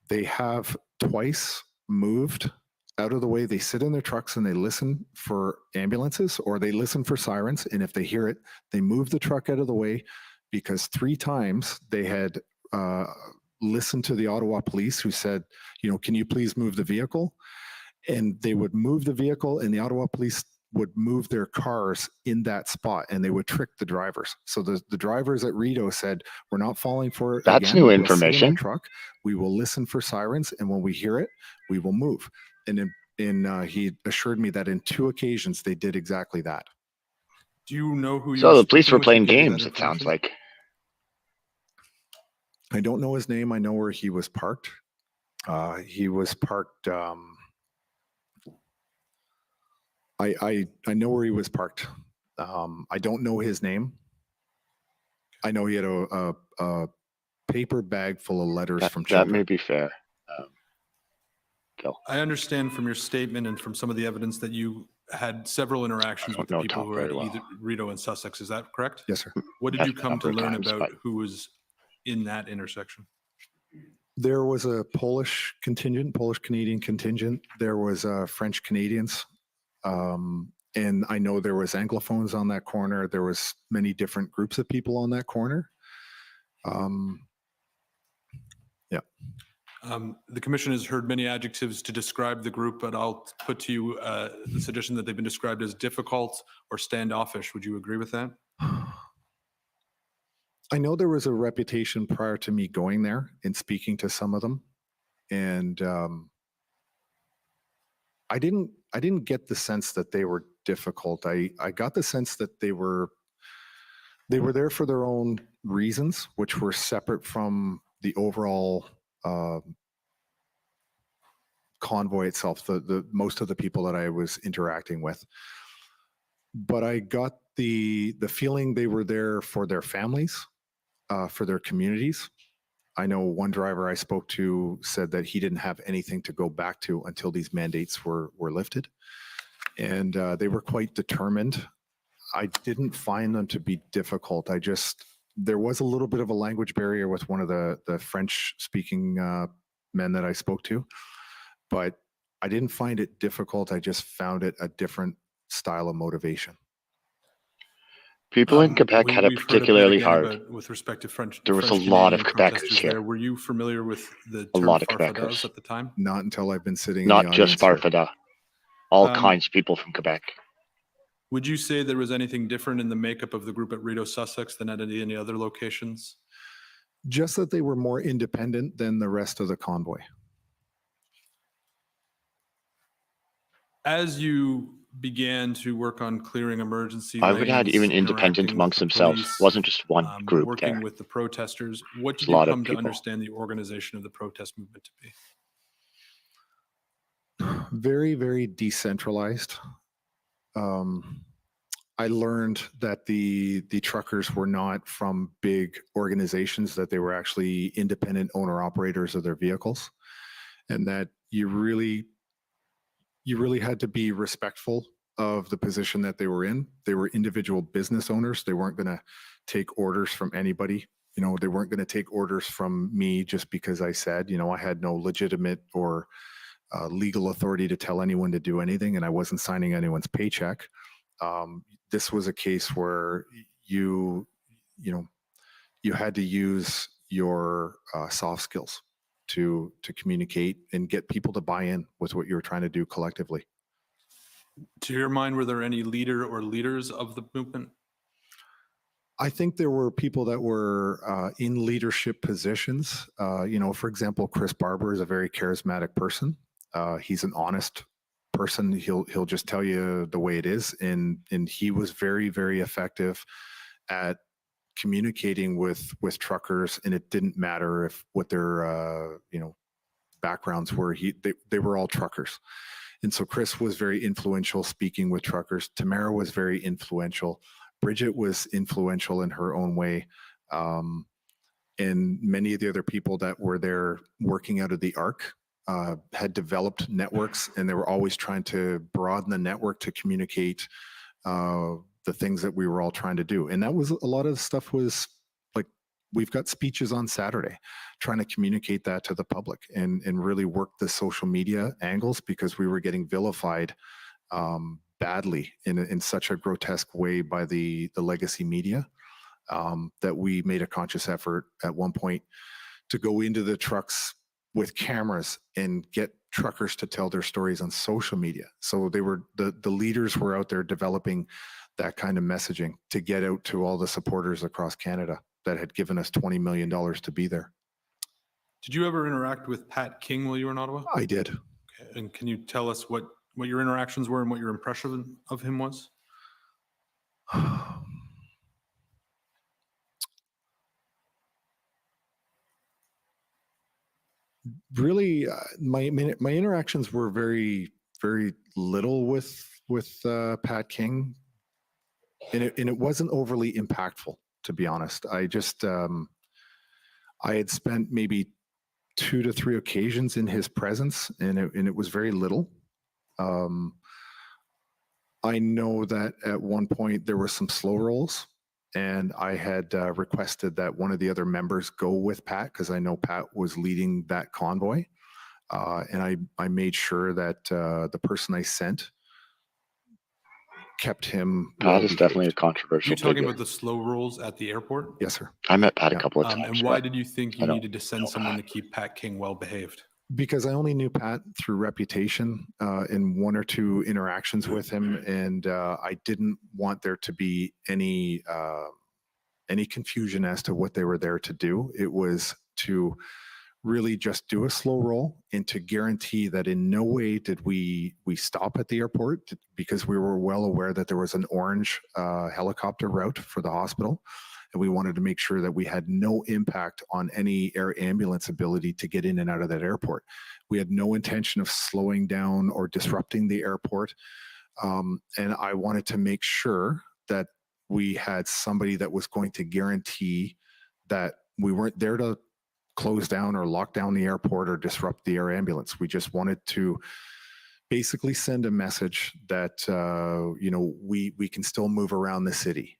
they have twice moved out of the way. They sit in their trucks and they listen for ambulances, or they listen for sirens. And if they hear it, they move the truck out of the way, because 3 times they had listened to the Ottawa police, who said, can you please move the vehicle? And they would move the vehicle, and the Ottawa police would move their cars in that spot, and they would trick the drivers. So the drivers at Rideau said, we're not falling for it. That's again. new We will sit in our information. truck. We will listen for sirens, and when we hear it, we will move. And he assured me that in 2 occasions they did exactly that. Do you know who? So the police were playing games, it sounds like. I don't know his name. I know where he was parked. He was parked. I know where he was parked. I don't know his name. I know he had a paper bag full of letters from children. That may be fair. I understand from your statement and from some of the evidence that you had several interactions with the people who are at either Rideau and Sussex. Is that correct? Yes, sir. What did you come to learn about who was in that intersection? There was a Polish Canadian contingent. There was French Canadians. And I know there was Anglophones on that corner. There was many different groups of people on that corner. Yeah. The commission has heard many adjectives to describe the group, but I'll put to you the suggestion that they've been described as difficult or standoffish. Would you agree with that? I know there was a reputation prior to me going there and speaking to some of them. And I didn't get the sense that they were difficult. I got the sense that they were there for their own reasons, which were separate from the overall convoy itself, the most of the people that I was interacting with. But I got the feeling they were there for their families, for their communities. I know one driver I spoke to said that he didn't have anything to go back to until these mandates were lifted. And they were quite determined. I didn't find them to be difficult. There was a little bit of a language barrier with one of the French speaking men that I spoke to, but I didn't find it difficult. I just found it a different style of motivation. People in Quebec had it We've heard a bit particularly again hard. about- with respect to French. There was a French lot of Canadian Quebecers protesters here. there. Were you familiar with the A term lot of farfadets Quebecers. at the time? Not until I've been sitting in Not the just audience here. Farfada. All Um, kinds of people from Quebec. Would you say there was anything different in the makeup of the group at Rideau Sussex than at any other locations? Just that they were more independent than the rest of the convoy. As you began to work on clearing emergency I would add lanes, even independent interacting with amongst the themselves. police, Wasn't just one group working there. with the protesters, what There's did a you lot of come to people. understand the organization of the protest movement to be? Very, very decentralized. I learned that the truckers were not from big organizations, that they were actually independent owner operators of their vehicles, and that you really had to be respectful of the position that they were in. They were individual business owners. They weren't going to take orders from anybody. You know, they weren't going to take orders from me just because I said, you know, I had no legitimate or legal authority to tell anyone to do anything, and I wasn't signing anyone's paycheck. This was a case where you had to use your soft skills to communicate and get people to buy in with what you were trying to do collectively. To your mind, were there any leader or leaders of the movement? I think there were people that were in leadership positions. For example, Chris Barber is a very charismatic person. He's an honest person. He'll just tell you the way it is, and he was very, very effective at communicating with truckers, and it didn't matter what their backgrounds were. They were all truckers, and so Chris was very influential speaking with truckers. Tamara was very influential. Brigitte was influential in her own way, and many of the other people that were there working out of the ARC had developed networks, and they were always trying to broaden the network to communicate the things that we were all trying to do. And that was a lot of the stuff was like, we've got speeches on Saturday trying to communicate that to the public and really work the social media angles, because we were getting vilified badly in such a grotesque way by the legacy media that we made a conscious effort at one point to go into the trucks with cameras and get truckers to tell their stories on social media. So they were the leaders were out there developing that kind of messaging to get out to all the supporters across Canada that had given us $20 million to be there. Did you ever interact with Pat King while you were in Ottawa? I did. Okay. And can you tell us what your interactions were and what your impression of him was? Really, my interactions were very, very little with Pat King, and it wasn't overly impactful, to be honest. I just I had spent maybe 2 to 3 occasions in his presence, and it was very little. I know that at one point there were some slow rolls, and I had requested that one of the other members go with Pat, because I know Pat was leading that convoy. And I made sure that the person I sent kept him. Pat is definitely a You're controversial talking figure. about the slow rolls at the airport? Yes, sir. I met Pat Yeah. a couple of times. And why but did you think I you don't needed to send know someone to Pat. keep Pat King well behaved? Because I only knew Pat through reputation in 1 or 2 interactions with him, and I didn't want there to be any confusion as to what they were there to do. It was to really just do a slow roll and to guarantee that in no way did we stop at the airport, because we were well aware that there was an orange helicopter route for the hospital. And we wanted to make sure that we had no impact on any air ambulance ability to get in and out of that airport. We had no intention of slowing down or disrupting the airport. And I wanted to make sure that we had somebody that was going to guarantee that we weren't there to close down or lock down the airport or disrupt the air ambulance. We just wanted to basically send a message that, we can still move around the city.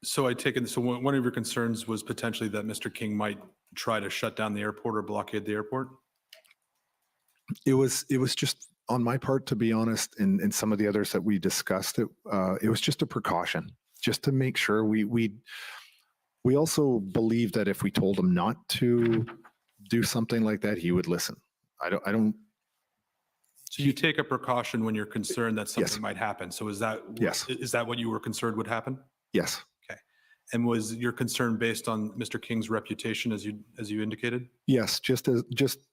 So I take it, so one of your concerns was potentially that Mr. King might try to shut down the airport or blockade the airport? It was just on my part, to be honest, and some of the others that we discussed, it was just a precaution, just to make sure we also believe that if we told him not to do something like that, he would listen. I don't. So you take a precaution when you're concerned that something Yes. might happen. So is that Yes. is that what you were concerned would happen? Yes. Okay. And was your concern based on Mr. King's reputation, as you indicated? Yes, just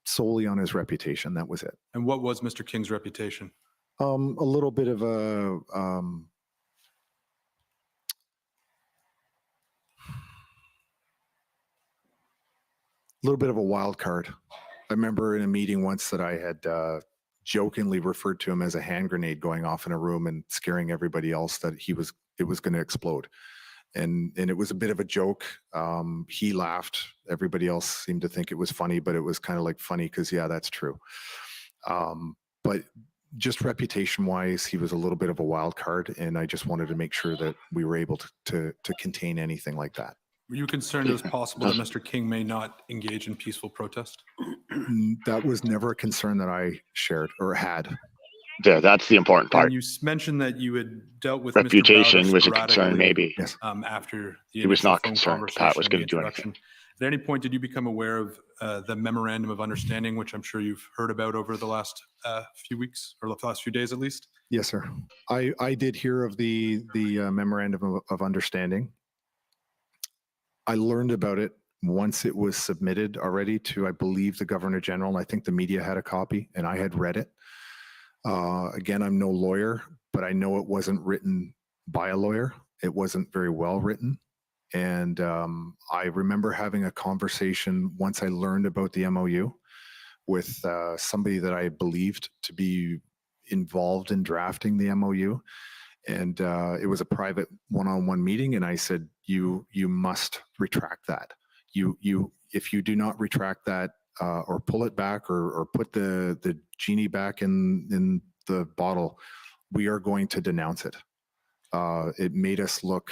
solely on his reputation. That was it. And what was Mr. King's reputation? A little bit of a wild card. I remember in a meeting once that I had jokingly referred to him as a hand grenade going off in a room and scaring everybody else that it was going to explode. And it was a bit of a joke. He laughed. Everybody else seemed to think it was funny, but it was kind of like funny because, yeah, that's true. But just reputation wise, he was a little bit of a wild card. And I just wanted to make sure that we were able to contain anything like that. Were you concerned it was possible that Mr. King may not engage in peaceful protest? That was never a concern that I shared or had. Yeah, that's the important part. And you mentioned that you had dealt with Reputation Mr. was a Bowder concern, maybe. Yes. After the He was initial not phone concerned Pat was conversation, going the to do introduction. anything. At any point, did you become aware of the memorandum of understanding, which I'm sure you've heard about over the last few weeks, or the last few days at least? Yes, sir. I did hear of the memorandum of understanding. I learned about it once it was submitted already to, I believe, the Governor General. I think the media had a copy, and I had read it. Again, I'm no lawyer, but I know it wasn't written by a lawyer. It wasn't very well written. And I remember having a conversation once I learned about the MOU with somebody that I believed to be involved in drafting the MOU. And it was a private one-on-one meeting. And I said, you must retract that. If you do not retract that or pull it back or put the genie back in the bottle, we are going to denounce it. It made us look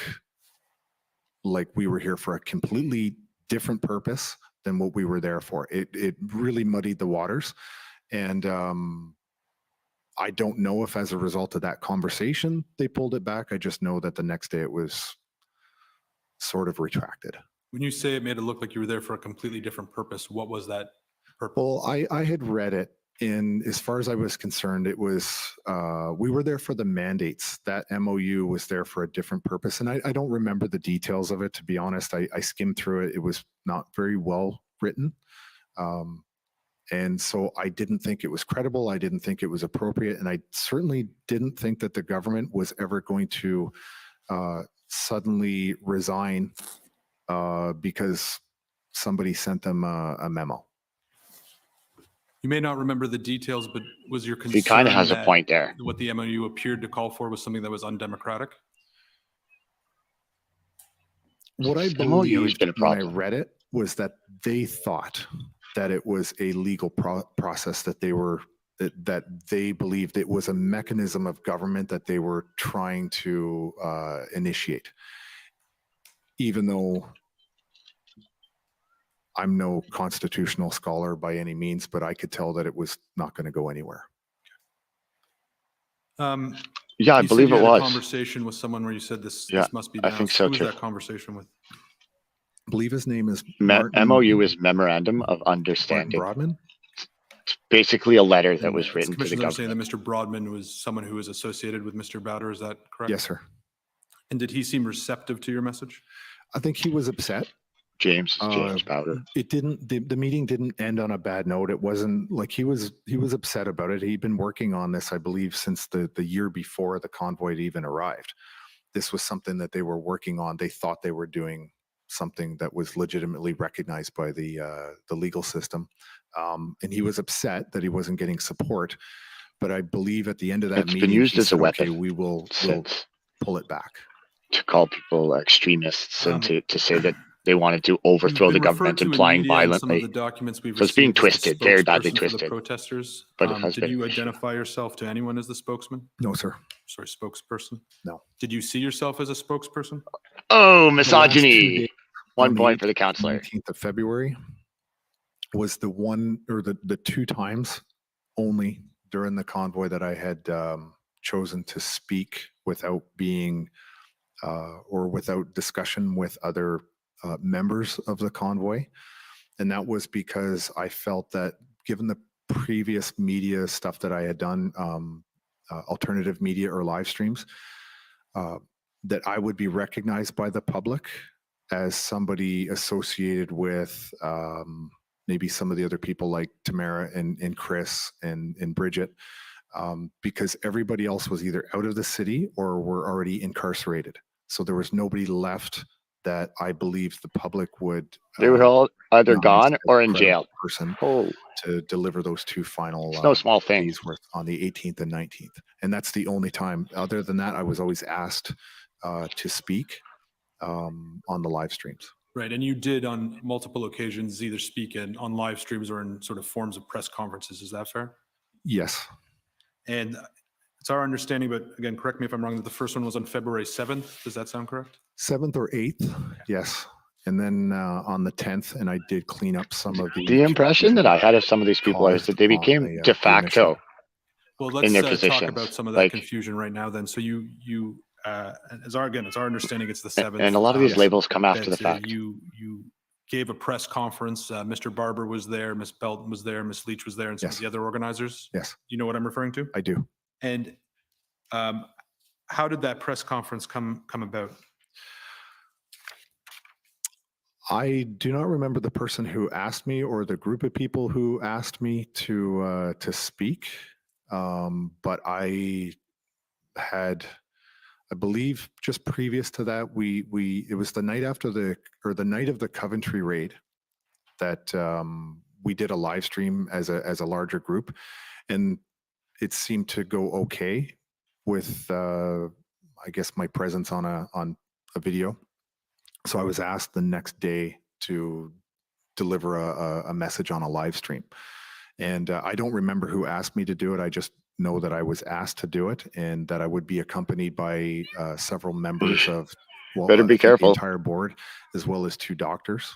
like we were here for a completely different purpose than what we were there for. It really muddied the waters. And I don't know if as a result of that conversation, they pulled it back. I just know that the next day it was sort of retracted. When you say it made it look like you were there for a completely different purpose, what was that purpose? Well, I had read it, and as far as I was concerned, it was, we were there for the mandates. That MOU was there for a different purpose. And I don't remember the details of it, to be honest. I skimmed through it. It was not very well written. And so I didn't think it was credible. I didn't think it was appropriate. And I certainly didn't think that the government was ever going to suddenly resign because somebody sent them a memo. You may not remember the details, but was your concern He kind of has a that point there. what the MOU appeared to call for was something that was undemocratic? What I MOU has believed been a when I problem. read it was that they thought that it was a legal process that they believed it was a mechanism of government that they were trying to initiate. Even though I'm no constitutional scholar by any means, but I could tell that it was not going to go anywhere. Yeah, I You said believe you it had a was. conversation with someone where you said this must be I denounced. think so Who was too. that conversation with? I believe his name is Martin, MOU is Memorandum of Martin Understanding. Broadman. It's basically a letter that And was it's written to the Commissioner's saying government. that Mr. Broadman was someone who was associated with Mr. Bowder. Is that correct? Yes, sir. And did he seem receptive to your message? I think he was upset. James Bowder. It didn't, the meeting didn't end on a bad note. It wasn't like he was upset about it. He'd been working on this, I believe, since the year before the convoy even arrived. This was something that they were working on. They thought they were doing something that was legitimately recognized by the legal system. And he was upset that he wasn't getting support. But I believe at the end of that It's meeting, been used he as a said, weapon okay, we'll since pull it back. to call people extremists and to say that they wanted to overthrow You've the been government, referred to in implying media and some of violently. the documents we've So it's being received as the twisted, very badly spokesperson for the twisted. protesters. But it has Did been you an issue. identify yourself to anyone as the spokesman? No, sir. Sorry, spokesperson? No. Did you see yourself as a spokesperson? Oh, The last 2 misogyny. days 1 on point for the 18th counselor. 19th of February was the one or the 2 times only during the convoy that I had chosen to speak without being or without discussion with other members of the convoy. And that was because I felt that given the previous media stuff that I had done, alternative media or live streams, that I would be recognized by the public as somebody associated with maybe some of the other people like Tamara and Chris and Brigitte, because everybody else was either out of the city or were already incarcerated. So there was nobody left that I believe the public would. They were all either recognize gone as or a in credible jail. person Oh, to deliver those two final it's no small thing. days worth on the 18th and 19th. And that's the only time. Other than that, I was always asked to speak on the live streams. Right, and you did on multiple occasions either speak on live streams or in sort of forms of press conferences. Is that fair? Yes. And it's our understanding, but again, correct me if I'm wrong, that the first one was on February 7th. Does that sound correct? 7th or 8th, yes. And then on the 10th, and I did clean up some of The impression that I had of some of these people is that they became de facto Well, in let's their talk positions. about some of that Like, it's our understanding, it's the 7th. and a lot of these labels come after that, the fact. You gave a press conference. Mr. Barber was there, Miss Belton was there, Miss Leach was there, and some of the other organizers. Yes. You know what I'm referring to? I do. And how did that press conference come about? I do not remember the person who asked me or the group of people who asked me to speak, but I had, I believe, just previous to that, it was the night after the night of the Coventry raid that we did a live stream as a larger group, and it seemed to go okay with I guess my presence on a video. So I was asked the next day to deliver a message on a live stream. And I don't remember who asked me to do it. I just know that I was asked to do it and that I would be accompanied by several members of, well, better be careful. The entire board, as well as 2 doctors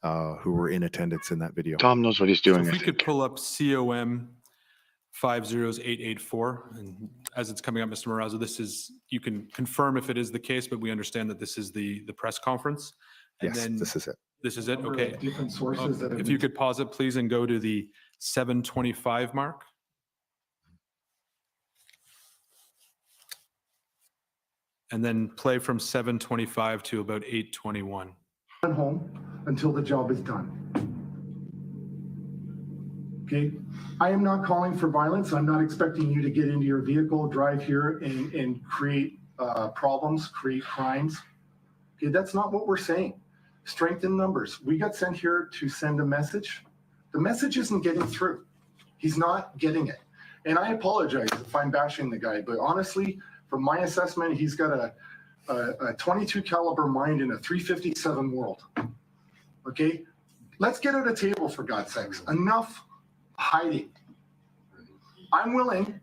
who were in attendance in that video. Tom knows what he's doing. So if we could pull up COM 50884, and as it's coming up, Mr. Marazzo, this is, you can confirm if it is the case, but we understand that this is the press conference. And Yes, this is it. This is it, okay. Different sources that have If you could pause it, please, and go to the 725 mark. And then play from 725 to about 821. Home until the job is done. Okay, I am not calling for violence. I'm not expecting you to get into your vehicle, drive here and create problems, create crimes. Okay, that's not what we're saying. Strength in numbers. We got sent here to send a message. The message isn't getting through. He's not getting it. And I apologize if I'm bashing the guy, but honestly, from my assessment, he's got a 22 caliber mind in a 357 world. Okay, let's get at a table, for God's sakes. Enough hiding. I'm willing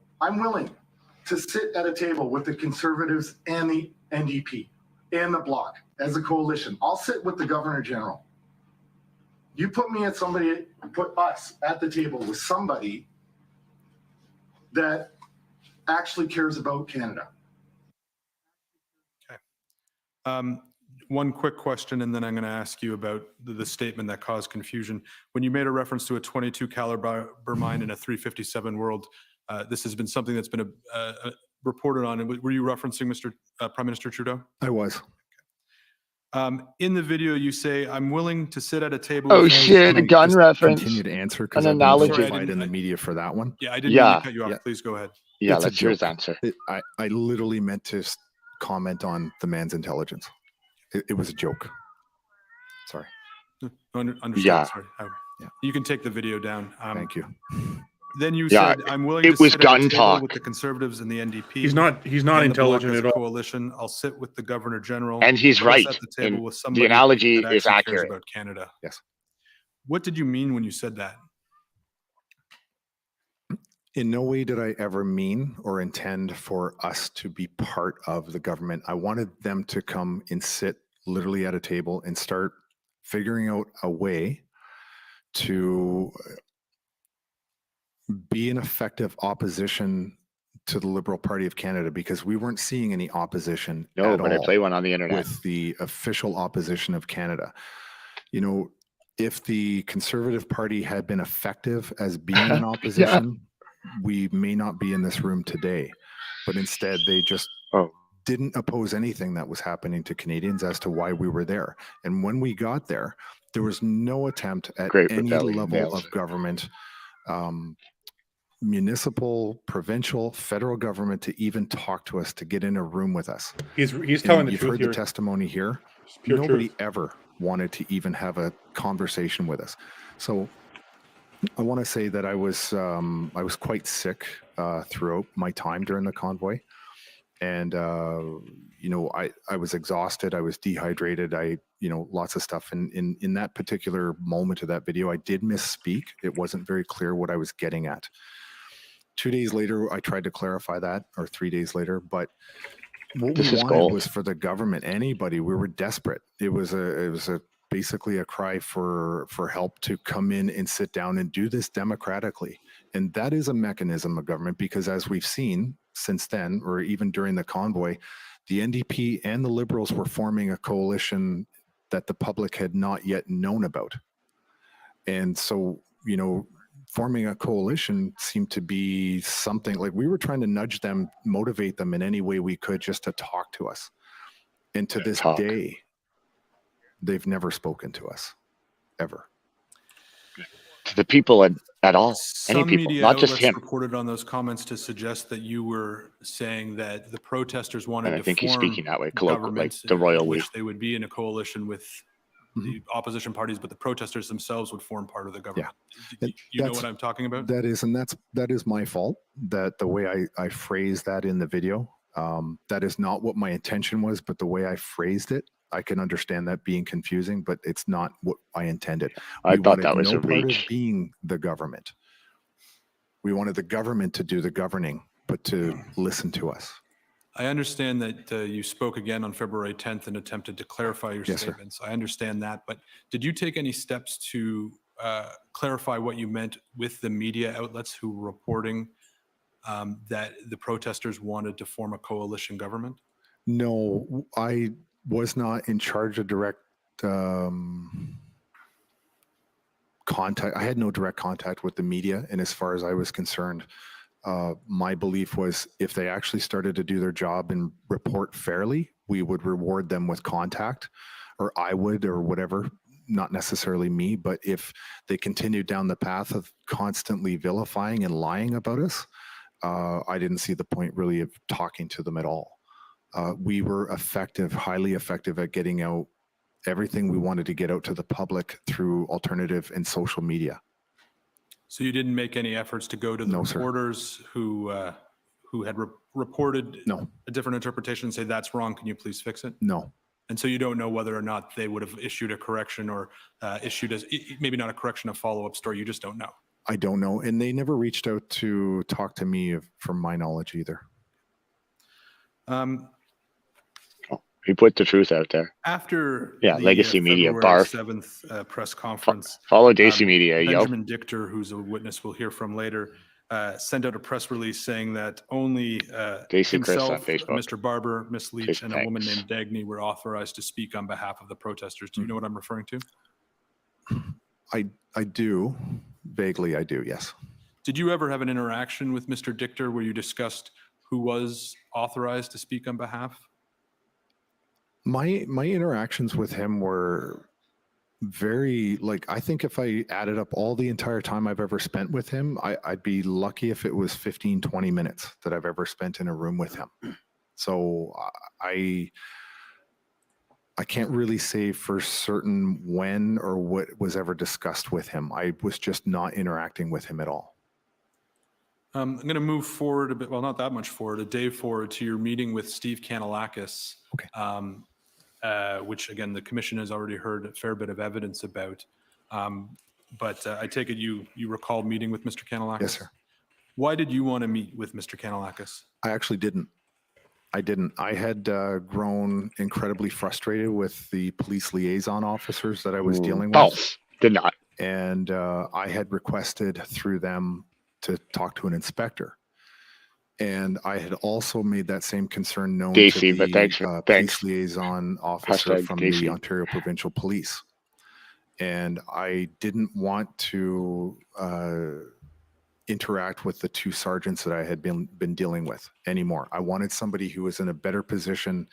to sit at a table with the Conservatives and the NDP and the Bloc as a coalition. I'll sit with the Governor General. You put us at the table with somebody that actually cares about Canada. Okay. One quick question, and then I'm going to ask you about the statement that caused confusion. When you made a reference to a 22 caliber mine in a 357 world, this has been something that's been reported on. Were you referencing Mr. Prime Minister Trudeau? I was. In the video, you say, "I'm willing to sit at a table." Oh shit! A gun reference. Continue to answer because An I've analogy. been notified in the media for that one. Yeah, I didn't mean to cut you off. Please go ahead. Yeah, It's a let's hear his joke. answer. I literally meant to comment on the man's intelligence. It was a joke. Sorry. Understood. Yeah. Sorry. You can take the video down. Thank you. Then you Yeah, said, "I'm willing it to was sit at a gun table talk. with the Conservatives and the NDP." He's not and the Bloc intelligent as at a all. coalition. I'll sit with the Governor General. And he's Put us right. At the table And with somebody the analogy that is actually cares accurate. about Canada. Yes. What did you mean when you said that? In no way did I ever mean or intend for us to be part of the government. I wanted them to come and sit literally at a table and start figuring out a way to be an effective opposition to the Liberal Party of Canada, because we weren't seeing any opposition No, at but I all play one on the internet. with the official opposition of Canada. You know, if the Conservative Party had been effective as being an opposition, we may not be in this room today. But instead, they just didn't oppose anything that was happening to Canadians as to why we were there. And when we got there, there was no attempt at any level of government, municipal, provincial, federal government, to even talk to us, to get in a room with us. He's And telling the you've truth heard here. the testimony here. Pure Nobody truth. ever wanted to even have a conversation with us. So I want to say that I was quite sick throughout my time during the convoy. And, you know, I was exhausted. I was dehydrated. Lots of stuff. And in that particular moment of that video, I did misspeak. It wasn't very clear what I was getting at. 2 days later, I tried to clarify that, or 3 days later, but what we wanted was for the government, anybody, we were desperate. It was basically a cry for help to come in and sit down and do this democratically. And that is a mechanism of government, because as we've seen since then, or even during the convoy, the NDP and the Liberals were forming a coalition that the public had not yet known about. And so, you know, forming a coalition seemed to be something like we were trying to nudge them, motivate them in any way we could just to talk to us. And to this day, they've never spoken to us, ever. To the people at all, any Some people, media not just outlets him. reported on those comments to suggest that you were saying that the protesters wanted And I to think he's form speaking that way, colloquial, like governments the royal in we. which they would be in a coalition with the opposition parties, but the protesters themselves would form part of the government. Yeah. You know what I'm talking about? That is my fault, that the way I phrased that in the video, that is not what my intention was, but the way I phrased it, I can understand that being confusing, but it's not what I intended. I We thought that wanted was no a part reach. of being the government. We wanted the government to do the governing, but to listen to us. I understand that you spoke again on February 10th and attempted to clarify your Yes, sir. statements. I understand that, but did you take any steps to clarify what you meant with the media outlets who were reporting that the protesters wanted to form a coalition government? No, I was not in charge of direct contact. I had no direct contact with the media. And as far as I was concerned, my belief was if they actually started to do their job and report fairly, we would reward them with contact, or I would, or whatever, not necessarily me. But if they continued down the path of constantly vilifying and lying about us, I didn't see the point really of talking to them at all. We were effective, highly effective at getting out everything we wanted to get out to the public through alternative and social media. So you didn't make any efforts to go to the reporters who had reported a different interpretation and say, that's wrong, can you please fix it? No. And so you don't know whether or not they would have issued a correction or issued as maybe not a correction, a follow-up story. You just don't know. I don't know. And they never reached out to talk to me from my knowledge either. He put the truth out there. After legacy media, February barf. 7th press conference, Follow Daisy Media, yo. Benjamin Dichter, who's a witness we'll hear from later, sent out a press release saying that only Daisy Chris on himself, Facebook. Mr. Barber, Miss Leach, and a woman thanks. named Dagny were authorized to speak on behalf of the protesters. Do you know what I'm referring to? I do. Vaguely, I do, yes. Did you ever have an interaction with Mr. Dichter where you discussed who was authorized to speak on behalf? My interactions with him were very, like, I think if I added up all the entire time I've ever spent with him, I'd be lucky if it was 15, 20 minutes that I've ever spent in a room with him. So I can't really say for certain when or what was ever discussed with him. I was just not interacting with him at all. I'm going to move forward a bit, well, not that much forward, a day forward to your meeting with Steve Kanellakis, which, again, the commission has already heard a fair bit of evidence about. But I take it you recall meeting with Mr. Kanellakis? Yes, sir. Why did you want to meet with Mr. Kanellakis? I actually didn't. I had grown incredibly frustrated with the police liaison officers that I was dealing with. Did not. And I had requested through them to talk to an inspector. And I had also made that same concern known Casey, to but thanks the for- police thanks. liaison officer Hashtag from Casey. the Ontario Provincial Police. And I didn't want to interact with the two sergeants that I had been dealing with anymore. I wanted somebody who was in a better position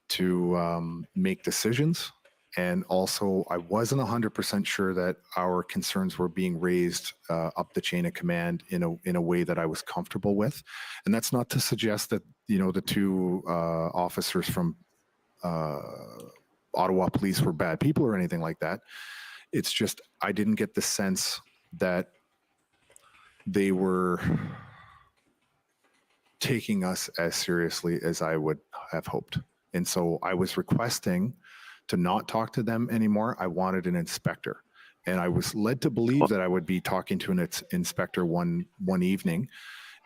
to make decisions. And also, I wasn't 100% sure that our concerns were being raised up the chain of command in a way that I was comfortable with. And that's not to suggest that, you know, the two officers from Ottawa Police were bad people or anything like that. It's just I didn't get the sense that they were taking us as seriously as I would have hoped. And so I was requesting to not talk to them anymore. I wanted an inspector. And I was led to believe that I would be talking to an inspector one evening.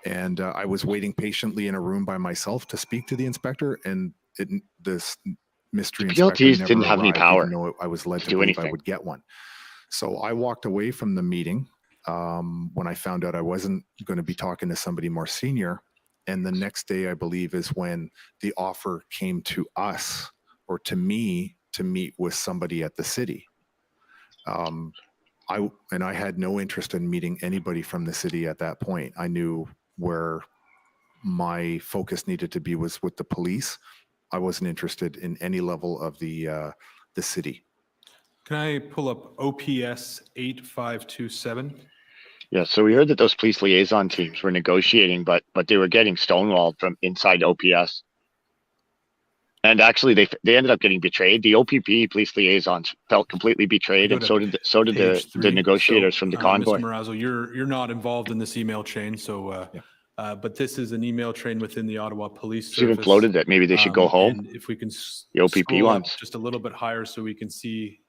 And I was waiting patiently in a room by myself to speak to the inspector. And this mystery inspector PLTs never didn't have any arrived, power even though I was led to to do believe I anything. would get one. So I walked away from the meeting when I found out I wasn't going to be talking to somebody more senior. And the next day, I believe, is when the offer came to us or to me to meet with somebody at the city. I had no interest in meeting anybody from the city at that point. I knew where my focus needed to be was with the police. I wasn't interested in any level of the city. Can I pull up OPS 8527? Yeah, so we heard that those police liaison teams were negotiating, but they were getting stonewalled from inside OPS. And actually, they ended up getting betrayed. The OPP police liaisons felt completely betrayed, and so did the negotiators from the convoy. Mr. Marazzo, you're not involved in this email chain, so but this is an email chain within the Ottawa Police It's even Service. floated that maybe they should go home. And if we can The OPP scroll up ones. just a little bit higher, so we can see.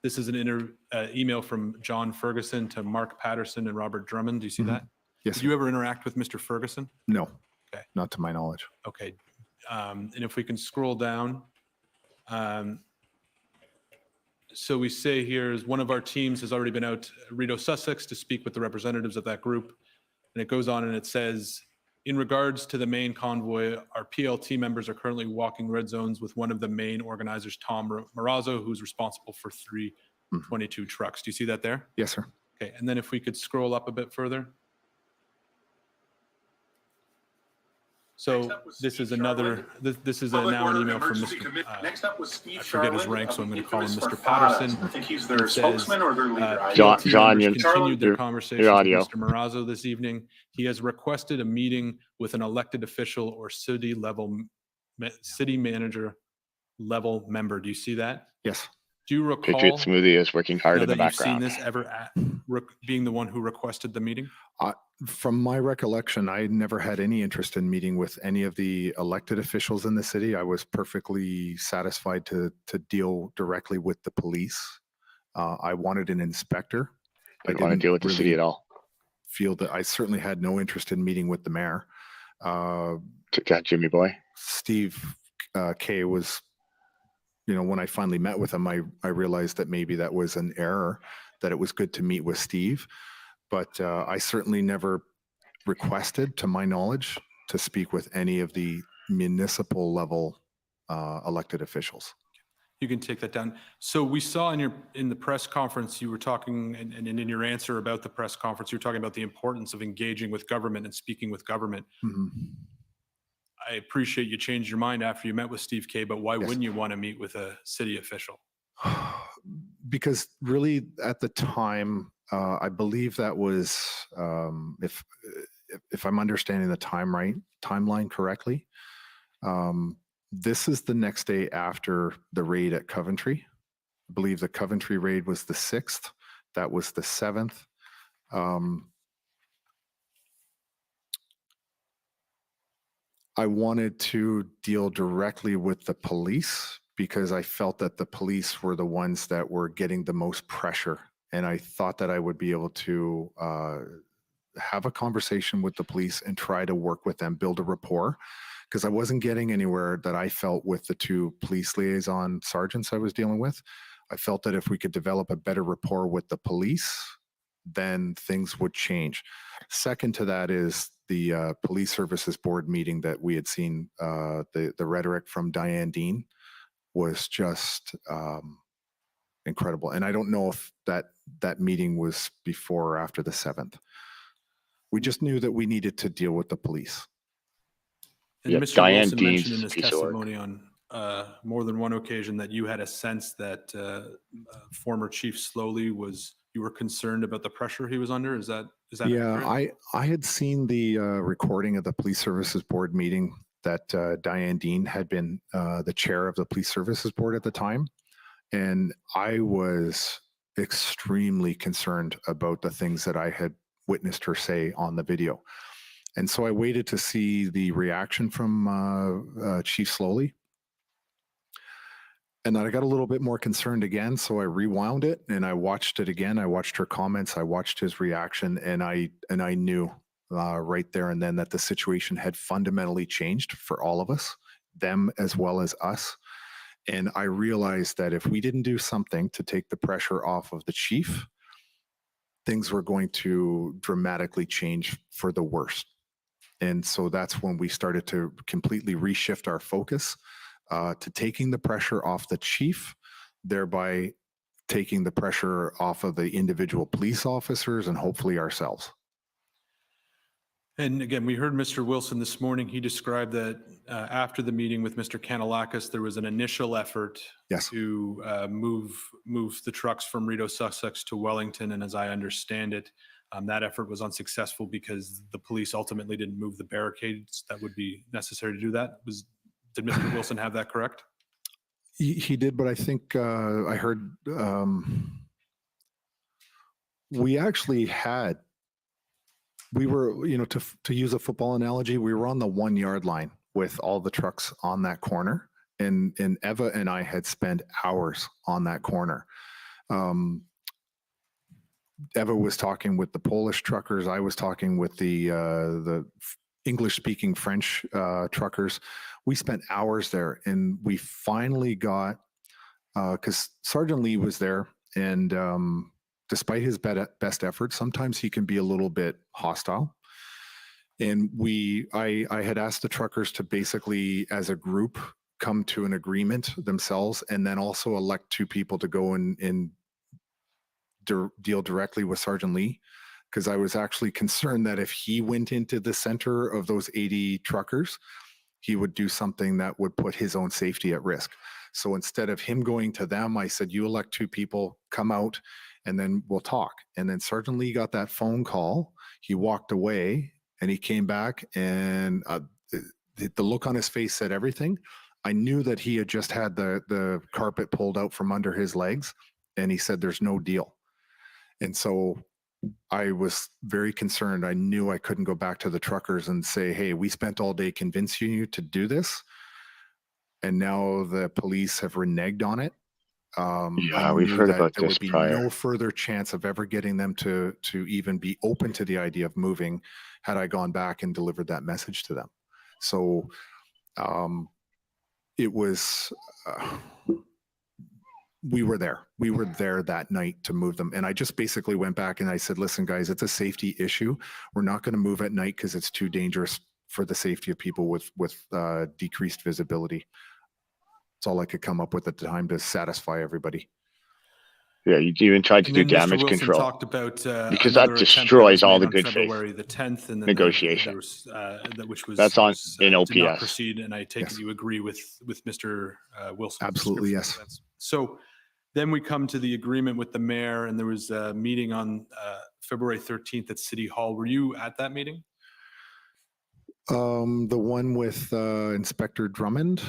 This is an email from John Ferguson to Mark Patterson and Robert Drummond. Do you see that? Yes. Did you ever interact with Mr. Ferguson? No. Okay. Not to my knowledge. Okay. And if we can scroll down. So we say here is one of our teams has already been out to Rideau, Sussex to speak with the representatives of that group. And it goes on and it says, in regards to the main convoy, our PLT members are currently walking red zones with one of the main organizers, Tom Marazzo, who's responsible for 322 trucks. Do you see that there? Yes, sir. Okay. And then if we could scroll up a bit further. So this is another, this is now an email from Mr. Next up was Steve I forget his Charlin rank, so I'm going to call him infamous Mr. for Patterson. I think he's their It says, spokesman or their leader. John, members continued their your conversations with audio. Mr. Marazzo this evening. He has requested a meeting with an elected official or city manager level member. Do you see that? Yes. Do you recall? Patriot Smoothie is working hard now in the that you've seen background. this ever being the one who requested the meeting? From my recollection, I never had any interest in meeting with any of the elected officials in the city. I was perfectly satisfied to deal directly with the police. I wanted an inspector. I didn't want to deal with the city at all. Feel that I certainly had no interest in meeting with the mayor. Jimmy boy. Steve K was, you know, when I finally met with him, I realized that maybe that was an error, that it was good to meet with Steve. But I certainly never requested, to my knowledge, to speak with any of the municipal level elected officials. You can take that down. So we saw in the press conference, you were talking, and in your answer about the press conference, you were talking about the importance of engaging with government and speaking with government. Mm-hmm. I appreciate you changed your mind after you met with Steve K, but why wouldn't you want to meet with a city official? Because really, at the time, I believe that was, if I'm understanding the timeline correctly, this is the next day after the raid at Coventry. I believe the Coventry raid was the 6th. That was the 7th. I wanted to deal directly with the police because I felt that the police were the ones that were getting the most pressure. And I thought that I would be able to have a conversation with the police and try to work with them, build a rapport, because I wasn't getting anywhere that I felt with the two police liaison sergeants I was dealing with. I felt that if we could develop a better rapport with the police, then things would change. Second to that is the police services board meeting that we had seen. The rhetoric from Diane Dean was just incredible. And I don't know if that meeting was before or after the 7th. We just knew that we needed to deal with the police. And Yeah, Mr. Diane Wilson Dean's mentioned in his piece of work. testimony on more than one occasion that you had a sense that former Chief Slowly you were concerned about the pressure he was under. Is that Yeah, accurate? I had seen the recording of the police services board meeting that Diane Dean had been the chair of the police services board at the time. And I was extremely concerned about the things that I had witnessed her say on the video. And so I waited to see the reaction from Chief Slowly. And then I got a little bit more concerned again. So I rewound it and I watched it again. I watched her comments. I watched his reaction, and I knew right there and then that the situation had fundamentally changed for all of us, them as well as us. And I realized that if we didn't do something to take the pressure off of the chief, things were going to dramatically change for the worse. And so that's when we started to completely reshift our focus to taking the pressure off the chief, thereby taking the pressure off of the individual police officers and hopefully ourselves. And again, we heard Mr. Wilson this morning. He described that after the meeting with Mr. Kanalakis, there was an initial effort to move the trucks from Rideau, Sussex to Wellington. And as I understand it, that effort was unsuccessful because the police ultimately didn't move the barricades that would be necessary to do that. Did Mr. Wilson have that correct? He did, but I think I heard we actually had. We were, to use a football analogy, we were on the 1 yard line with all the trucks on that corner, and Eva and I had spent hours on that corner. Eva was talking with the Polish truckers. I was talking with the English-speaking French truckers. We spent hours there, and we finally got because Sergeant Lee was there, and despite his best efforts, sometimes he can be a little bit hostile. And I had asked the truckers to basically, as a group, come to an agreement themselves, and then also elect 2 people to go and deal directly with Sergeant Lee, because I was actually concerned that if he went into the center of those 80 truckers, he would do something that would put his own safety at risk. So instead of him going to them, I said, you elect 2 people, come out, and then we'll talk. And then Sergeant Lee got that phone call. He walked away and he came back, and the look on his face said everything. I knew that he had just had the carpet pulled out from under his legs, and he said, there's no deal. And so I was very concerned. I knew I couldn't go back to the truckers and say, hey, we spent all day convincing you to do this, and now the police have reneged on it. Yeah, I we've knew heard that about there this would be prior. no further chance of ever getting them to even be open to the idea of moving had I gone back and delivered that message to them. So it was, we were there. We were there that night to move them. And I just basically went back and I said, listen, guys, it's a safety issue. We're not going to move at night because it's too dangerous for the safety of people with decreased visibility. That's all I could come up with at the time to satisfy everybody. Yeah, you even tried to do And then Mr. damage Wilson control talked about because that another attempt destroys was all made the on good faith February the 10th, and then negotiation. there was, which was That's on in did not OPS. proceed. And I take it you agree with Mr. Wilson's Absolutely, description of yes. events. So then we come to the agreement with the mayor, and there was a meeting on February 13th at City Hall. Were you at that meeting? The one with Inspector Drummond,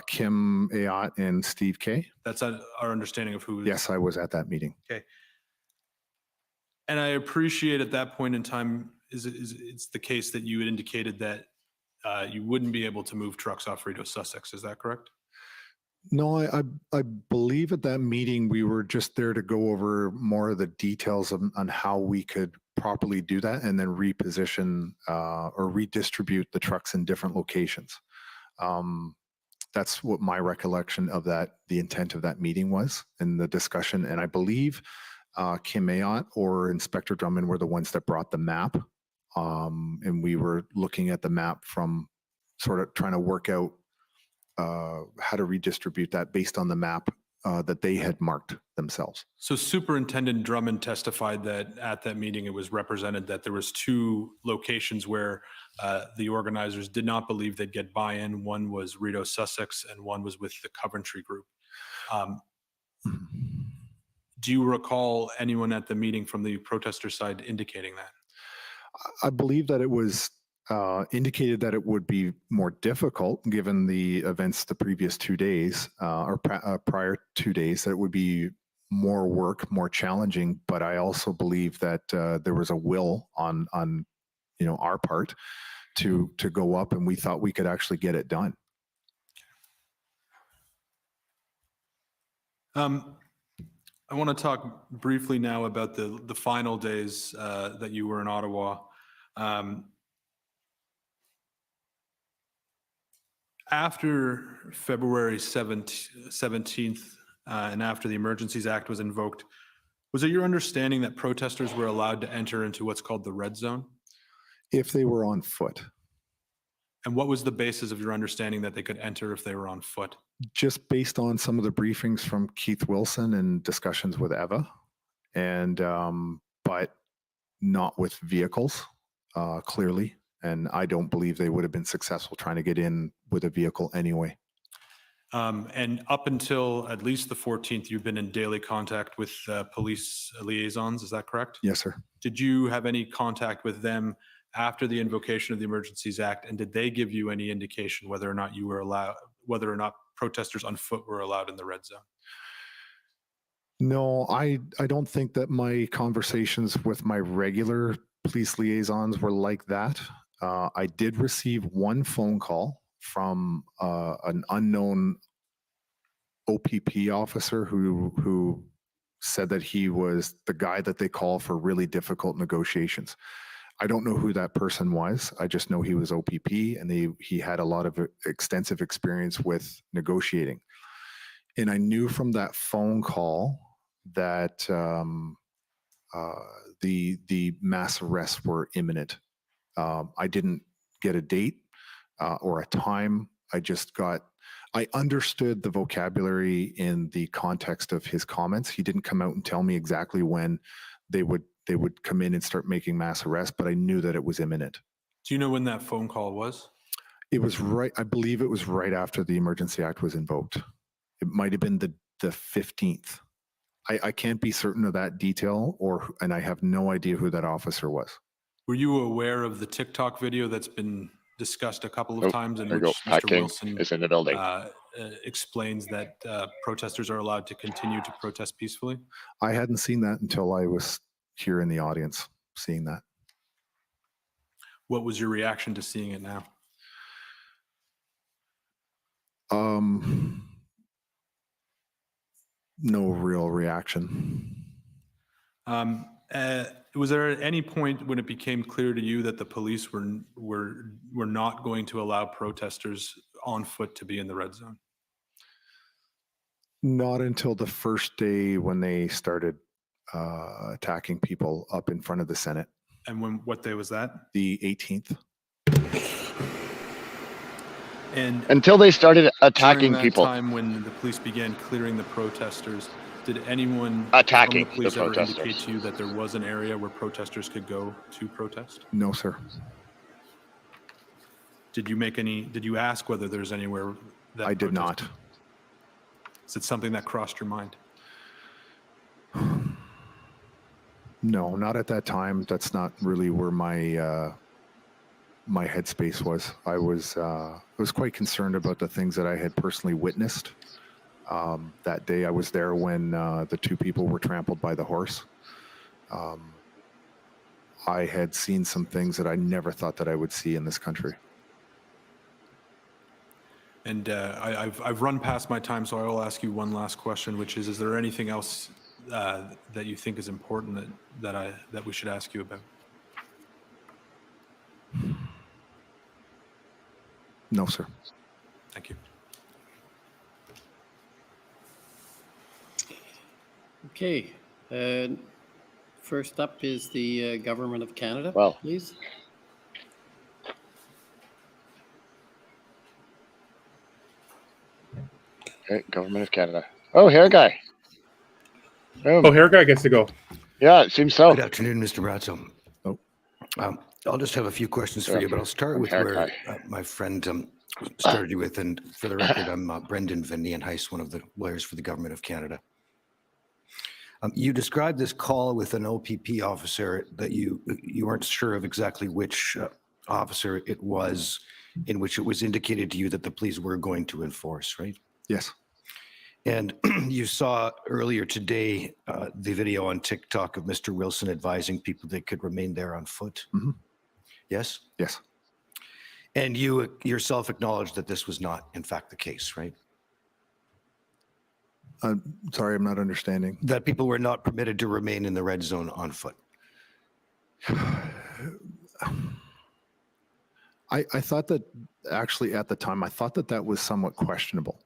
Kim Ayotte, and Steve Kay. That's our understanding of who. Yes, I was at that meeting. Okay. And I appreciate at that point in time, it's the case that you had indicated that you wouldn't be able to move trucks off Rideau, Sussex. Is that correct? No, I believe at that meeting we were just there to go over more of the details on how we could properly do that and then reposition or redistribute the trucks in different locations. That's what my recollection of that, the intent of that meeting was in the discussion. And I believe Kim Mayotte or Inspector Drummond were the ones that brought the map. And we were looking at the map from sort of trying to work out how to redistribute that based on the map that they had marked themselves. So Superintendent Drummond testified that at that meeting, it was represented that there was 2 locations where the organizers did not believe they'd get buy-in. One was Rideau Sussex and one was with the Coventry group. Do you recall anyone at the meeting from the protester side indicating that? I believe that it was indicated that it would be more difficult given the events the previous 2 days or prior 2 days, that it would be more work, more challenging. But I also believe that there was a will on our part to go up, and we thought we could actually get it done. I want to talk briefly now about the final days that you were in Ottawa. After February 17th and after the Emergencies Act was invoked, was it your understanding that protesters were allowed to enter into what's called the red zone? If they were on foot. And what was the basis of your understanding that they could enter if they were on foot? Just based on some of the briefings from Keith Wilson and discussions with Eva, and but not with vehicles, clearly. And I don't believe they would have been successful trying to get in with a vehicle anyway. And up until at least the 14th, you've been in daily contact with police liaisons, is that correct? Yes, sir. Did you have any contact with them after the invocation of the Emergencies Act, and did they give you any indication whether or not you were allowed, whether or not protesters on foot were allowed in the red zone? No, I don't think that my conversations with my regular police liaisons were like that. I did receive one phone call from an unknown OPP officer who said that he was the guy that they call for really difficult negotiations. I don't know who that person was. I just know he was OPP, and he had a lot of extensive experience with negotiating. And I knew from that phone call that the mass arrests were imminent. I didn't get a date or a time. I understood the vocabulary in the context of his comments. He didn't come out and tell me exactly when they would come in and start making mass arrests, but I knew that it was imminent. Do you know when that phone call was? It was I believe it was right after the Emergency Act was invoked. It might have been the 15th. I can't be certain of that detail, and I have no idea who that officer was. Were you aware of the TikTok video that's been discussed a couple of times in which Mr. Wilson is in the building. Explains that protesters are allowed to continue to protest peacefully? I hadn't seen that until I was here in the audience seeing that. What was your reaction to seeing it now? No real reaction. Was there at any point when it became clear to you that the police were not going to allow protesters on foot to be in the red zone? Not until the first day when they started attacking people up in front of the Senate. And what day was that? The 18th. And until they started attacking during that people. Time when the police began clearing the protesters, did anyone attacking from the police the ever protesters indicate to you that there was an area where protesters could go to protest? No, sir. Did you ask whether there's anywhere that I did not. Is it something that crossed your mind? No, not at that time. That's not really where my my headspace was. I was quite concerned about the things that I had personally witnessed. That day I was there when the 2 people were trampled by the horse. I had seen some things that I never thought that I would see in this country. And I've run past my time, so I will ask you one last question, which is there anything else that you think is important that we should ask you about? No, sir. Thank you. Okay, First up is the Government of Canada, Well. please. Okay, Government of Canada. Oh, hair guy. Boom. Oh, hair guy gets to go. Yeah, it seems so. Good afternoon, Mr. Marazzo. Oh. I'll just have a few questions for you, but I'll start with hair where guy. my friend started you with. And for the record, I'm Brendan Van Nienhuis, one of the lawyers for the Government of Canada. You described this call with an OPP officer that you weren't sure of exactly which officer it was, in which it was indicated to you that the police were going to enforce, right? Yes. And you saw earlier today the video on TikTok of Mr. Wilson advising people they could remain there on foot. Mm-hmm. Yes? Yes. And you yourself acknowledged that this was not, in fact, the case, right? Sorry, I'm not understanding. That people were not permitted to remain in the red zone on foot. I thought that actually at the time, I thought that that was somewhat questionable.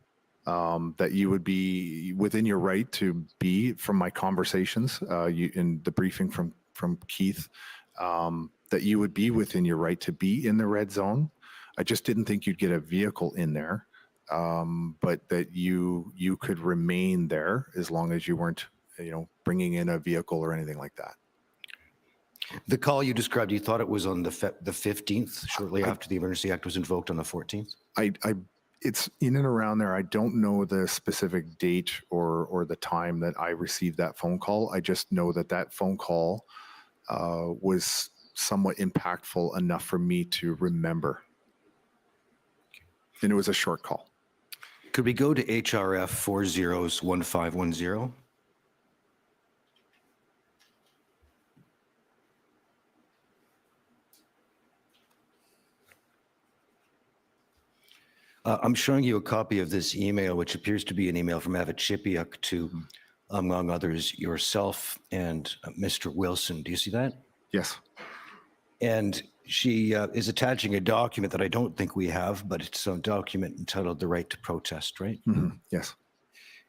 That you would be within your right to be, from my conversations in the briefing from Keith, that you would be within your right to be in the red zone. I just didn't think you'd get a vehicle in there, but that you could remain there as long as you weren't, bringing in a vehicle or anything like that. The call you described, you thought it was on the 15th, shortly after the Emergency Act was invoked on the 14th? It's in and around there. I don't know the specific date or the time that I received that phone call. I just know that phone call was somewhat impactful enough for me to remember. And it was a short call. Could we go to HRF 401510? I'm showing you a copy of this email, which appears to be an email from Ava Chipiuk to, among others, yourself and Mr. Wilson. Do you see that? Yes. And she is attaching a document that I don't think we have, but it's a document entitled The Right to Protest, right? Mm-hmm. Yes.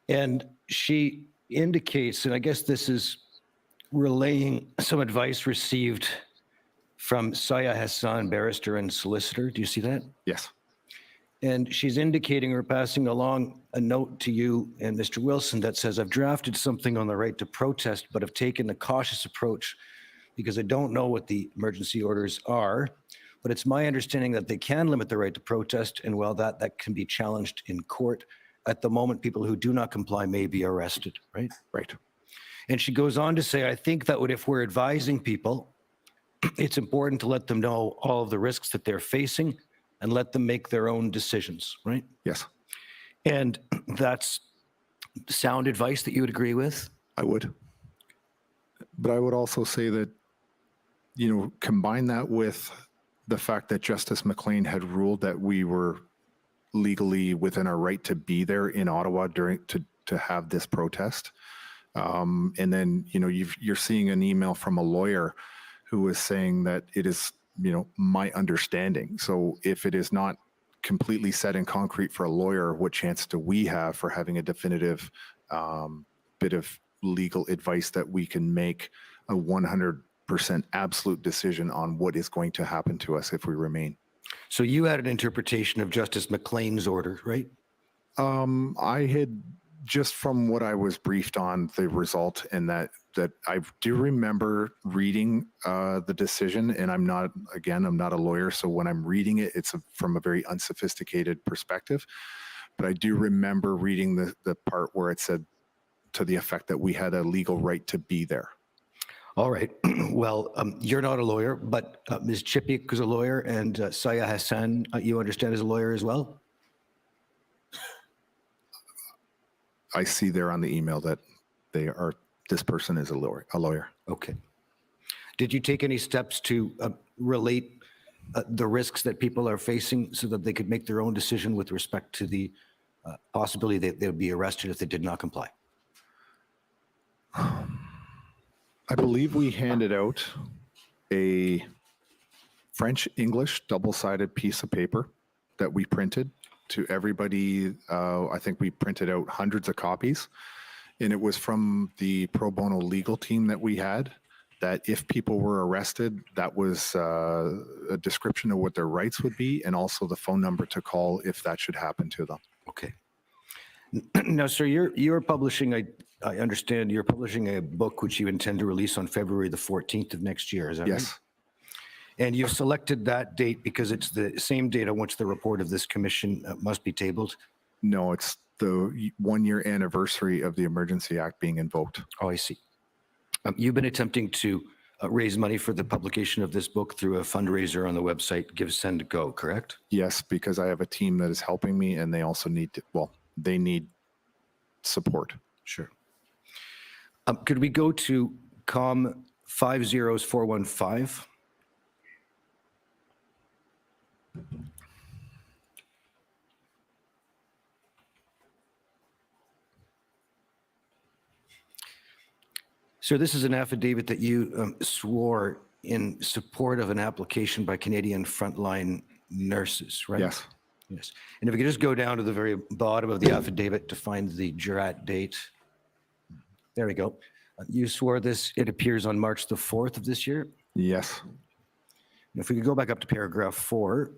And she indicates, and I guess this is relaying some advice received from Saya Hassan, barrister and solicitor. Do you see that? Yes. And she's indicating or passing along a note to you and Mr. Wilson that says, I've drafted something on the right to protest, but have taken a cautious approach because I don't know what the emergency orders are. But it's my understanding that they can limit the right to protest, and well, that can be challenged in court. At the moment, people who do not comply may be arrested, right? Right. And she goes on to say, I think that if we're advising people, it's important to let them know all of the risks that they're facing and let them make their own decisions, right? Yes. And that's sound advice that you would agree with? I would. But I would also say that, combine that with the fact that Justice McLean had ruled that we were legally within our right to be there in Ottawa to have this protest. And then, you're seeing an email from a lawyer who is saying that it is, my understanding. So if it is not completely set in concrete for a lawyer, what chance do we have for having a definitive bit of legal advice that we can make a 100% absolute decision on what is going to happen to us if we remain? So you had an interpretation of Justice McLean's order, right? I had, just from what I was briefed on the result, and that I do remember reading the decision, and I'm not a lawyer, so when I'm reading it, it's from a very unsophisticated perspective. But I do remember reading the part where it said to the effect that we had a legal right to be there. All right. Well, you're not a lawyer, but Ms. Chipiuk is a lawyer, and Saya Hassan, you understand, is a lawyer as well? I see there on the email that this person is a lawyer. Okay. Did you take any steps to relate the risks that people are facing so that they could make their own decision with respect to the possibility that they would be arrested if they did not comply? I believe we handed out a French-English double-sided piece of paper that we printed to everybody. I think we printed out hundreds of copies, And it was from the pro bono legal team that we had, that if people were arrested, that was a description of what their rights would be, and also the phone number to call if that should happen to them. Okay. Now, sir, you're publishing, I understand you're publishing a book which you intend to release on February the 14th of next year, is that right? Yes. And you've selected that date because it's the same date on which the report of this commission must be tabled? No, it's the 1-year anniversary of the Emergency Act being invoked. Oh, I see. You've been attempting to raise money for the publication of this book through a fundraiser on the website Give, Send, Go, correct? Yes, because I have a team that is helping me, and they also need to, well, they need support. Sure. Could we go to COM 50415? So this is an affidavit that you swore in support of an application by Canadian frontline nurses, right? Yes. Yes. And if we could just go down to the very bottom of the affidavit to find the jurat date. There we go. You swore this, it appears on March the 4th of this year. Yes. And if we could go back up to paragraph 4.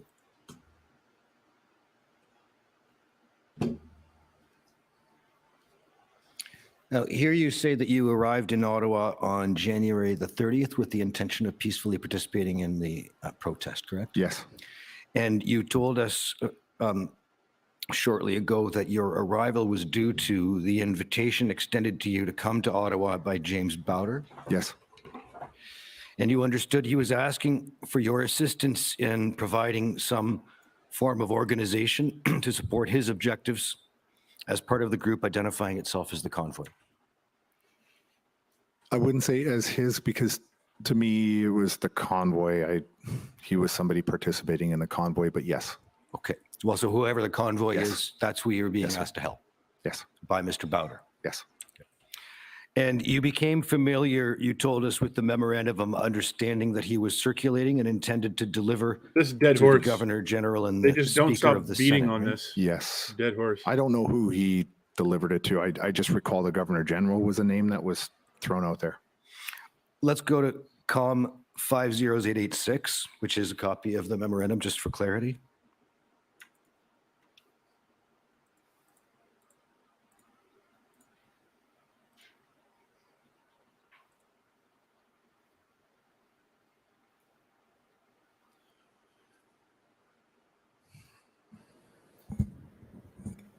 Now, here you say that you arrived in Ottawa on January the 30th with the intention of peacefully participating in the protest, correct? Yes. And you told us shortly ago that your arrival was due to the invitation extended to you to come to Ottawa by James Barber. Yes. And you understood he was asking for your assistance in providing some form of organization to support his objectives as part of the group identifying itself as the convoy. I wouldn't say as his, because to me it was the convoy. He was somebody participating in the convoy, but yes. Okay. Well, so whoever the convoy Yes. is, that's who you're being Yes, sir. asked to help Yes. by Mr. Barber. Yes. And you became familiar, you told us, with the memorandum of understanding that he was circulating and intended to deliver This dead to horse. the Governor General and They the just don't Speaker stop of the beating Senate, on right? this. Yes. Dead horse. I don't know who he delivered it to. I just recall the Governor General was a name that was thrown out there. Let's go to COM 50886, which is a copy of the memorandum, just for clarity.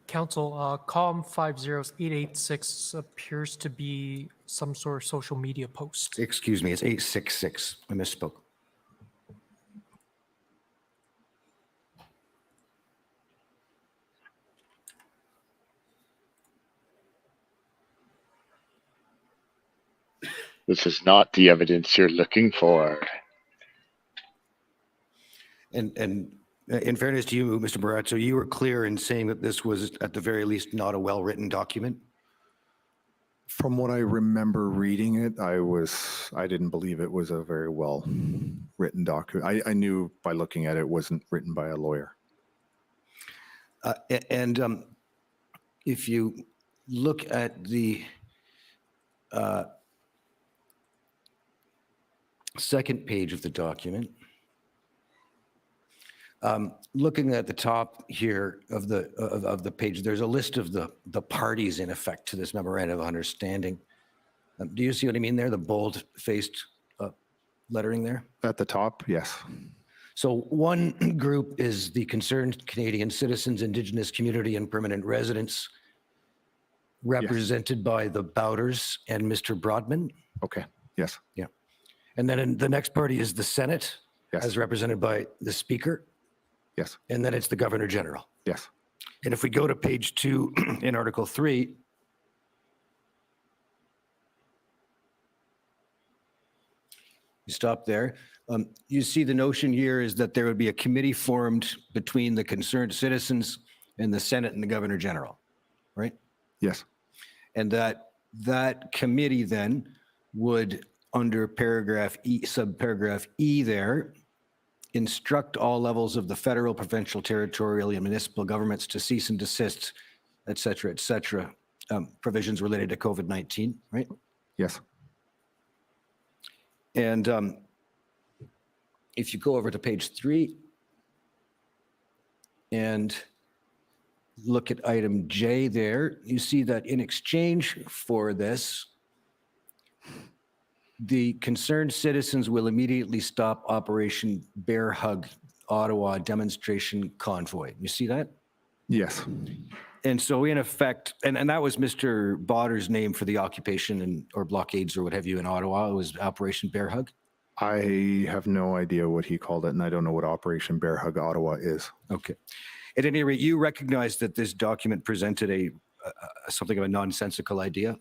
Council, COM 50886 appears to be some sort of social media post. Excuse me, it's 866. I misspoke. This is not the evidence you're looking for. And in fairness to you, Mr. Marazzo, you were clear in saying that this was at the very least not a well-written document. From what I remember reading it, I didn't believe it was a very well written document. I knew by looking at it, it wasn't written by a lawyer. And if you look at the second page of the document, looking at the top here of the page, there's a list of the parties in effect to this memorandum of understanding. Do you see what I mean there? The bold-faced lettering there? At the top, yes. So one group is the Concerned Canadian Citizens, Indigenous Community, and Permanent Residents, represented by the Bowders and Mr. Broadman. Okay, yes. Yeah. And then the next party is the Senate, Yes. as represented by the Speaker. Yes. And then it's the Governor General. Yes. And if we go to page 2 in Article 3, you stop there. You see the notion here is that there would be a committee formed between the concerned citizens and the Senate and the Governor General, right? Yes. And that committee then would, under paragraph E, subparagraph E there, instruct all levels of the federal, provincial, territorial, and municipal governments to cease and desist, et cetera, provisions related to COVID-19, right? Yes. And if you go over to page 3 and look at item J there, you see that in exchange for this, the concerned citizens will immediately stop Operation Bear Hug Ottawa demonstration convoy. You see that? Yes. And so in effect, and that was Mr. Bodder's name for the occupation or blockades or what have you in Ottawa. It was Operation Bear Hug. I have no idea what he called it, and I don't know what Operation Bear Hug Ottawa is. Okay. At any rate, you recognize that this document presented a something of a nonsensical idea?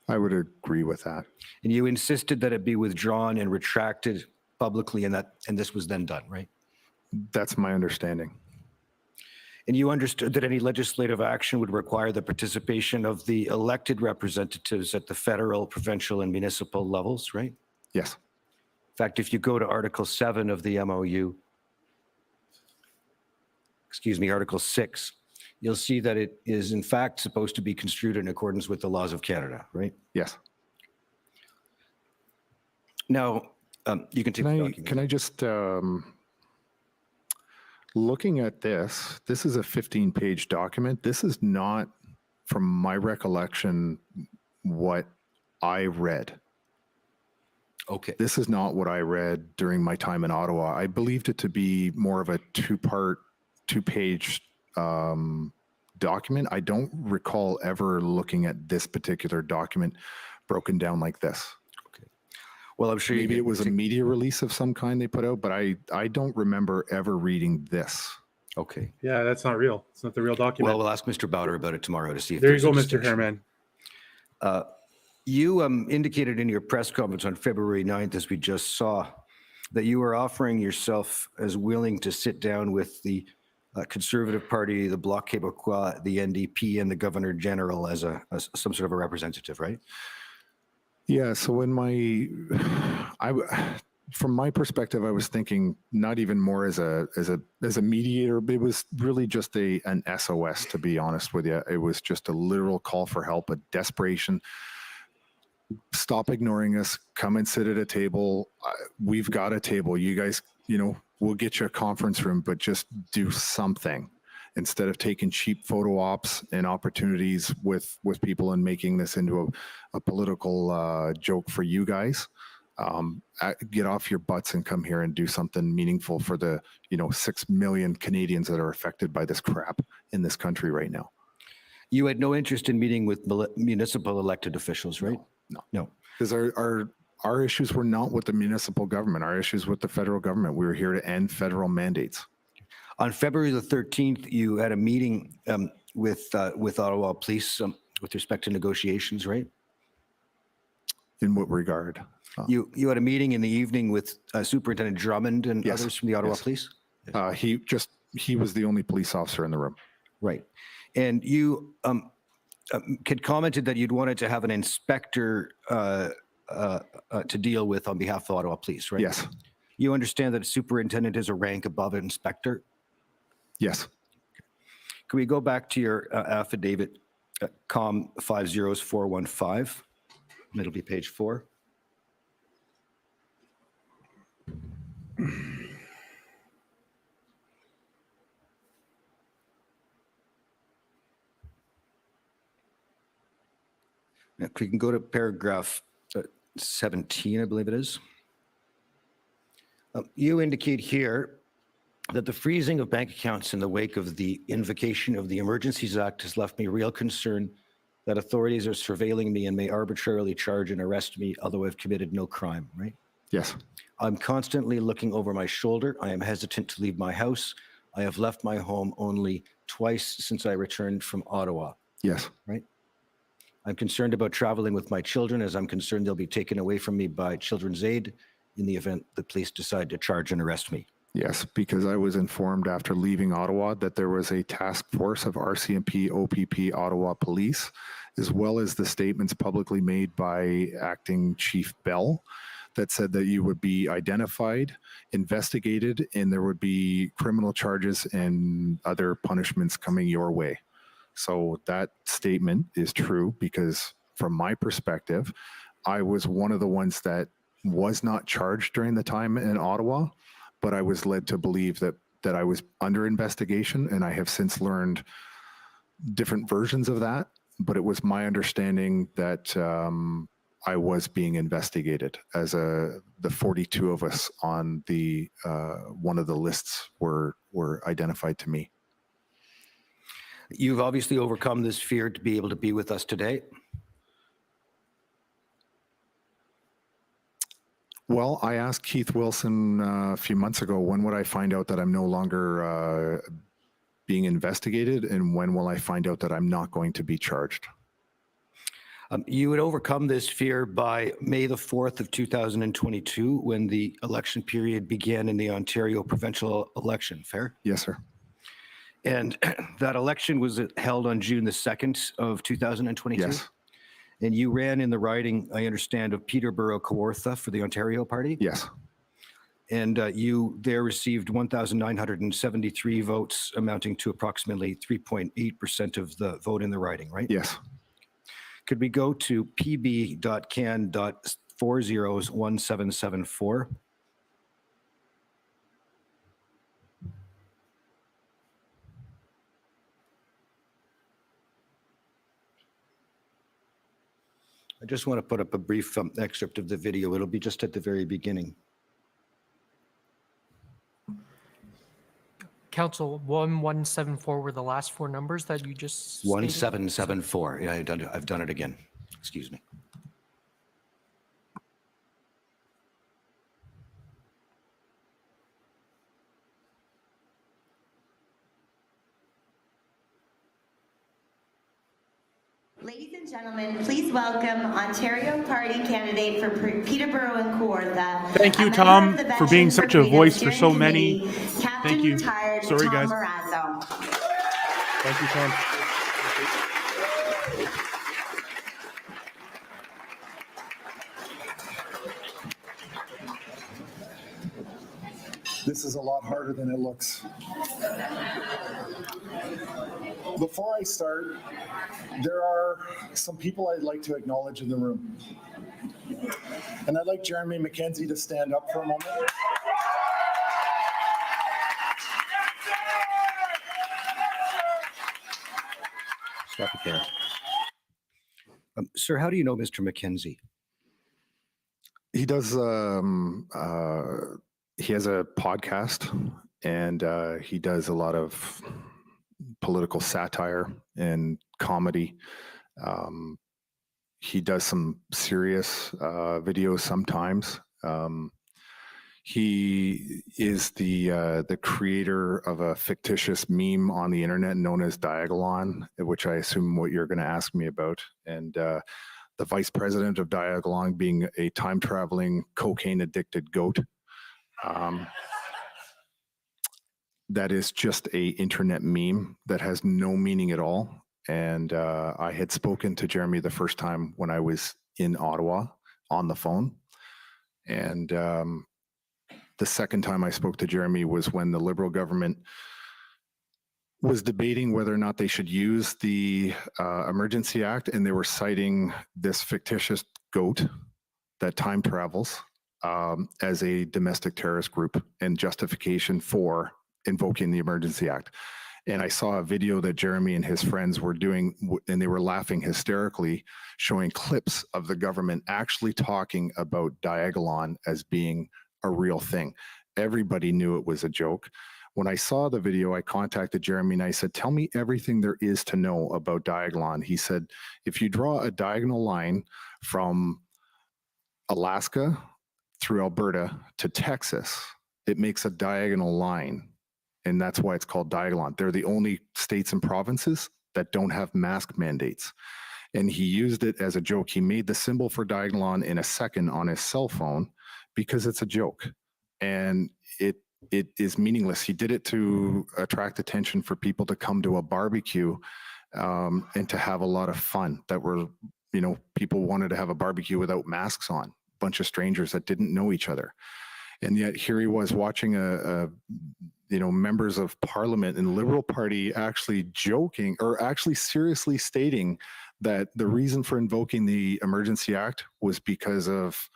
I would agree with that. And you insisted that it be withdrawn and retracted publicly, and this was then done, right? That's my understanding. And you understood that any legislative action would require the participation of the elected representatives at the federal, provincial, and municipal levels, right? Yes. In fact, if you go to Article 7 of the MOU, Article 6, you'll see that it is in fact supposed to be construed in accordance with the laws of Canada, right? Yes. Now, you can take the document. Can I just, looking at this is a 15-page document. This is not, from my recollection, what I read. Okay. This is not what I read during my time in Ottawa. I believed it to be more of a two-page document. I don't recall ever looking at this particular document broken down like this. Okay. Well, I'm sure maybe it was a media release of some kind they put out, but I don't remember ever reading this. Okay. Yeah, that's not real. It's not the real document. Well, we'll ask Mr. Bowder about it tomorrow to see if there you there's go, a Mr. distinction. Hairman. You indicated in your press conference on February 9th, as we just saw, that you were offering yourself as willing to sit down with the Conservative Party, the Bloc Québécois, the NDP, and the Governor General as some sort of a representative, right? Yeah. So from my perspective, I was thinking not even more as a mediator, but it was really just an SOS, to be honest with you. It was just a literal call for help, a desperation. Stop ignoring us. Come and sit at a table. We've got a table. You guys, we'll get you a conference room, but just do something instead of taking cheap photo ops and opportunities with people and making this into a political joke for you guys. Get off your butts and come here and do something meaningful for the 6 million Canadians that are affected by this crap in this country right now. You had no interest in meeting with municipal elected officials, right? No. Because our issues were not with the municipal government. Our issues with the federal government. We were here to end federal mandates. On February the 13th, you had a meeting with Ottawa Police with respect to negotiations, right? In what regard? You had a meeting in the evening with Superintendent Drummond and others from the Ottawa Police? He was the only police officer in the room. Right. And you had commented that you'd wanted to have an inspector to deal with on behalf of Ottawa Police, right? Yes. You understand that a superintendent is a rank above an inspector? Yes. Can we go back to your affidavit, COM 50415? It'll be page 4. Now, we can go to paragraph 17, I believe it is. You indicate here that the freezing of bank accounts in the wake of the invocation of the Emergencies Act has left me real concern that authorities are surveilling me and may arbitrarily charge and arrest me, although I've committed no crime, right? Yes. I'm constantly looking over my shoulder. I am hesitant to leave my house. I have left my home only twice since I returned from Ottawa. Yes. Right? I'm concerned about traveling with my children, as I'm concerned they'll be taken away from me by Children's Aid in the event the police decide to charge and arrest me. Yes, because I was informed after leaving Ottawa that there was a task force of RCMP, OPP, Ottawa Police, as well as the statements publicly made by Acting Chief Bell, that said that you would be identified, investigated, and there would be criminal charges and other punishments coming your way. So that statement is true because from my perspective, I was one of the ones that was not charged during the time in Ottawa, but I was led to believe that I was under investigation, and I have since learned different versions of that. But it was my understanding that I was being investigated, as the 42 of us on the one of the lists were identified to me. You've obviously overcome this fear to be able to be with us today. Well, I asked Keith Wilson a few months ago, when would I find out that I'm no longer being investigated, and when will I find out that I'm not going to be charged? You would overcome this fear by May the 4th of 2022, when the election period began in the Ontario provincial election. Fair? Yes, sir. And that election was held on June the 2nd of 2022? Yes. And you ran in the riding, I understand, of Peterborough Kawartha for the Ontario Party? Yes. And you there received 1,973 votes, amounting to approximately 3.8% of the vote in the riding, right? Yes. Could we go to pb.can.401774? I just want to put up a brief excerpt of the video. It'll be just at the very beginning. Council, 1174 were the last four numbers that you just stated? 1774. Yeah, I've done it again. Excuse me. Ladies and gentlemen, please welcome Ontario Party candidate for Peterborough and Kawartha. Thank you, Tom, for being such a voice for so many. Thank you. Sorry, guys. Marazzo. Thank you, Tom. This is a lot harder than it looks. Before I start, there are some people I'd like to acknowledge in the room. And I'd like Jeremy McKenzie to stand up for a moment. Stop it there. Sir, how do you know Mr. McKenzie? He does. He has a podcast, and he does a lot of political satire and comedy. He does some serious videos sometimes. He is the creator of a fictitious meme on the internet known as Diagolon, which I assume what you're going to ask me about. And the vice president of Diagolon being a time-traveling, cocaine-addicted goat. That is just a internet meme that has no meaning at all. And I had spoken to Jeremy the first time when I was in Ottawa on the phone. And the second time I spoke to Jeremy was when the Liberal government was debating whether or not they should use the Emergency Act, and they were citing this fictitious goat that time travels as a domestic terrorist group and justification for invoking the Emergency Act. And I saw a video that Jeremy and his friends were doing, and they were laughing hysterically, showing clips of the government actually talking about Diagolon as being a real thing. Everybody knew it was a joke. When I saw the video, I contacted Jeremy and I said, tell me everything there is to know about Diagolon. He said, if you draw a diagonal line from Alaska through Alberta to Texas, it makes a diagonal line. And that's why it's called Diagolon. They're the only states and provinces that don't have mask mandates. And he used it as a joke. He made the symbol for Diagolon in a second on his cell phone because it's a joke. And it is meaningless. He did it to attract attention for people to come to a barbecue and to have a lot of fun. That were, people wanted to have a barbecue without masks on. bunch of strangers that didn't know each other. And yet here he was watching members of parliament in Liberal Party actually joking or actually seriously stating that the reason for invoking the Emergency Act was because of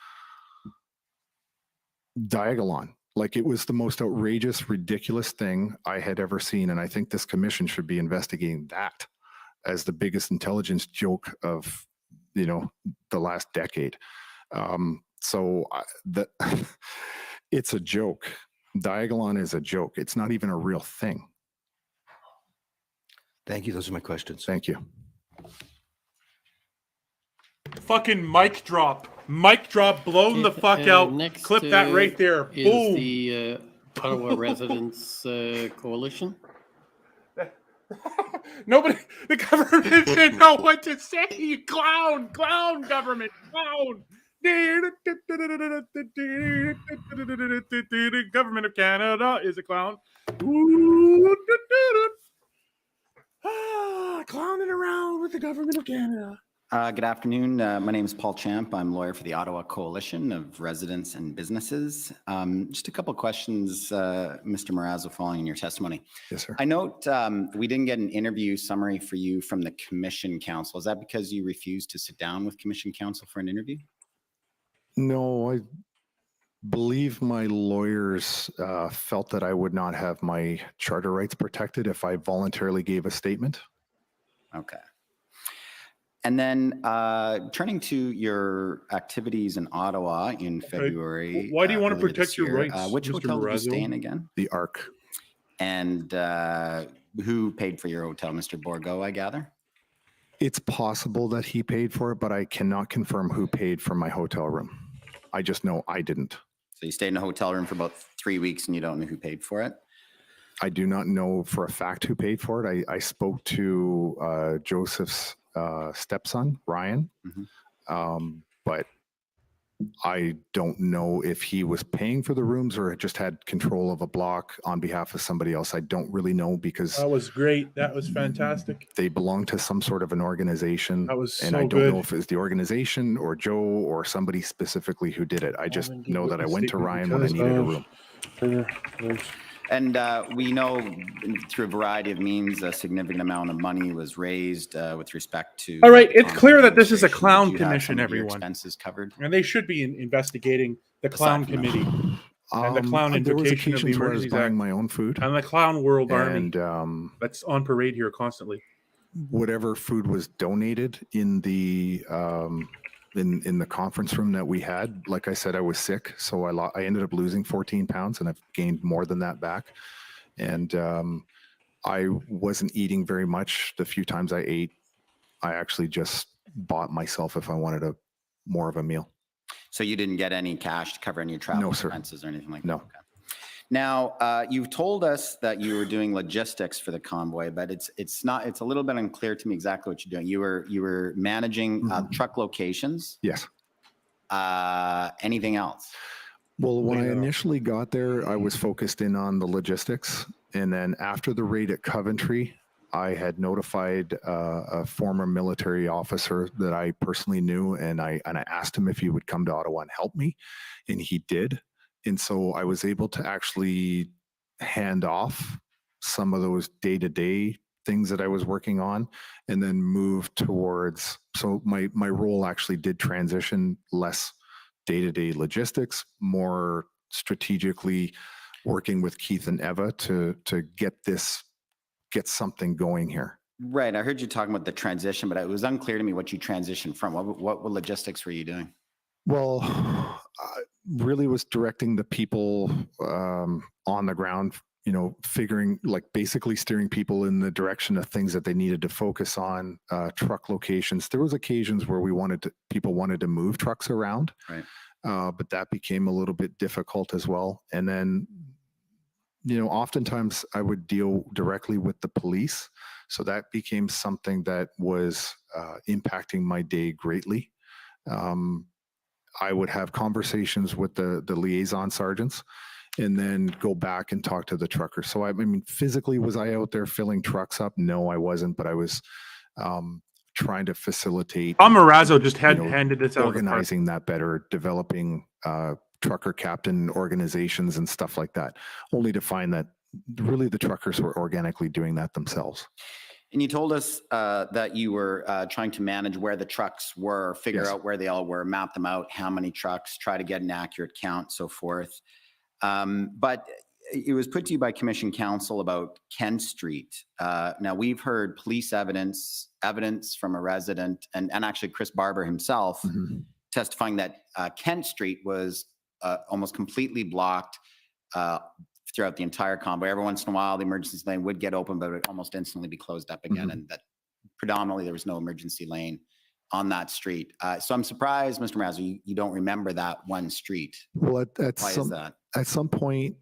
Diagolon. Like, it was the most outrageous, ridiculous thing I had ever seen. And I think this commission should be investigating that as the biggest intelligence joke of, the last decade. It's a joke. Diagolon is a joke. It's not even a real thing. Thank you. Those are my questions. Thank you. Fucking mic drop. Mic drop, blown the fuck out. Next, Clip that right there. Is Boom. the Ottawa Residents Coalition. Nobody, the government didn't know what to say. You clown government, clown. Government of Canada is a clown. Clowning around with the government of Canada. Good afternoon. My name is Paul Champ. I'm lawyer for the Ottawa Coalition of Residents and Businesses. Just a couple of questions, Mr. Marazzo, following your testimony. Yes, sir. I note we didn't get an interview summary for you from the Commission Counsel. Is that because you refused to sit down with Commission Counsel for an interview? No, I believe my lawyers felt that I would not have my charter rights protected if I voluntarily gave a statement. Okay. And then turning to your activities in Ottawa in February. Why do you want to earlier protect this your year, rights, which Mr. hotel did you Marazzo? stay in again? The Arc. And who paid for your hotel? Mr. Borgo, I gather? It's possible that he paid for it, but I cannot confirm who paid for my hotel room. I just know I didn't. So you stayed in a hotel room for about 3 weeks and you don't know who paid for it? I do not know for a fact who paid for it. I spoke to Joseph's stepson, Ryan, but I don't know if he was paying for the rooms or just had control of a block on behalf of somebody else. I don't really know because That was great. That was fantastic. they belong to some sort of an organization. That was and so I don't good. know if it's the organization or Joe or somebody specifically who did it. I just know that I went to Ryan when I needed a room. And we know through a variety of means, a significant amount of money was raised with respect to. All right, it's clear that this is a clown Did you have commission, some of your everyone. expenses covered. And they should be investigating the clown from that. committee and the clown There was invocation of the occasions where I was Emergencies buying Act my own food. and the clown world army And that's on parade here constantly. whatever food was donated in the in the conference room that we had, like I said, I was sick, so I ended up losing 14 pounds, and I've gained more than that back. And I wasn't eating very much. The few times I ate, I actually just bought myself if I wanted more of a meal. So you didn't get any cash to cover any travel No, sir. expenses or anything like No. that? Okay. Now, you've told us that you were doing logistics for the convoy, but it's a little bit unclear to me exactly what you're doing. You were managing truck locations. Yes. Anything else? Well, when I initially got there, I was focused in on the logistics. And then after the raid at Coventry, I had notified a former military officer that I personally knew, and I asked him if he would come to Ottawa and help me, and he did. And so I was able to actually hand off some of those day-to-day things that I was working on and then move towards, so my role actually did transition less day-to-day logistics, more strategically working with Keith and Eva to get something going here. Right. I heard you talking about the transition, but it was unclear to me what you transitioned from. What logistics were you doing? Well, I really was directing the people on the ground, figuring, like, basically steering people in the direction of things that they needed to focus on, truck locations. There was occasions where people wanted to move trucks around, right? But that became a little bit difficult as well. And then, oftentimes I would deal directly with the police. So that became something that was impacting my day greatly. I would have conversations with the liaison sergeants and then go back and talk to the truckers. So I mean, physically, was I out there filling trucks up? No, I wasn't, but I was trying to facilitate Marazzo just you know, handed this out of the park. organizing that better, developing trucker captain organizations and stuff like that, only to find that really the truckers were organically doing that themselves. And you told us that you were trying to manage where the trucks were, figure Yes. out where they all were, map them out, how many trucks, try to get an accurate count, so forth. But it was put to you by Commission Counsel about Kent Street. Now, we've heard police evidence from a resident, and actually Chris Barber himself, testifying that Kent Street was almost completely blocked throughout the entire convoy. Every once in a while, the emergency lane would get open, but it would almost instantly be closed up again, and that predominantly there was no emergency lane on that street. So I'm surprised, Mr. Marazzo, you don't remember that one street. Well, Why is that? At some point,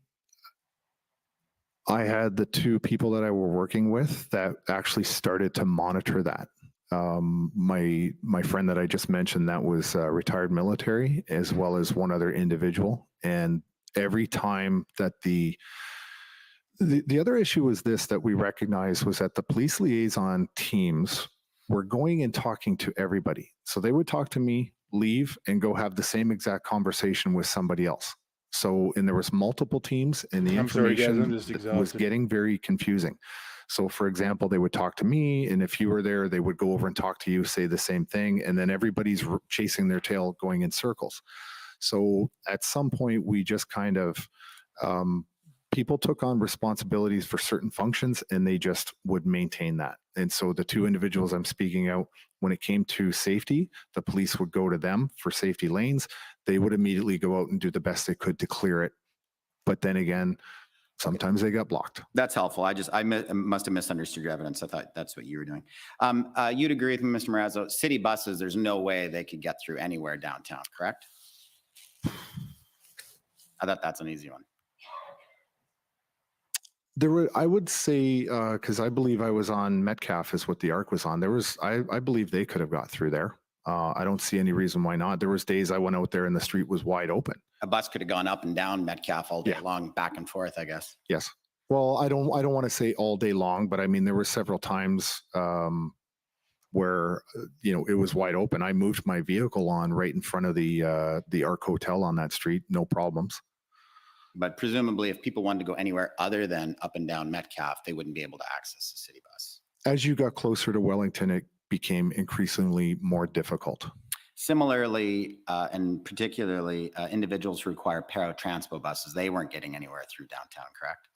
I had the two people that I were working with that actually started to monitor that. My friend that I just mentioned, that was retired military, as well as one other individual. And every time that the other issue was this that we recognized was that the police liaison teams were going and talking to everybody. So they would talk to me, leave, and go have the same exact conversation with somebody else. So, and there was multiple teams, and the information was getting very confusing. So, for example, they would talk to me, and if you were there, they would go over and talk to you, say the same thing, and then everybody's chasing their tail, going in circles. So, at some point, we just kind of people took on responsibilities for certain functions, and they just would maintain that. And so, the two individuals I'm speaking out, when it came to safety, the police would go to them for safety lanes. They would immediately go out and do the best they could to clear it. But then again, sometimes they got blocked. That's helpful. I must have misunderstood your evidence. I thought that's what you were doing. You'd agree with me, Mr. Marazzo, city buses, there's no way they could get through anywhere downtown, correct? I thought that's an easy one. There were, I would say, because I believe I was on Metcalf is what the ARC was on. There was, I believe they could have got through there. I don't see any reason why not. There was days I went out there and the street was wide open. A bus could have gone up and down Metcalf all day long, back and forth, I guess. Yes. Well, I don't want to say all day long, but I mean, there were several times where, you know, it was wide open. I moved my vehicle on right in front of the ARC Hotel on that street, no problems. But presumably if people wanted to go anywhere other than up and down Metcalf, they wouldn't be able to access the city bus. As you got closer to Wellington, it became increasingly more difficult. Similarly, and particularly individuals who require paratransport buses, they weren't getting anywhere through downtown, correct?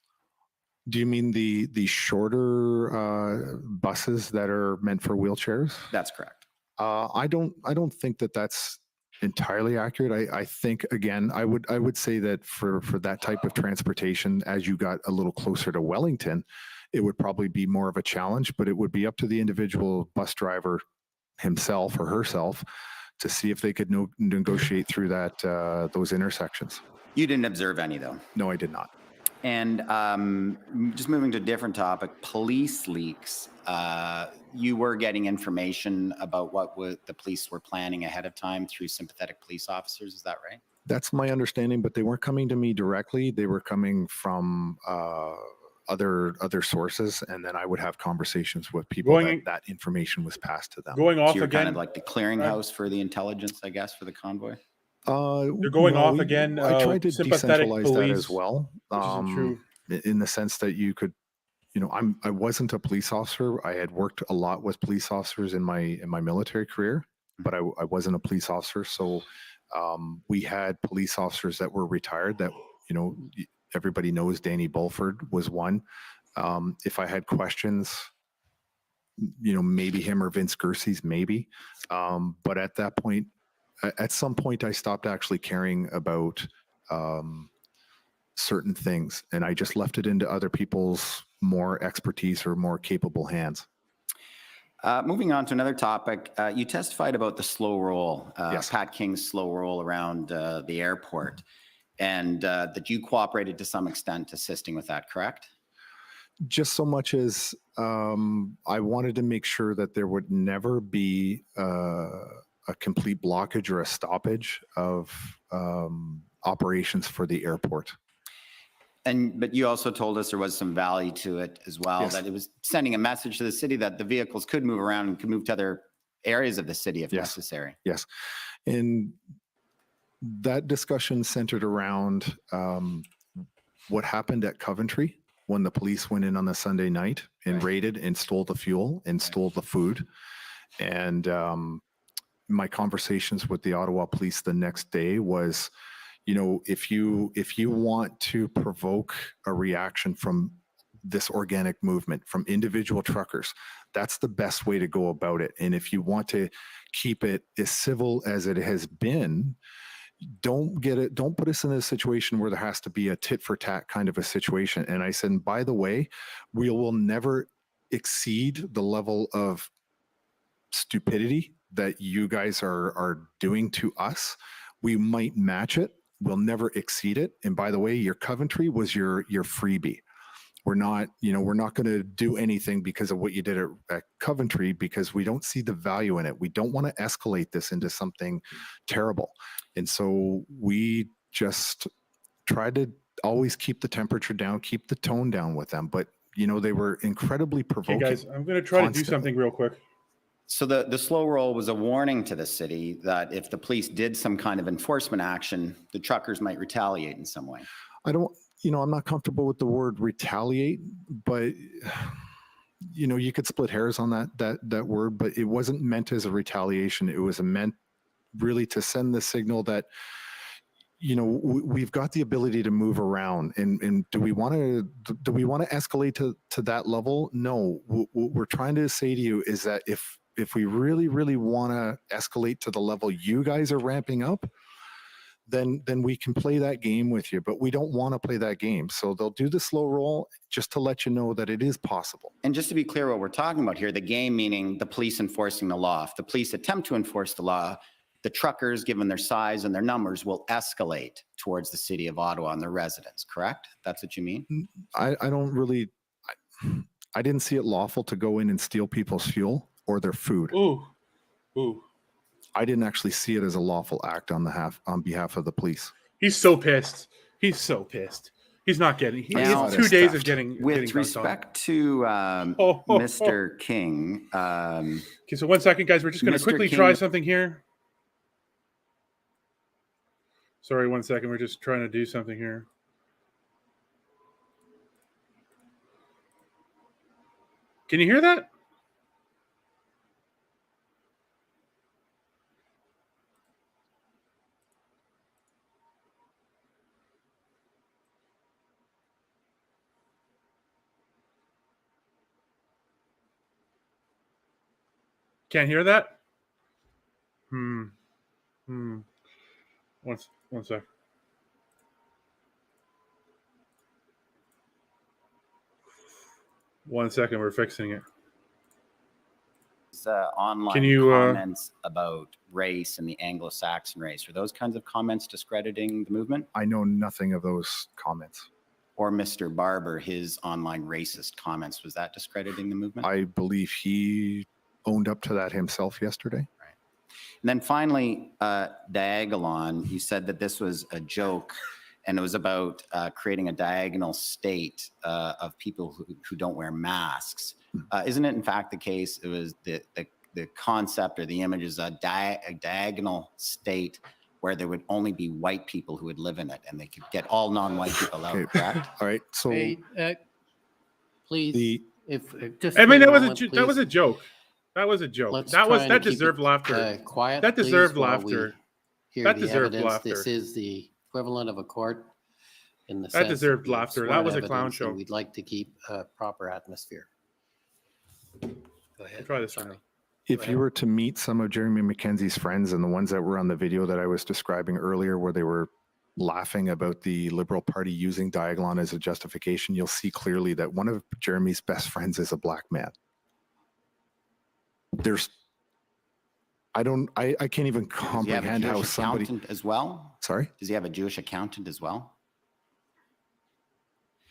Do you mean the shorter buses that are meant for wheelchairs? That's correct. I don't think that that's entirely accurate. I think, again, I would say that for that type of transportation, as you got a little closer to Wellington, it would probably be more of a challenge, but it would be up to the individual bus driver himself or herself to see if they could negotiate through that those intersections. You didn't observe any, though? No, I did not. And just moving to a different topic, police leaks. You were getting information about what the police were planning ahead of time through sympathetic police officers, is that right? That's my understanding, but they weren't coming to me directly. They were coming from other sources, and then I would have conversations with people that information was passed to them. Going off so you're again, kind of like the clearinghouse for the intelligence, I guess, for the convoy. You're going off again. I tried to sympathetic decentralize police, that as well, true. in the sense that you could, you know, I wasn't a police officer. I had worked a lot with police officers in my military career, but I wasn't a police officer. So we had police officers that were retired that, you know, everybody knows Danny Bulford was one. If I had questions, you know, maybe him or Vince Gersey's, maybe. But at that point, at some point, I stopped actually caring about certain things, and I just left it into other people's more expertise or more capable hands. Moving on to another topic, you testified about the slow roll, Yes. Pat King's slow roll around the airport, and that you cooperated to some extent assisting with that, correct? Just so much as I wanted to make sure that there would never be a complete blockage or a stoppage of operations for the airport. But you also told us there was some value to it as well, Yes. that it was sending a message to the city that the vehicles could move around and could move to other areas of the city if necessary. Yes. And that discussion centered around what happened at Coventry when the police went in on a Sunday night and raided and stole the fuel and stole the food. And my conversations with the Ottawa police the next day was, you know, if you want to provoke a reaction from this organic movement, from individual truckers, that's the best way to go about it. And if you want to keep it as civil as it has been, don't put us in a situation where there has to be a tit for tat kind of a situation. And I said, and by the way, we will never exceed the level of stupidity that you guys are doing to us. We might match it. We'll never exceed it. And by the way, your Coventry was your freebie. We're not going to do anything because of what you did at Coventry, because we don't see the value in it. We don't want to escalate this into something terrible. And so we just try to always keep the temperature down, keep the tone down with them. But, you know, they were incredibly provoking. Hey guys, I'm going to try to do something real quick. So the slow roll was a warning to the city that if the police did some kind of enforcement action, the truckers might retaliate in some way. I'm not comfortable with the word retaliate, but you know, you could split hairs on that word, but it wasn't meant as a retaliation. It was meant really to send the signal that, you know, we've got the ability to move around, and do we want to escalate to that level? No. What we're trying to say to you is that if we really, really want to escalate to the level you guys are ramping up, then we can play that game with you, but we don't want to play that game. So they'll do the slow roll just to let you know that it is possible. And just to be clear what we're talking about here, the game meaning the police enforcing the law. If the police attempt to enforce the law, the truckers, given their size and their numbers, will escalate towards the city of Ottawa and their residents, correct? That's what you mean? I didn't see it lawful to go in and steal people's fuel or their food. Ooh. I didn't actually see it as a lawful act on behalf of the police. He's so pissed. He's so pissed. He's not getting. It's 2 days of getting. With respect to Mr. King. Okay, so 1 second, guys. We're just going to quickly try something here. Sorry, 1 second. We're just trying to do something here. Can you hear that? Can't hear that? One sec. One second, we're fixing it. Online Can you, comments about race and the Anglo-Saxon race. Are those kinds of comments discrediting the movement? I know nothing of those comments. Or Mr. Barber, his online racist comments, was that discrediting the movement? I believe he owned up to that himself yesterday. Right. And then finally, Diagolon, you said that this was a joke, and it was about creating a diagonal state of people who don't wear masks. Isn't it in fact the case, it was the concept or the image is a diagonal state where there would only be white people who would live in it, and they could get all non-white people out, correct? All right, so... Hey, please, just I mean, that was please. a joke. That was a joke. That deserved laughter. Quiet. That deserved please, while we laughter. hear That the deserved evidence. laughter. This is the equivalent of a court in the That sense deserved of laughter. That sworn was a clown evidence, and show. We'd like to keep a proper atmosphere. Go ahead. Try this one. If you were to meet some of Jeremy McKenzie's friends and the ones that were on the video that I was describing earlier, where they were laughing about the Liberal Party using Diagolon as a justification, you'll see clearly that one of Jeremy's best friends is a black man. I can't even comprehend how somebody... Accountant as well? Sorry? Does he have a Jewish accountant as well?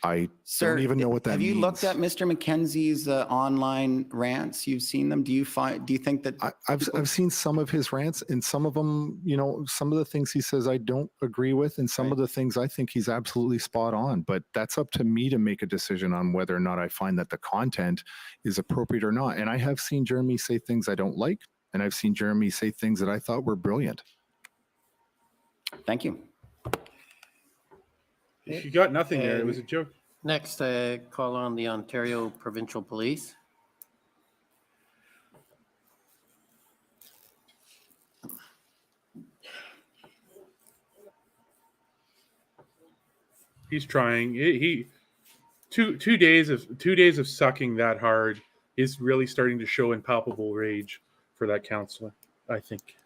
I Sir, don't even know what that have means. you looked at Mr. McKenzie's online rants? You've seen them. Do you think that I've seen some of his rants, and some of them, you know, some of the things he says I don't agree with, and some of the things I think he's absolutely spot on. But that's up to me to make a decision on whether or not I find that the content is appropriate or not. And I have seen Jeremy say things I don't like, and I've seen Jeremy say things that I thought were brilliant. Thank you. You got nothing there. It was a joke. Next, call on the Ontario Provincial Police. He's trying. He two days of sucking that hard is really starting to show in palpable rage for that counselor. I think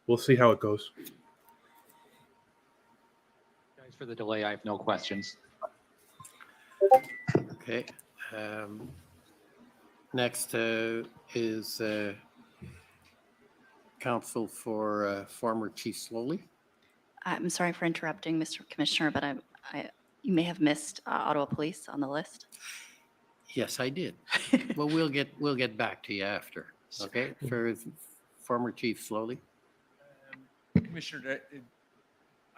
we'll see how it goes. Guys, for the delay, I have no questions. Okay. Next is counsel for former Chief Slowly. I'm sorry for interrupting, Mr. Commissioner, but you may have missed Ottawa Police on the list. Yes, I did. Well, we'll get back to you after. Okay, for former Chief Slowly. Commissioner,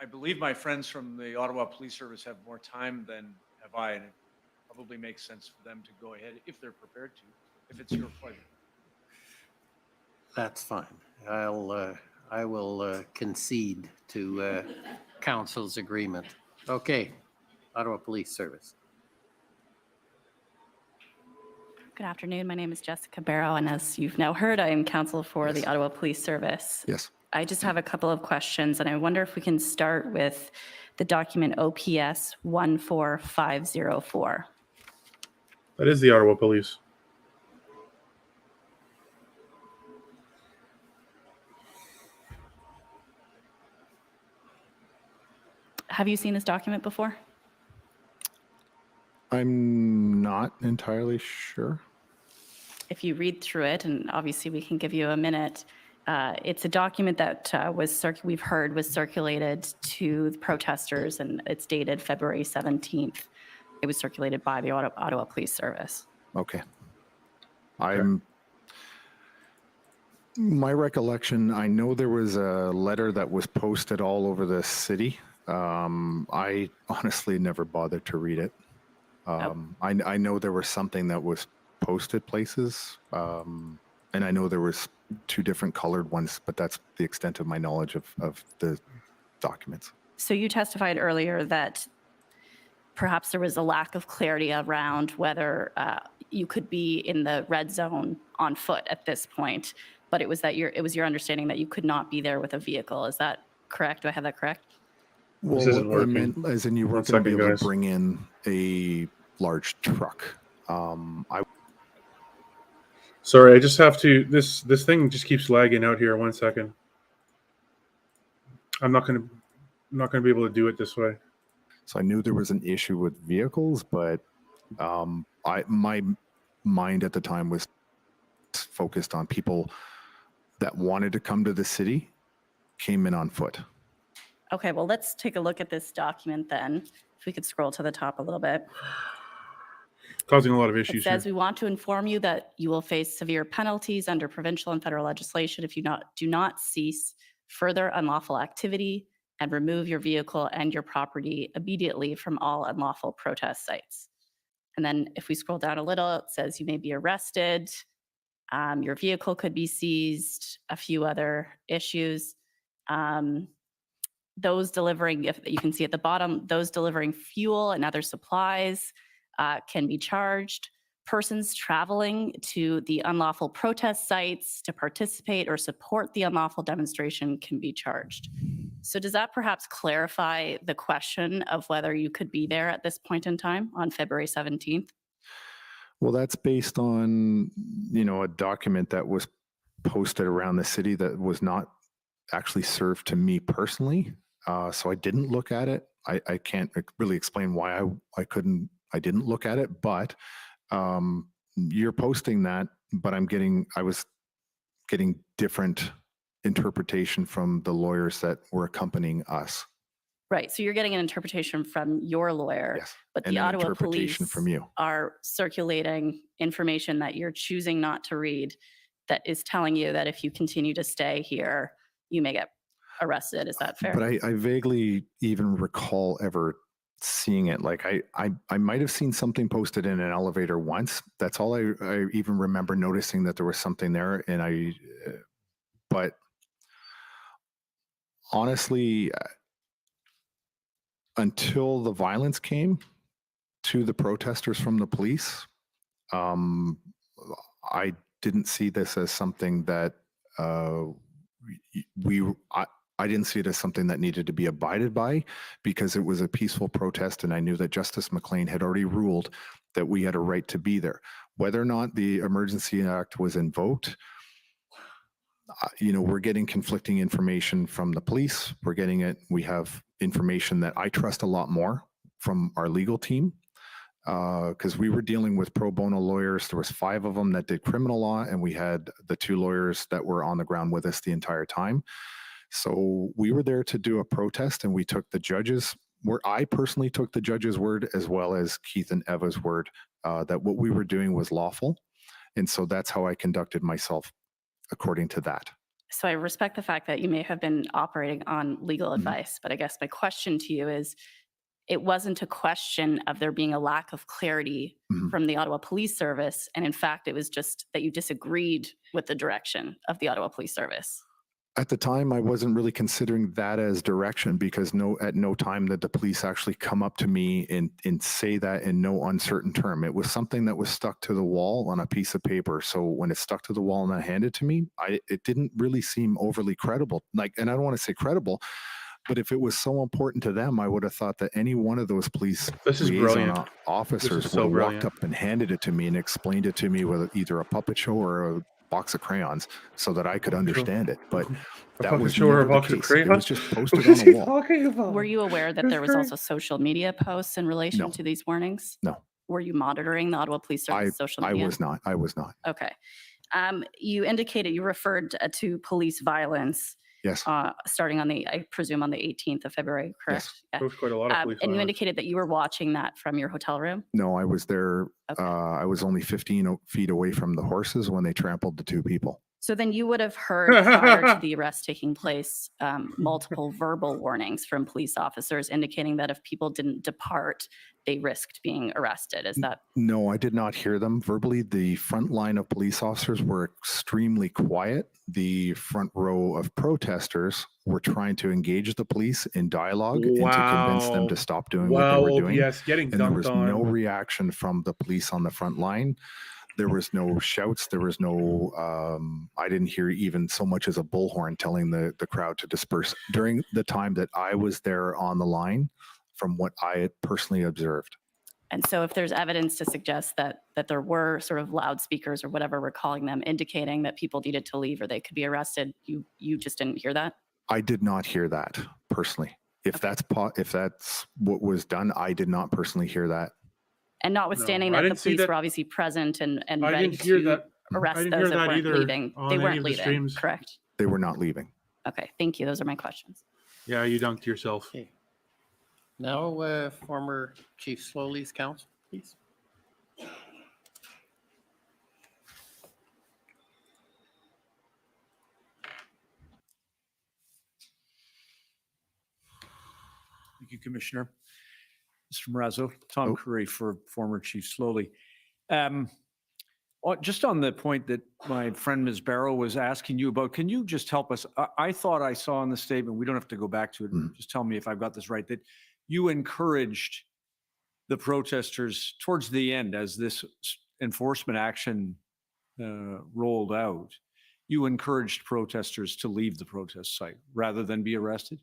I believe my friends from the Ottawa Police Service have more time than have I, and it probably makes sense for them to go ahead if they're prepared to, if it's your pleasure. That's fine. I will concede to council's agreement. Okay, Ottawa Police Service. Good afternoon. My name is Jessica Barrow, and as you've now heard, I am counsel for the Ottawa Police Service. Yes. I just have a couple of questions, and I wonder if we can start with the document OPS 14504. That is the Ottawa Police. Have you seen this document before? I'm not entirely sure. If you read through it, and obviously we can give you a minute, it's a document that we've heard was circulated to the protesters, and it's dated February 17th. It was circulated by the Ottawa Police Service. Okay. My recollection, I know there was a letter that was posted all over the city. I honestly never bothered to read it. I know there was something that was posted places, and I know there was 2 different colored ones, but that's the extent of my knowledge of the documents. So you testified earlier that perhaps there was a lack of clarity around whether you could be in the red zone on foot at this point, but it was your understanding that you could not be there with a vehicle. Is that correct? Do I have that correct? Well, This isn't what I working. meant, as in you weren't going to be able to bring in a large truck. Sorry, I just have to. This thing just keeps lagging out here. 1 second. I'm not gonna be able to do it this way. So I knew there was an issue with vehicles, but my mind at the time was focused on people that wanted to come to the city, came in on foot. Okay, well, let's take a look at this document then. If we could scroll to the top a little bit. Causing a lot of It issues says, here. we want to inform you that you will face severe penalties under provincial and federal legislation if you do not cease further unlawful activity and remove your vehicle and your property immediately from all unlawful protest sites. And then if we scroll down a little, it says you may be arrested, your vehicle could be seized, a few other issues. Those delivering, if you can see at the bottom, those delivering fuel and other supplies can be charged. Persons traveling to the unlawful protest sites to participate or support the unlawful demonstration can be charged. So does that perhaps clarify the question of whether you could be there at this point in time on February 17th? Well, that's based on, a document that was posted around the city that was not actually served to me personally. So I didn't look at it. I can't really explain why I didn't look at it, but you're posting that, but I was getting different interpretation from the lawyers that were accompanying us. Right. So you're getting an interpretation from your lawyer, Yes. but And the an Ottawa interpretation police from you. are circulating information that you're choosing not to read that is telling you that if you continue to stay here, you may get arrested. Is that fair? But I vaguely even recall ever seeing it. Like I might have seen something posted in an elevator once. That's all I even remember noticing, that there was something there. And but honestly, until the violence came to the protesters from the police, I didn't see this as something that I didn't see it as something that needed to be abided by, because it was a peaceful protest, and I knew that Justice McLean had already ruled that we had a right to be there. Whether or not the Emergency Act was invoked, we're getting conflicting information from the police. We have information that I trust a lot more from our legal team, because we were dealing with pro bono lawyers. There was 5 of them that did criminal law, and we had the 2 lawyers that were on the ground with us the entire time. So we were there to do a protest, and we took the judges, I personally took the judge's word, as well as Keith and Eva's word, that what we were doing was lawful. And so that's how I conducted myself according to that. So I respect the fact that you may have been operating on legal advice, but I guess my question to you is, it wasn't a question of there being a lack of clarity from the Ottawa Police Service. And in fact, it was just that you disagreed with the direction of the Ottawa Police Service. At the time, I wasn't really considering that as direction, because at no time did the police actually come up to me and say that in no uncertain term. It was something that was stuck to the wall on a piece of paper. So when it stuck to the wall and then handed to me, it didn't really seem overly credible. And I don't want to say credible, but if it was so important to them, I would have thought that any one of those police liaison officers would have walked up and handed it to me and explained it to me with either a puppet show or a box of crayons, so that I could understand it. But that was never the case. It was just posted on a wall. Were you aware that there was also social media posts in relation to these warnings? No. Were you monitoring the Ottawa Police Service social media? I was not. Okay. You indicated you referred to police violence. Yes. Starting on I presume on the 18th of February, correct? Yes. Yeah. There was quite a lot of police and you violence. indicated that you were watching that from your hotel room? No, I was there. Okay. I was only 15 feet away from the horses when they trampled the 2 people. So then you would have heard prior to the arrest taking place, multiple verbal warnings from police officers indicating that if people didn't depart, they risked being arrested. Is that? No, I did not hear them verbally. The front line of police officers were extremely quiet. The front row of protesters were trying to engage the police in dialogue and to convince them to stop doing what they were doing. OPS getting And there dunked was on. no reaction from the police on the front line. There was no shouts. There was no, I didn't hear even so much as a bullhorn telling the crowd to disperse during the time that I was there on the line, from what I had personally observed. And so if there's evidence to suggest that there were sort of loudspeakers or whatever we're calling them, indicating that people needed to leave or they could be arrested, you just didn't hear that? I did not hear that personally. If that's what was done, I did not personally hear that. And notwithstanding No, I that the didn't see police that. were obviously present and I ready didn't hear to that. arrest I didn't those hear that that weren't either leaving. on They any weren't of the leaving, streams. correct? They were not leaving. Okay, thank you. Those are my questions. Yeah, you dunked yourself. Okay. Now, former Chief Slowly's counsel, please. Thank you, Commissioner. Mr. Marazzo, Tom Curry for former Chief Slowly. Just on the point that my friend Ms. Barrow was asking you about, can you just help us? I thought I saw in the statement, we don't have to go back to it, just tell me if I've got this right, that you encouraged the protesters towards the end as this enforcement action rolled out, you encouraged protesters to leave the protest site rather than be arrested?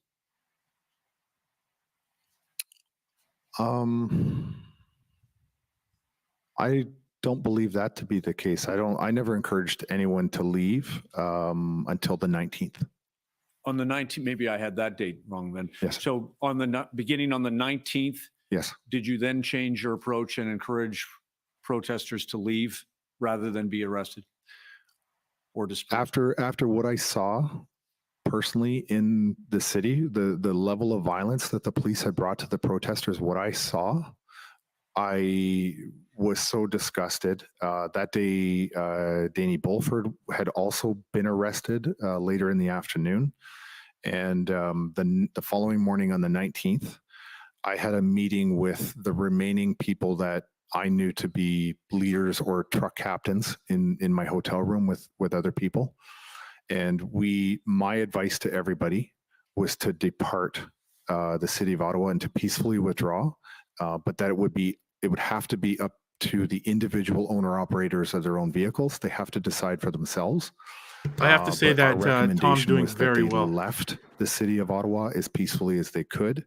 I don't believe that to be the case. I never encouraged anyone to leave until the 19th. On the 19th, maybe I had that date wrong then. Yes. So on the beginning on the 19th, yes. Did you then change your approach and encourage protesters to leave rather than be arrested or dispersed? After what I saw personally in the city, the level of violence that the police had brought to the protesters, what I saw, I was so disgusted. That day, Danny Bulford had also been arrested later in the afternoon. And the following morning on the 19th, I had a meeting with the remaining people that I knew to be leaders or truck captains in my hotel room with other people. And my advice to everybody was to depart the city of Ottawa and to peacefully withdraw, but that it would have to be up to the individual owner operators of their own vehicles. They have to decide for themselves. I have to say But our that Tom's recommendation doing was that very they well. left the city of Ottawa as peacefully as they could.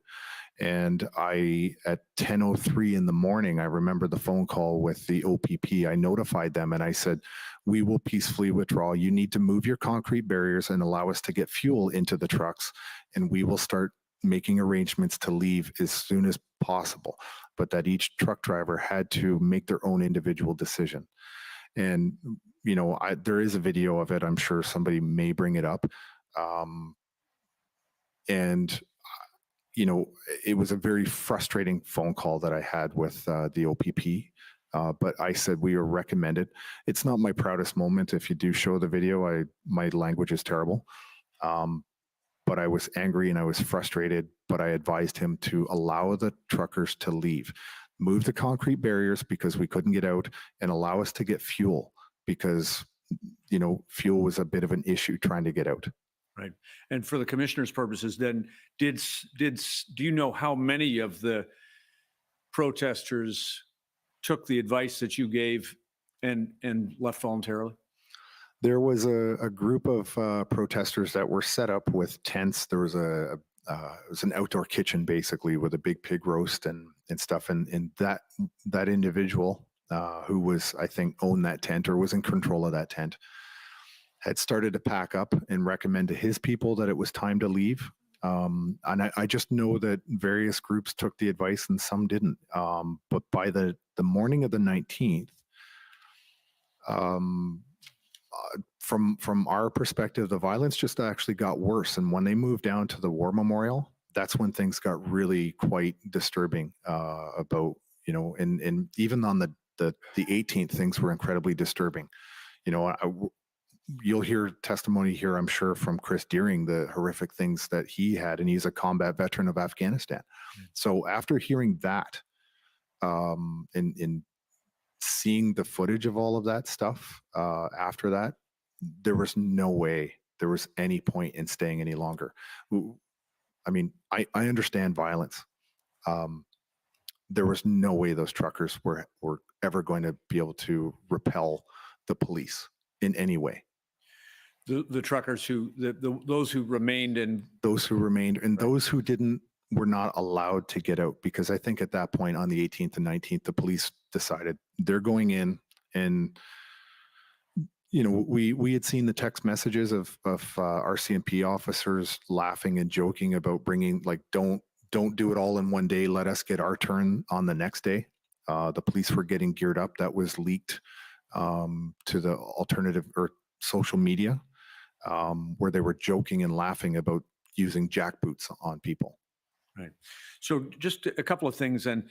And at 10:03 in the morning, I remember the phone call with the OPP. I notified them and I said, we will peacefully withdraw. You need to move your concrete barriers and allow us to get fuel into the trucks. And we will start making arrangements to leave as soon as possible. But that each truck driver had to make their own individual decision. And, there is a video of it. I'm sure somebody may bring it up. It was a very frustrating phone call that I had with the OPP. But I said we were recommended. It's not my proudest moment. If you do show the video, my language is terrible. But I was angry and I was frustrated, but I advised him to allow the truckers to leave, move the concrete barriers because we couldn't get out, and allow us to get fuel because, fuel was a bit of an issue trying to get out. Right. And for the commissioner's purposes, then, do you know how many of the protesters took the advice that you gave and left voluntarily? There was a group of protesters that were set up with tents. There was it was an outdoor kitchen basically with a big pig roast and stuff. And that individual who was, I think, owned that tent or was in control of that tent had started to pack up and recommend to his people that it was time to leave. And I just know that various groups took the advice and some didn't. But by the morning of the 19th, from our perspective, the violence just actually got worse. And when they moved down to the war memorial, that's when things got really quite disturbing about, and even on the 18th, things were incredibly disturbing. You'll hear testimony here, I'm sure, from Chris Deering, the horrific things that he had, and he's a combat veteran of Afghanistan. So after hearing that, and seeing the footage of all of that stuff, after that, there was no way there was any point in staying any longer. I mean, I understand violence. There was no way those truckers were ever going to be able to repel the police in any way. The truckers those who remained and those who didn't were not allowed to get out, because I think at that point on the 18th and 19th, the police decided they're going in. And we had seen the text messages of RCMP officers laughing and joking about bringing, like, don't do it all in one day. Let us get our turn on the next day. The police were getting geared up. That was leaked to the alternative or social media, where they were joking and laughing about using jackboots on people. Right. So just a couple of things then.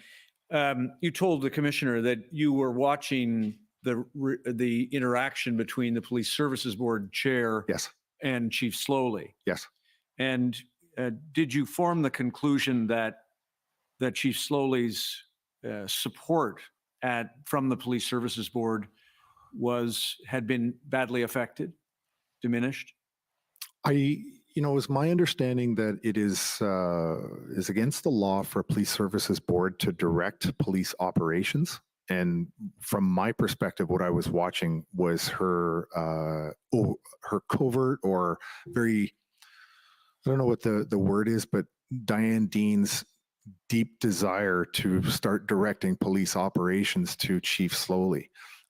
You told the commissioner that you were watching the interaction between the Police Services Board chair and Chief Slowly. Yes. And did you form the conclusion that Chief Slowly's support from the Police Services Board had been badly affected, diminished? It was my understanding that it is against the law for a Police Services Board to direct police operations. And from my perspective, what I was watching was her covert or very, I don't know what the word is, but Diane Dean's deep desire to start directing police operations to Chief Slowly.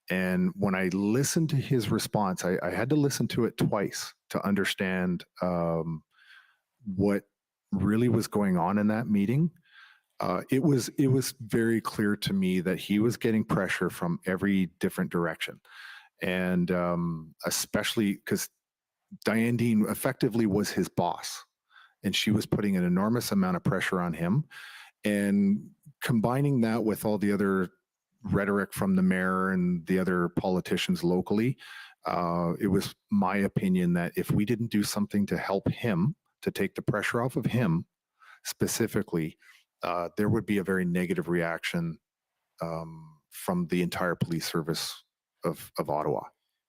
And when I listened to his response, I had to listen to it twice to understand what really was going on in that meeting. It was very clear to me that he was getting pressure from every different direction. And especially because Diane Dean effectively was his boss, and she was putting an enormous amount of pressure on him. And combining that with all the other rhetoric from the mayor and the other politicians locally, it was my opinion that if we didn't do something to help him, to take the pressure off of him specifically, there would be a very negative reaction from the entire police service of Ottawa.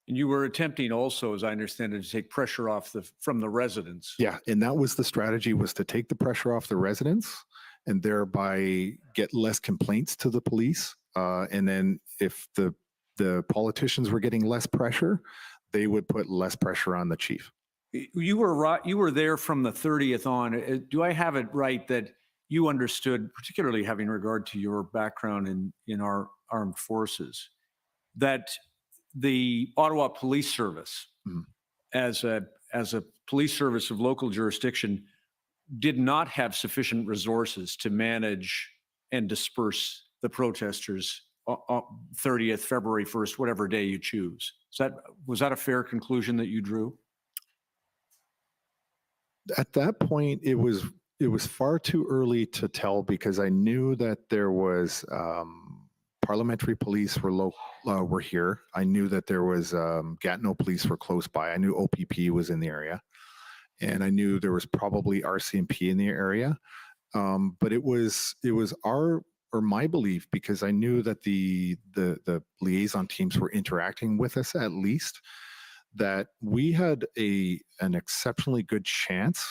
And you were attempting also, as I understand it, to take pressure off from the residents. Yeah, and that was the strategy, was to take the pressure off the residents and thereby get less complaints to the police. And then if the politicians were getting less pressure, they would put less pressure on the chief. You were there from the 30th on. Do I have it right that you understood, particularly having regard to your background in our armed forces, that the Ottawa Police Service, as a police service of local jurisdiction, did not have sufficient resources to manage and disperse the protesters 30th, February 1st, whatever day you choose? Was that a fair conclusion that you drew? At that point, it was far too early to tell, because I knew that there was parliamentary police were here. I knew that there was Gatineau police were close by. I knew OPP was in the area, and I knew there was probably RCMP in the area. But it was my belief, because I knew that the liaison teams were interacting with us, at least, that we had an exceptionally good chance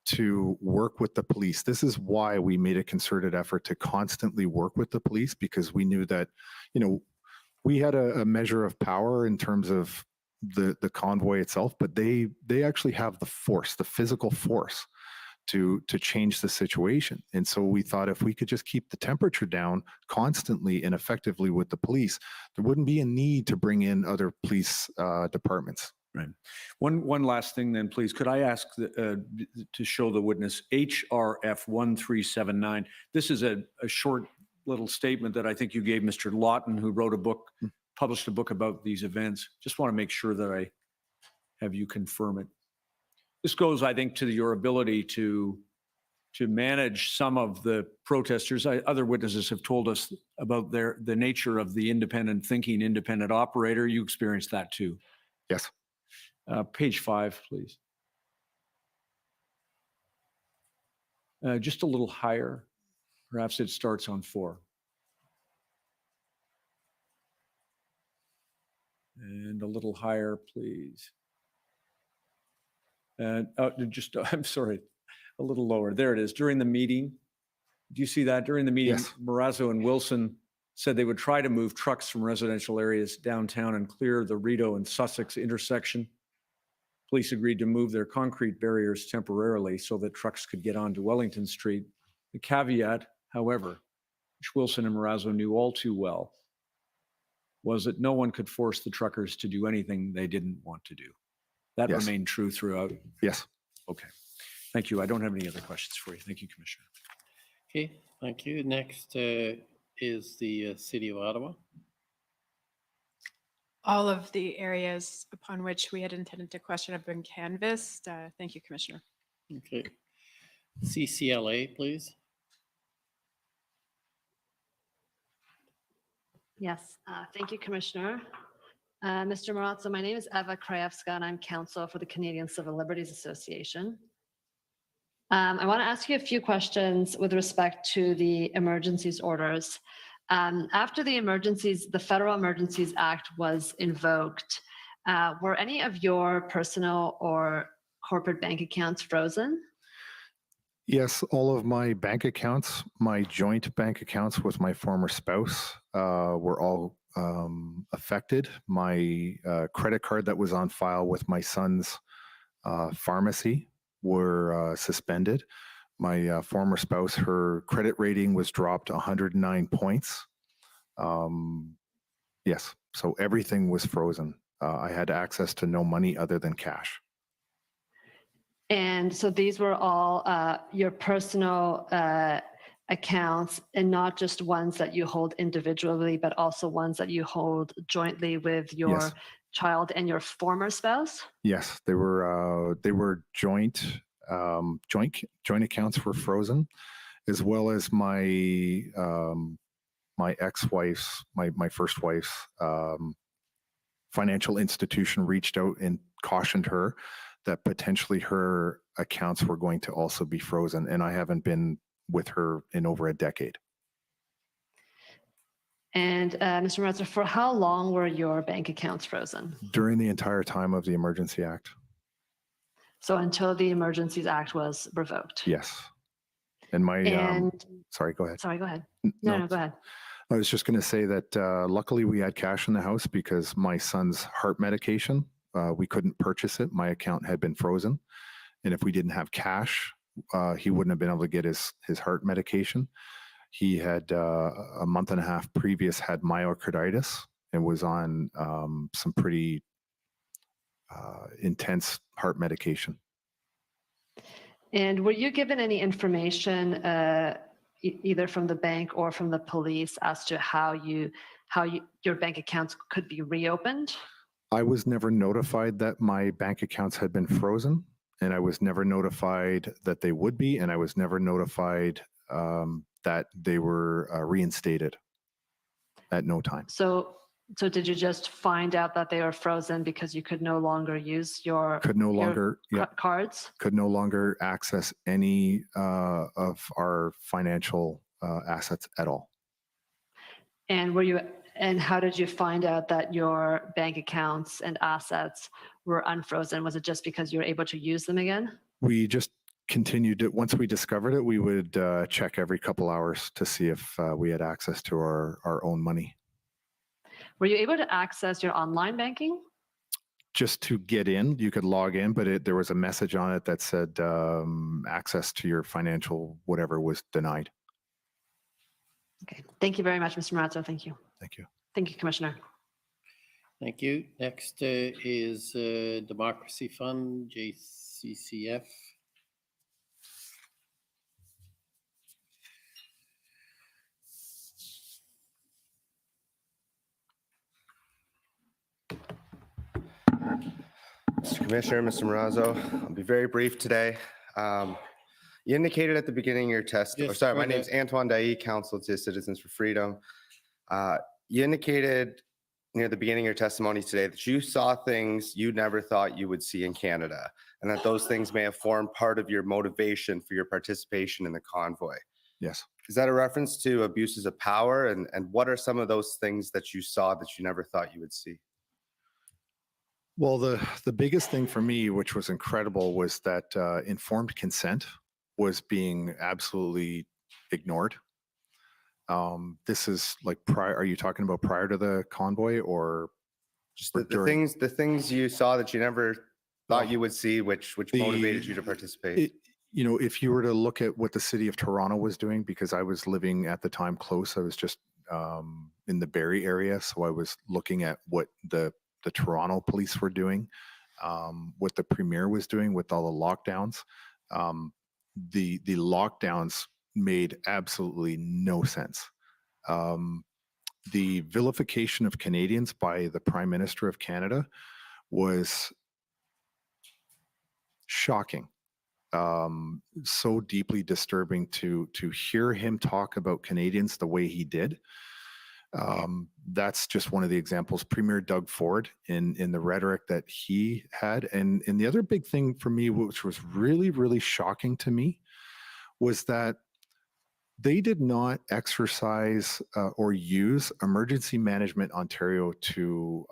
to work with the police. This is why we made a concerted effort to constantly work with the police, because we knew that, we had a measure of power in terms of the convoy itself, but they actually have the force, the physical force to change the situation. And so we thought if we could just keep the temperature down constantly and effectively with the police, there wouldn't be a need to bring in other police departments. Right. One last thing then, please. Could I ask to show the witness HRF 1379? This is a short little statement that I think you gave Mr. Lawton, who wrote a book, published a book about these events. Just want to make sure that I have you confirm it. This goes, I think, to your ability to manage some of the protesters. Other witnesses have told us about the nature of the independent thinking, independent operator. You experienced that too. Yes. Page 5, please. Just a little higher. Perhaps it starts on 4. And a little higher, please. And I'm sorry, a little lower. There it is. During the meeting, do you see that? During the meeting, yes. Marazzo and Wilson said they would try to move trucks from residential areas downtown and clear the Rideau and Sussex intersection. Police agreed to move their concrete barriers temporarily so that trucks could get onto Wellington Street. The caveat, however, which Wilson and Marazzo knew all too well, was that no one could force the truckers to do anything they didn't want to do. That Yes. remained true throughout. Yes. Okay. Thank you. I don't have any other questions for you. Thank you, Commissioner. Okay, thank you. Next is the City of Ottawa. All of the areas upon which we had intended to question have been canvassed. Thank you, Commissioner. Okay. CCLA, please. Yes, thank you, Commissioner. Mr. Marazzo, my name is Eva Krajewska, and I'm counsel for the Canadian Civil Liberties Association. I want to ask you a few questions with respect to the emergencies orders. After the Federal Emergencies Act was invoked, were any of your personal or corporate bank accounts frozen? Yes, all of my bank accounts, my joint bank accounts with my former spouse, were all affected. My credit card that was on file with my son's pharmacy were suspended. My former spouse, her credit rating was dropped 109 points. Yes, so everything was frozen. I had access to no money other than cash. And so these were all your personal accounts and not just ones that you hold individually, but also ones that you hold jointly with your Yes. child and your former spouse? Yes, they were joint accounts were frozen, as well as my my ex-wife's, my first wife's financial institution reached out and cautioned her that potentially her accounts were going to also be frozen, and I haven't been with her in over a decade. And Mr. Marazzo, for how long were your bank accounts frozen? During the entire time of the Emergency Act. So until the Emergencies Act was revoked? Yes. And my, And sorry, go ahead. sorry, go ahead. No. No, go ahead. I was just going to say that luckily we had cash in the house because my son's heart medication, we couldn't purchase it. My account had been frozen. And if we didn't have cash, he wouldn't have been able to get his heart medication. He had a month and a half previous had myocarditis and was on some pretty intense heart medication. And were you given any information either from the bank or from the police as to how your bank accounts could be reopened? I was never notified that my bank accounts had been frozen, and I was never notified that they would be, and I was never notified that they were reinstated at no time. So did you just find out that they were frozen because you could no longer use your cards? Could no longer access any of our financial assets at all. And how did you find out that your bank accounts and assets were unfrozen? Was it just because you were able to use them again? We just continued it. Once we discovered it, we would check every couple hours to see if we had access to our own money. Were you able to access your online banking? Just to get in, you could log in, but there was a message on it that said access to your financial whatever was denied. Okay. Thank you very much, Mr. Marazzo. Thank you. Thank you. Thank you, Commissioner. Thank you. Next is Democracy Fund, JCCF. Mr. Commissioner, Mr. Marazzo, I'll be very brief today. You indicated at the beginning of your testimony, sorry, my name is Antoine Dailly, Counsel to Citizens for Freedom. You indicated near the beginning of your testimony today that you saw things you never thought you would see in Canada, and that those things may have formed part of your motivation for your participation in the convoy. Yes. Is that a reference to abuses of power? And what are some of those things that you saw that you never thought you would see? Well, the biggest thing for me, which was incredible, was that informed consent was being absolutely ignored. This is like prior. Are you talking about prior to the convoy, or just the things you saw that you never thought you would see, which motivated you to participate? You know, if you were to look at what the city of Toronto was doing, because I was living at the time close, I was just in the Barrie area, so I was looking at what the Toronto police were doing, what the premier was doing with all the lockdowns. The lockdowns made absolutely no sense. The vilification of Canadians by the Prime Minister of Canada was shocking. So deeply disturbing to hear him talk about Canadians the way he did. That's just one of the examples. Premier Doug Ford in the rhetoric that he had. And the other big thing for me, which was really, really shocking to me, was that they did not exercise or use Emergency Management Ontario to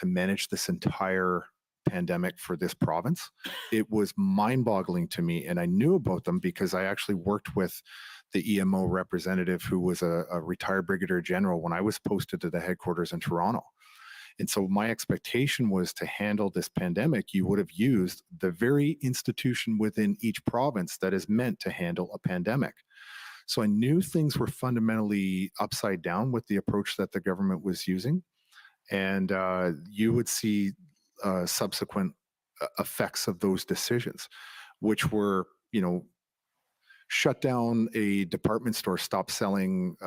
manage this entire pandemic for this province. It was mind-boggling to me, and I knew about them because I actually worked with the EMO representative who was a retired brigadier general when I was posted to the headquarters in Toronto. And so my expectation was to handle this pandemic, you would have used the very institution within each province that is meant to handle a pandemic. So I knew things were fundamentally upside down with the approach that the government was using. And you would see subsequent effects of those decisions, which were, you know, shut down a department store, stop selling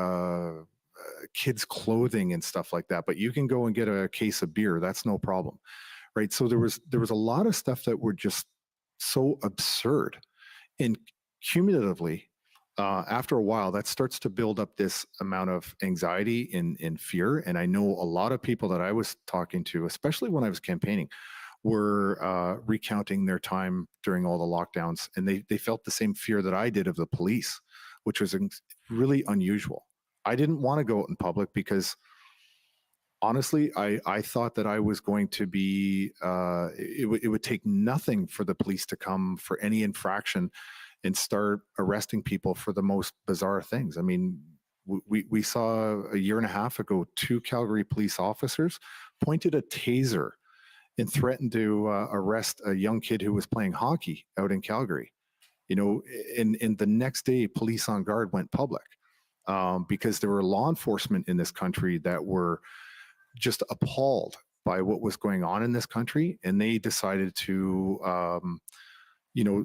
kids' clothing and stuff like that. But you can go and get a case of beer. That's no problem, right? So there was a lot of stuff that were just so absurd, and cumulatively, after a while, that starts to build up this amount of anxiety and fear. And I know a lot of people that I was talking to, especially when I was campaigning, were recounting their time during all the lockdowns, and they felt the same fear that I did of the police, which was really unusual. I didn't want to go out in public because honestly, I thought that I was going to be, it would take nothing for the police to come for any infraction and start arresting people for the most bizarre things. I mean, we saw a year and a half ago, 2 Calgary police officers pointed a taser and threatened to arrest a young kid who was playing hockey out in Calgary. You know, and the next day, police on guard went public because there were law enforcement in this country that were just appalled by what was going on in this country, and they decided to,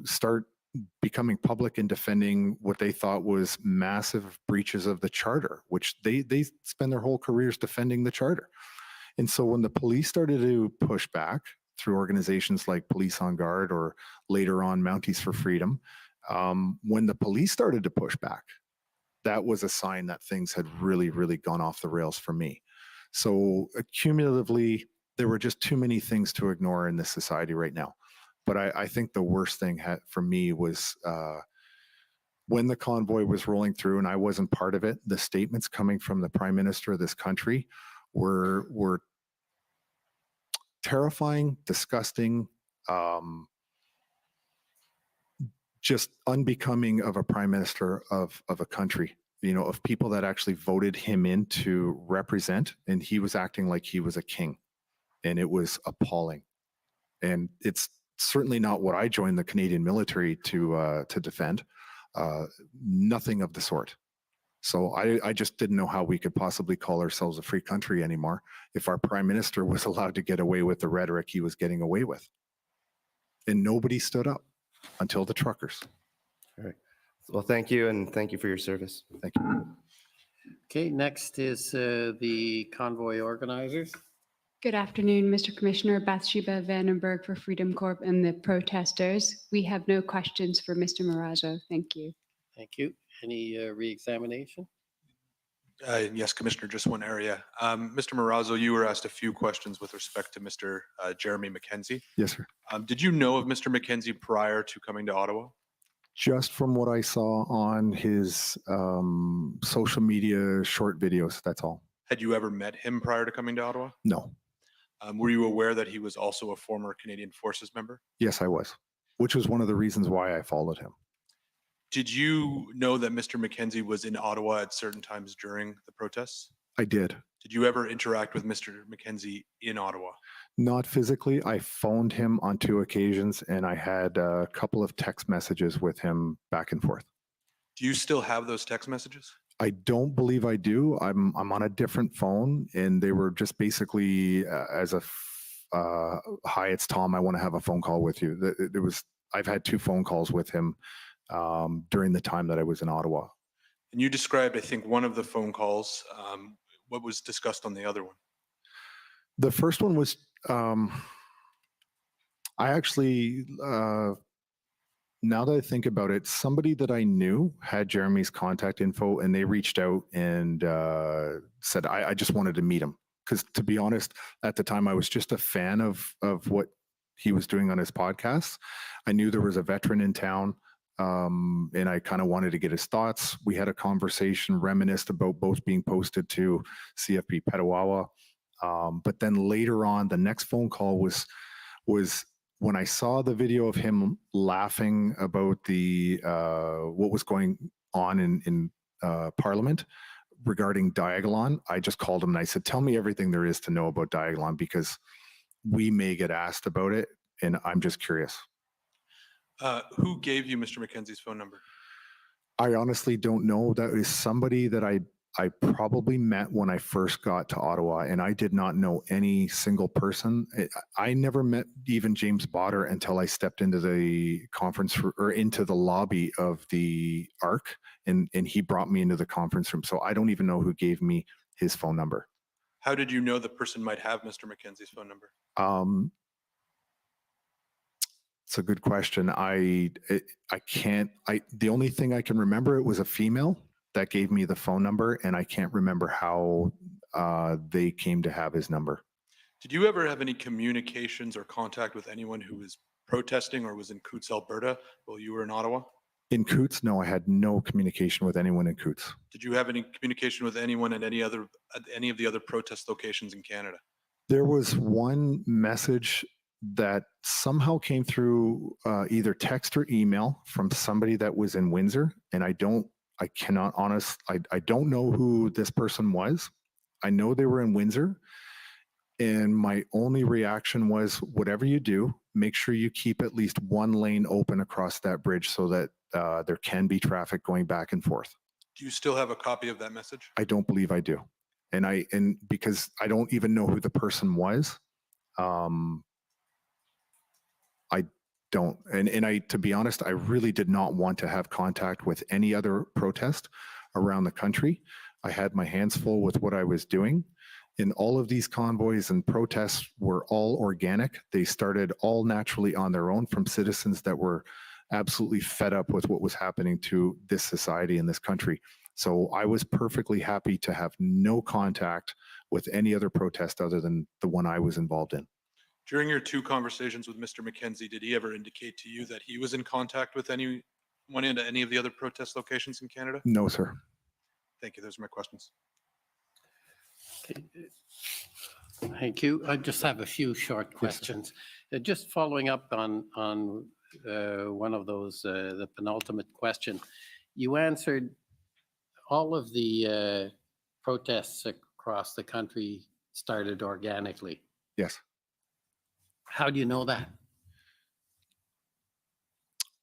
start becoming public and defending what they thought was massive breaches of the charter, which they spend their whole careers defending the charter. And so when the police started to push back through organizations like Police on Guard or later on Mounties for Freedom, when the police started to push back, that was a sign that things had really, really gone off the rails for me. So cumulatively, there were just too many things to ignore in this society right now. But I think the worst thing for me was when the convoy was rolling through and I wasn't part of it, the statements coming from the Prime Minister of this country were terrifying, disgusting, just unbecoming of a Prime Minister of a country, you know, of people that actually voted him in to represent, and he was acting like he was a king, and it was appalling. And it's certainly not what I joined the Canadian military to defend. Nothing of the sort. So I just didn't know how we could possibly call ourselves a free country anymore if our Prime Minister was allowed to get away with the rhetoric he was getting away with. And nobody stood up until the truckers. All right. Well, thank you, and thank you for your service. Thank you. Okay, next is the convoy organizers. Good afternoon, Mr. Commissioner. Bathsheba Vandenberg for Freedom Corp and the protesters. We have no questions for Mr. Marazzo. Thank you. Thank you. Any re-examination? Yes, Commissioner, just one area. Mr. Marazzo, you were asked a few questions with respect to Mr. Jeremy McKenzie. Yes, sir. Did you know of Mr. McKenzie prior to coming to Ottawa? Just from what I saw on his social media short videos, that's all. Had you ever met him prior to coming to Ottawa? No. Were you aware that he was also a former Canadian Forces member? Yes, I was, which was one of the reasons why I followed him. Did you know that Mr. McKenzie was in Ottawa at certain times during the protests? I did. Did you ever interact with Mr. McKenzie in Ottawa? Not physically. I phoned him on 2 occasions, and I had a couple of text messages with him back and forth. Do you still have those text messages? I don't believe I do. I'm on a different phone, and they were just basically as a hi, it's Tom. I want to have a phone call with you. I've had 2 phone calls with him during the time that I was in Ottawa. And you described, I think, one of the phone calls. What was discussed on the other one? The first one was I actually. Now that I think about it, somebody that I knew had Jeremy's contact info, and they reached out and said, I just wanted to meet him. Because to be honest, at the time, I was just a fan of what he was doing on his podcasts. I knew there was a veteran in town, and I kind of wanted to get his thoughts. We had a conversation, reminisced about both being posted to CFP Petawawa. But then later on, the next phone call was when I saw the video of him laughing about the what was going on in Parliament regarding Diagolon, I just called him and I said, tell me everything there is to know about Diagolon, because we may get asked about it, and I'm just curious. Who gave you Mr. McKenzie's phone number? I honestly don't know. That is somebody that I I probably met when I first got to Ottawa, and I did not know any single person. I never met even James Botter until I stepped into the conference or into the lobby of the ARC, and he brought me into the conference room. So I don't even know who gave me his phone number. How did you know the person might have Mr. McKenzie's phone number? It's a good question. The only thing I can remember, it was a female that gave me the phone number, and I can't remember how they came to have his number. Did you ever have any communications or contact with anyone who was protesting or was in Coutts, Alberta while you were in Ottawa? In Coutts, no, I had no communication with anyone in Coutts. Did you have any communication with anyone at any of the other protest locations in Canada? There was one message that somehow came through either text or email from somebody that was in Windsor, and I don't know who this person was. I know they were in Windsor, and my only reaction was, whatever you do, make sure you keep at least one lane open across that bridge so that there can be traffic going back and forth. Do you still have a copy of that message? I don't believe I do. And because I don't even know who the person was, I don't. And to be honest, I really did not want to have contact with any other protest around the country. I had my hands full with what I was doing. And all of these convoys and protests were all organic. They started all naturally on their own from citizens that were absolutely fed up with what was happening to this society and this country. So I was perfectly happy to have no contact with any other protest other than the one I was involved in. During your 2 conversations with Mr. McKenzie, did he ever indicate to you that he was in contact with anyone in any of the other protest locations in Canada? No, sir. Thank you. Those are my questions. Okay. Thank you. I just have a few short questions. Just following up on one of those, the penultimate question. You answered all of the protests across the country started organically. Yes. How do you know that?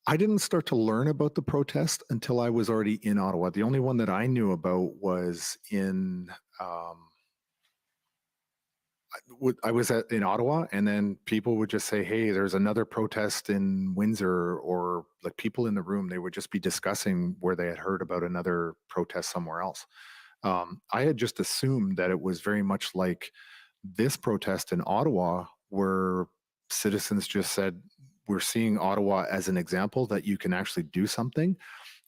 I didn't start to learn about the protest until I was already in Ottawa. The only one that I knew about was in in Ottawa, and then people would just say, hey, there's another protest in Windsor, or like people in the room, they would just be discussing where they had heard about another protest somewhere else. I had just assumed that it was very much like this protest in Ottawa, where citizens just said, we're seeing Ottawa as an example that you can actually do something.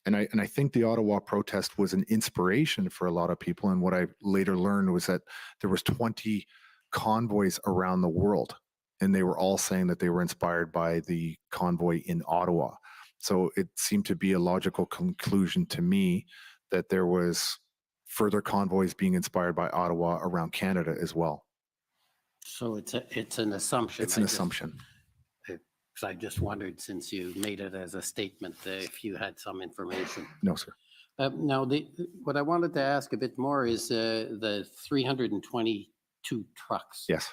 And I think the Ottawa protest was an inspiration for a lot of people. And what I later learned was that there was 20 convoys around the world, and they were all saying that they were inspired by the convoy in Ottawa. So it seemed to be a logical conclusion to me that there was further convoys being inspired by Ottawa around Canada as well. So it's an assumption. It's an assumption. I just wondered, since you made it as a statement, if you had some information. No, sir. Now, what I wanted to ask a bit more is the 322 trucks. Yes.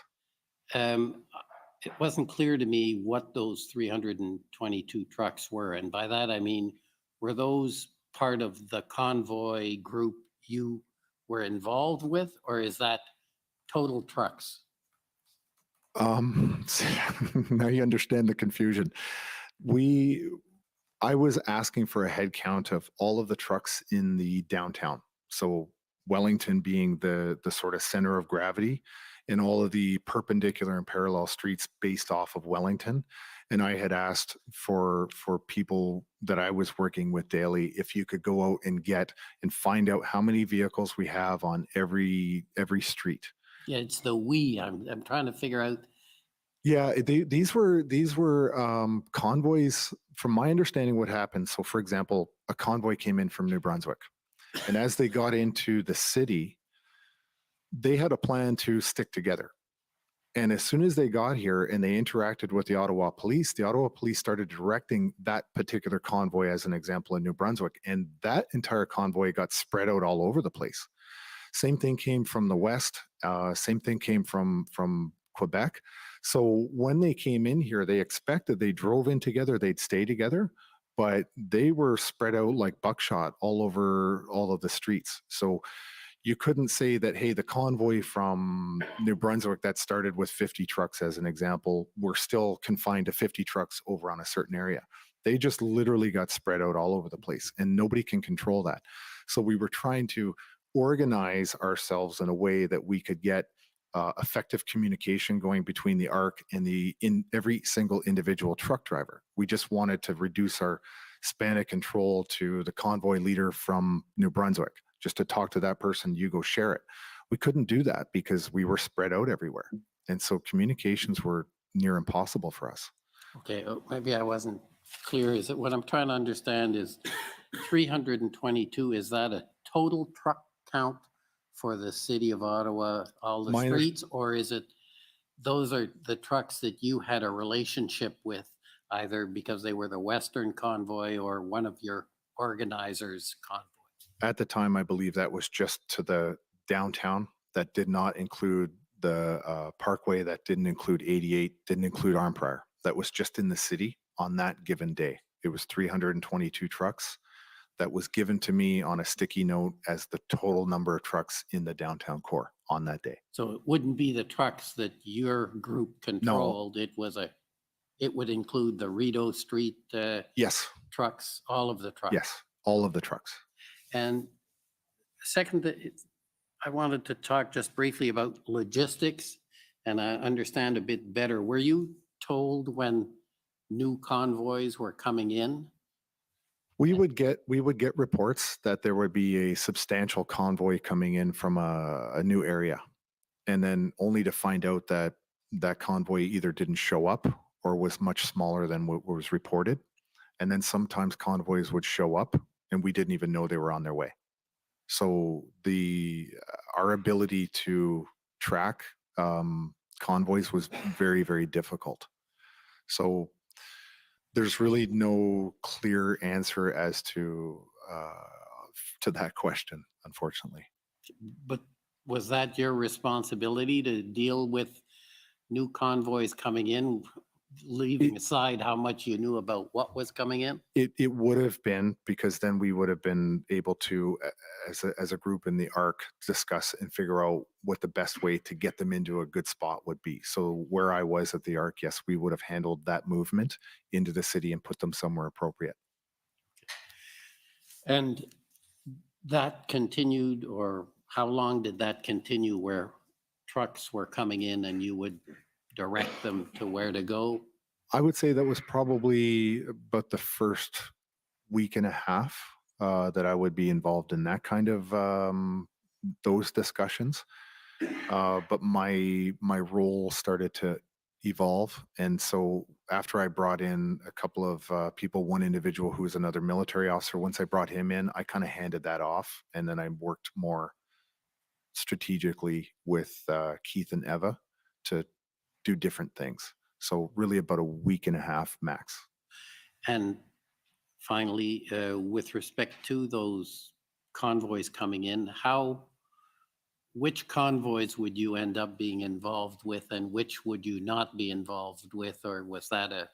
It wasn't clear to me what those 322 trucks were. And by that, I mean, were those part of the convoy group you were involved with, or is that total trucks? Now you understand the confusion. I was asking for a head count of all of the trucks in the downtown. So Wellington being the sort of center of gravity, and all of the perpendicular and parallel streets based off of Wellington. And I had asked for people that I was working with daily, if you could go out and find out how many vehicles we have on every street. Yeah, it's the we. I'm trying to figure out. Yeah, these were convoys. From my understanding, what happened. So, for example, a convoy came in from New Brunswick, and as they got into the city, they had a plan to stick together. And as soon as they got here and they interacted with the Ottawa police started directing that particular convoy, as an example, in New Brunswick, and that entire convoy got spread out all over the place. Same thing came from the west. Same thing came from Quebec. So when they came in here, they drove in together, they'd stay together, but they were spread out like buckshot all over all of the streets. So you couldn't say that, hey, the convoy from New Brunswick that started with 50 trucks, as an example, were still confined to 50 trucks over on a certain area. They just literally got spread out all over the place, and nobody can control that. So we were trying to organize ourselves in a way that we could get effective communication going between the ARC and every single individual truck driver. We just wanted to reduce our span of control to the convoy leader from New Brunswick. Just to talk to that person, you go share it. We couldn't do that because we were spread out everywhere. And so communications were near impossible for us. Okay, maybe I wasn't clear. Is it what I'm trying to understand is 322, is that a total truck count for the city of Ottawa, all the streets, or is it those are the trucks that you had a relationship with, either because they were the Western convoy or one of your organizers' convoy? At the time, I believe that was just to the downtown. That did not include the Parkway, that didn't include 88, didn't include Arnprior. That was just in the city on that given day. It was 322 trucks that was given to me on a sticky note as the total number of trucks in the downtown core on that day. So it wouldn't be the trucks that your group controlled. It would include the Rideau Street yes, trucks, all of the trucks. yes, all of the trucks. And second, I wanted to talk just briefly about logistics, and I understand a bit better. Were you told when new convoys were coming in? We would get reports that there would be a substantial convoy coming in from a new area, and then only to find out that that convoy either didn't show up or was much smaller than what was reported. And then sometimes convoys would show up and we didn't even know they were on their way. So our ability to track convoys was very, very difficult. So there's really no clear answer as to that question, unfortunately. But was that your responsibility to deal with new convoys coming in, leaving aside how much you knew about what was coming in? It would have been, because then we would have been able to, as a group in the ARC, discuss and figure out what the best way to get them into a good spot would be. So where I was at the ARC, yes, we would have handled that movement into the city and put them somewhere appropriate. And that continued, or how long did that continue, where trucks were coming in and you would direct them to where to go? I would say that was probably about the first week and a half that I would be involved in that kind of those discussions. But my role started to evolve. And so after I brought in a couple of people, one individual who was another military officer, once I brought him in, I kind of handed that off. And then I worked more strategically with Keith and Eva to do different things. So really about a week and a half max. And finally, with respect to those convoys coming in, which convoys would you end up being involved with and which would you not be involved with, or was that a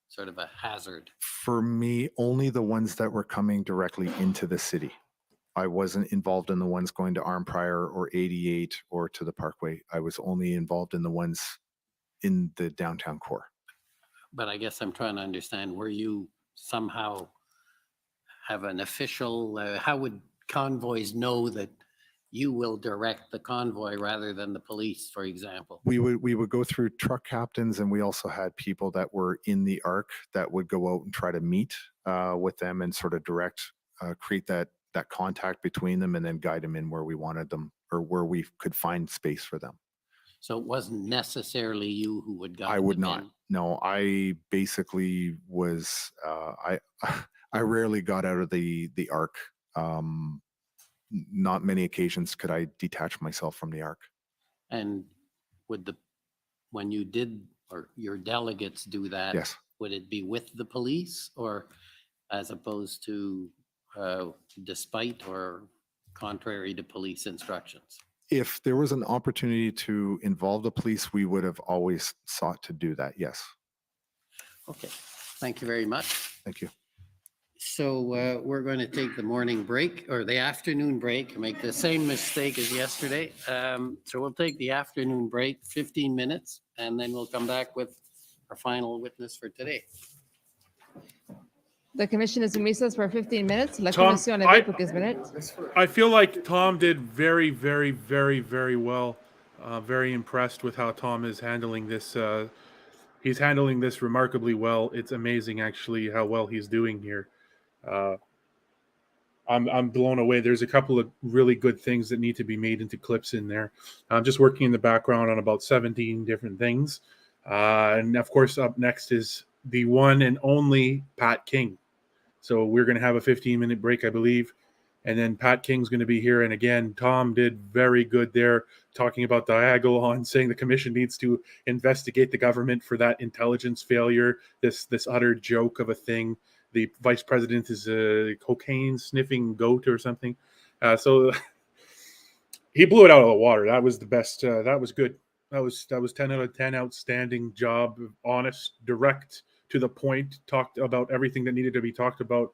sort of a hazard? For me, only the ones that were coming directly into the city. I wasn't involved in the ones going to Arnprior or 88 or to the Parkway. I was only involved in the ones in the downtown core. But I guess I'm trying to understand, were you somehow have an official, how would convoys know that you will direct the convoy rather than the police, for example? We would go through truck captains, and we also had people that were in the ARC that would go out and try to meet with them and sort of direct, create that contact between them and then guide them in where we wanted them or where we could find space for them. So it wasn't necessarily you who would guide them? I would not. No, I basically was, I rarely got out of the ARC. Not many occasions could I detach myself from the ARC. And when you did, or your delegates do that, yes, would it be with the police, or as opposed to despite or contrary to police instructions? If there was an opportunity to involve the police, we would have always sought to do that, yes. Okay, thank you very much. Thank you. So we're going to take the morning break or the afternoon break, make the same mistake as yesterday. So we'll take the afternoon break, 15 minutes, and then we'll come back with our final witness for today. The commission is in recess for 15 minutes. La Tom, commission avait pour 15 minutes. I feel like Tom did very, very, very, very well. Very impressed with how Tom is handling this. He's handling this remarkably well. It's amazing, actually, how well he's doing here. I'm blown away. There's a couple of really good things that need to be made into clips in there. I'm just working in the background on about 17 different things. And of course, up next is the one and only Pat King. So we're going to have a 15-minute break, I believe. And then Pat King's going to be here. And again, Tom did very good there, talking about Diagolon, saying the commission needs to investigate the government for that intelligence failure, this utter joke of a thing. The vice president is a cocaine sniffing goat or something. So he blew it out of the water. That was the best. That was good. That was 10 out of 10. Outstanding job. Honest, direct, to the point. Talked about everything that needed to be talked about.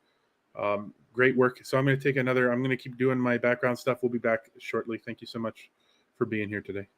Great work. So I'm going to keep doing my background stuff. We'll be back shortly. Thank you so much for being here today.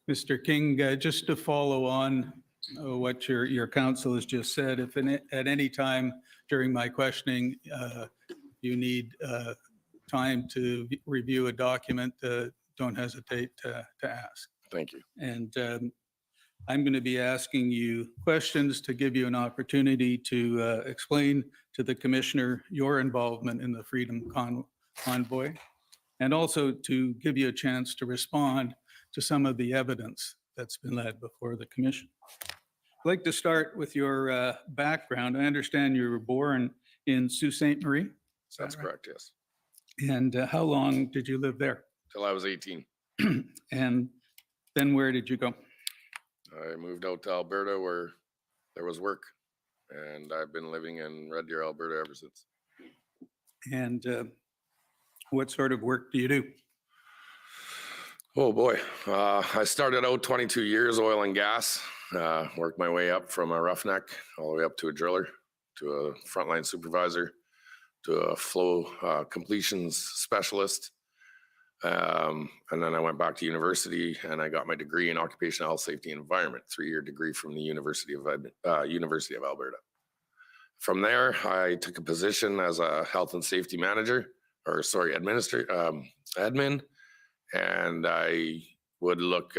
Mr. King, just to follow on what your counsel has just said, if at any time during my questioning you need time to review a document, don't hesitate to ask. Thank you. And I'm going to be asking you questions to give you an opportunity to explain to the commissioner your involvement in the Freedom Convoy, and also to give you a chance to respond to some of the evidence that's been led before the commission. I'd like to start with your background. I understand you were born in Sault Ste. Marie. That's correct, yes. And how long did you live there? Till I was 18. And then where did you go? I moved out to Alberta where there was work, and I've been living in Red Deer, Alberta ever since. And what sort of work do you do? Oh boy, I started out 22 years oil and gas, worked my way up from a roughneck all the way up to a driller, to a frontline supervisor, to a flow completions specialist. And then I went back to university and I got my degree in occupational health, safety, and environment, 3-year degree from the University of Alberta. From there, I took a position as a health and safety manager, admin, and I would look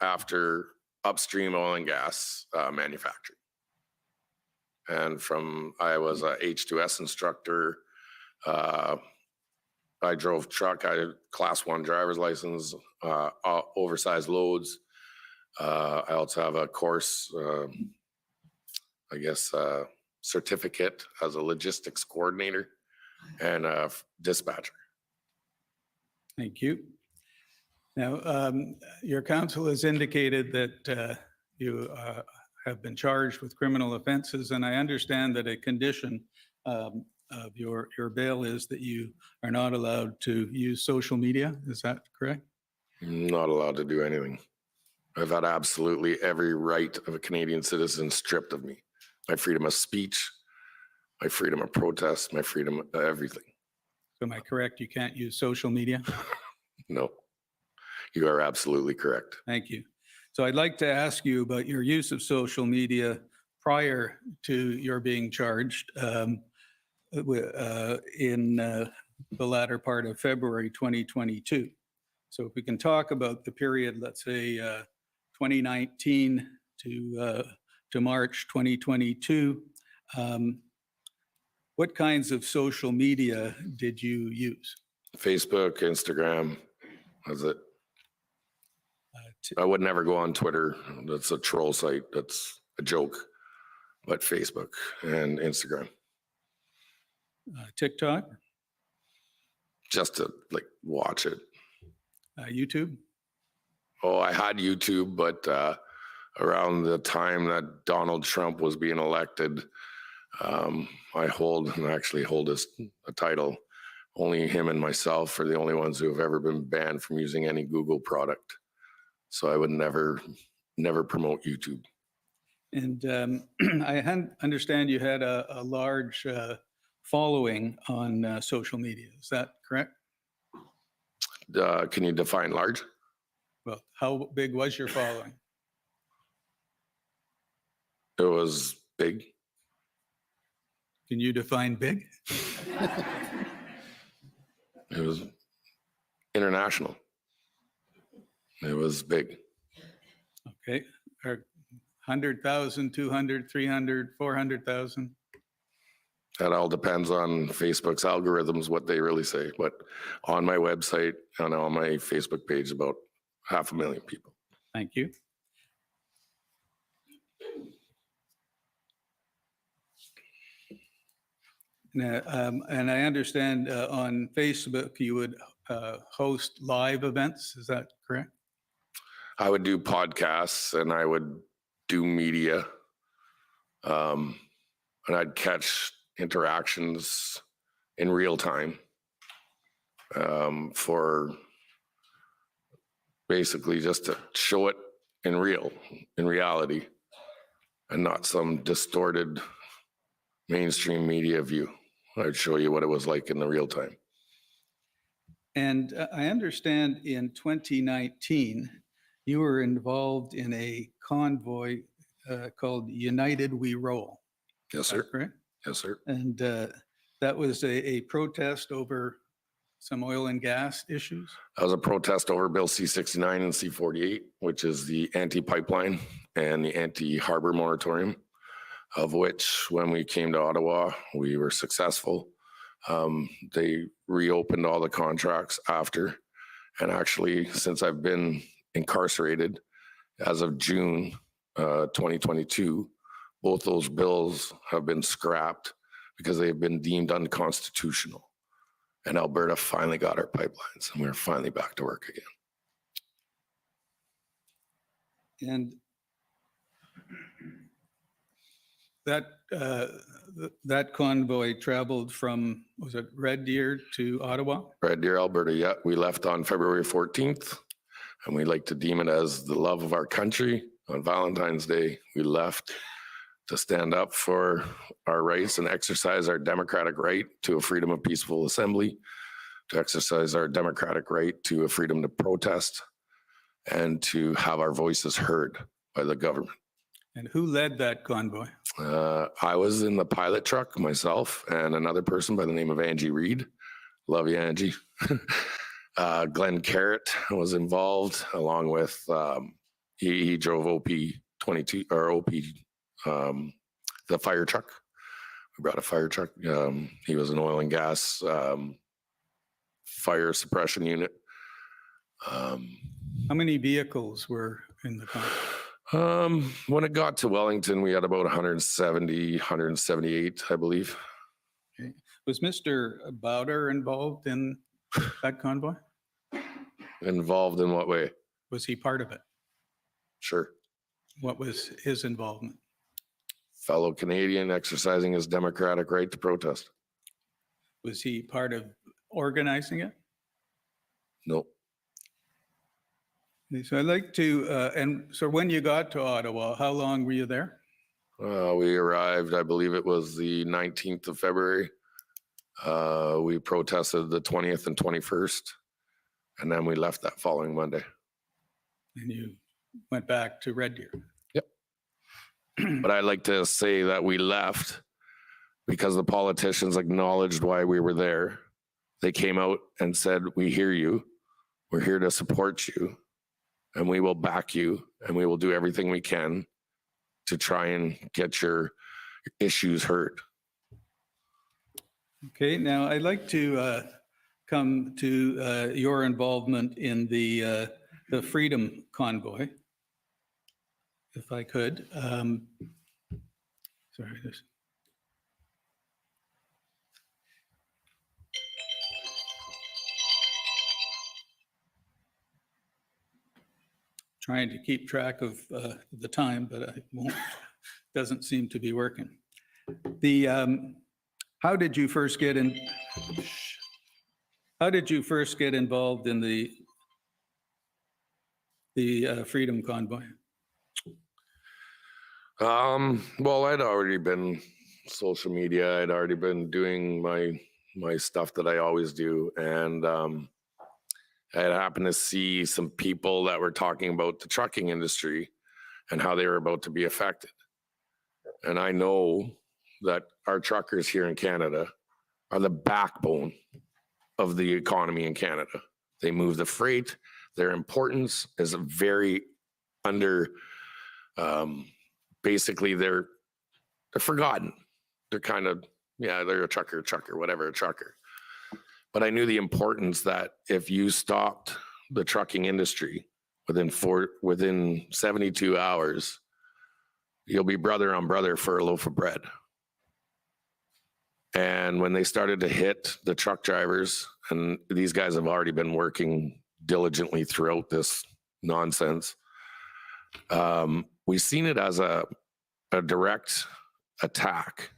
after upstream oil and gas manufacturing. And I was a H2S instructor. I drove truck. I had class 1 driver's license, oversized loads. I also have a course, certificate as a logistics coordinator and a dispatcher. Thank you. Now, your counsel has indicated that you have been charged with criminal offenses, and I understand that a condition of your bail is that you are not allowed to use social media. Is that correct? Not allowed to do anything. I've had absolutely every right of a Canadian citizen stripped of me. My freedom of speech, my freedom of protest, my freedom of everything. So am I correct? You can't use social media? No, you are absolutely correct. Thank you. So I'd like to ask you about your use of social media prior to your being charged in the latter part of February 2022. So if we can talk about the period, let's say 2019 to March 2022, what kinds of social media did you use? Facebook, Instagram, that's it. I would never go on Twitter. That's a troll site. That's a joke. But Facebook and Instagram. TikTok? Just to watch it. YouTube? Oh, I had YouTube, but around the time that Donald Trump was being elected, I actually hold a title. Only him and myself are the only ones who have ever been banned from using any Google product. So I would never promote YouTube. And I understand you had a large following on social media. Is that correct? Can you define large? Well, how big was your following? It was big. Can you define big? It was international. It was big. Okay. 100,000, 200, 300, 400,000? That all depends on Facebook's algorithms, what they really say. But on my website and on my Facebook page, about 500,000 people. Thank you. Now, and I understand on Facebook you would host live events. Is that correct? I would do podcasts and I would do media. And I'd catch interactions in real time for basically just to show it in reality, and not some distorted mainstream media view. I'd show you what it was like in the real time. And I understand in 2019, you were involved in a convoy called United We Roll. Yes, Is sir. that correct? Yes, sir. And that was a protest over some oil and gas issues? That was a protest over Bill C-69 and C-48, which is the anti-pipeline and the anti-harbor moratorium, of which when we came to Ottawa, we were successful. They reopened all the contracts after. And actually, since I've been incarcerated, as of June 2022, both those bills have been scrapped because they've been deemed unconstitutional. And Alberta finally got our pipelines, and we're finally back to work again. And that convoy traveled from, was it Red Deer to Ottawa? Red Deer, Alberta, yeah. We left on February 14th, and we like to deem it as the love of our country. On Valentine's Day, we left to stand up for our rights and exercise our democratic right to a freedom of peaceful assembly, to exercise our democratic right to a freedom to protest, and to have our voices heard by the government. And who led that convoy? I was in the pilot truck myself and another person by the name of Angie Reed. Love you, Angie. Glenn Carrott was involved along with, he drove OP-22 or OP, the fire truck. We brought a fire truck. He was an oil and gas fire suppression unit. How many vehicles were in the convoy? When it got to Wellington, we had about 170, 178, I believe. Okay. Was Mr. Barber involved in that convoy? Involved in what way? Was he part of it? Sure. What was his involvement? Fellow Canadian exercising his democratic right to protest. Was he part of organizing it? No. So I'd like to, and so when you got to Ottawa, how long were you there? We arrived, I believe it was the 19th of February. We protested the 20th and 21st, and then we left that following Monday. And you went back to Red Deer? Yep. But I'd like to say that we left because the politicians acknowledged why we were there. They came out and said, we hear you. We're here to support you. And we will back you, and we will do everything we can to try and get your issues heard. Okay, now I'd like to come to your involvement in the Freedom Convoy, if I could. Sorry, this. Trying to keep track of the time, but I won't. Doesn't seem to be working. The how did you first get in? How did you first get involved in the Freedom Convoy? Well, I'd already been social media. I'd already been doing my stuff that I always do, and I happened to see some people that were talking about the trucking industry and how they were about to be affected. And I know that our truckers here in Canada are the backbone of the economy in Canada. They move the freight. Their importance is very under, basically they're forgotten. They're kind of, yeah, they're a trucker, whatever, a trucker. But I knew the importance that if you stopped the trucking industry within 72 hours, you'll be brother on brother for a loaf of bread. And when they started to hit the truck drivers, and these guys have already been working diligently throughout this nonsense, we've seen it as a direct attack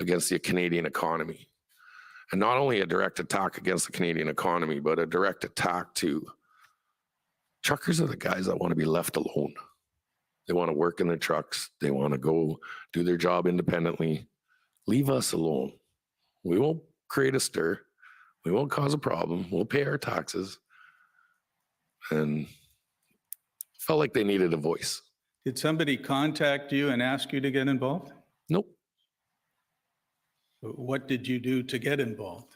against the Canadian economy. And not only a direct attack against the Canadian economy, but a direct attack to truckers are the guys that want to be left alone. They want to work in their trucks. They want to go do their job independently. Leave us alone. We won't create a stir. We won't cause a problem. We'll pay our taxes. And felt like they needed a voice. Did somebody contact you and ask you to get involved? Nope. What did you do to get involved?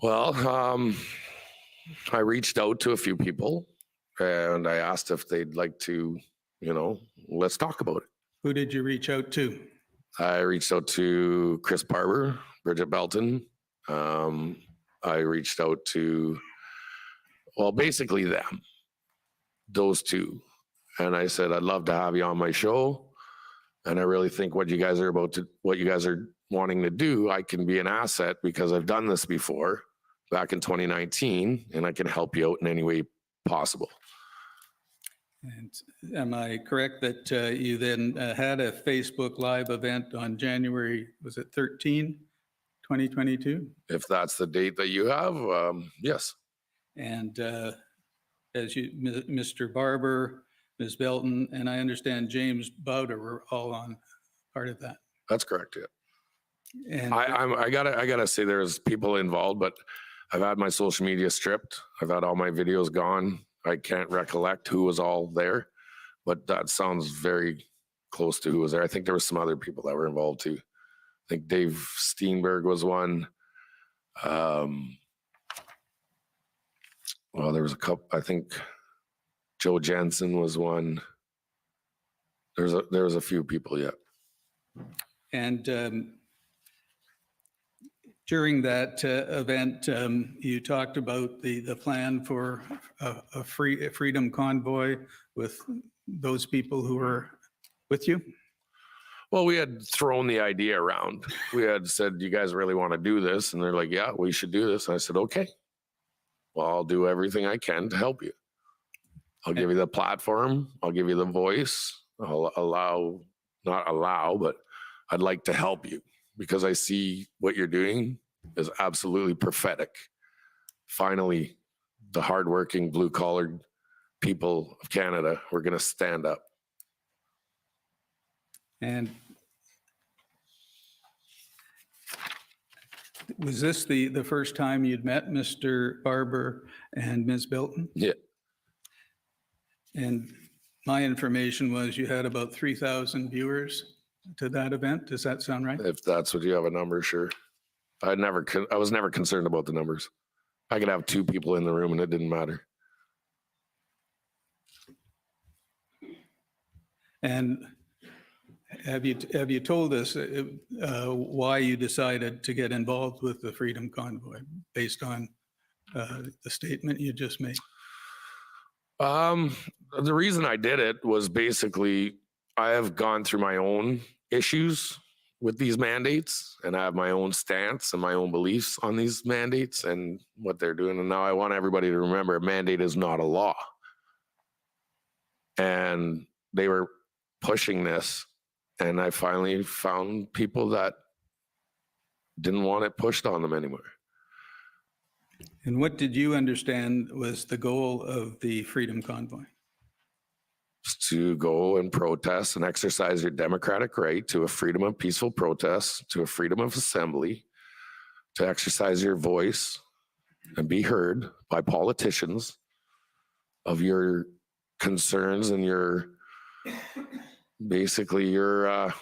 Well, I reached out to a few people and I asked if they'd like to, let's talk about it. Who did you reach out to? I reached out to Chris Barber, Brigitte Belton. I reached out to, basically them, those two. And I said, I'd love to have you on my show. And I really think what you guys are wanting to do, I can be an asset because I've done this before back in 2019 and I can help you out in any way possible. And am I correct that you then had a Facebook Live event on January, was it 13, 2022? If that's the date that you have, yes. And as you, Mr. Barber, Ms. Belton, and I understand James Bowder were all on part of that. That's correct, yeah. And I gotta say there's people involved, but I've had my social media stripped. I've had all my videos gone. I can't recollect who was all there, but that sounds very close to who was there. I think there was some other people that were involved too. I think Dave Steenberg was one. There was a couple, I think Joe Jensen was one. There was a few people, yeah. And during that event, you talked about the plan for a freedom convoy with those people who were with you? Well, we had thrown the idea around. We had said, you guys really want to do this? And they're like, yeah, we should do this. And I said, okay, well, I'll do everything I can to help you. I'll give you the platform. I'll give you the voice. I'll not allow, but I'd like to help you because I see what you're doing is absolutely prophetic. Finally, the hardworking blue-collared people of Canada, we're going to stand up. And was this the first time you'd met Mr. Barber and Ms. Belton? Yeah. And my information was you had about 3,000 viewers to that event. Does that sound right? If that's what you have a number, sure. I was never concerned about the numbers. I could have 2 people in the room and it didn't matter. And have you told us why you decided to get involved with the Freedom Convoy based on the statement you just made? The reason I did it was basically I have gone through my own issues with these mandates and I have my own stance and my own beliefs on these mandates and what they're doing. And now I want everybody to remember a mandate is not a law. And they were pushing this. And I finally found people that didn't want it pushed on them anymore. And what did you understand was the goal of the Freedom Convoy? To go and protest and exercise your democratic right to a freedom of peaceful protest, to a freedom of assembly, to exercise your voice and be heard by politicians of your concerns and your basically your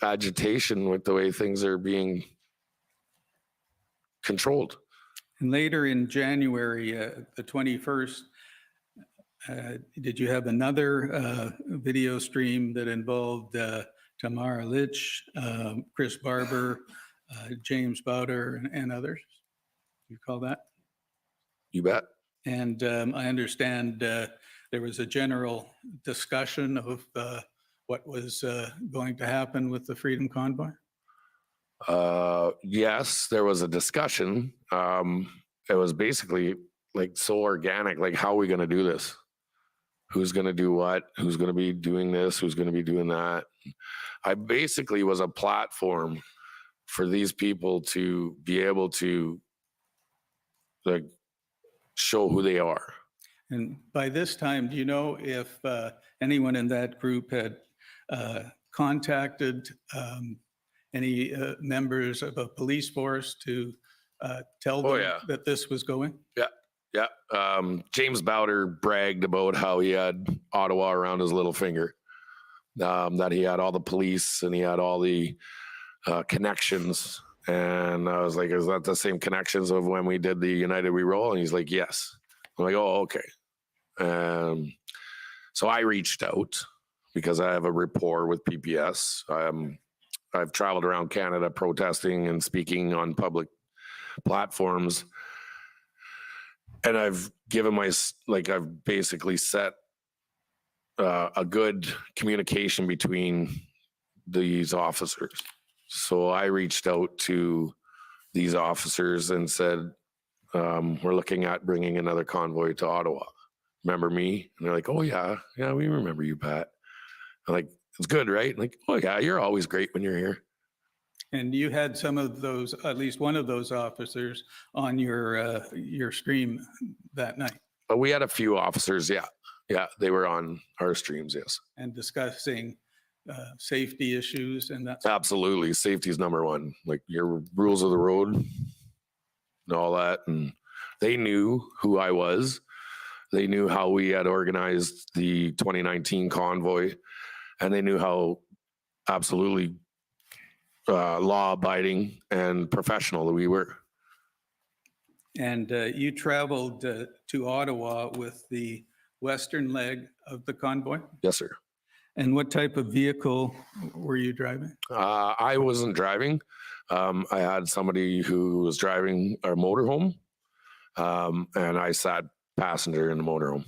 agitation with the way things are being controlled. And later in January, the 21st, did you have another video stream that involved Tamara Litch, Chris Barber, James Bowder, and others? You call that? You bet. And I understand there was a general discussion of what was going to happen with the Freedom Convoy? Yes, there was a discussion. It was basically like so organic, like how are we going to do this? Who's going to do what? Who's going to be doing this? Who's going to be doing that? I basically was a platform for these people to be able to like show who they are. And by this time, do you know if anyone in that group had contacted any members of a police force to tell them that this was going? Yeah, Yeah. James Bowder bragged about how he had Ottawa around his little finger, that he had all the police and he had all the connections. And I was like, is that the same connections of when we did the United We Roll? And he's like, yes. I'm like, oh, okay. So I reached out because I have a rapport with PPS. I've traveled around Canada protesting and speaking on public platforms. And I've given I've basically set a good communication between these officers. So I reached out to these officers and said, we're looking at bringing another convoy to Ottawa. Remember me? And they're like, oh yeah, we remember you, Pat. I'm like, it's good, right? I'm like, oh yeah, you're always great when you're here. And you had some of those, at least one of those officers on your stream that night. But we had a few officers, yeah. Yeah, they were on our streams, yes. And discussing safety issues and that. Absolutely, safety is number one. Like your rules of the road and all that. And they knew who I was. They knew how we had organized the 2019 convoy. And they knew how absolutely law-abiding and professional that we were. And you traveled to Ottawa with the western leg of the convoy? Yes, sir. And what type of vehicle were you driving? I wasn't driving. I had somebody who was driving our motorhome, and I sat passenger in the motorhome.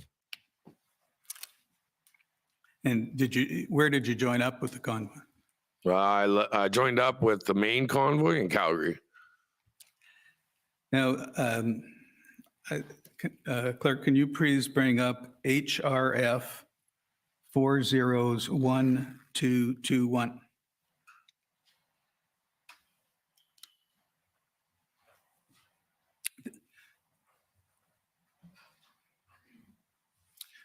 And where did you join up with the convoy? I joined up with the main convoy in Calgary. Now, Clerk, can you please bring up HRF 401221?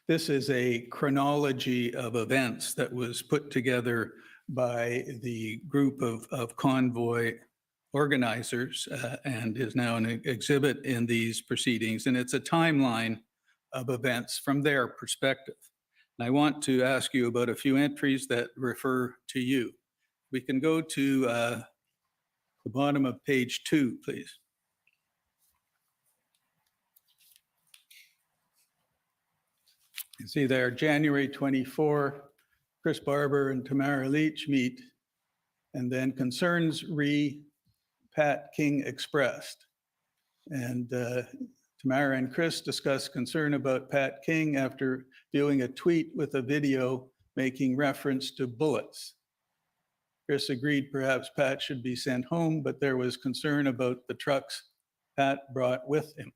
This is a chronology of events that was put together by the group of convoy organizers and is now an exhibit in these proceedings. And it's a timeline of events from their perspective. And I want to ask you about a few entries that refer to you. We can go to the bottom of page 2, please. You see there, January 24, Chris Barber and Tamara Leach meet, and then concerns Pat King expressed. And Tamara and Chris discussed concern about Pat King after viewing a tweet with a video making reference to bullets. Chris agreed perhaps Pat should be sent home, but there was concern about the trucks Pat brought with him.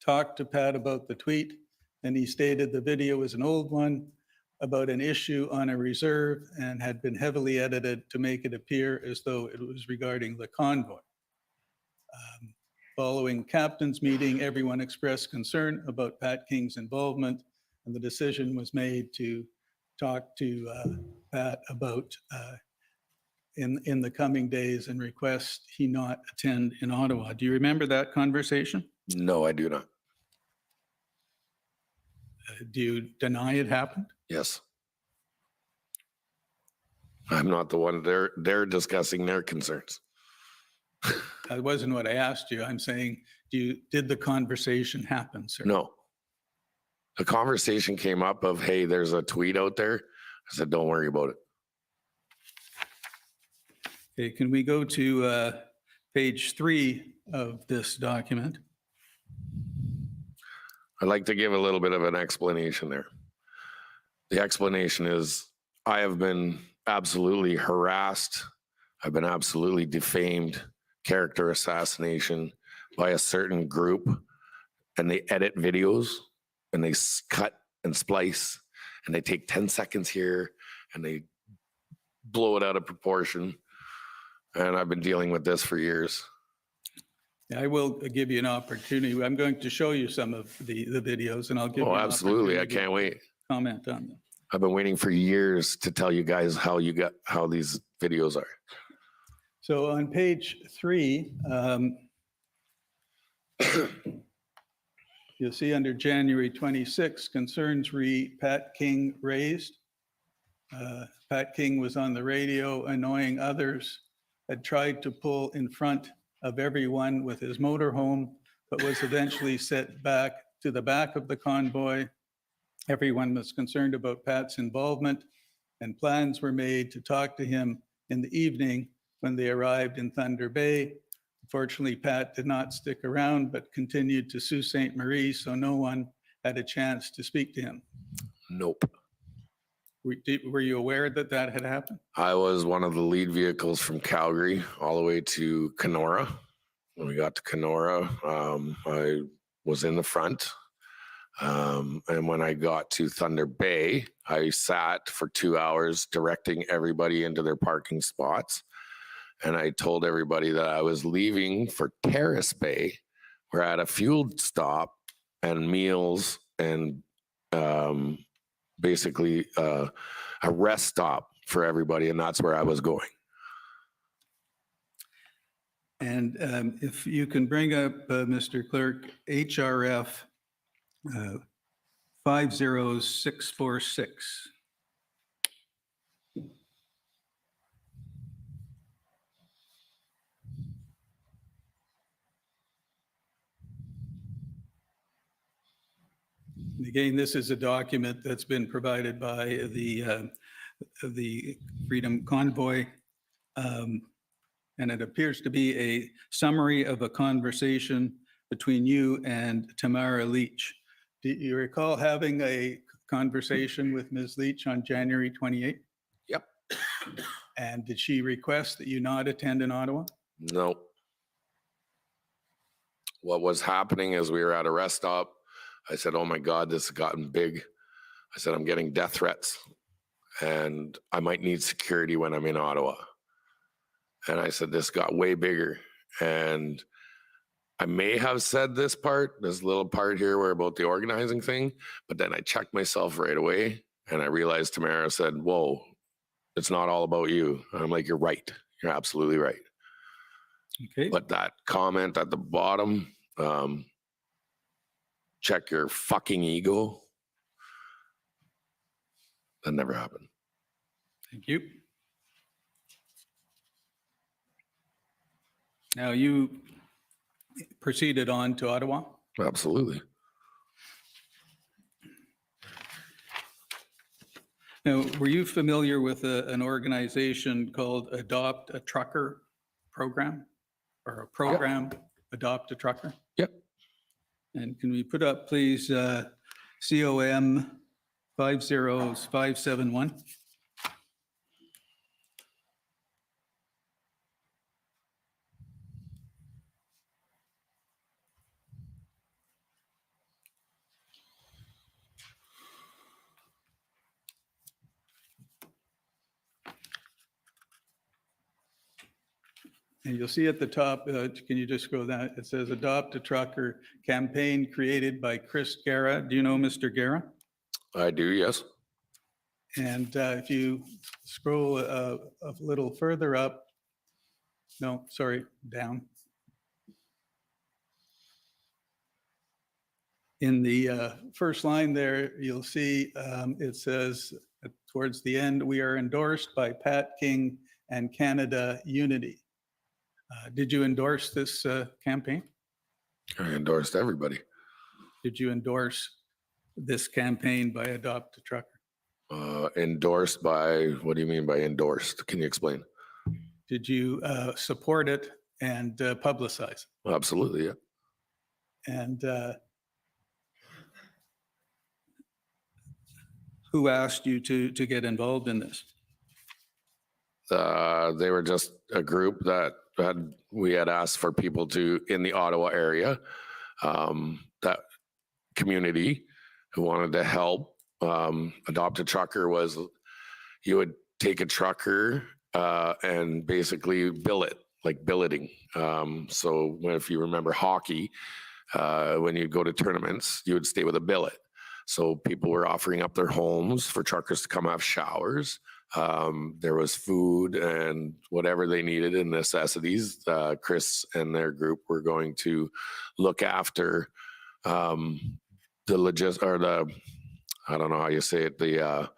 Talked to Pat about the tweet, and he stated the video was an old one about an issue on a reserve and had been heavily edited to make it appear as though it was regarding the convoy. Following captain's meeting, everyone expressed concern about Pat King's involvement, and the decision was made to talk to Pat about in the coming days and request he not attend in Ottawa. Do you remember that conversation? No, I do not. Do you deny it happened? Yes. I'm not the one. They're discussing their concerns. That wasn't what I asked you. I'm saying, did the conversation happen, sir? No. The conversation came up of, hey, there's a tweet out there. I said, don't worry about it. Okay, can we go to page 3 of this document? I'd like to give a little bit of an explanation there. The explanation is I have been absolutely harassed. I've been absolutely defamed, character assassination by a certain group, and they edit videos and they cut and splice and they take 10 seconds here and they blow it out of proportion. And I've been dealing with this for years. I will give you an opportunity. I'm going to show you some of the videos, and I'll give you an absolutely. I can't wait. Comment on them. I've been waiting for years to tell you guys how these videos are. So on page 3, You'll see under January 26, concerns Pat King raised. Pat King was on the radio annoying others, had tried to pull in front of everyone with his motorhome, but was eventually set back to the back of the convoy. Everyone was concerned about Pat's involvement, and plans were made to talk to him in the evening when they arrived in Thunder Bay. Unfortunately, Pat did not stick around, but continued to Sault Ste. Marie, so no one had a chance to speak to him. Nope. Were you aware that that had happened? I was one of the lead vehicles from Calgary all the way to Kenora. When we got to Kenora, I was in the front. And when I got to Thunder Bay, I sat for 2 hours directing everybody into their parking spots. And I told everybody that I was leaving for Terrace Bay. We're at a fuel stop and meals and basically a rest stop for everybody. And that's where I was going. And if you can bring up, Mr. Clerk, HRF 50646. Again, this is a document that's been provided by the Freedom Convoy. And it appears to be a summary of a conversation between you and Tamara Leach. Do you recall having a conversation with Ms. Leach on January 28th? Yep. And did she request that you not attend in Ottawa? No. What was happening is we were at a rest stop. I said, oh my God, this has gotten big. I said, I'm getting death threats and I might need security when I'm in Ottawa. And I said, this got way bigger. And I may have said this little part here where about the organizing thing, but then I checked myself right away and I realized Tamara said, whoa, it's not all about you. And I'm like, you're right. You're absolutely right. Okay. But that comment at the bottom, check your fucking ego, that never happened. Thank you. Now you proceeded on to Ottawa? Absolutely. Now, were you familiar with an organization called Adopt a Trucker program? Or a program, yep. Adopt a Trucker? Yep. And can we put up, please, COM 50571? And you'll see at the top, can you just scroll down? It says Adopt a Trucker campaign created by Chris Guerra. Do you know Mr. Guerra? I do, yes. And if you scroll a little further up, no, sorry, down. In the first line there, you'll see it says towards the end, we are endorsed by Pat King and Canada Unity. Did you endorse this campaign? I endorsed everybody. Did you endorse this campaign by Adopt a Trucker? Endorsed by, what do you mean by endorsed? Can you explain? Did you support it and publicize it? Absolutely, yeah. And who asked you to get involved in this? They were just a group that we had asked for people to, in the Ottawa area, that community who wanted to help. Adopt a Trucker was, you would take a trucker and basically bill it, like billeting. So if you remember hockey, when you go to tournaments, you would stay with a billet. So people were offering up their homes for truckers to come have showers. There was food and whatever they needed and necessities. Chris and their group were going to look after I don't know how you say it, the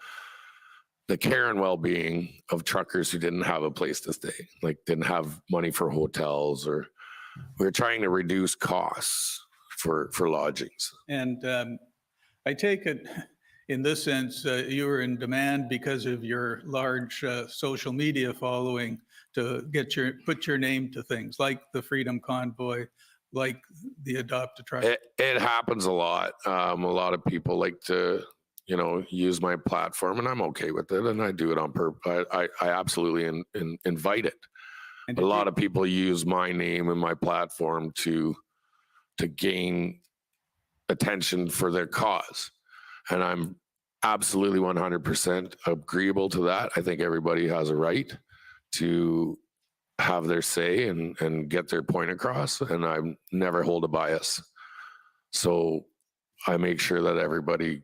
care and well-being of truckers who didn't have a place to stay, like didn't have money for hotels, or we were trying to reduce costs for lodgings. And I take it in this sense, you were in demand because of your large social media following to put your name to things like the Freedom Convoy, like the Adopt a Truck. It happens a lot. A lot of people like to, use my platform, and I'm okay with it, and I do it on purpose. I absolutely invite it. A lot of people use my name and my platform to gain attention for their cause, and I'm absolutely 100% agreeable to that. I think everybody has a right to have their say and get their point across, and I never hold a bias. So I make sure that everybody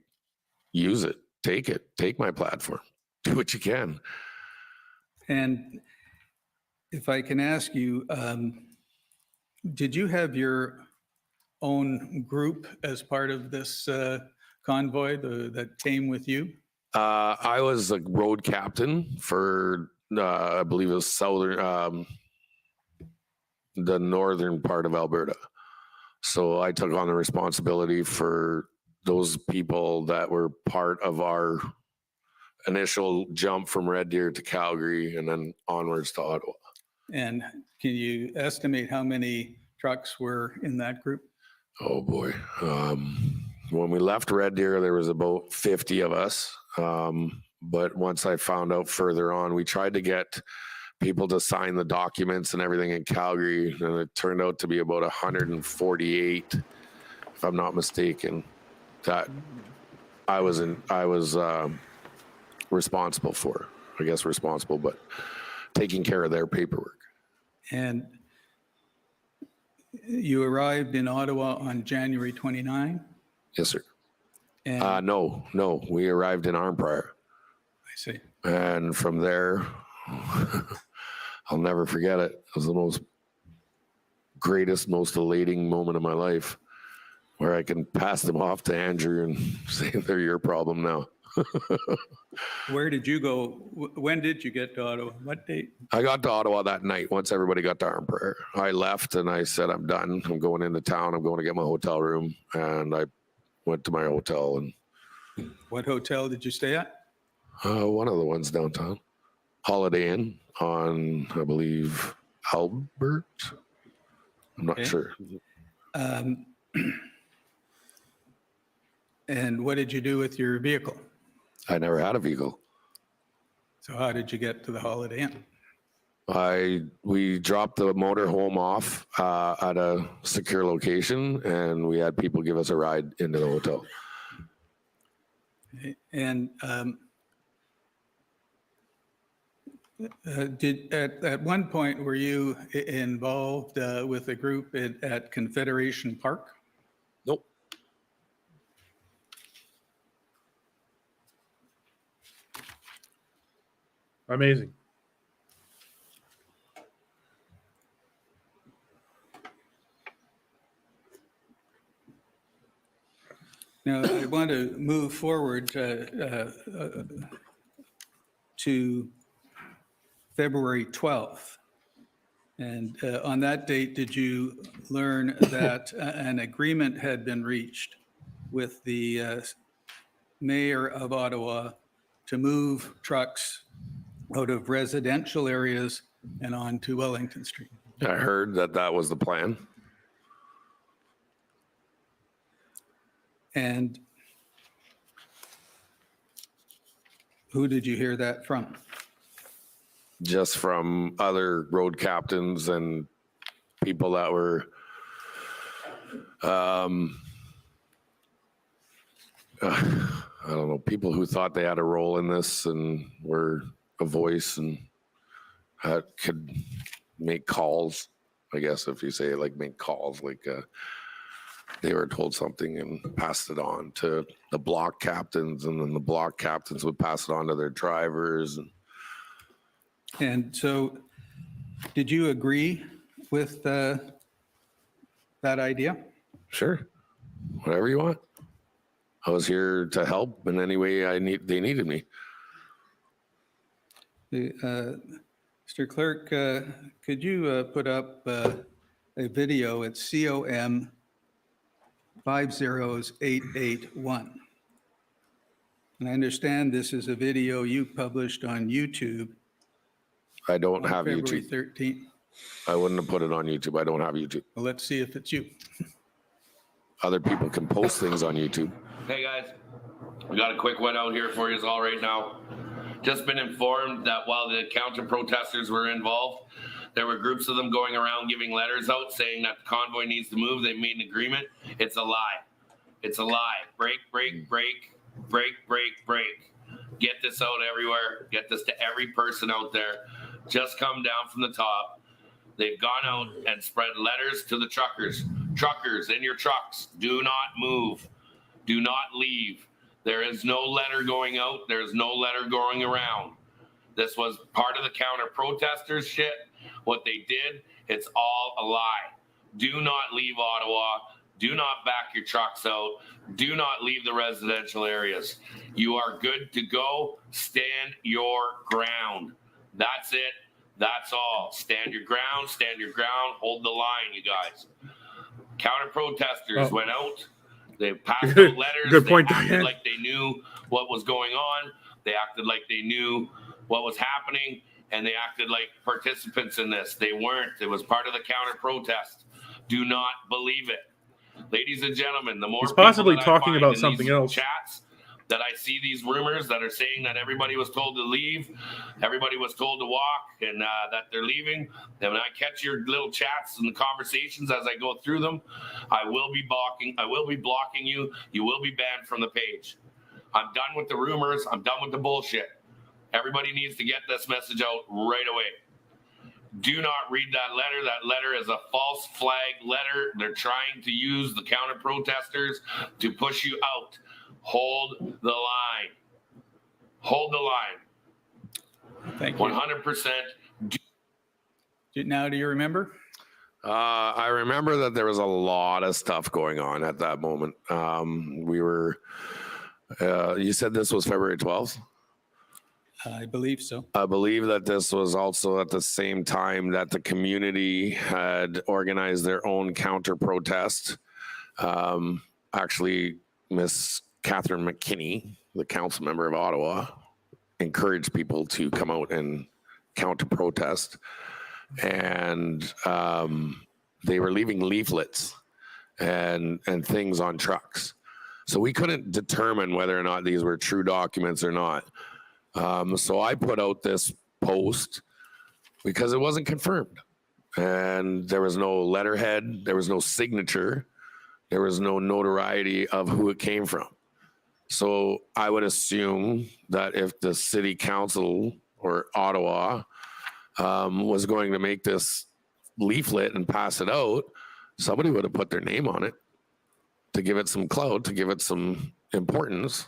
use it, take my platform, do what you can. And if I can ask you, did you have your own group as part of this convoy that came with you? I was a road captain for, I believe it was the northern part of Alberta. So I took on the responsibility for those people that were part of our initial jump from Red Deer to Calgary and then onwards to Ottawa. And can you estimate how many trucks were in that group? Oh boy. When we left Red Deer, there was about 50 of us. But once I found out further on, we tried to get people to sign the documents and everything in Calgary, and it turned out to be about 148, if I'm not mistaken, that I was responsible for. I guess responsible, but taking care of their paperwork. And you arrived in Ottawa on January 29? Yes, sir. And No, we arrived in Arnprior. I see. And from there, I'll never forget it. It was the most elating moment of my life, where I can pass them off to Andrew and say, they're your problem now. Where did you go? When did you get to Ottawa? What date? I got to Ottawa that night once everybody got to Arnprior. I left and I said, I'm done. I'm going into town. I'm going to get my hotel room. And I went to my hotel. And what hotel did you stay at? One of the ones downtown. Holiday Inn on, I believe, Albert. I'm not sure. And what did you do with your vehicle? I never had a vehicle. So how did you get to the Holiday Inn? We dropped the motorhome off at a secure location, and we had people give us a ride into the hotel. And at one point, were you involved with a group at Confederation Park? Nope. Amazing. Now, I want to move forward to February 12th. And on that date, did you learn that an agreement had been reached with the mayor of Ottawa to move trucks out of residential areas and onto Wellington Street? I heard that was the plan. And who did you hear that from? Just from other road captains and people that were I don't know, people who thought they had a role in this and were a voice and could make calls, I guess, if you say like make calls, like they were told something and passed it on to the block captains, and then the block captains would pass it on to their drivers. And so did you agree with that idea? Sure. Whatever you want. I was here to help in any way they needed me. Mr. Clerk, could you put up a video? It's COM 50881. And I understand this is a video you published on YouTube. I don't have February YouTube. 13th. I wouldn't have put it on YouTube. I don't have YouTube. Well, let's see if it's you. Other people can post things on YouTube. Hey guys, we got a quick one out here for you all right now. Just been informed that while the counter protesters were involved, there were groups of them going around giving letters out saying that the convoy needs to move. They made an agreement. It's a lie. It's a lie. Break, break, break, break, break, break. Get this out everywhere. Get this to every person out there. Just come down from the top. They've gone out and spread letters to the truckers. Truckers, in your trucks, do not move. Do not leave. There is no letter going out. There is no letter going around. This was part of the counter protesters shit. What they did, it's all a lie. Do not leave Ottawa. Do not back your trucks out. Do not leave the residential areas. You are good to go. Stand your ground. That's it. That's all. Stand your ground. Stand your ground. Hold the line, you guys. Counter protesters went out. They passed out letters. Good point, They acted Diane. like they knew what was going on. They acted like they knew what was happening, and they acted like participants in this. They weren't. It was part of the counter protest. Do not believe it. Ladies and gentlemen, the more He's possibly people that I talking find about in something these else. chats, that I see these rumors that are saying that everybody was told to leave, everybody was told to walk, and that they're leaving. And when I catch your little chats and the conversations as I go through them, I will be blocking you. You will be banned from the page. I'm done with the rumors. I'm done with the bullshit. Everybody needs to get this message out right away. Do not read that letter. That letter is a false flag letter. They're trying to use the counter protesters to push you out. Hold the line. Hold the line. Thank you. 100%. Now, do you remember? I remember that there was a lot of stuff going on at that moment. We were, you said this was February 12th? I believe so. I believe that this was also at the same time that the community had organized their own counter protest. Actually, Miss Catherine McKinney, the council member of Ottawa, encouraged people to come out and counter protest. And they were leaving leaflets and things on trucks. So we couldn't determine whether or not these were true documents or not. So I put out this post because it wasn't confirmed. And there was no letterhead, there was no signature, there was no notoriety of who it came from. So I would assume that if the city council or Ottawa was going to make this leaflet and pass it out, somebody would have put their name on it to give it some clout, to give it some importance.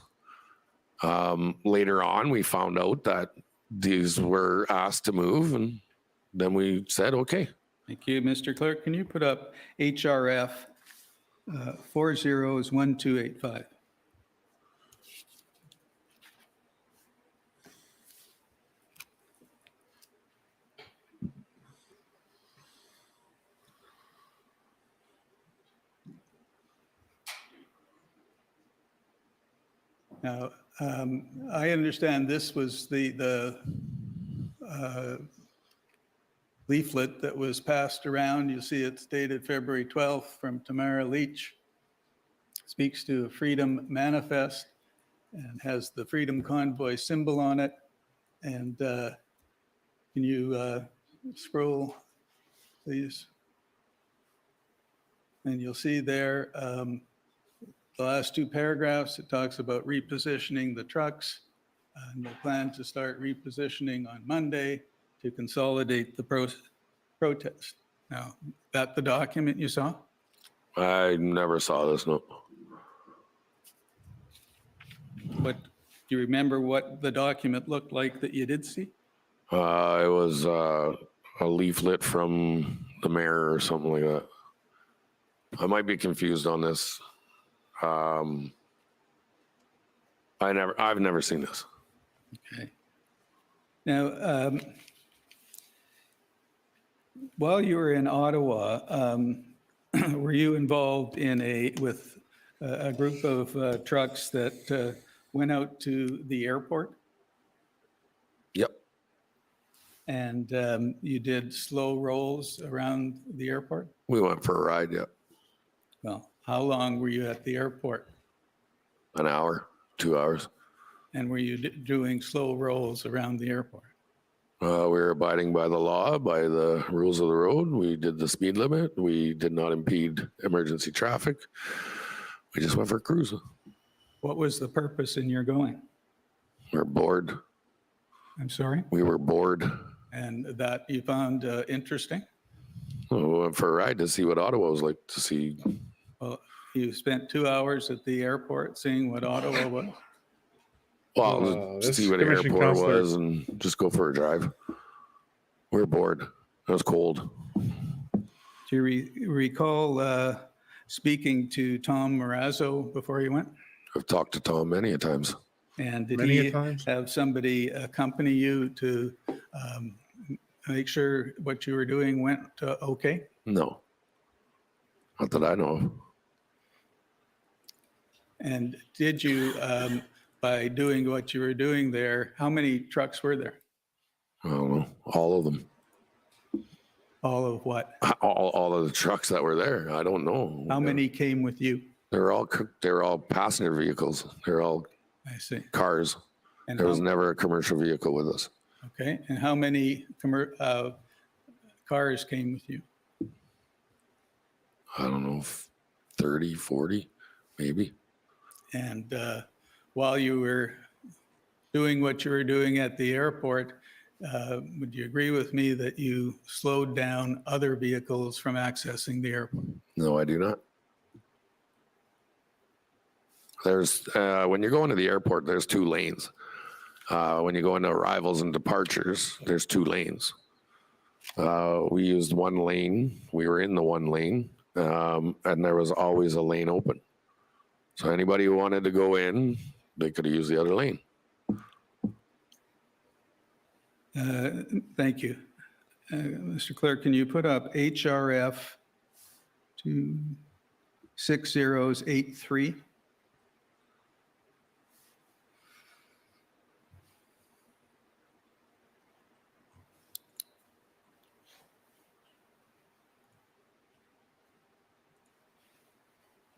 Later on, we found out that these were asked to move, and then we said, okay. Thank you, Mr. Clerk. Can you put up HRF 401285? Now, I understand this was the leaflet that was passed around. You see it's dated February 12th from Tamara Leach. Speaks to a freedom manifest and has the Freedom Convoy symbol on it. And can you scroll, please? And you'll see there, the last two paragraphs, it talks about repositioning the trucks. And we'll plan to start repositioning on Monday to consolidate the protest. Now, that the document you saw? I never saw this, no. But do you remember what the document looked like that you did see? It was a leaflet from the mayor or something like that. I might be confused on this. I've never seen this. Okay. Now, while you were in Ottawa, were you involved with a group of trucks that went out to the airport? Yep. And you did slow rolls around the airport? We went for a ride, yeah. Well, how long were you at the airport? An hour, 2 hours. And were you doing slow rolls around the airport? We were abiding by the law, by the rules of the road. We did the speed limit. We did not impede emergency traffic. We just went for a cruise. What was the purpose in your going? We were bored. I'm sorry? We were bored. And that you found interesting? We went for a ride to see what Ottawa was like, to see. Well, you spent 2 hours at the airport seeing what Ottawa was? Well, to see what the airport was and just go for a drive. We were bored. It was cold. Do you recall speaking to Tom Marazzo before you went? I've talked to Tom many a times. And did he have somebody accompany you to make sure what you were doing went okay? No. Not that I know of. And did you, by doing what you were doing there, how many trucks were there? I don't know. All of them. All of what? All of the trucks that were there. I don't know. How many came with you? They're all passenger vehicles. They're all cars. And there was never a commercial vehicle with us. Okay. And how many cars came with you? I don't know, 30, 40, maybe. And while you were doing what you were doing at the airport, would you agree with me that you slowed down other vehicles from accessing the airport? No, I do not. There's when you're going to the airport, there's 2 lanes. When you go into arrivals and departures, there's 2 lanes. We used 1 lane. We were in the 1 lane, and there was always a lane open. So anybody who wanted to go in, they could have used the other lane. Thank you. Mr. Clerk, can you put up HRF 26083?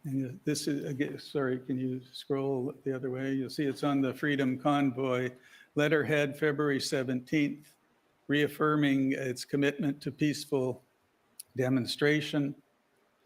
And this is, again, sorry, can you scroll the other way? You'll see it's on the Freedom Convoy letterhead, February 17th, reaffirming its commitment to peaceful demonstration.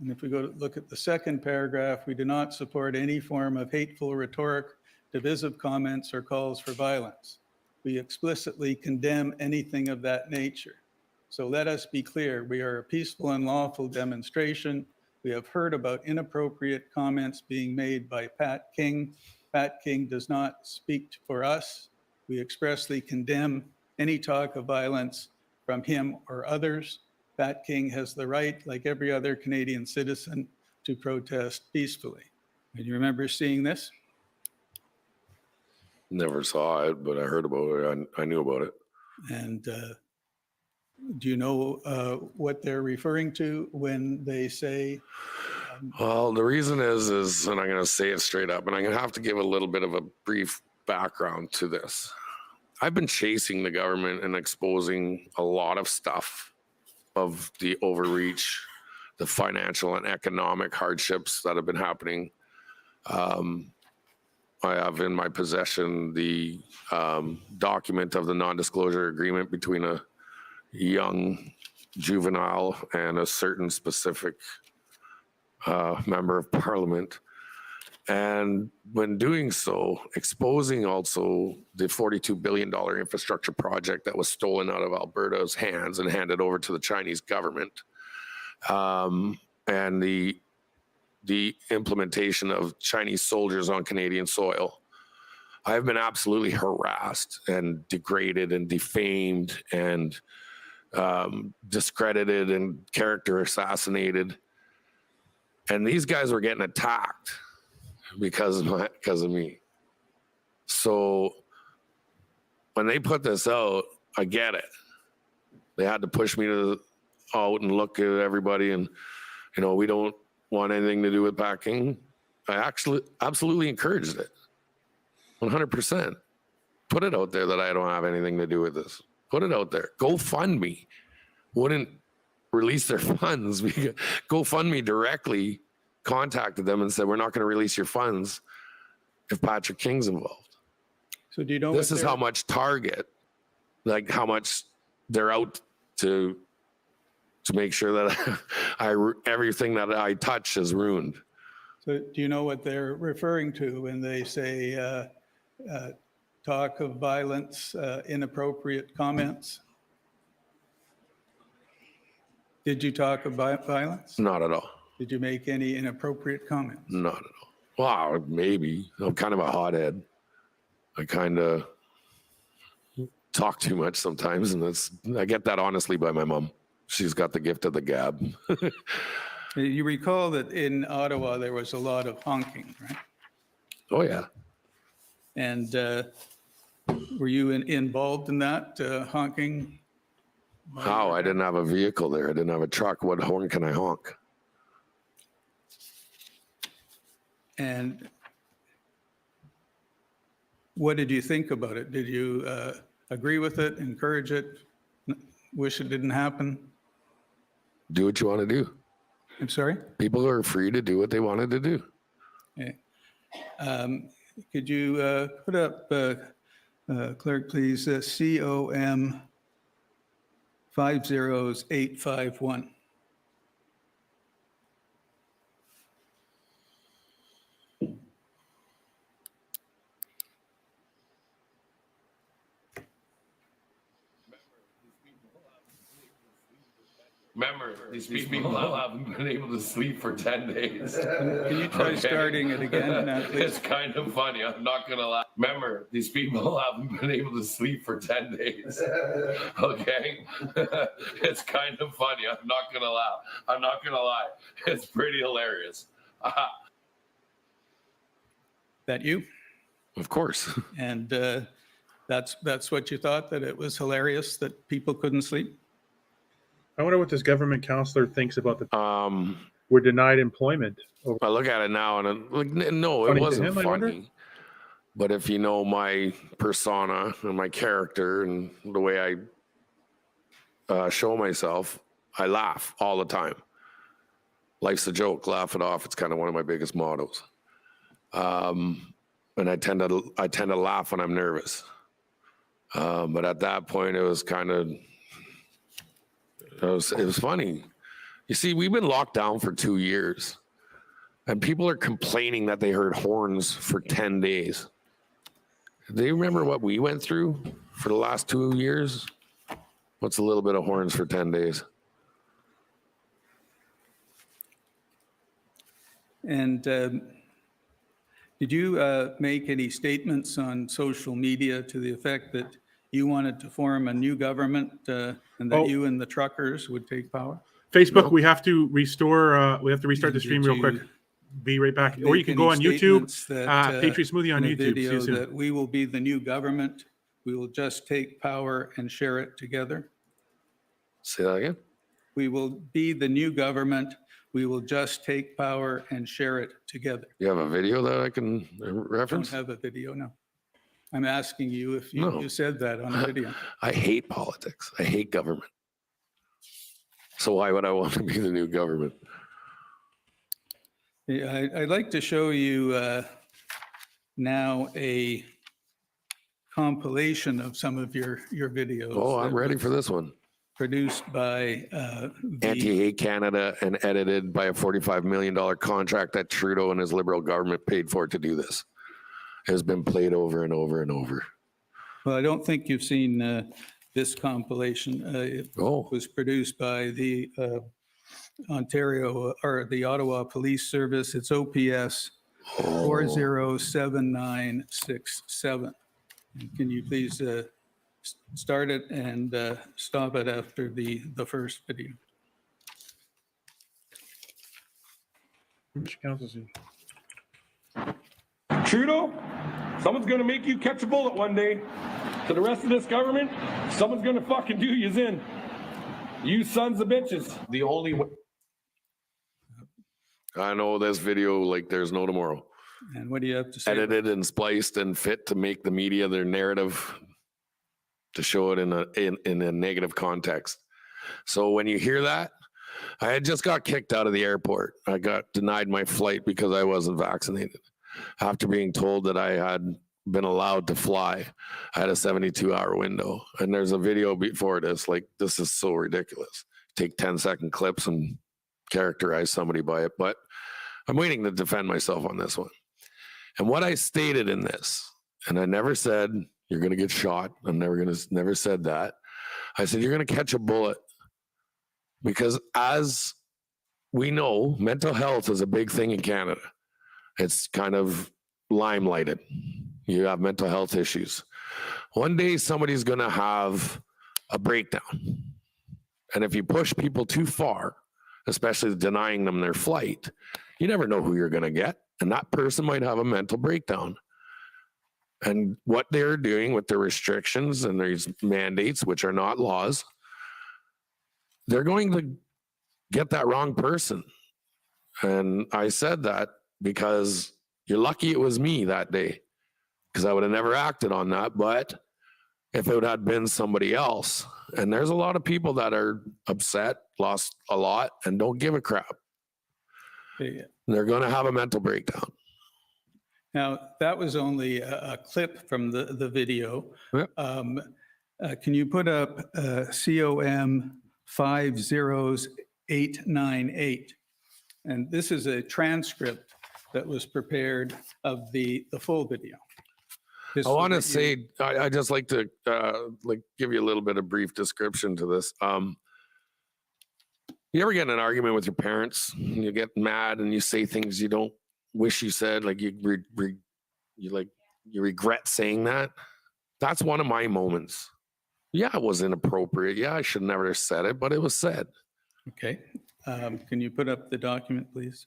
And if we go to look at the second paragraph, we do not support any form of hateful rhetoric, divisive comments, or calls for violence. We explicitly condemn anything of that nature. So let us be clear, we are a peaceful and lawful demonstration. We have heard about inappropriate comments being made by Pat King. Pat King does not speak for us. We expressly condemn any talk of violence from him or others. Pat King has the right, like every other Canadian citizen, to protest peacefully. Do you remember seeing this? Never saw it, but I heard about it. I knew about it. And do you know what they're referring to when they say? Well, the reason is, and I'm going to say it straight up, and I'm going to have to give a little bit of a brief background to this. I've been chasing the government and exposing a lot of stuff of the overreach, the financial and economic hardships that have been happening. I have in my possession the document of the non-disclosure agreement between a young juvenile and a certain specific member of parliament. And when doing so, exposing also the $42 billion infrastructure project that was stolen out of Alberta's hands and handed over to the Chinese government, and the implementation of Chinese soldiers on Canadian soil. I've been absolutely harassed and degraded and defamed and discredited and character assassinated. And these guys were getting attacked because of me. So when they put this out, I get it. They had to push me out and look at everybody, and we don't want anything to do with packing. I actually absolutely encouraged it, 100%. Put it out there that I don't have anything to do with this. Put it out there. GoFundMe wouldn't release their funds. GoFundMe directly contacted them and said, we're not going to release your funds if Patrick King's involved. So do you know this is how much Target, like how much they're out to make sure that everything that I touch is ruined. So do you know what they're referring to when they say talk of violence, inappropriate comments? Did you talk about violence? Not at all. Did you make any inappropriate comments? Not at all. Well, maybe. I'm kind of a hothead. I kind of talk too much sometimes, and I get that honestly by my mom. She's got the gift of the gab. You recall that in Ottawa there was a lot of honking, right? Oh yeah. And were you involved in that honking? How? I didn't have a vehicle there. I didn't have a truck. What horn can I honk? And what did you think about it? Did you agree with it, encourage it, wish it didn't happen? Do what you want to do. I'm sorry? People are free to do what they wanted to do. Okay. Could you put up, clerk, please, COM 50851. Remember, these people haven't been able to sleep for 10 days. Can you try starting it again? It's kind of funny. I'm not going to lie. Remember, these people haven't been able to sleep for 10 days. Okay? It's kind of funny. I'm not going to laugh. I'm not going to lie. It's pretty hilarious. That you? Of course. And that's what you thought, that it was hilarious that people couldn't sleep? I wonder what this government counselor thinks about the we're denied employment. I look at it now and I'm like, no, it wasn't funny. But if you know my persona and my character and the way I show myself, I laugh all the time. Life's a joke, laugh it off. It's kind of one of my biggest mottos. And I tend to laugh when I'm nervous. But at that point, it was kind of. It was funny. You see, we've been locked down for 2 years, and people are complaining that they heard horns for 10 days. Do they remember what we went through for the last 2 years? What's a little bit of horns for 10 days? And did you make any statements on social media to the effect that you wanted to form a new government and that you and the truckers would take power? Facebook, we have to restore. We have to restart the stream real quick. Be right back. Or you can go on YouTube. Patriot Smoothie on YouTube. See you soon. That we will be the new government. We will just take power and share it together. Say that again. We will be the new government. We will just take power and share it together. You have a video that I can reference? I don't have a video, no. I'm asking you if you said that on a video. I hate politics. I hate government. So why would I want to be the new government? Yeah, I'd like to show you now a compilation of some of your videos. Oh, I'm ready for this one. Produced by Anti-Hate Canada and edited by a $45 million contract that Trudeau and his Liberal government paid for to do this. Has been played over and over and over. Well, I don't think you've seen this compilation. It was produced by the Ontario or the Ottawa Police Service. It's OPS 407967. Can you please start it and stop it after the first video? Which council seat? Trudeau, someone's gonna make you catch a bullet one day. To the rest of this government, someone's gonna fucking do yous in. You sons of bitches. The only way. I know this video like there's no tomorrow. And what do you have to say? Edited and spliced and fit to make the media their narrative, to show it in a negative context. So when you hear that, I had just got kicked out of the airport. I got denied my flight because I wasn't vaccinated. After being told that I had been allowed to fly, I had a 72-hour window. And there's a video before this, like, this is so ridiculous. Take 10-second clips and characterize somebody by it. But I'm waiting to defend myself on this one. And what I stated in this, and I never said, you're going to get shot. I'm never said that. I said, you're going to catch a bullet. Because as we know, mental health is a big thing in Canada. It's kind of limelighted. You have mental health issues. One day somebody's going to have a breakdown. And if you push people too far, especially denying them their flight, you never know who you're going to get. And that person might have a mental breakdown. And what they're doing with their restrictions and these mandates, which are not laws, they're going to get that wrong person. And I said that because you're lucky it was me that day, because I would have never acted on that. But if it had been somebody else, and there's a lot of people that are upset, lost a lot, and don't give a crap. Yeah. They're going to have a mental breakdown. Now, that was only a clip from the video. Yep. Can you put up COM 50898? And this is a transcript that was prepared of the full video. I want to say, I just like to give you a little bit of brief description to this. You ever get in an argument with your parents and you get mad and you say things you don't wish you said, like you regret saying that? That's one of my moments. Yeah, it was inappropriate. Yeah, I should never have said it, but it was said. Okay. Can you put up the document, please?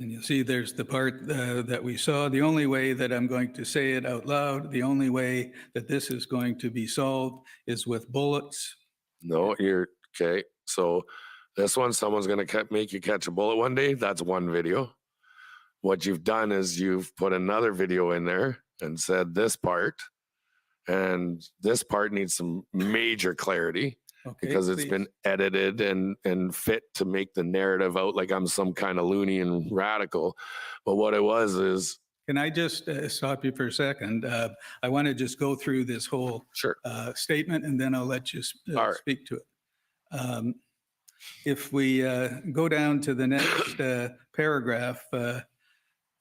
And you'll see there's the part that we saw. The only way that I'm going to say it out loud, the only way that this is going to be solved is with bullets. No, you're okay. So this one, someone's going to make you catch a bullet one day. That's one video. What you've done is you've put another video in there and said this part, and this part needs some major clarity. Okay, because it's been edited and fit to make the narrative out like I'm some kind of loony and radical. But what it was is... Can I just stop you for a second? I want to just go through this whole statement, and then I'll let you speak to it. If we go down to the next paragraph,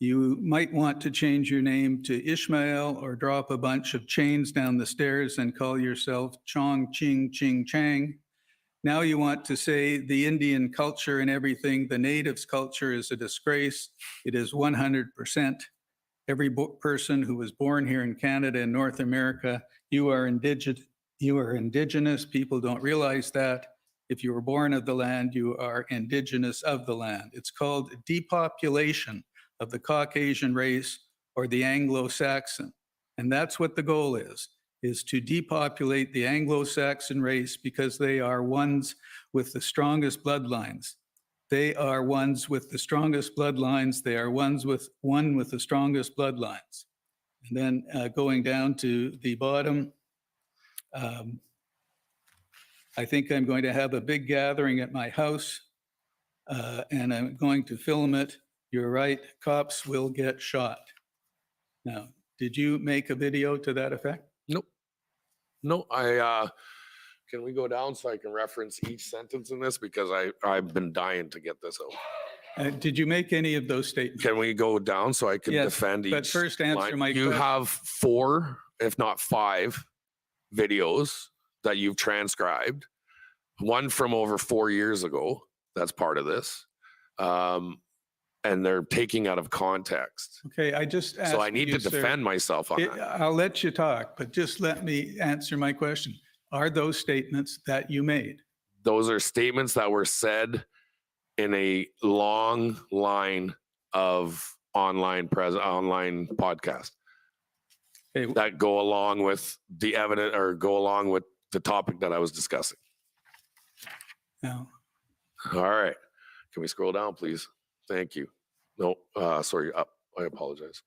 you might want to change your name to Ishmael, or drop a bunch of chains down the stairs and call yourself Chong Ching Ching Chang. Now you want to say the Indian culture and everything, the natives' culture is a disgrace. It is 100%. Every person who was born here in Canada and North America, you are indigenous. People don't realize that. If you were born of the land, you are indigenous of the land. It's called depopulation of the Caucasian race or the Anglo-Saxon. And that's what the goal is to depopulate the Anglo-Saxon race, because they are ones with the strongest bloodlines. They are ones with the strongest bloodlines. They are one with the strongest bloodlines. And then going down to the bottom, I think I'm going to have a big gathering at my house, and I'm going to film it. You're right, cops will get shot. Now, did you make a video to that effect? Nope. No, can we go down so I can reference each sentence in this? Because I've been dying to get this out. Did you make any of those statements? Can we go down so I can defend each? But first answer line? my You question. have 4, if not 5, videos that you've transcribed. One from over 4 years ago. That's part of this. and they're taking out of context. Okay, I just asked So I need you, to sir, defend myself on that. I'll let you talk, but just let me answer my question. Are those statements that you made? Those are statements that were said in a long line of online podcast that go along with the evidence or go along with the topic that I was discussing. No. All right. Can we scroll down, please? Thank you. No, sorry, up. I apologize.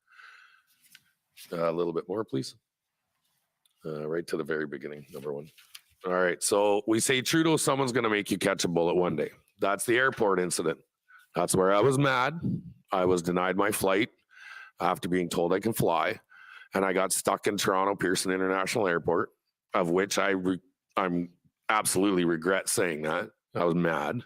A little bit more, please. Right to the very beginning, number one. All right. So we say, Trudeau, someone's going to make you catch a bullet one day. That's the airport incident. That's where I was mad. I was denied my flight after being told I can fly. And I got stuck in Toronto Pearson International Airport, of which I'm absolutely regret saying that. I was mad.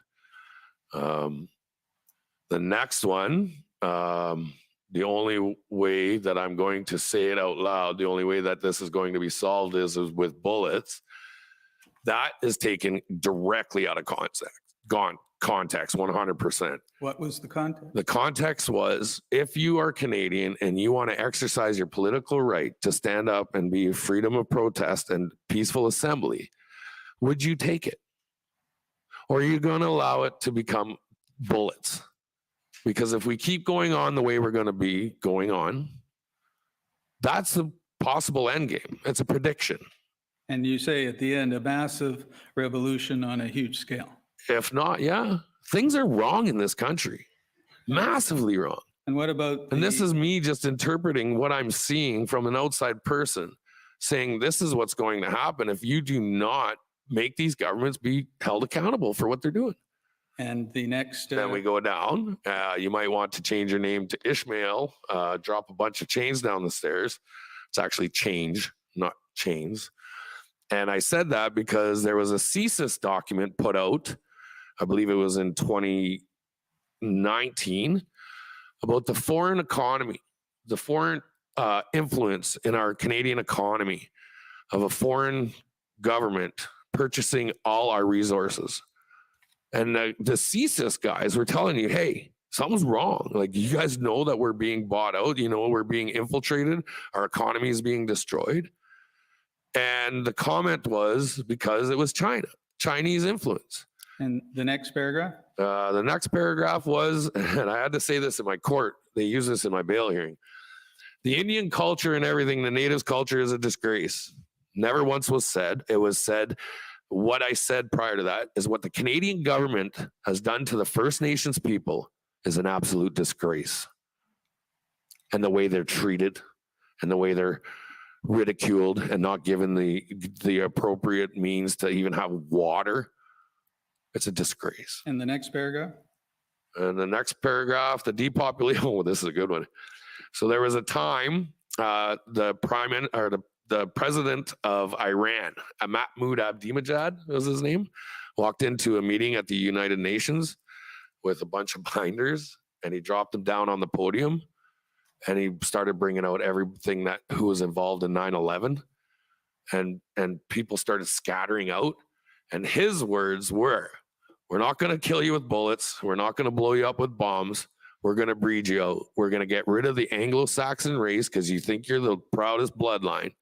The next one, the only way that I'm going to say it out loud, the only way that this is going to be solved is with bullets. That is taken directly out of context, 100%. What was the context? The context was, if you are Canadian and you want to exercise your political right to stand up and be freedom of protest and peaceful assembly, would you take it? Or are you going to allow it to become bullets? Because if we keep going on the way we're going to be going on, that's the possible end game. It's a prediction. And you say at the end, a massive revolution on a huge scale. If not, yeah. Things are wrong in this country. Massively wrong. And what about... And this is me just interpreting what I'm seeing from an outside person, saying this is what's going to happen if you do not make these governments be held accountable for what they're doing. And the next... Then we go down. You might want to change your name to Ishmael, drop a bunch of chains down the stairs. It's actually change, not chains. And I said that because there was a CSIS document put out, I believe it was in 2019, about the foreign economy, the foreign influence in our Canadian economy of a foreign government purchasing all our resources. And the CSIS guys were telling you, hey, something's wrong. Like, you guys know that we're being bought out. You know, we're being infiltrated. Our economy is being destroyed. And the comment was because it was China, Chinese influence. And the next paragraph? The next paragraph was, and I had to say this in my court, they use this in my bail hearing. The Indian culture and everything, the natives' culture is a disgrace. Never once was said. It was said, what I said prior to that is what the Canadian government has done to the First Nations people is an absolute disgrace. And the way they're treated and the way they're ridiculed and not given the appropriate means to even have water. It's a disgrace. And the next paragraph? And the next paragraph, the depopulation. Oh, this is a good one. So there was a time the president of Iran, Mahmoud Ahmadinejad was his name, walked into a meeting at the United Nations with a bunch of binders, and he dropped them down on the podium. And he started bringing out everything who was involved in 9/11, and people started scattering out. And his words were, we're not going to kill you with bullets. We're not going to blow you up with bombs. We're going to breed you out. We're going to get rid of the Anglo-Saxon race because you think you're the proudest bloodline.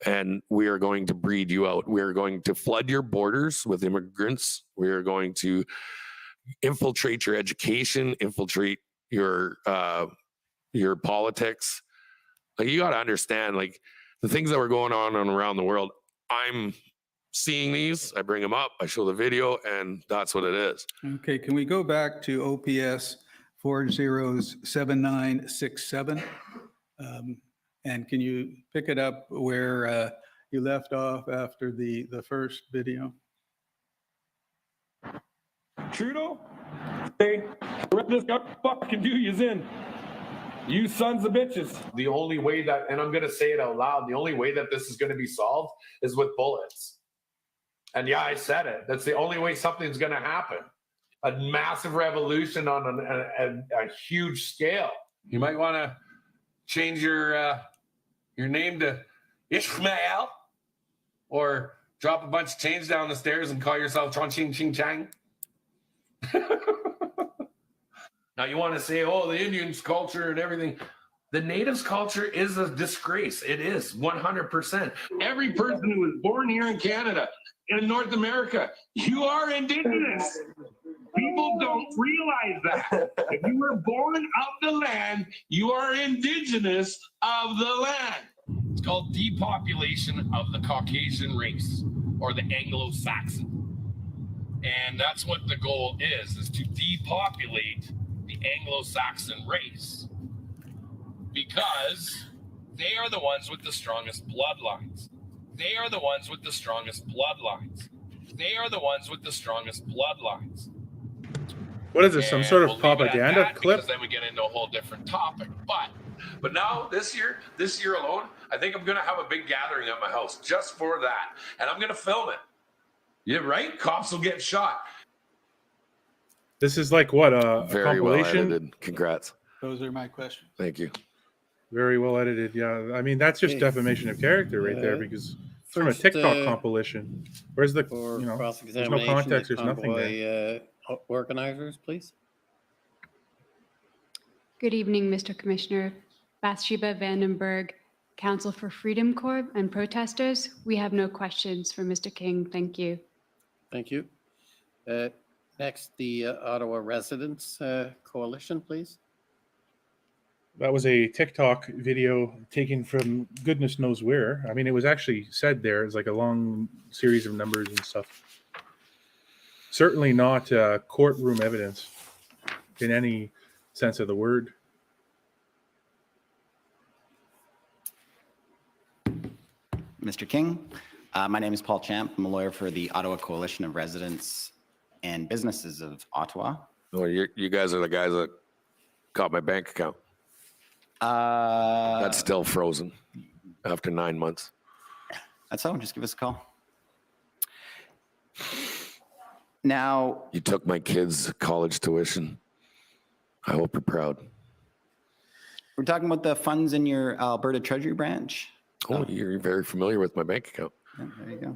And we are going to breed you out. We are going to flood your borders with immigrants. We are going to infiltrate your education, infiltrate your politics. Like, you got to understand, like, the things that were going on around the world. I'm seeing these, I bring them up, I show the video, and that's what it is. Okay, can we go back to OPS 407967? And can you pick it up where you left off after the first video? Trudeau, hey, this guy fucking do you's in. You sons of bitches. The only way that, and I'm going to say it out loud, the only way that this is going to be solved is with bullets. And yeah, I said it. That's the only way something's going to happen. A massive revolution on a huge scale. You might want to change your name to Ishmael, or drop a bunch of chains down the stairs and call yourself Chong Ching Ching Chang. Now you want to say, oh, the Indians' culture and everything. The natives' culture is a disgrace. It is 100%. Every person who was born here in Canada, in North America, you are Indigenous. People don't realize that. If you were born of the land, you are Indigenous of the land. It's called depopulation of the Caucasian race or the Anglo-Saxon. And that's what the goal is to depopulate the Anglo-Saxon race. Because they are the ones with the strongest bloodlines. They are the ones with the strongest bloodlines. They are the ones with the strongest bloodlines. What is this? Some sort of We'll leave it at propaganda that clip? Because then we get into a whole different topic. But now this year alone, I think I'm going to have a big gathering at my house just for that, and I'm going to film it. Yeah, right. Cops will get shot. This is like what a Very well compilation. edited. Congrats. Those are my questions. Thank you. Very well edited. Yeah, I mean that's just Okay. defamation of character right there because it's from a First, TikTok compilation. Where's the For there's no cross-examination, context. the There's nothing there. convoy organizers, please. Good evening, Mr. Commissioner. Bathsheba Vandenberg, Council for Freedom Corp and protesters. We have no questions for Mr. King. Thank you. Thank you. Next, the Ottawa Residents Coalition, please. That was a TikTok video taken from goodness knows where. I mean, it was actually said there. It's like a long series of numbers and stuff. Certainly not courtroom evidence in any sense of the word. Mr. King, my name is Paul Champ. I'm a lawyer for the Ottawa Coalition of Residents and Businesses of Ottawa. Oh, you guys are the guys that got my bank account. That's still frozen after 9 months. That's all. Just give us a call. Now, You took my kids' college tuition. I hope you're proud. we're talking about the funds in your Alberta Treasury branch. Oh, you're very familiar with my bank account. Yeah, there you go.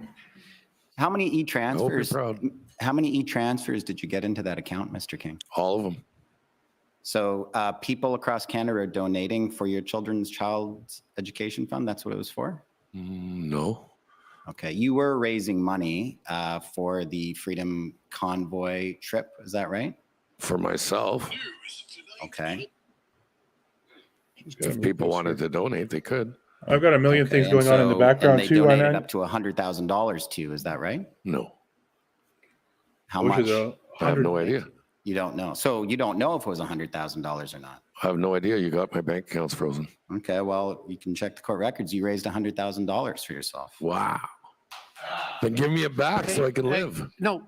How many e-transfers? proud. How many e-transfers did you get into that account, Mr. King? All of them. So people across Canada are donating for your child's education fund. That's what it was for? No. Okay. You were raising money for the Freedom Convoy trip. Is that right? For myself. Okay. If people wanted to donate, they could. I've got a million things Okay, going on in the background and they too. donated And up to $100,000 to you. Is that right? No. How Which much? is a I have no idea. You don't know. So you don't know if it was $100,000 or not. I have no idea. You got my bank accounts frozen. Okay. Well, you can check the court records. You raised $100,000 for yourself. Wow. Then give me it back so I can live. No.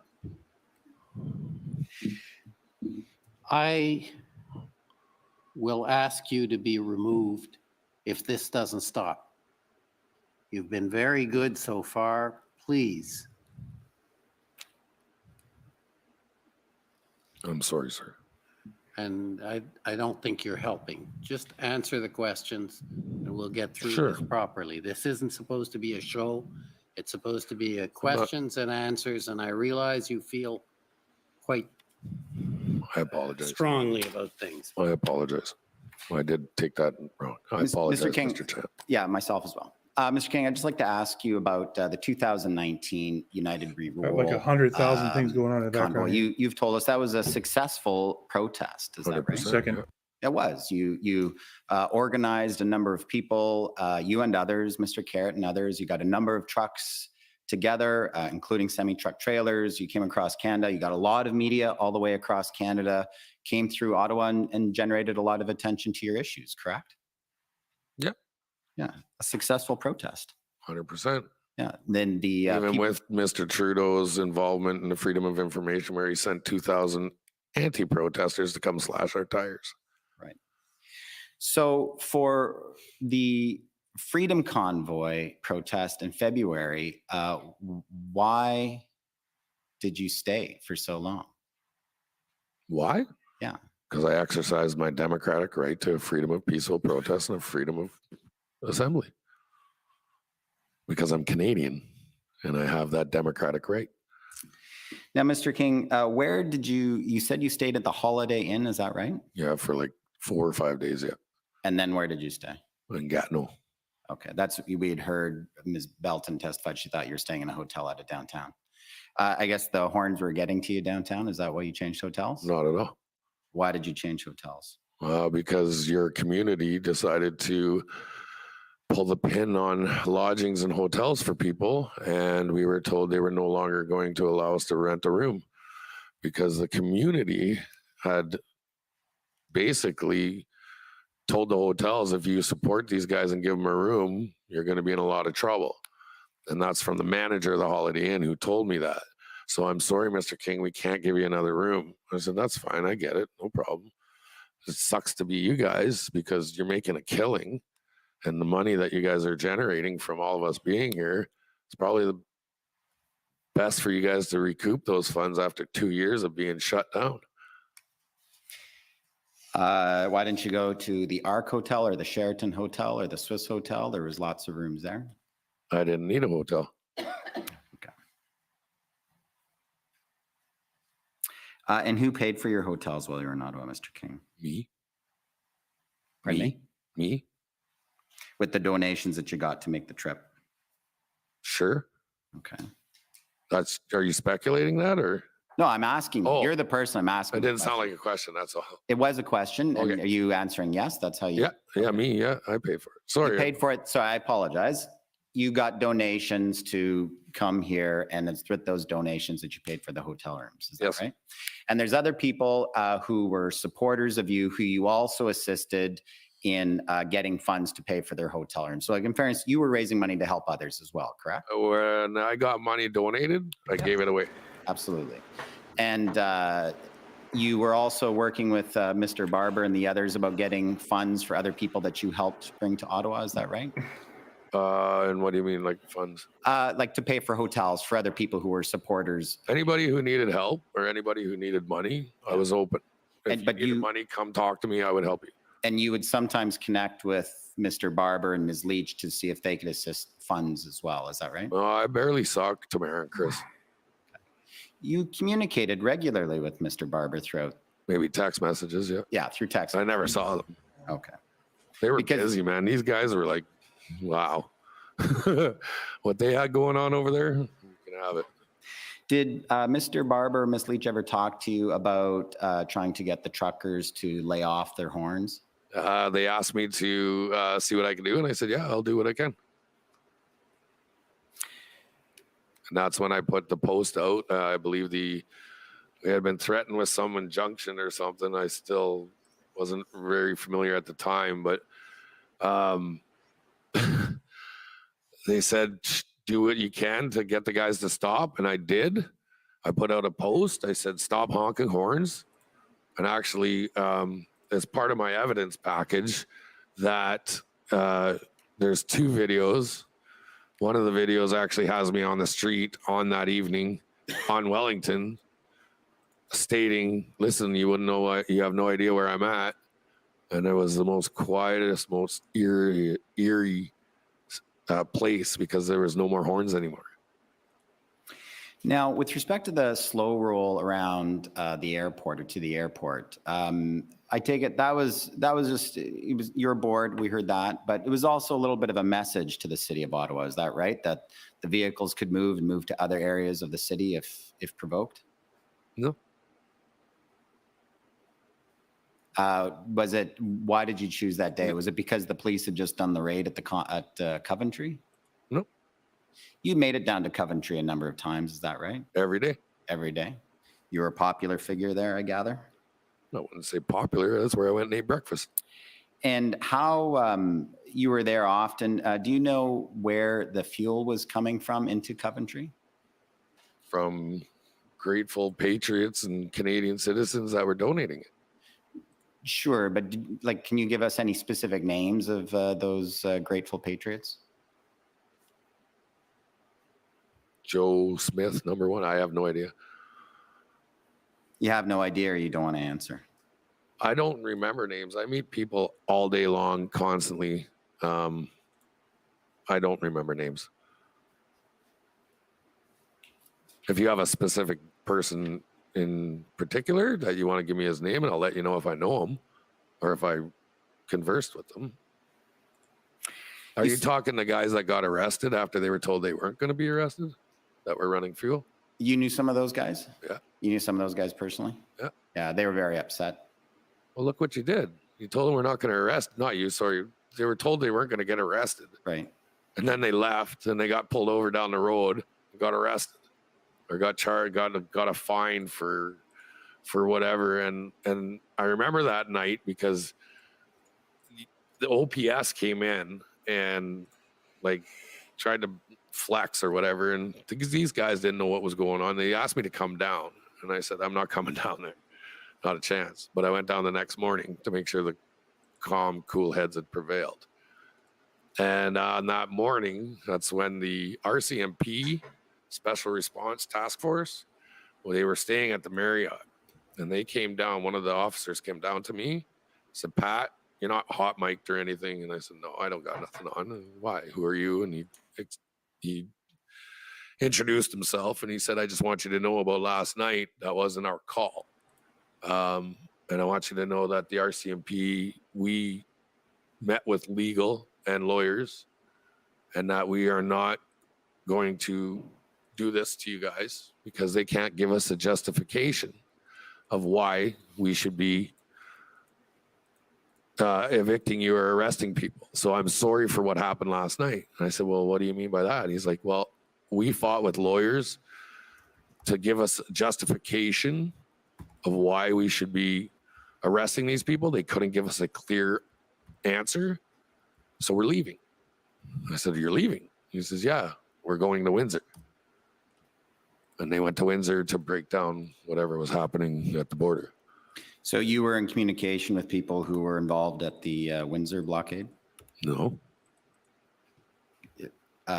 I will ask you to be removed if this doesn't stop. You've been very good so far. Please. I'm sorry, sir. And I don't think you're helping. Just answer the questions and we'll get through Sure. this properly. This isn't supposed to be a show. It's supposed to be a questions and answers, and I realize you feel quite I apologize. strongly about things. I apologize. I did take that wrong. I Mr. apologize, King. Mr. Champ. Yeah, myself as well. Mr. King, I'd just like to ask you about the 2019 United Rerule. got like 100,000 things going on in the convoy. background. You've told us that was a successful protest. Is that right? 100%. Second. It was. You organized a number of people, you and others, Mr. Carrot and others. You got a number of trucks together, including semi-truck trailers. You came across Canada. You got a lot of media all the way across Canada, came through Ottawa and generated a lot of attention to your issues, correct? Yep. Yeah, a successful protest. 100%. Yeah, then the Even with Mr. Trudeau's involvement in the Freedom of Information, where he sent 2,000 anti-protesters to come slash our tires. Right. So for the Freedom Convoy protest in February, why did you stay for so long? Why? Yeah. Because I exercised my democratic right to freedom of peaceful protest and a freedom of assembly. Because I'm Canadian and I have that democratic right. Now, Mr. King, where did you said you stayed at the Holiday Inn, is that right? Yeah, for like 4 or 5 days, yeah. And then where did you stay? In Gatineau. Okay, that's, we had heard Ms. Belton testified she thought you were staying in a hotel out of downtown. I guess the horns were getting to you downtown. Is that why you changed hotels? Not at all. Why did you change hotels? Because your community decided to pull the pin on lodgings and hotels for people, and we were told they were no longer going to allow us to rent a room because the community had basically told the hotels, if you support these guys and give them a room, you're going to be in a lot of trouble. And that's from the manager of the Holiday Inn who told me that. So I'm sorry, Mr. King, we can't give you another room. I said, that's fine. I get it. No problem. It sucks to be you guys because you're making a killing, and the money that you guys are generating from all of us being here, it's probably the best for you guys to recoup those funds after 2 years of being shut down. Why didn't you go to the Ark Hotel or the Sheraton Hotel or the Swiss Hotel? There was lots of rooms there. I didn't need a hotel. Okay. And who paid for your hotels while you were in Ottawa, Mr. King? Me. Pardon me? Me. With the donations that you got to make the trip? Sure. Okay. Are you speculating that or? No, I'm asking. Oh. You're the person I'm asking. It didn't sound like a question, that's all. It was a question. Okay. And are you answering yes? That's how you? Yeah, me, yeah, I paid for it. Sorry. You paid for it, so I apologize. You got donations to come here, and it's with those donations that you paid for the hotel rooms. Is that Yes. right? And there's other people who were supporters of you, who you also assisted in getting funds to pay for their hotel rooms. So, like, in fairness, you were raising money to help others as well, correct? When I got money donated, I gave it away. Absolutely. And you were also working with Mr. Barber and the others about getting funds for other people that you helped bring to Ottawa. Is that right? And what do you mean, like funds? Like to pay for hotels for other people who were supporters. Anybody who needed help or anybody who needed money, I was open. If But you needed money, come talk to me. I would help you. And you would sometimes connect with Mr. Barber and Ms. Leach to see if they could assist funds as well. Is that right? I barely saw Tamara and Chris. You communicated regularly with Mr. Barber throughout. Maybe text messages, yeah. Yeah, through text. I never saw them. Okay. They were busy, man. These guys were like, wow. What they had going on over there, you can have it. Did Mr. Barber or Ms. Leach ever talk to you about trying to get the truckers to lay off their horns? They asked me to see what I can do, and I said, yeah, I'll do what I can. And that's when I put the post out. I believe we had been threatened with some injunction or something. I still wasn't very familiar at the time, but they said, do what you can to get the guys to stop. And I did. I put out a post. I said, stop honking horns. And actually, as part of my evidence package, that there's 2 videos. One of the videos actually has me on the street on that evening on Wellington stating, listen, you wouldn't know, you have no idea where I'm at. And it was the most quietest, most eerie place because there was no more horns anymore. Now, with respect to the slow roll around the airport or to the airport, I take it that was just, it was your board, we heard that, but it was also a little bit of a message to the city of Ottawa, is that right? That the vehicles could move and move to other areas of the city if provoked? No. Why did you choose that day? Was it because the police had just done the raid at Coventry? No. You made it down to Coventry a number of times, is that right? Every day. Every day. You were a popular figure there, I gather? I wouldn't say popular. That's where I went and ate breakfast. And how you were there often. Do you know where the fuel was coming from into Coventry? From grateful patriots and Canadian citizens that were donating it. Sure, but can you give us any specific names of those grateful patriots? Joe Smith, number 1. I have no idea. You have no idea, or you don't want to answer? I don't remember names. I meet people all day long, constantly. I don't remember names. If you have a specific person in particular that you want to give me his name, and I'll let you know if I know him or if I conversed with them. Are you talking the guys that got arrested after they were told they weren't going to be arrested, that were running fuel? You knew some of those guys? Yeah. You knew some of those guys personally? Yeah. Yeah, they were very upset. Well, look what you did. You told them we're not going to arrest, not you, sorry. They were told they weren't going to get arrested. Right. And then they left and they got pulled over down the road and got arrested or got charged, got a fine for whatever. And I remember that night because the OPS came in and like tried to flex or whatever. And because these guys didn't know what was going on, they asked me to come down. And I said, I'm not coming down there. Not a chance. But I went down the next morning to make sure the calm, cool heads had prevailed. And on that morning, that's when the RCMP, Special Response Task Force, well, they were staying at the Marriott. And they came down, one of the officers came down to me, said, Pat, you're not hot mic'd or anything. And I said, no, I don't got nothing on. Why? Who are you? And he introduced himself and he said, I just want you to know about last night. That wasn't our call. And I want you to know that the RCMP, we met with legal and lawyers and that we are not going to do this to you guys because they can't give us a justification of why we should be evicting you or arresting people. So I'm sorry for what happened last night. And I said, well, what do you mean by that? And he's like, well, we fought with lawyers to give us justification of why we should be arresting these people. They couldn't give us a clear answer. So we're leaving. I said, you're leaving? He says, yeah, we're going to Windsor. And they went to Windsor to break down whatever was happening at the border. So you were in communication with people who were involved at the Windsor blockade? No.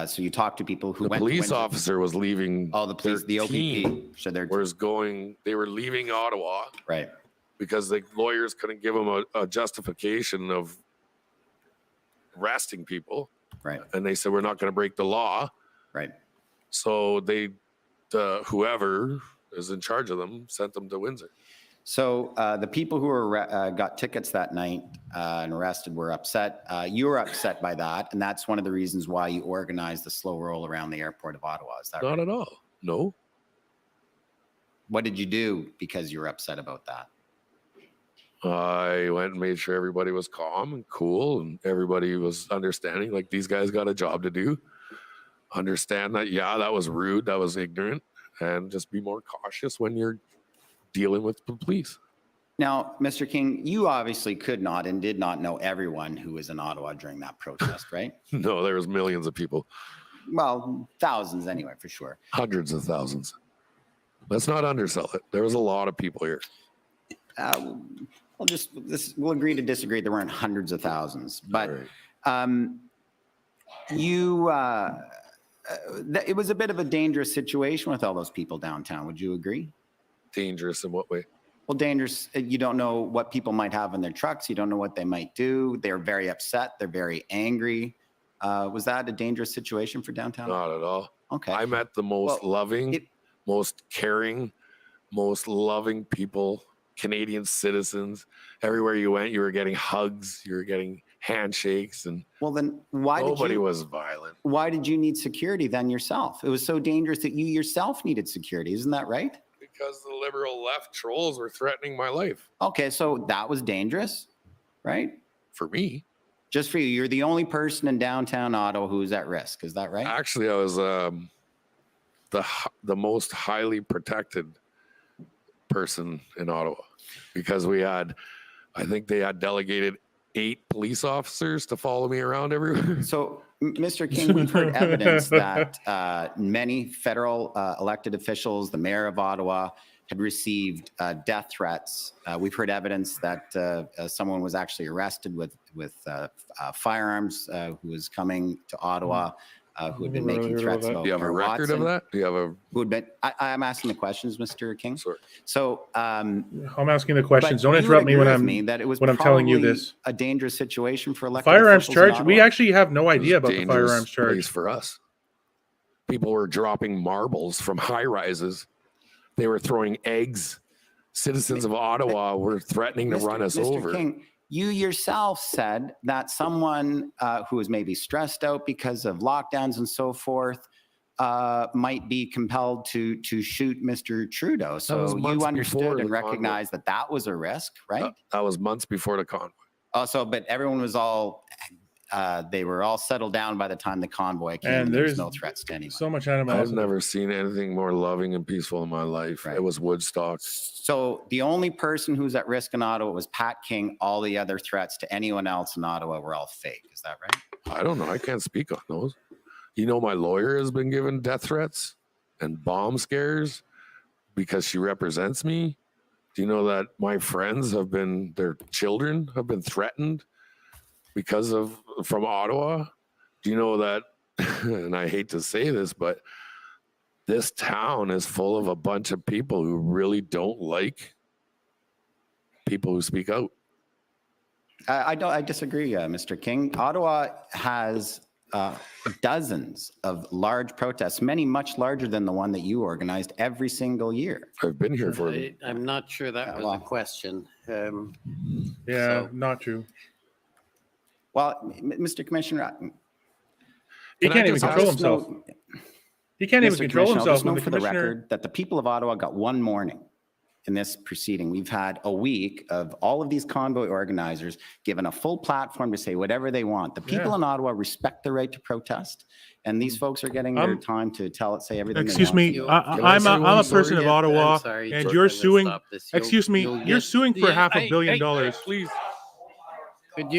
So you talked to people who The went police to Windsor? officer was leaving. Oh, the police, the OPP. So they were leaving Ottawa. Right. Because the lawyers couldn't give them a justification of arresting people. Right. And they said, we're not going to break the law. Right. So whoever is in charge of them sent them to Windsor. So the people who were got tickets that night and arrested were upset. You were upset by that, and that's one of the reasons why you organized the slow roll around the airport of Ottawa. Is that Not right? at all. No. What did you do because you were upset about that? I went and made sure everybody was calm and cool and everybody was understanding, like these guys got a job to do. Understand that, yeah, that was rude, that was ignorant, and just be more cautious when you're dealing with the police. Now, Mr. King, you obviously could not and did not know everyone who was in Ottawa during that protest, right? No, there was millions of people. Well, thousands anyway, for sure. Hundreds of thousands. Let's not undersell it. There was a lot of people here. We'll agree to disagree. There weren't hundreds of thousands, but it was a bit of a dangerous situation with all those people downtown. Would you agree? Dangerous in what way? Well, dangerous. You don't know what people might have in their trucks. You don't know what they might do. They're very upset. They're very angry. Was that a dangerous situation for downtown? Not at all. Okay. I met the most loving, most caring, most loving people, Canadian citizens. Everywhere you went, you were getting hugs, you were getting handshakes, and well, then why nobody was violent. Why did you need security then yourself? It was so dangerous that you yourself needed security. Isn't that right? Because the liberal left trolls were threatening my life. Okay, so that was dangerous, right? For me. Just for you. You're the only person in downtown Ottawa who's at risk. Is that right? Actually, I was the most highly protected person in Ottawa because I think they had delegated 8 police officers to follow me around everywhere. So, Mr. King, we've heard evidence that many federal elected officials, the mayor of Ottawa, had received death threats. We've heard evidence that someone was actually arrested with firearms who was coming to Ottawa, who had been making threats. Do you have a record of that? Do you have a? Who had been? I'm asking the questions, Mr. King. Sorry. So I'm asking the questions. but Don't you interrupt would me when agree with I'm telling you probably this. A dangerous situation for elected Firearms officials in charge. We Ottawa? actually have no idea about the Dangerous firearms charge. place for us. People were dropping marbles from high rises They were throwing eggs. Citizens of Ottawa were threatening to run us over. King, you yourself said that someone who is maybe stressed out because of lockdowns and so forth might be compelled to shoot Mr. Trudeau. So you understood and recognized that that was a risk, right? That was months before the convoy. Also, but everyone was they were all settled down by the time the convoy came, And and there was there's no threats to anyone. So much I've animosity. never seen anything more loving and peaceful in my life. It was Woodstock. So the only person who's at risk in Ottawa was Pat King. All the other threats to anyone else in Ottawa were all fake. Is that right? I don't know. I can't speak on those. You know, my lawyer has been given death threats and bomb scares because she represents me. Do you know that my friends their children have been threatened from Ottawa? Do you know that, and I hate to say this, but this town is full of a bunch of people who really don't like people who speak out. I disagree, Mr. King. Ottawa has dozens of large protests, many much larger than the one that you organized every single year. I've been here for them. I'm not sure that was a question. Not true. Well, Mr. Commissioner, He can't even control himself. He can't even control himself. Just know for the record that the people of Ottawa got one morning in this proceeding. We've had a week of all of these convoy organizers given a full platform to say whatever they want. The people in Ottawa respect the right to protest, and these folks are getting their time to say everything. Excuse me, I'm a person of Ottawa, and you're suing. Excuse me, you're suing for $500 million. Please. Could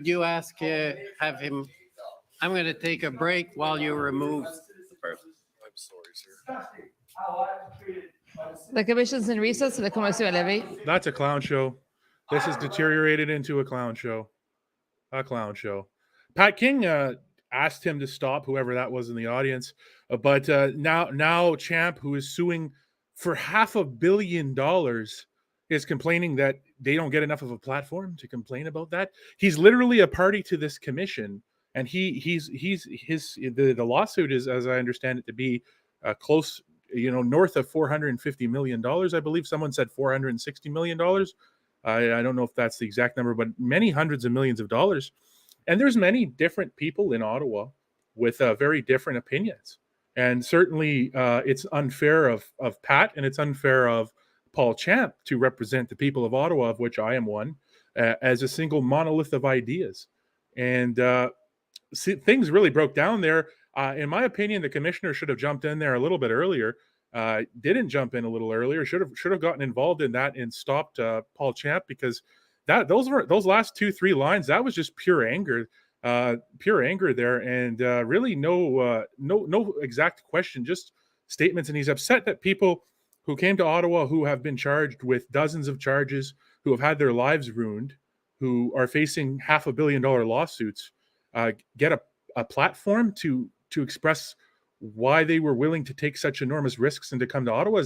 you ask have him? I'm going to take a break while you remove the person. I'm sorry, sir. The commission's in recess. La commission est levée. That's a clown show. This has deteriorated into a clown show. A clown show. Pat King asked him to stop, whoever that was in the audience. But now Champ, who is suing for $500 million, is complaining that they don't get enough of a platform to complain about that. He's literally a party to this commission, and the lawsuit is, as I understand it, to be close, north of $450 million. I believe someone said $460 million. I don't know if that's the exact number, but many hundreds of millions of dollars. And there's many different people in Ottawa with very different opinions. And certainly it's unfair of Pat, and it's unfair of Paul Champ to represent the people of Ottawa, of which I am one, as a single monolith of ideas. And things really broke down there. In my opinion, the commissioner should have jumped in there a little bit earlier. Didn't jump in a little earlier. Should have gotten involved in that and stopped Paul Champ, because those last 2-3 lines, that was just pure anger there, and really no exact question, just statements. And he's upset that people who came to Ottawa, who have been charged with dozens of charges, who have had their lives ruined, who are facing $500 million lawsuits, get a platform to express why they were willing to take such enormous risks and to come to Ottawa.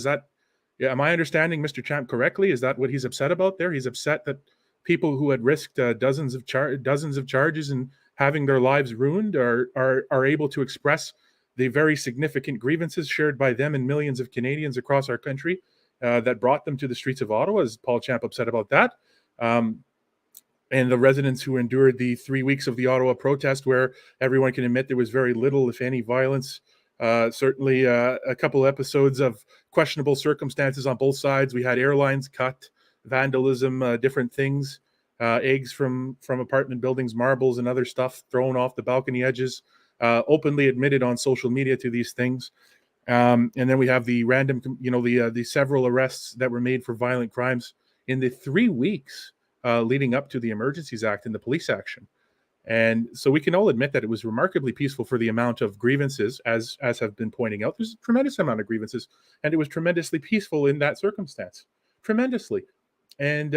Am I understanding Mr. Champ correctly? Is that what he's upset about there? He's upset that people who had risked dozens of charges and having their lives ruined are able to express the very significant grievances shared by them and millions of Canadians across our country that brought them to the streets of Ottawa. Is Paul Champ upset about that? And the residents who endured the 3 weeks of the Ottawa protest, where everyone can admit there was very little, if any, violence. Certainly a couple episodes of questionable circumstances on both sides. We had airlines cut, vandalism, different things, eggs from apartment buildings, marbles and other stuff thrown off the balcony edges, openly admitted on social media to these things. And then we have the random, the several arrests that were made for violent crimes in the 3 weeks leading up to the Emergencies Act and the police action. And so we can all admit that it was remarkably peaceful for the amount of grievances, as have been pointing out. There's a tremendous amount of grievances, and it was tremendously peaceful in that circumstance, tremendously. And,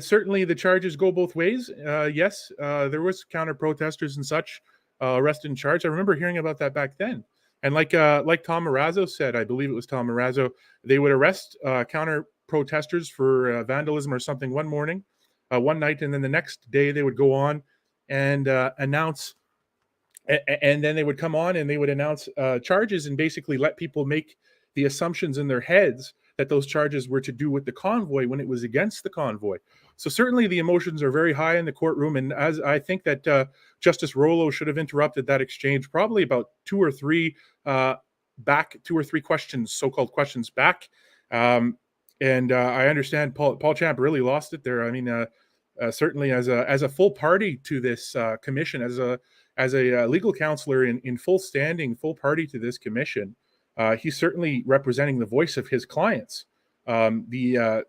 certainly the charges go both ways. Yes, there was counter protesters and such arrested and charged. I remember hearing about that back then. And like Tom Marazzo said, I believe it was Tom Marazzo, they would arrest counter protesters for vandalism or something one night, and then the next day they would go on and announce, and then they would come on and they would announce charges and basically let people make the assumptions in their heads that those charges were to do with the convoy when it was against the convoy. So certainly the emotions are very high in the courtroom, and as I think that Justice Rollo should have interrupted that exchange probably about two or three questions, so-called questions back. And I understand Paul Champ really lost it there. I mean, certainly as a full party to this commission, as a legal counselor in full standing, full party to this commission, he's certainly representing the voice of his clients, the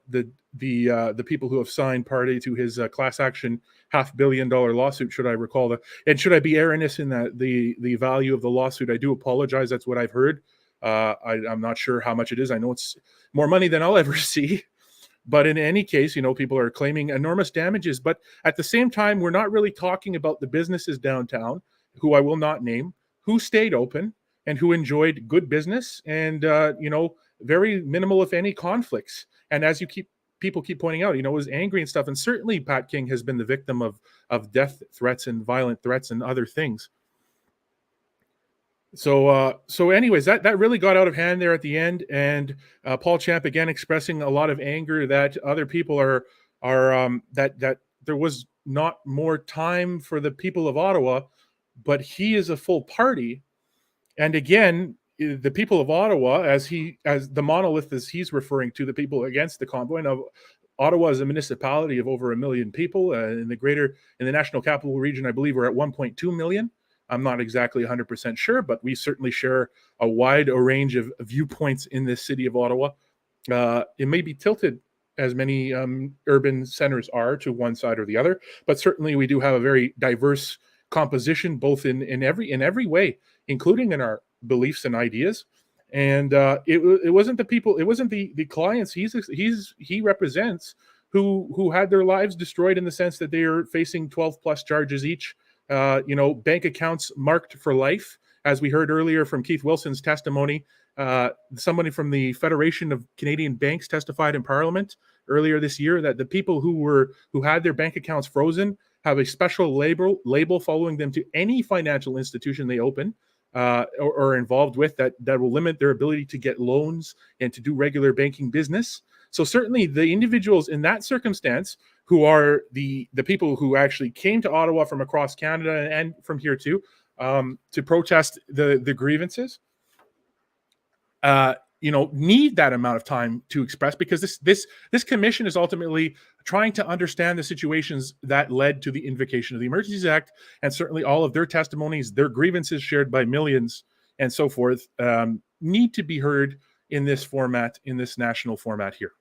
people who have signed party to his class action $500 million lawsuit. Should I recall that? And should I be erroneous in that the value of the lawsuit? I do apologize. That's what I've heard. I'm not sure how much it is. I know it's more money than I'll ever see. But in any case, people are claiming enormous damages. But at the same time, we're not really talking about the businesses downtown, who I will not name, who stayed open and who enjoyed good business and, very minimal, if any, conflicts. And as people keep pointing out, was angry and stuff. And certainly Pat King has been the victim of death threats and violent threats and other things. So anyways, that really got out of hand there at the end, and Paul Champ again expressing a lot of anger that other people are that there was not more time for the people of Ottawa, but he is a full party, and again, the people of Ottawa, as the monolith as he's referring to, the people against the convoy. Now, Ottawa is a municipality of over 1 million people. In the National Capital Region, I believe we're at 1.2 million. I'm not exactly 100% sure, but we certainly share a wide range of viewpoints in this city of Ottawa. It may be tilted, as many urban centers are, to one side or the other, but certainly we do have a very diverse composition, both in every way, including in our beliefs and ideas. And it wasn't the people, it wasn't the clients he represents who had their lives destroyed, in the sense that they are facing 12 plus charges each. Bank accounts marked for life, as we heard earlier from Keith Wilson's testimony. Somebody from the Federation of Canadian Banks testified in Parliament earlier this year that the people who had their bank accounts frozen have a special label following them to any financial institution they open or are involved with, that will limit their ability to get loans and to do regular banking business. So certainly the individuals in that circumstance, who are the people who actually came to Ottawa from across Canada and from here too, to protest the grievances, need that amount of time to express, because this commission is ultimately trying to understand the situations that led to the invocation of the Emergencies Act, and certainly all of their testimonies, their grievances shared by millions and so forth, need to be heard in this format, in this national format here.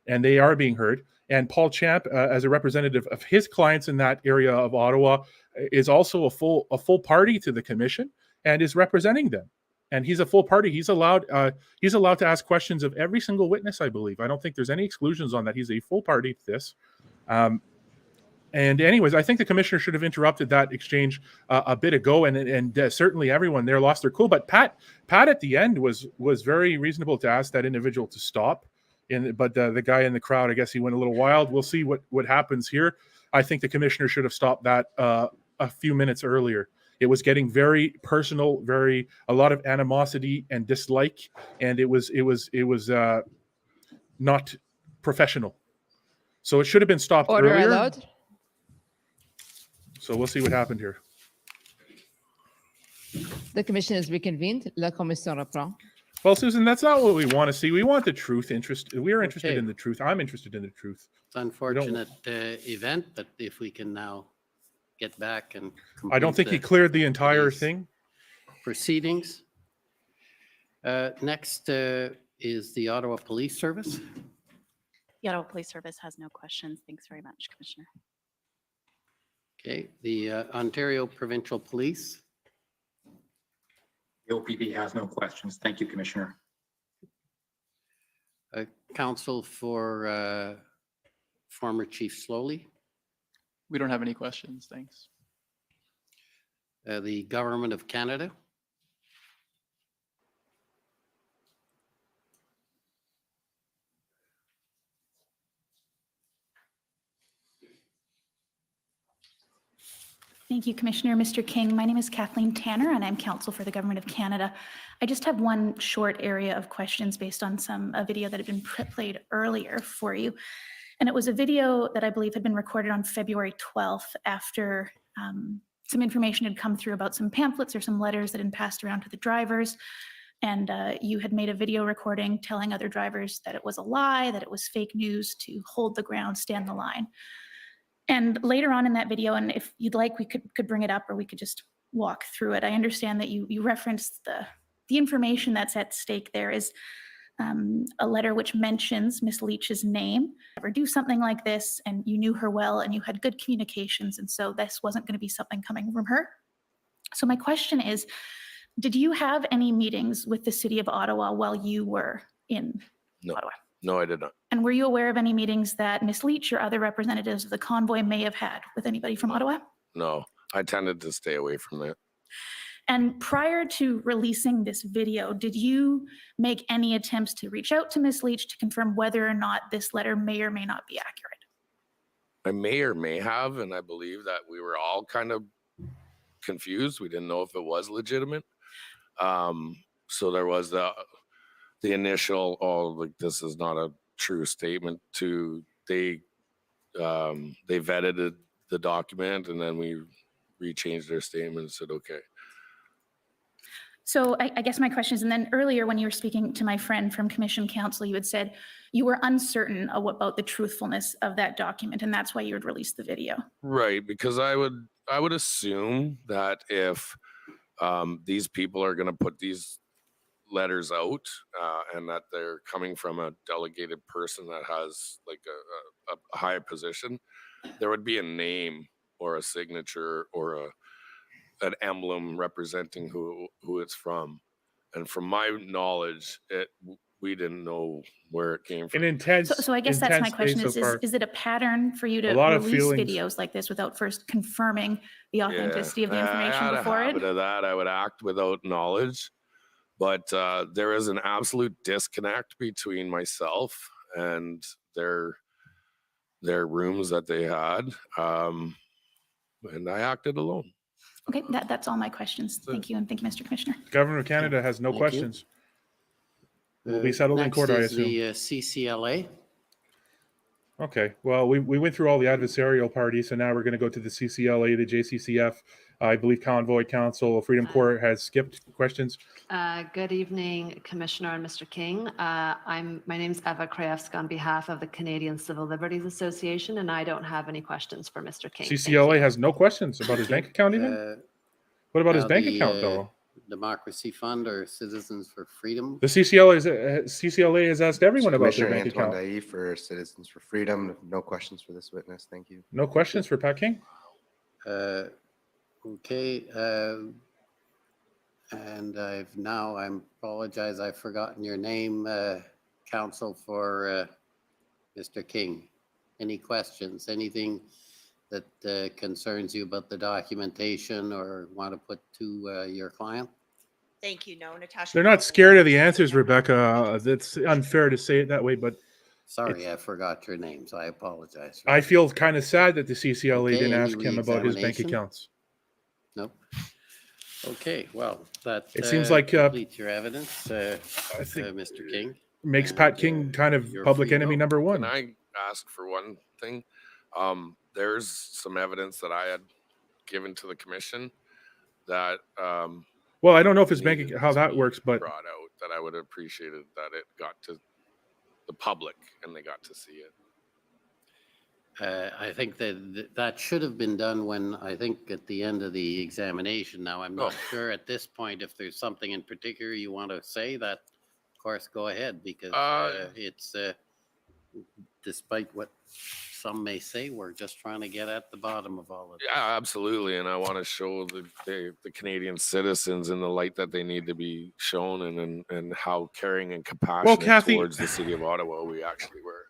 And they are being heard. And Paul Champ, as a representative of his clients in that area of Ottawa, is also a full party to the commission and is representing them. And he's a full party. He's allowed to ask questions of every single witness, I believe. I don't think there's any exclusions on that. He's a full party to this. And anyways, I think the commissioner should have interrupted that exchange a bit ago, and certainly everyone there lost their cool. But Pat at the end was very reasonable to ask that individual to stop. But the guy in the crowd, I guess he went a little wild. We'll see what happens here. I think the commissioner should have stopped that a few minutes earlier. It was getting very personal, a lot of animosity and dislike, and it was not professional. So it should have been stopped Order earlier. allowed. So we'll see what happened here. The commission is reconvened. La commission reprend. Well, Susan, that's not what we want to see. We want the truth. We are interested in the truth. I'm interested in the truth. It's an unfortunate event, but if we can now get back and I don't think he cleared the entire thing. Proceedings. Next is the Ottawa Police Service. The Ottawa Police Service has no questions. Thanks very much, Commissioner. Okay, the Ontario Provincial Police. The OPP has no questions. Thank you, Commissioner. Counsel for former Chief Slowly. We don't have any questions. Thanks. The Government of Canada. Thank you, Commissioner. Mr. King, my name is Kathleen Tanner, and I'm counsel for the Government of Canada. I just have one short area of questions based on a video that had been played earlier for you. And it was a video that I believe had been recorded on February 12th after some information had come through about some pamphlets or some letters that had passed around to the drivers. And you had made a video recording telling other drivers that it was a lie, that it was fake news, to hold the ground, stand the line. And later on in that video, and if you'd like, we could bring it up or we could just walk through it. I understand that you referenced the information that's at stake there is a letter which mentions Miss Leach's name. Ever do something like this, and you knew her well and you had good communications, and so this wasn't going to be something coming from her. So my question is, did you have any meetings with the City of Ottawa while you were in Ottawa? No, I did not. And were you aware of any meetings that Ms. Leach or other representatives of the convoy may have had with anybody from Ottawa? No, I tended to stay away from that. And prior to releasing this video, did you make any attempts to reach out to Ms. Leach to confirm whether or not this letter may or may not be accurate? I may or may have, and I believe that we were all kind of confused. We didn't know if it was legitimate. So there was the initial, oh, like this is not a true statement. To they vetted the document, and then we rechanged their statement and said, okay. So I guess my question is, and then earlier when you were speaking to my friend from Commission Counsel, you had said you were uncertain about the truthfulness of that document, and that's why you would release the video. Right, because I would assume that if these people are going to put these letters out and that they're coming from a delegated person that has like a high position, there would be a name or a signature or an emblem representing who it's from. And from my knowledge, we didn't know where it came from. An intense. So I guess that's my question is it a pattern for you to release videos like this without first confirming the authenticity of the information before I had a it? habit of that. I would act without knowledge. But there is an absolute disconnect between myself and their rooms that they had. And I acted alone. Okay, that's all my questions. Thank you, and thank you, Mr. Commissioner. The Government of Canada has no Thank you. questions. Will be settled in court, I Next assume. is the CCLA. Okay, well, we went through all the adversarial parties, so now we're going to go to the CCLA, the JCCF. I believe Convoy Council, Freedom Court has skipped questions. Good evening, Commissioner and Mr. King. My name's Eva Krajewska on behalf of the Canadian Civil Liberties Association, and I don't have any questions for Mr. King. CCLA has no questions about his bank account even? What about his bank account, though? Democracy Fund or Citizens for Freedom. The CCLA has asked everyone about their Commissioner bank Antoine account. Dailly for Citizens for Freedom. No questions for this witness. Thank you. No questions for Pat King? Okay. And I apologize, I've forgotten your name, counsel for Mr. King. Any questions? Anything that concerns you about the documentation or want to put to your client? Thank you. No, Natasha. They're not scared of the answers, Rebecca. That's unfair to say it that way, but Sorry, I forgot your name, so I apologize. I feel kind of sad that the CCLA didn't any ask him about his bank re-examination? accounts. Nope. Okay, well, that It seems like, completes your evidence, think Mr. King. Makes Pat King kind of you're public free to enemy go. number one. Can I ask for one thing? There's some evidence that I had given to the commission that Well, I don't know if his needed bank how to that be works, but brought out that I would have appreciated that it got to the public and they got to see it. I think that should have been done when, I think, at the end of the examination. Now, I'm not sure at this point if there's something in particular you want to say. That, of course, go ahead, because it's, despite what some may say, we're just trying to get at the bottom of all of it. Yeah, absolutely. And I want to show the Canadian citizens in the light that they need to be shown and how caring and compassionate Kathy- towards the city of Ottawa we actually were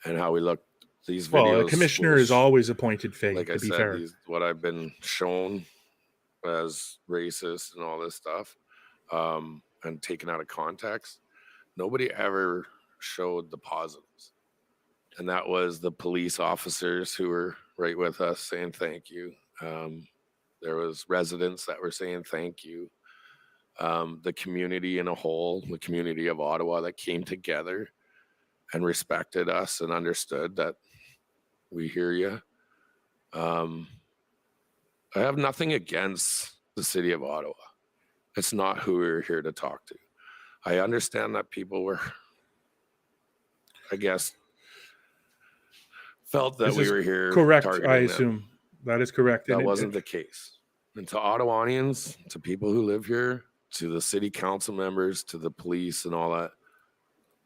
and how we looked. These videos. Well, the commissioner is always appointed fake, Like to I be said, fair. what I've been shown as racist and all this stuff, and taken out of context, nobody ever showed the positives. And that was the police officers who were right with us saying thank you. There was residents that were saying thank you. The community in a whole, the community of Ottawa that came together and respected us and understood that we hear you. I have nothing against the city of Ottawa. It's not who we're here to talk to. I understand that people were, I guess, felt that This we is were here correct, targeting I them. assume. That is correct. That And wasn't the case. And to Ottawanians, to people who live here, to the city council members, to the police and all that,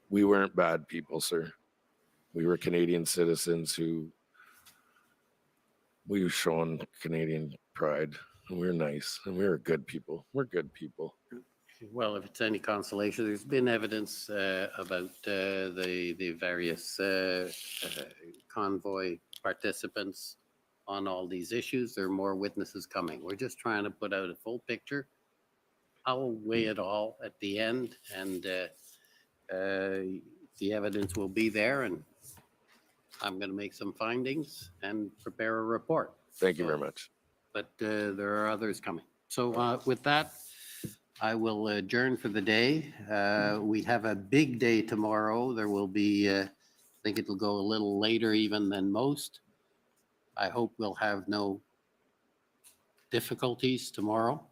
we weren't bad people, sir. We were Canadian citizens who we were showing Canadian pride. And we were nice and we were good people. We're good people. Well, if it's any consolation, there's been evidence about the various convoy participants on all these issues. There are more witnesses coming. We're just trying to put out a full picture. I'll weigh it all at the end, and the evidence will be there, and I'm going to make some findings and prepare a report. Thank you very much. But there are others coming. So with that, I will adjourn for the day. We have a big day tomorrow. There will be, I think it'll go a little later even than most. I hope we'll have no difficulties tomorrow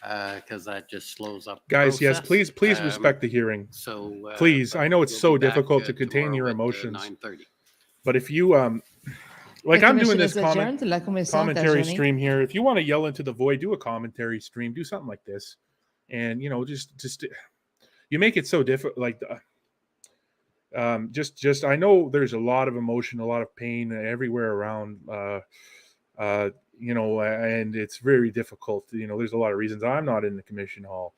because that just slows up the Guys, yes, process. please respect the hearing. So please, I know it's we'll so be back, difficult to contain your tomorrow at, emotions. 9:30. But if you like The I'm doing commission this is adjourned. La commission est commentary adjournée. stream here. If you want to yell into the void, do a commentary stream, do something like this. And just you make it so difficult, like just I know there's a lot of emotion, a lot of pain everywhere around, and it's very difficult. There's a lot of reasons I'm not in the commission hall.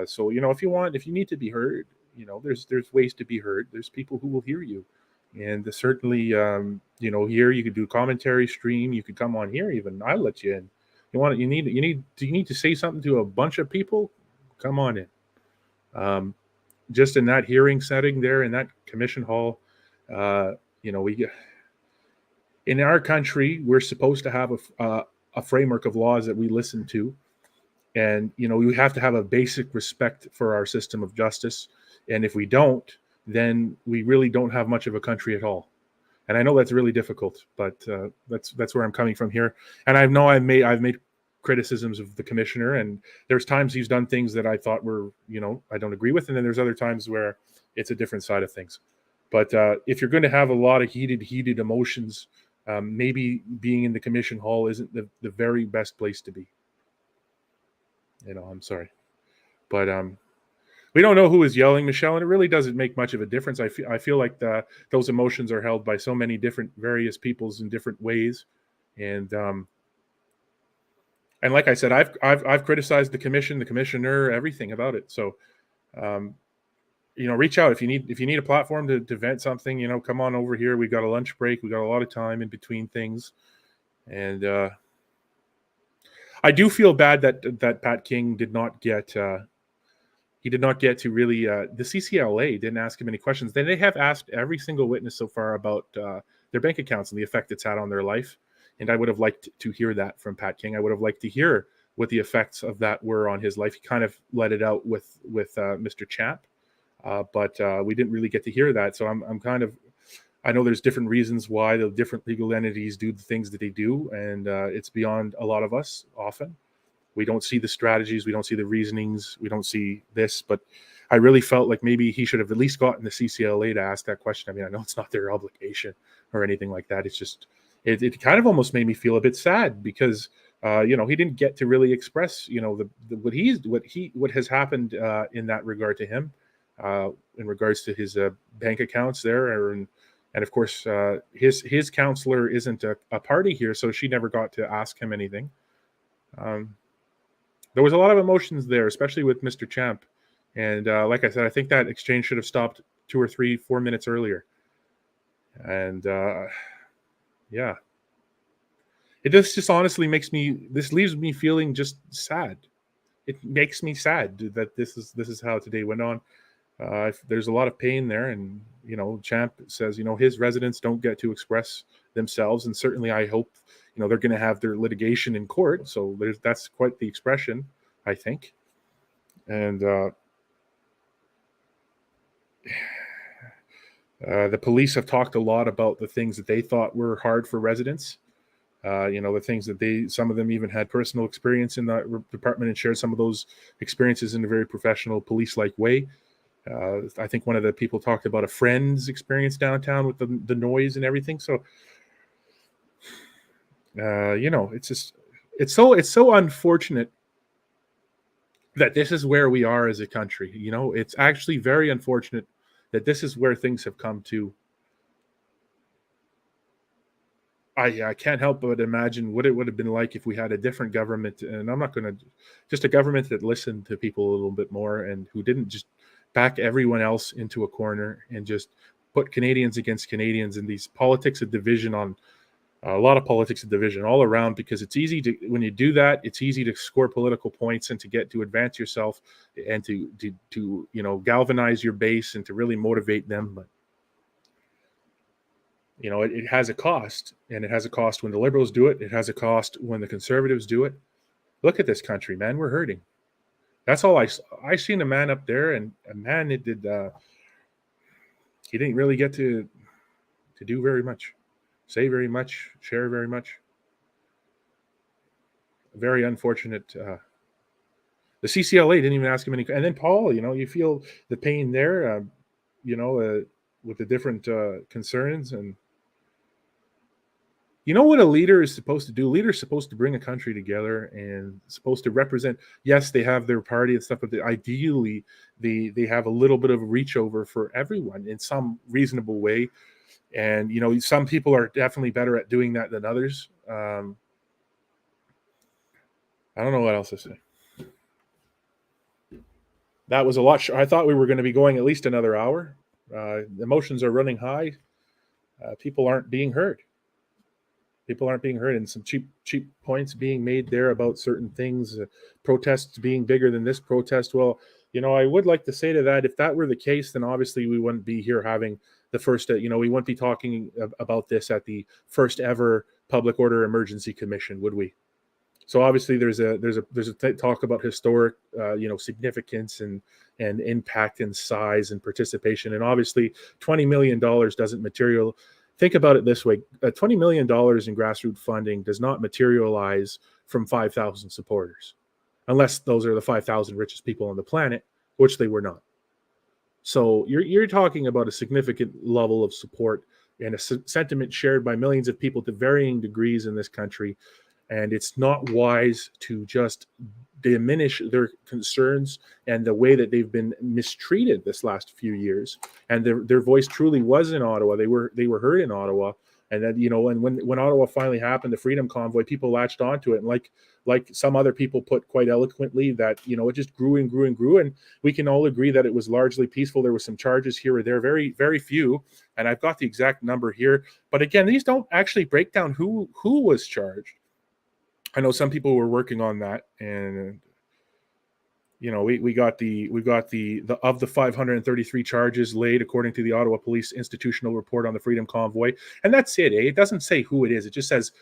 So if you need to be heard, there's ways to be heard. There's people who will hear you, and certainly here you could do commentary stream. You could come on here even. I'll let you in. You need to say something to a bunch of people. Come on in. Just in that hearing setting there in that commission hall, we get in our country, we're supposed to have a framework of laws that we listen to. And, we have to have a basic respect for our system of justice. And if we don't, then we really don't have much of a country at all. And I know that's really difficult, but that's where I'm coming from here. And I know I've made criticisms of the commissioner, and there's times he's done things that I thought were, I don't agree with. And then there's other times where it's a different side of things. But if you're going to have a lot of heated emotions, maybe being in the commission hall isn't the very best place to be. I'm sorry. But we don't know who is yelling, Michelle, and it really doesn't make much of a difference. I feel like those emotions are held by so many different various peoples in different ways. And like I said, I've criticized the commission, the commissioner, everything about it. So, reach out if you need a platform to vent something. Come on over here. We got a lunch break. We got a lot of time in between things, and I do feel bad that Pat King did not get. He did not get to really. The CCLA didn't ask him any questions. They have asked every single witness so far about their bank accounts and the effect it's had on their life. And I would have liked to hear that from Pat King. I would have liked to hear what the effects of that were on his life. He kind of let it out with Mr. Champ, but we didn't really get to hear that. So I'm kind of, I know there's different reasons why the different legal entities do the things that they do, and it's beyond a lot of us often. We don't see the strategies, we don't see the reasonings, we don't see this, but I really felt like maybe he should have at least gotten the CCLA to ask that question. I mean, I know it's not their obligation or anything like that. It's just, it kind of almost made me feel a bit sad because, he didn't get to really express, what has happened in that regard to him, in regards to his bank accounts there. And of course, his counselor isn't a party here, so she never got to ask him anything. There was a lot of emotions there, especially with Mr. Champ. And like I said, I think that exchange should have stopped 2 or 3, 4 minutes earlier. And yeah, this just honestly leaves me feeling just sad. It makes me sad that this is how today went on. There's a lot of pain there, and Champ says his residents don't get to express themselves, and certainly I hope they're going to have their litigation in court. So that's quite the expression, I think. And the police have talked a lot about the things that they thought were hard for residents. The things that some of them even had personal experience in the department and shared some of those experiences in a very professional police-like way. I think one of the people talked about a friend's experience downtown with the noise and everything. So, it's so unfortunate that this is where we are as a country. It's actually very unfortunate that this is where things have come to. I can't help but imagine what it would have been like if we had a different government, and I'm not going to, just a government that listened to people a little bit more and who didn't just back everyone else into a corner and just put Canadians against Canadians and these politics of division on a lot of politics of division all around, because it's easy to, when you do that, it's easy to score political points and to get to advance yourself and to galvanize your base and to really motivate them. But it has a cost, and it has a cost when the Liberals do it. It has a cost when the Conservatives do it. Look at this country, man. We're hurting. That's all I seen a man up there, and a man he didn't really get to do very much, say very much, share very much. Very unfortunate. The CCLA didn't even ask him any. And then Paul, you feel the pain there, with the different concerns. And what a leader is supposed to do? A leader is supposed to bring a country together and supposed to represent. Yes, they have their party and stuff, but ideally they have a little bit of reach over for everyone in some reasonable way. And, some people are definitely better at doing that than others. I don't know what else to say. That was a lot. I thought we were going to be going at least another hour. Emotions are running high. People aren't being heard. And some cheap points being made there about certain things, protests being bigger than this protest. Well, I would like to say to that, if that were the case, then obviously we wouldn't be here having the first, we wouldn't be talking about this at the first ever Public Order Emergency Commission, would we? So obviously there's a talk about historic, significance and impact and size and participation. And obviously $20 million doesn't material. Think about it this way. $20 million in grassroots funding does not materialize from 5,000 supporters, unless those are the 5,000 richest people on the planet, which they were not. So you're talking about a significant level of support and a sentiment shared by millions of people to varying degrees in this country. And it's not wise to just diminish their concerns and the way that they've been mistreated this last few years. And their voice truly was in Ottawa. They were heard in Ottawa. And then, and when Ottawa finally happened, the Freedom Convoy, people latched onto it. And like some other people put quite eloquently, that, it just grew and grew and grew. And we can all agree that it was largely peaceful. There were some charges here or there, very, very few. And I've got the exact number here. But again, these don't actually break down who was charged. I know some people were working on that, and we got the of the 533 charges laid according to the Ottawa Police Institutional Report on the Freedom Convoy, and that's it. It doesn't say who it is. It just says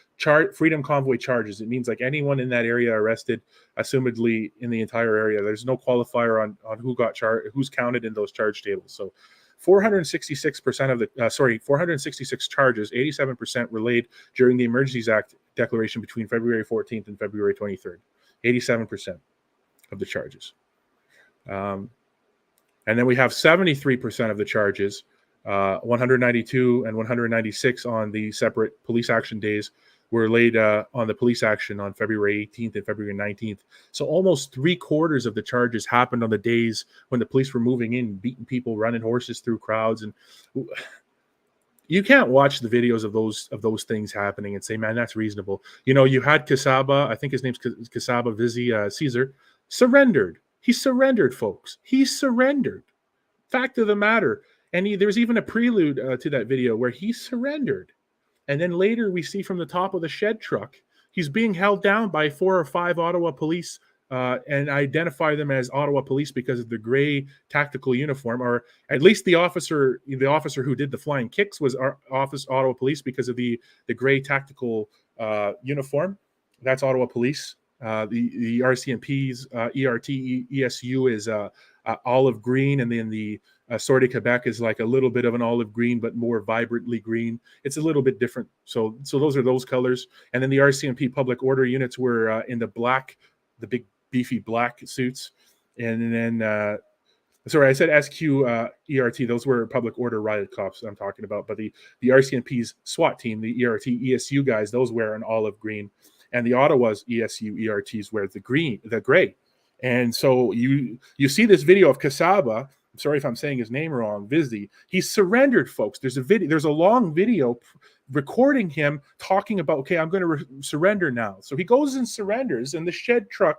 Freedom Convoy charges. It means like anyone in that area arrested, assumedly in the entire area. There's no qualifier on who got charged, who's counted in those charge tables. So 466 charges, 87% were laid during the Emergencies Act declaration between February 14th and February 23rd. 87% of the charges. And then we have 73% of the charges, 192 and 196 on the separate police action days were laid on the police action on February 18th and February 19th. So almost 3/4 of the charges happened on the days when the police were moving in, beating people, running horses through crowds. And you can't watch the videos of those things happening and say, man, that's reasonable. You had Casaba, I think his name's Casaba Vizzy Caesar, surrendered. He surrendered, folks. He surrendered. Fact of the matter. And there's even a prelude to that video where he surrendered. And then later we see from the top of the shed truck, he's being held down by 4 or 5 Ottawa police and identify them as Ottawa police because of the gray tactical uniform, or at least the officer who did the flying kicks was our Ottawa police because of the gray tactical uniform. That's Ottawa police. The RCMP's ERT ESU is olive green, and then the Sortie de Quebec is like a little bit of an olive green, but more vibrantly green. It's a little bit different. So those are those colors. And then the RCMP public order units were in the black, the big beefy black suits. And then, sorry, I said SQ ERT. Those were public order riot cops I'm talking about. But the RCMP's SWAT team, the ERT ESU guys, those wear an olive green. And the Ottawa's ESU ERTs wear the gray. And so you see this video of Casaba. I'm sorry if I'm saying his name wrong, Vizdi. He surrendered, folks. There's a long video recording him talking about, okay, I'm going to surrender now. So he goes and surrenders, and the shed truck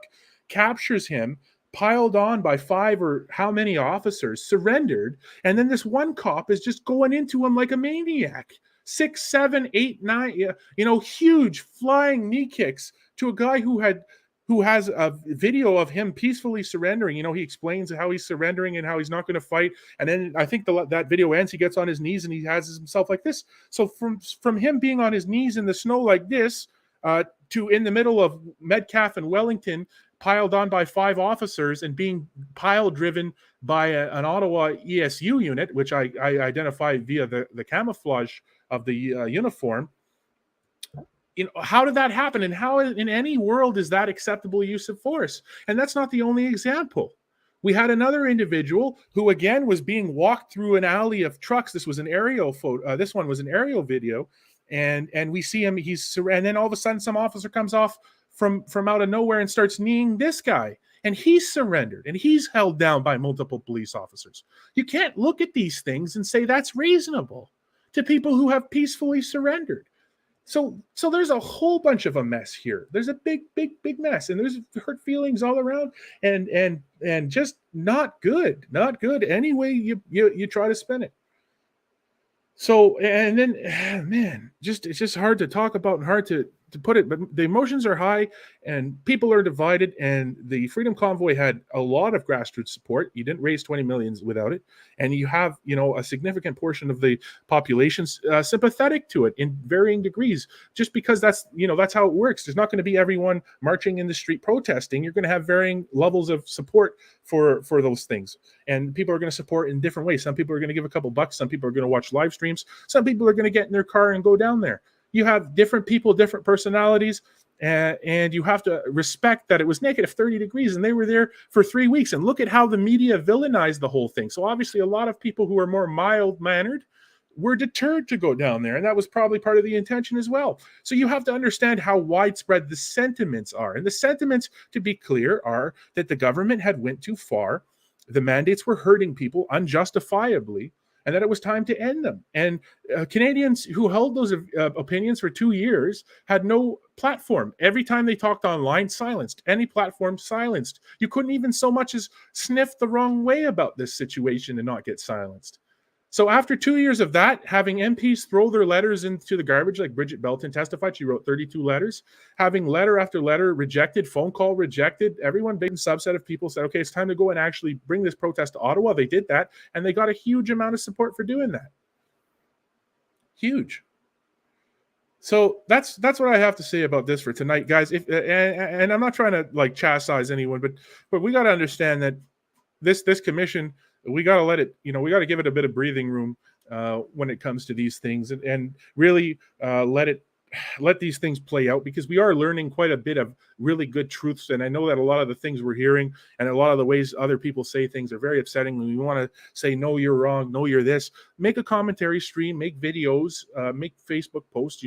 captures him, piled on by 5 or how many officers, surrendered. And then this one cop is just going into him like a maniac. 6, 7, 8, 9, huge flying knee kicks to a guy who has a video of him peacefully surrendering. He explains how he's surrendering and how he's not going to fight. And then I think that video ends, he gets on his knees and he has himself like this. So from him being on his knees in the snow like this to in the middle of Metcalfe and Wellington, piled on by 5 officers and being pile driven by an Ottawa ESU unit, which I identify via the camouflage of the uniform. How did that happen? And how in any world is that acceptable use of force? And that's not the only example. We had another individual who, again, was being walked through an alley of trucks. This was an aerial photo. This one was an aerial video. And we see him. And then all of a sudden, some officer comes off from out of nowhere and starts kneeing this guy. And he's surrendered. And he's held down by multiple police officers. You can't look at these things and say that's reasonable to people who have peacefully surrendered. So there's a whole bunch of a mess here. There's a big mess, and there's hurt feelings all around, and just not good any way you try to spin it. So, and then, man, it's just hard to talk about and hard to put it, but the emotions are high and people are divided, and the Freedom Convoy had a lot of grassroots support. You didn't raise 20 million without it. And you have, a significant portion of the population sympathetic to it in varying degrees, just because that's how it works. There's not going to be everyone marching in the street protesting. You're going to have varying levels of support for those things. And people are going to support in different ways. Some people are going to give a couple bucks. Some people are going to watch live streams. Some people are going to get in their car and go down there. You have different people, different personalities, and you have to respect that it was negative 30 degrees and they were there for 3 weeks. And look at how the media villainized the whole thing. So obviously a lot of people who are more mild-mannered were deterred to go down there, and that was probably part of the intention as well. So you have to understand how widespread the sentiments are. And the sentiments, to be clear, are that the government had went too far, the mandates were hurting people unjustifiably, and that it was time to end them. And Canadians who held those opinions for 2 years had no platform. Every time they talked online, silenced. Any platform, silenced. You couldn't even so much as sniff the wrong way about this situation and not get silenced. So after 2 years of that, having MPs throw their letters into the garbage, like Brigitte Belton testified, she wrote 32 letters, having letter after letter rejected, phone call rejected, everyone, big subset of people said, okay, it's time to go and actually bring this protest to Ottawa. They did that, and they got a huge amount of support for doing that. Huge. So that's what I have to say about this for tonight, guys. And I'm not trying to chastise anyone, but we got to understand that this commission, we got to let it, we got to give it a bit of breathing room when it comes to these things, and really let these things play out, because we are learning quite a bit of really good truths. And I know that a lot of the things we're hearing and a lot of the ways other people say things are very upsetting. We want to say, no, you're wrong. No, you're this. Make a commentary stream, make videos, make Facebook posts,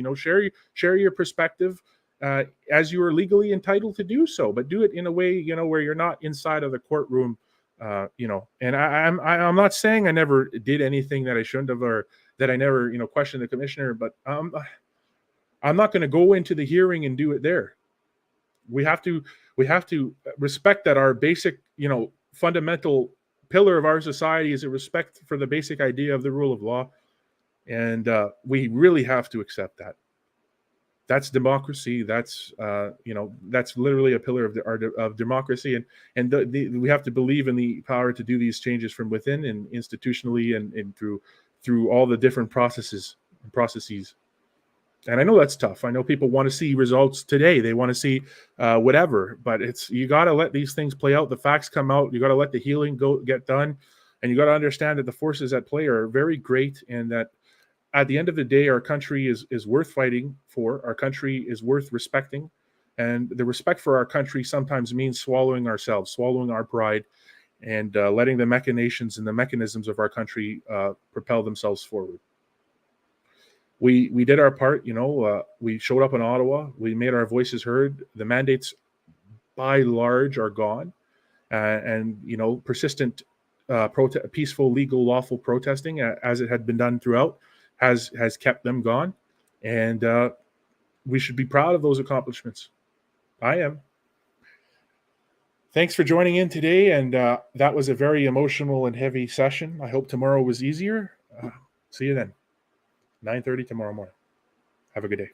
share your perspective as you are legally entitled to do so, but do it in a way, where you're not inside of the courtroom. And I'm not saying I never did anything that I shouldn't have, or that I never, questioned the commissioner, but I'm not going to go into the hearing and do it there. We have to respect that our basic, fundamental pillar of our society is a respect for the basic idea of the rule of law. And we really have to accept that. That's democracy. That's that's literally a pillar of of democracy, and we have to believe in the power to do these changes from within and institutionally and through all the different processes. And I know that's tough. I know people want to see results today. They want to see whatever, but you got to let these things play out. The facts come out. You got to let the healing get done, and you got to understand that the forces at play are very great, and that at the end of the day, our country is worth fighting for. Our country is worth respecting, and the respect for our country sometimes means swallowing ourselves, swallowing our pride, and letting the machinations and the mechanisms of our country propel themselves forward. We did our part, we showed up in Ottawa, we made our voices heard. The mandates by large are gone, and persistent peaceful, legal, lawful protesting, as it had been done throughout, has kept them gone, and we should be proud of those accomplishments. I am. Thanks for joining in today, and that was a very emotional and heavy session. I hope tomorrow was easier. See you then. 9:30 tomorrow morning. Have a good day.